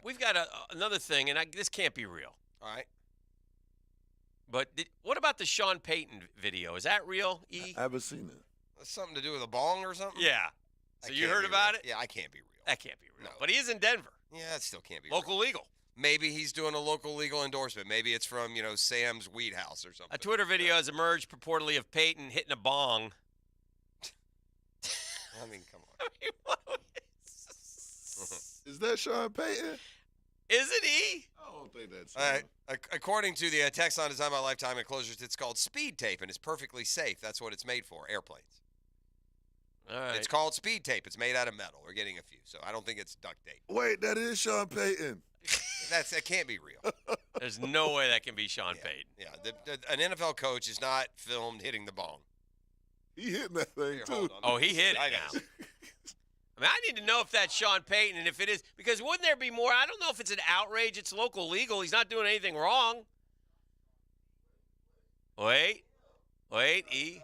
We've got another thing, and this can't be real. All right. But what about the Sean Payton video? Is that real, E? I haven't seen it. That's something to do with a bong or something? Yeah. So you heard about it? Yeah, I can't be real. That can't be real. No. But he is in Denver. Yeah, that still can't be local legal. Maybe he's doing a local legal endorsement. Maybe it's from, Sam's Weed House or something. A Twitter video has emerged purportedly of Payton hitting a bong. I mean, come on. Is that Sean Payton? Is it E? I don't think that's All right. According to the text on Design My Lifetime Enclosures, it's called speed tape, and it's perfectly safe. That's what it's made for, airplanes. All right. It's called speed tape. It's made out of metal. We're getting a few, so I don't think it's duct tape. Wait, that is Sean Payton. That can't be real. There's no way that can be Sean Payton. Yeah, an NFL coach is not filmed hitting the bong. He hitting that thing, too. Oh, he hit it now. I mean, I need to know if that's Sean Payton, and if it is, because wouldn't there be more? I don't know if it's an outrage. It's local legal. He's not doing anything wrong. Wait, E.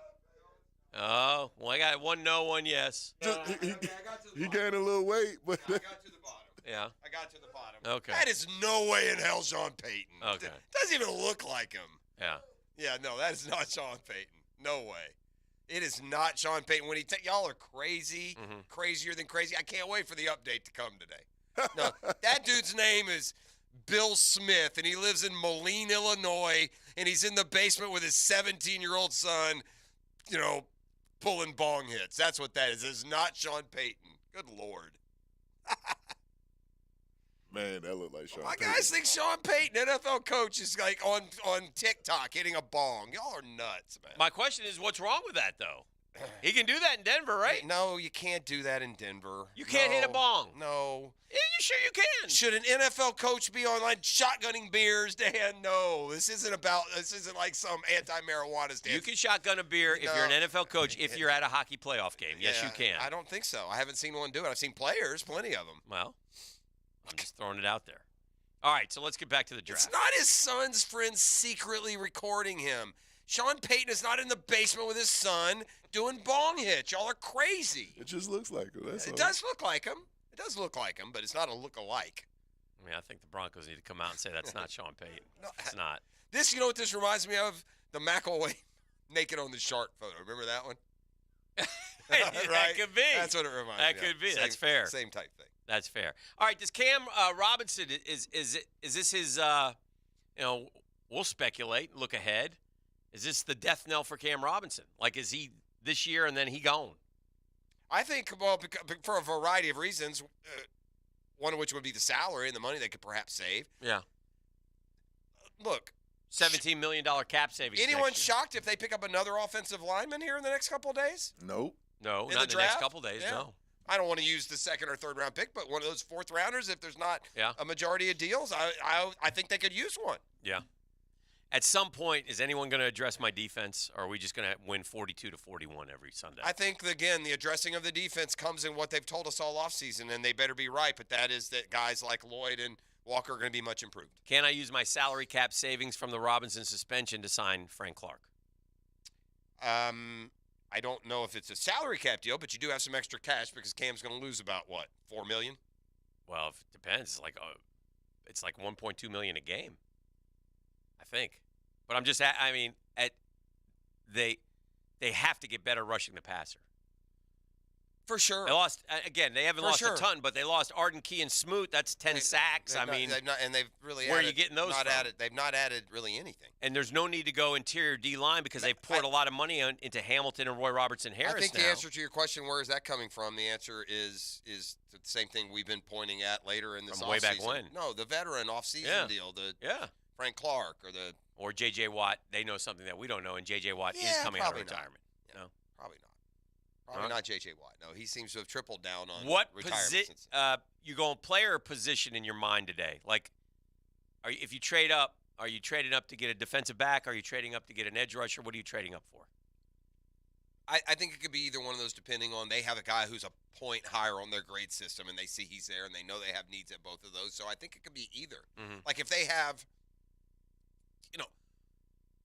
Oh, well, I got one no, one yes. He gained a little weight, but I got to the bottom. Yeah. I got to the bottom. Okay. That is no way in hell Sean Payton. Okay. Doesn't even look like him. Yeah. Yeah, no, that is not Sean Payton. No way. It is not Sean Payton. When y'all are crazy, crazier than crazy. I can't wait for the update to come today. No, that dude's name is Bill Smith, and he lives in Moline, Illinois, and he's in the basement with his 17-year-old son, pulling bong hits. That's what that is. It's not Sean Payton. Good Lord. Man, that looked like Sean My Payton. guys think Sean Payton, NFL coach, is like on TikTok hitting a bong. Y'all are nuts, man. My question is, what's wrong with that, though? He can do that in Denver, right? No, you can't do that in Denver. You can't hit a bong. No. Yeah, you sure you can? Should an NFL coach be online shotgunning beers, Dan? No. This isn't like some anti-marijuana stand. You can shotgun a beer if you're an NFL coach, if you're at a hockey playoff game. Yes, you can. I don't think so. I haven't seen one do it. I've seen players, plenty of them. Well, I'm just throwing it out there. All right, so let's get back to the draft. It's not his son's friends secretly recording him. Sean Payton is not in the basement with his son doing bong hits. Y'all are crazy. It just looks like him. It does look like him. It does look like him, but it's not a look-alike. I mean, I think the Broncos need to come out and say that's not Sean Payton. No, it's not. You know what this reminds me of? The McElwain naked on the shark photo. Remember that one? Right? That could be. That's what it reminds me of. That could be. That's fair. Same type thing. That's fair. All right, does Cam Robinson, is this his, we'll speculate, look ahead. Is this the death knell for Cam Robinson? Like, is he this year and then he gone? I think, well, for a variety of reasons, one of which would be the salary and the money they could perhaps save. Yeah. Look. $17 million cap savings. Anyone shocked if they pick up another offensive lineman here in the next couple of days? Nope. No, in not the in the next couple of days, no. I don't want to use the second or third round pick, but one of those fourth rounders, if there's not a majority of deals, I think they could use one. Yeah. At some point, is anyone going to address my defense, or are we just going to win 42-41 every Sunday? I think, again, the addressing of the defense comes in what they've told us all offseason, and they better be right, but that is that guys like Lloyd and Walker are going to be much improved. Can I use my salary cap savings from the Robinson suspension to sign Frank Clark? I don't know if it's a salary cap deal, but you do have some extra cash because Cam's going to lose about, what, $4 million? Well, it depends. It's like $1.2 million a game, I think. But I'm just, they have to get better rushing the passer. For sure. They lost, again, they haven't lost a ton, but they lost Arden Key and Smoot. That's 10 sacks. They've really where are you getting those from? They've not added really anything. And there's no need to go interior D-line because they've poured a lot of money into Hamilton and Roy Robertson-Harris. I think the answer to your question, where is that coming from? The answer is the same thing we've been pointing at later in this offseason. Way back when. No, the veteran offseason deal. Frank Clark or J.J. Watt. They know something that we don't know, and J.J. Watt is coming out of retirement. No, probably not. Probably not J.J. Watt. No, he seems to have tripled down on what retirement. You going player position in your mind today? Like, if you trade up, are you trading up to get a defensive back? Are you trading up to get an edge rusher? What are you trading up for? I think it could be either one of those, depending on they have a guy who's a point higher on their grade system, and they see he's there, and they know they have needs at both of those. So I think it could be either. Mm-hmm. Like if they have,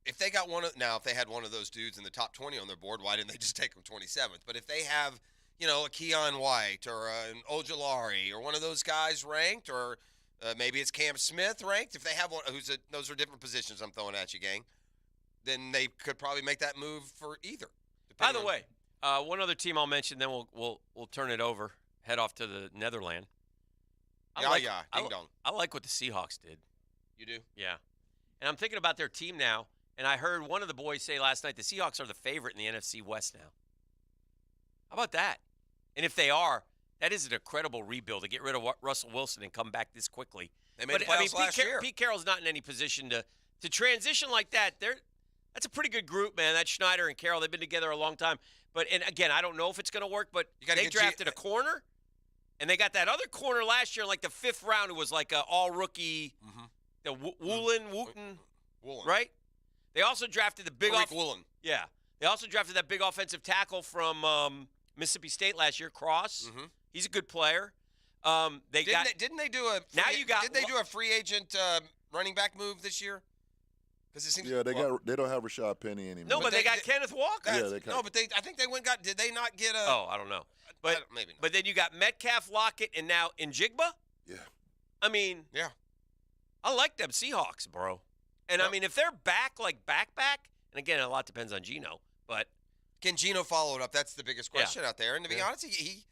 if they got if they had one of those dudes in the top 20 on their board, why didn't they just take him 27th? But if they have, a Keon White or an Ojulari or one of those guys ranked, or maybe it's Cam Smith ranked, if they have one, those are different positions I'm throwing at you, gang, then they could probably make that move for either. By the way, one other team I'll mention, then we'll turn it over, head off to the Netherlands. I like what the Seahawks did. You do? Yeah. And I'm thinking about their team now. And I heard one of the boys say last night the Seahawks are the favorite in the NFC West now. How about that? And if they are, that is an incredible rebuild to get rid of Russell Wilson and come back this quickly. They made the playoffs last year. Pete Carroll's not in any position to transition like that. That's a pretty good group, man. That Schneider and Carroll, they've been together a long time. And again, I don't know if it's going to work, but they drafted a corner, and they got that other corner last year in like the 5th round who was like an all-rookie, the Wooten, right? They also drafted the big Woolen. Yeah. They also drafted that big offensive tackle from Mississippi State last year, Cross. Mm-hmm. He's a good player. Didn't they do a free agent running back move this year? Because it seems they don't have Rashad Penny anymore. No, but they got Kenneth Walker. I think they went did they not get a? Oh, I don't know. But maybe not. But then you got Metcalf, Lockett, and now Njigba. Yeah. I mean, yeah. I like them Seahawks, bro. And, I mean, if they're back, and again, a lot depends on Geno, but. Can Geno follow it up? That's the biggest question out there. And to be honest,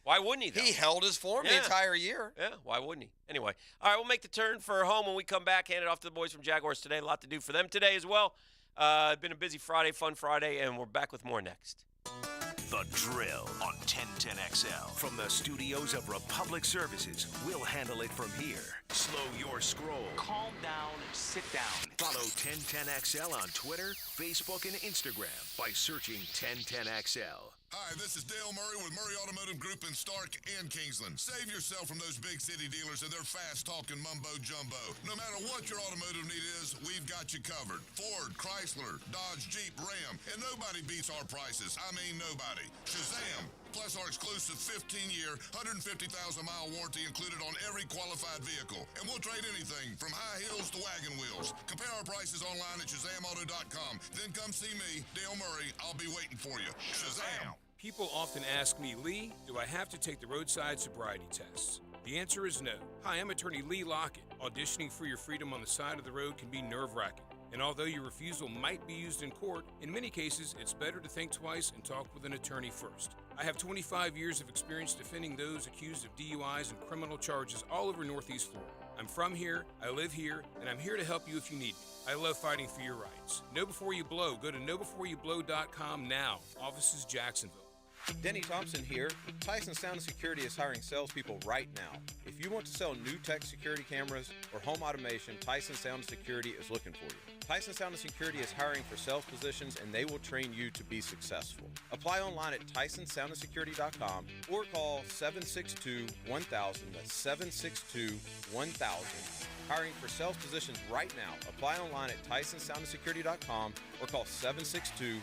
why wouldn't he, though? He held his form the entire year. Yeah, why wouldn't he? Anyway, all right, we'll make the turn for home when we come back, hand it off to the boys from Jaguars today. A lot to do for them today as well. Been a busy Friday, fun Friday, and we're back with more next. The Drill on 1010XL. From the studios of Republic Services, we'll handle it from here. Slow your scroll. Calm down and sit down. Follow 1010XL on Twitter, Facebook, and Instagram by searching 1010XL. Hi, this is Dale Murray with Murray Automotive Group in Stark and Kingsland. Save yourself from those big city dealers and their fast-talking mumbo-jumbo. No matter what your automotive need is, we've got you covered. Ford, Chrysler, Dodge, Jeep, Ram, and nobody beats our prices. I mean nobody. Shazam! Plus our exclusive 15-year, 150,000-mile warranty included on every qualified vehicle. And we'll trade anything from high heels to wagon wheels. Compare our prices online at ShazamAuto.com. Then come see me, Dale Murray. I'll be waiting for you. Shazam! People often ask me, Lee, do I have to take the roadside sobriety tests? The answer is no. Hi, I'm attorney Lee Lockett. Auditioning for your freedom on the side of the road can be nerve-wracking. And although your refusal might be used in court, in many cases, it's better to think twice and talk with an attorney first. I have 25 years of experience defending those accused of DUIs and criminal charges all over Northeast Florida. I'm from here, I live here, and I'm here to help you if you need me. I love fighting for your rights. Know before you blow. Go to knowbeforeyoublow.com now. Offices Jacksonville. Denny Thompson here. Tyson Sound & Security is hiring salespeople right now. If you want to sell new tech security cameras or home automation, Tyson Sound & Security is looking for you. Tyson Sound & Security is hiring for sales positions, and they will train you to be successful. Apply online at TysonSoundandSecurity.com or call 762-1000. That's 762-1000. Hiring for sales positions right now. Apply online at TysonSoundandSecurity.com or call 762-1000.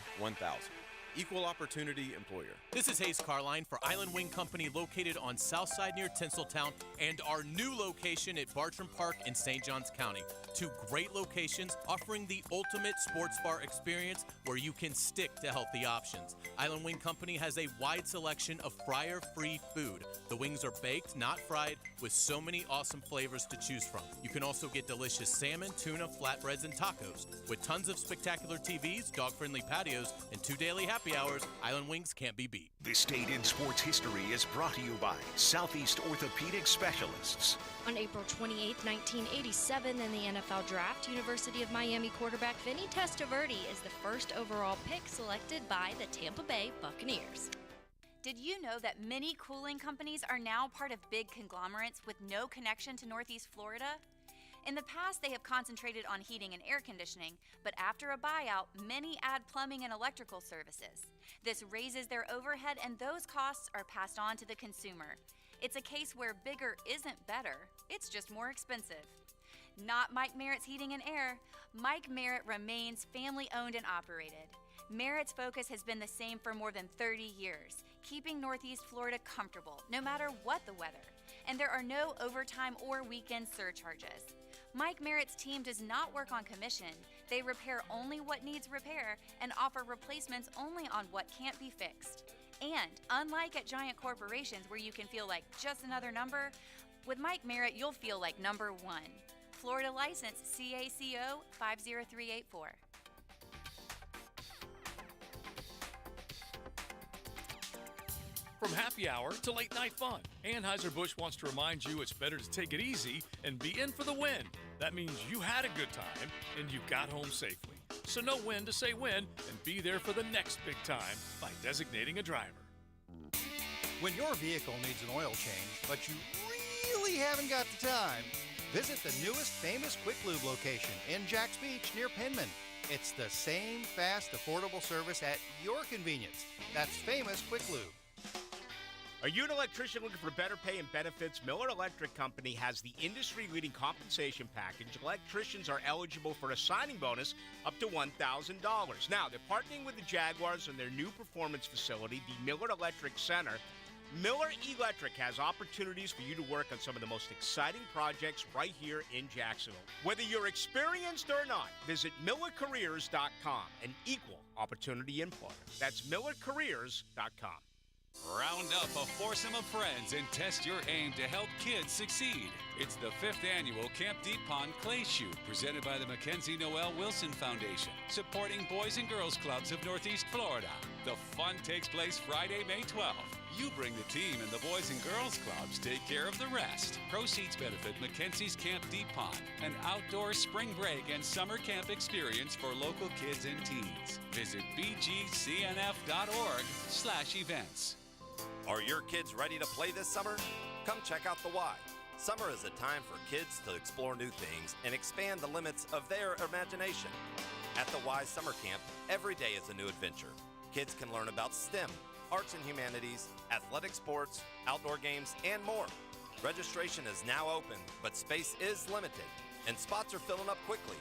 Equal opportunity employer. This is Hayes Carline for Island Wing Company, located on Southside near Tinseltown, and our new location at Bartram Park in St. Johns County. Two great locations offering the ultimate sports bar experience where you can stick to healthy options. Island Wing Company has a wide selection of fryer-free food. The wings are baked, not fried, with so many awesome flavors to choose from. You can also get delicious salmon, tuna, flatbreads, and tacos. With tons of spectacular TVs, dog-friendly patios, and 2 daily happy hours, Island Wings can't be beat. This date in sports history is brought to you by Southeast Orthopedic Specialists. On April 28, 1987, in the NFL Draft, University of Miami quarterback Vinny Testaverde is the first overall pick selected by the Tampa Bay Buccaneers. Did you know that many cooling companies are now part of big conglomerates with no connection to Northeast Florida? In the past, they have concentrated on heating and air conditioning, but after a buyout, many add plumbing and electrical services. This raises their overhead, and those costs are passed on to the consumer. It's a case where bigger isn't better, it's just more expensive. Not Mike Merritt's Heating and Air. Mike Merritt remains family-owned and operated. Merritt's focus has been the same for more than 30 years, keeping Northeast Florida comfortable, no matter what the weather. And there are no overtime or weekend surcharges. Mike Merritt's team does not work on commission. They repair only what needs repair and offer replacements only on what can't be fixed. And unlike at giant corporations where you can feel like just another number, with Mike Merritt you'll feel like number one. Florida license CACO 50384. From happy hour to late night fun, Anheuser-Busch wants to remind you it's better to take it easy and be in for the win. That means you had a good time and you got home safely. So know when to say when and be there for the next big time by designating a driver. When your vehicle needs an oil change, but you really haven't got the time, visit the newest Famous Quick Lube location in Jacks Beach near Penman. It's the same fast, affordable service at your convenience. That's Famous Quick Lube. Are you an electrician looking for better pay and benefits? Miller Electric Company has the industry-leading compensation package. Electricians are eligible for a signing bonus up to $1,000. Now, they're partnering with the Jaguars on their new performance facility, the Miller Electric Center. Miller Electric has opportunities for you to work on some of the most exciting projects right here in Jacksonville. Whether you're experienced or not, visit MillerCareers.com, an equal opportunity employer. That's MillerCareers.com. Round up a foursome of friends and test your aim to help kids succeed. It's the 5th annual Camp Deep Pond Clay Shoot, presented by the Mackenzie Noel Wilson Foundation, supporting Boys and Girls Clubs of Northeast Florida. The fun takes place Friday, May 12th. You bring the team, and the Boys and Girls Clubs take care of the rest. Proceeds benefit Mackenzie's Camp Deep Pond, an outdoor spring break and summer camp experience for local kids and teens. Visit bgcnf.org/events. Are your kids ready to play this summer? Come check out the Y. Summer is a time for kids to explore new things and expand the limits of their imagination. At the Y Summer Camp, every day is a new adventure. Kids can learn about STEM, arts and humanities, athletic sports, outdoor games, and more. Registration is now open, but space is limited, and spots are filling up quickly.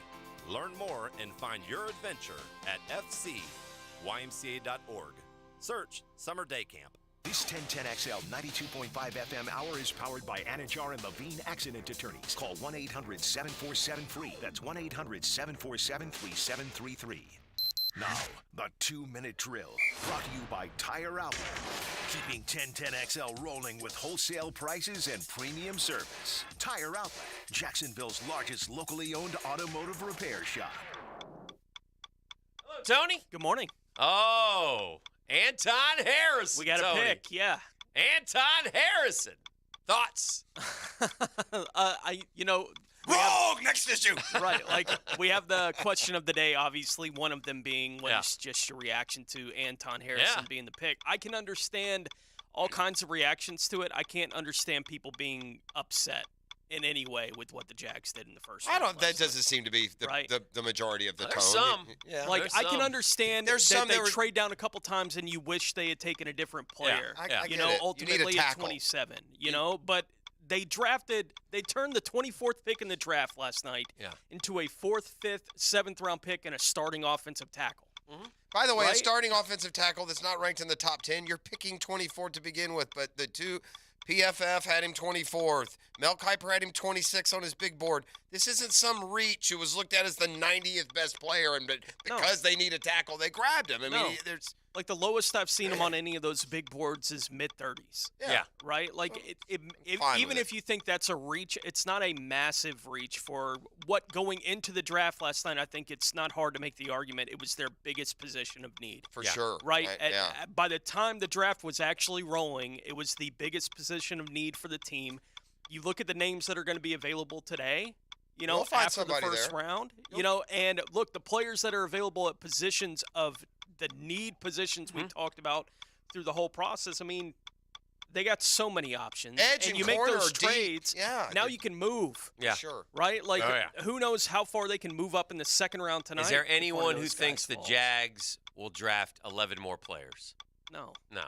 Learn more and find your adventure at fcymca.org. Search Summer Day Camp. This 1010XL 92.5 FM hour is powered by Anajar and Levine Accident Attorneys. Call 1-800-747-FREE. That's 1-800-747-3733. Now, the 2-minute drill, brought to you by Tire Outlet. Keeping 1010XL rolling with wholesale prices and premium service. Tire Outlet, Jacksonville's largest locally owned automotive repair shop. Hello, Tony. Good morning. Oh, Anton Harrison. We got a pick, yeah. Anton Harrison. Thoughts? Wrong! Next issue! Right, like, we have the question of the day, obviously, one of them being what is just your reaction to Anton Harrison being the pick. I can understand all kinds of reactions to it. I can't understand people being upset in any way with what the Jags did in the first round. That doesn't seem to be the majority of the There's tone. some. Yeah. Like, I can understand There's that some they that were- trade down a couple times and you wish they had taken a different player. I get You know, it. You need a ultimately at tackle. 27, you know, but they turned the 24th pick in the draft last night into a 4th, 5th, 7th round pick and a starting offensive tackle. By the way, a Right? starting offensive tackle that's not ranked in the top 10, you're picking 24th to begin with, but the two PFF had him 24th. Mel Kiper had him 26 on his big board. This isn't some reach who was looked at as the 90th best player, and because they need a tackle, they grabbed him. I mean, there's like the lowest I've seen him on any of those big boards is mid-30s. Yeah. Right? Like, fine even with if you think that's a reach, it's not a massive reach for what going into the draft last night. I think it's not hard to make the argument it was their biggest position of need. For sure. Right? Yeah. By the time the draft was actually rolling, it was the biggest position of need for the team. You look at the names that are going to be available today, you know, We'll find after the somebody first there. round, you know, and look, the players that are available at positions of the need positions we talked about through the whole process. I mean, they got so many options. Edge and you make corner those are deep. trades. Yeah, Now you can move. Yeah. Sure. Right? Like, Oh, yeah. who knows how far they can move up in the second round tonight? Is there before anyone who those thinks guys the fall. Jags will draft 11 more players? No. No.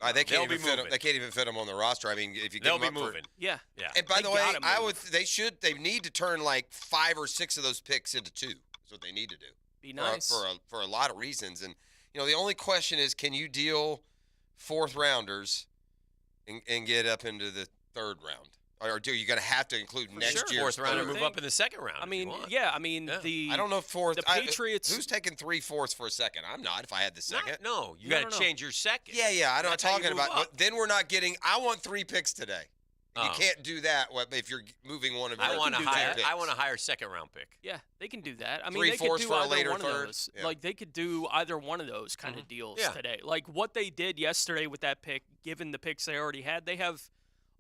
They can't They'll even be fit. moving. They can't even fit them on the roster. I mean, if you They'll give them be up moving. Yeah. Yeah. And by They the way, gotta move. they need to turn like 5 or 6 of those picks into 2. That's what they need to do. Be nice. For a lot of reasons. And you know, the only question is, can you deal 4th rounders and get up into the 3rd round? Or do you going to have to include next year's 4th rounder, third? move up in the 2nd round. I if mean, you want. yeah. I mean, the I don't know if 4th. the Patriots. Who's taking 3/4 for a second? I'm not. If I had the second. No, you No, got to no. change your second. Yeah. I'm not That's how you talking move about. up. But then we're not getting. I want 3 picks today. You Oh. can't do that if you're moving one of your I want a do higher. that. I want a higher 2nd round pick. Yeah, they can do that. I mean, they could 3/4 do for a either later one third. of those. Yeah. Like, they could do either one of those kind of deals Yeah. today. Like, what they did yesterday with that pick, given the picks they already had, they have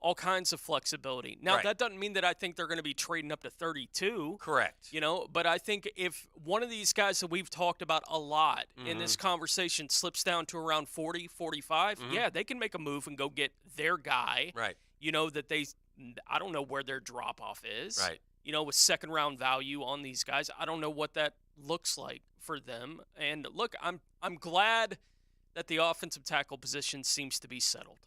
all kinds of flexibility. Now, Right. that doesn't mean that I think they're going to be trading up to 32. Correct. You know, but I think if one of these guys that we've talked about a lot in this Mm-hmm. conversation slips down to around 40, 45, yeah, they can make a move and go get their guy. Right. You know, that I don't know where their drop off is. Right. You know, with 2nd round value on these guys, I don't know what that looks like for them. And look, I'm glad that the offensive tackle position seems to be settled.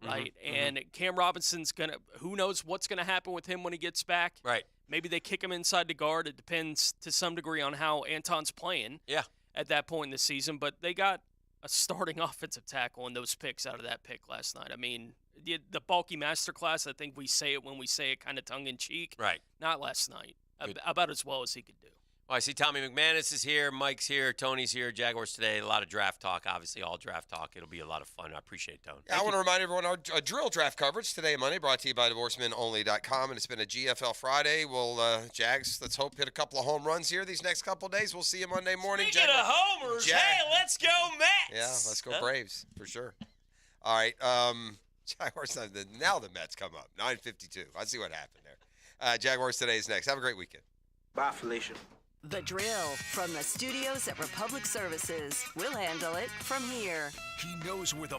Right. And Cam Robinson's who knows what's going to happen with him when he gets back. Right. Maybe they kick him inside the guard. It depends to some degree on how Anton's playing Yeah. at that point in the season. But they got a starting offensive tackle in those picks out of that pick last night. I mean, the bulky masterclass, I think we say it when we say it kind of tongue-in-cheek. Right. Not last night. Good. About as well as he could do. Well, I see Tommy McManus is here, Mike's here, Tony's here, Jaguars today. A lot of draft talk, obviously, all draft talk. It'll be a lot of fun. I appreciate it, Tony. I want to remind everyone our drill draft coverage today and Monday brought to you by DivorcemenOnly.com. And it's been a GFL Friday. We'll, Jags, let's hope hit a couple of home runs here these next couple of days. We'll see you Monday morning. Speaking of homers, hey, let's go Mets. Yeah, let's go Braves, for sure. All right. Jaguars, now the Mets come up. 9:52. I see what happened there. Jaguars today is next. Have a great weekend. Bye, Felicia. The Drill from the studios at Republic Services. We'll handle it from here. He knows where the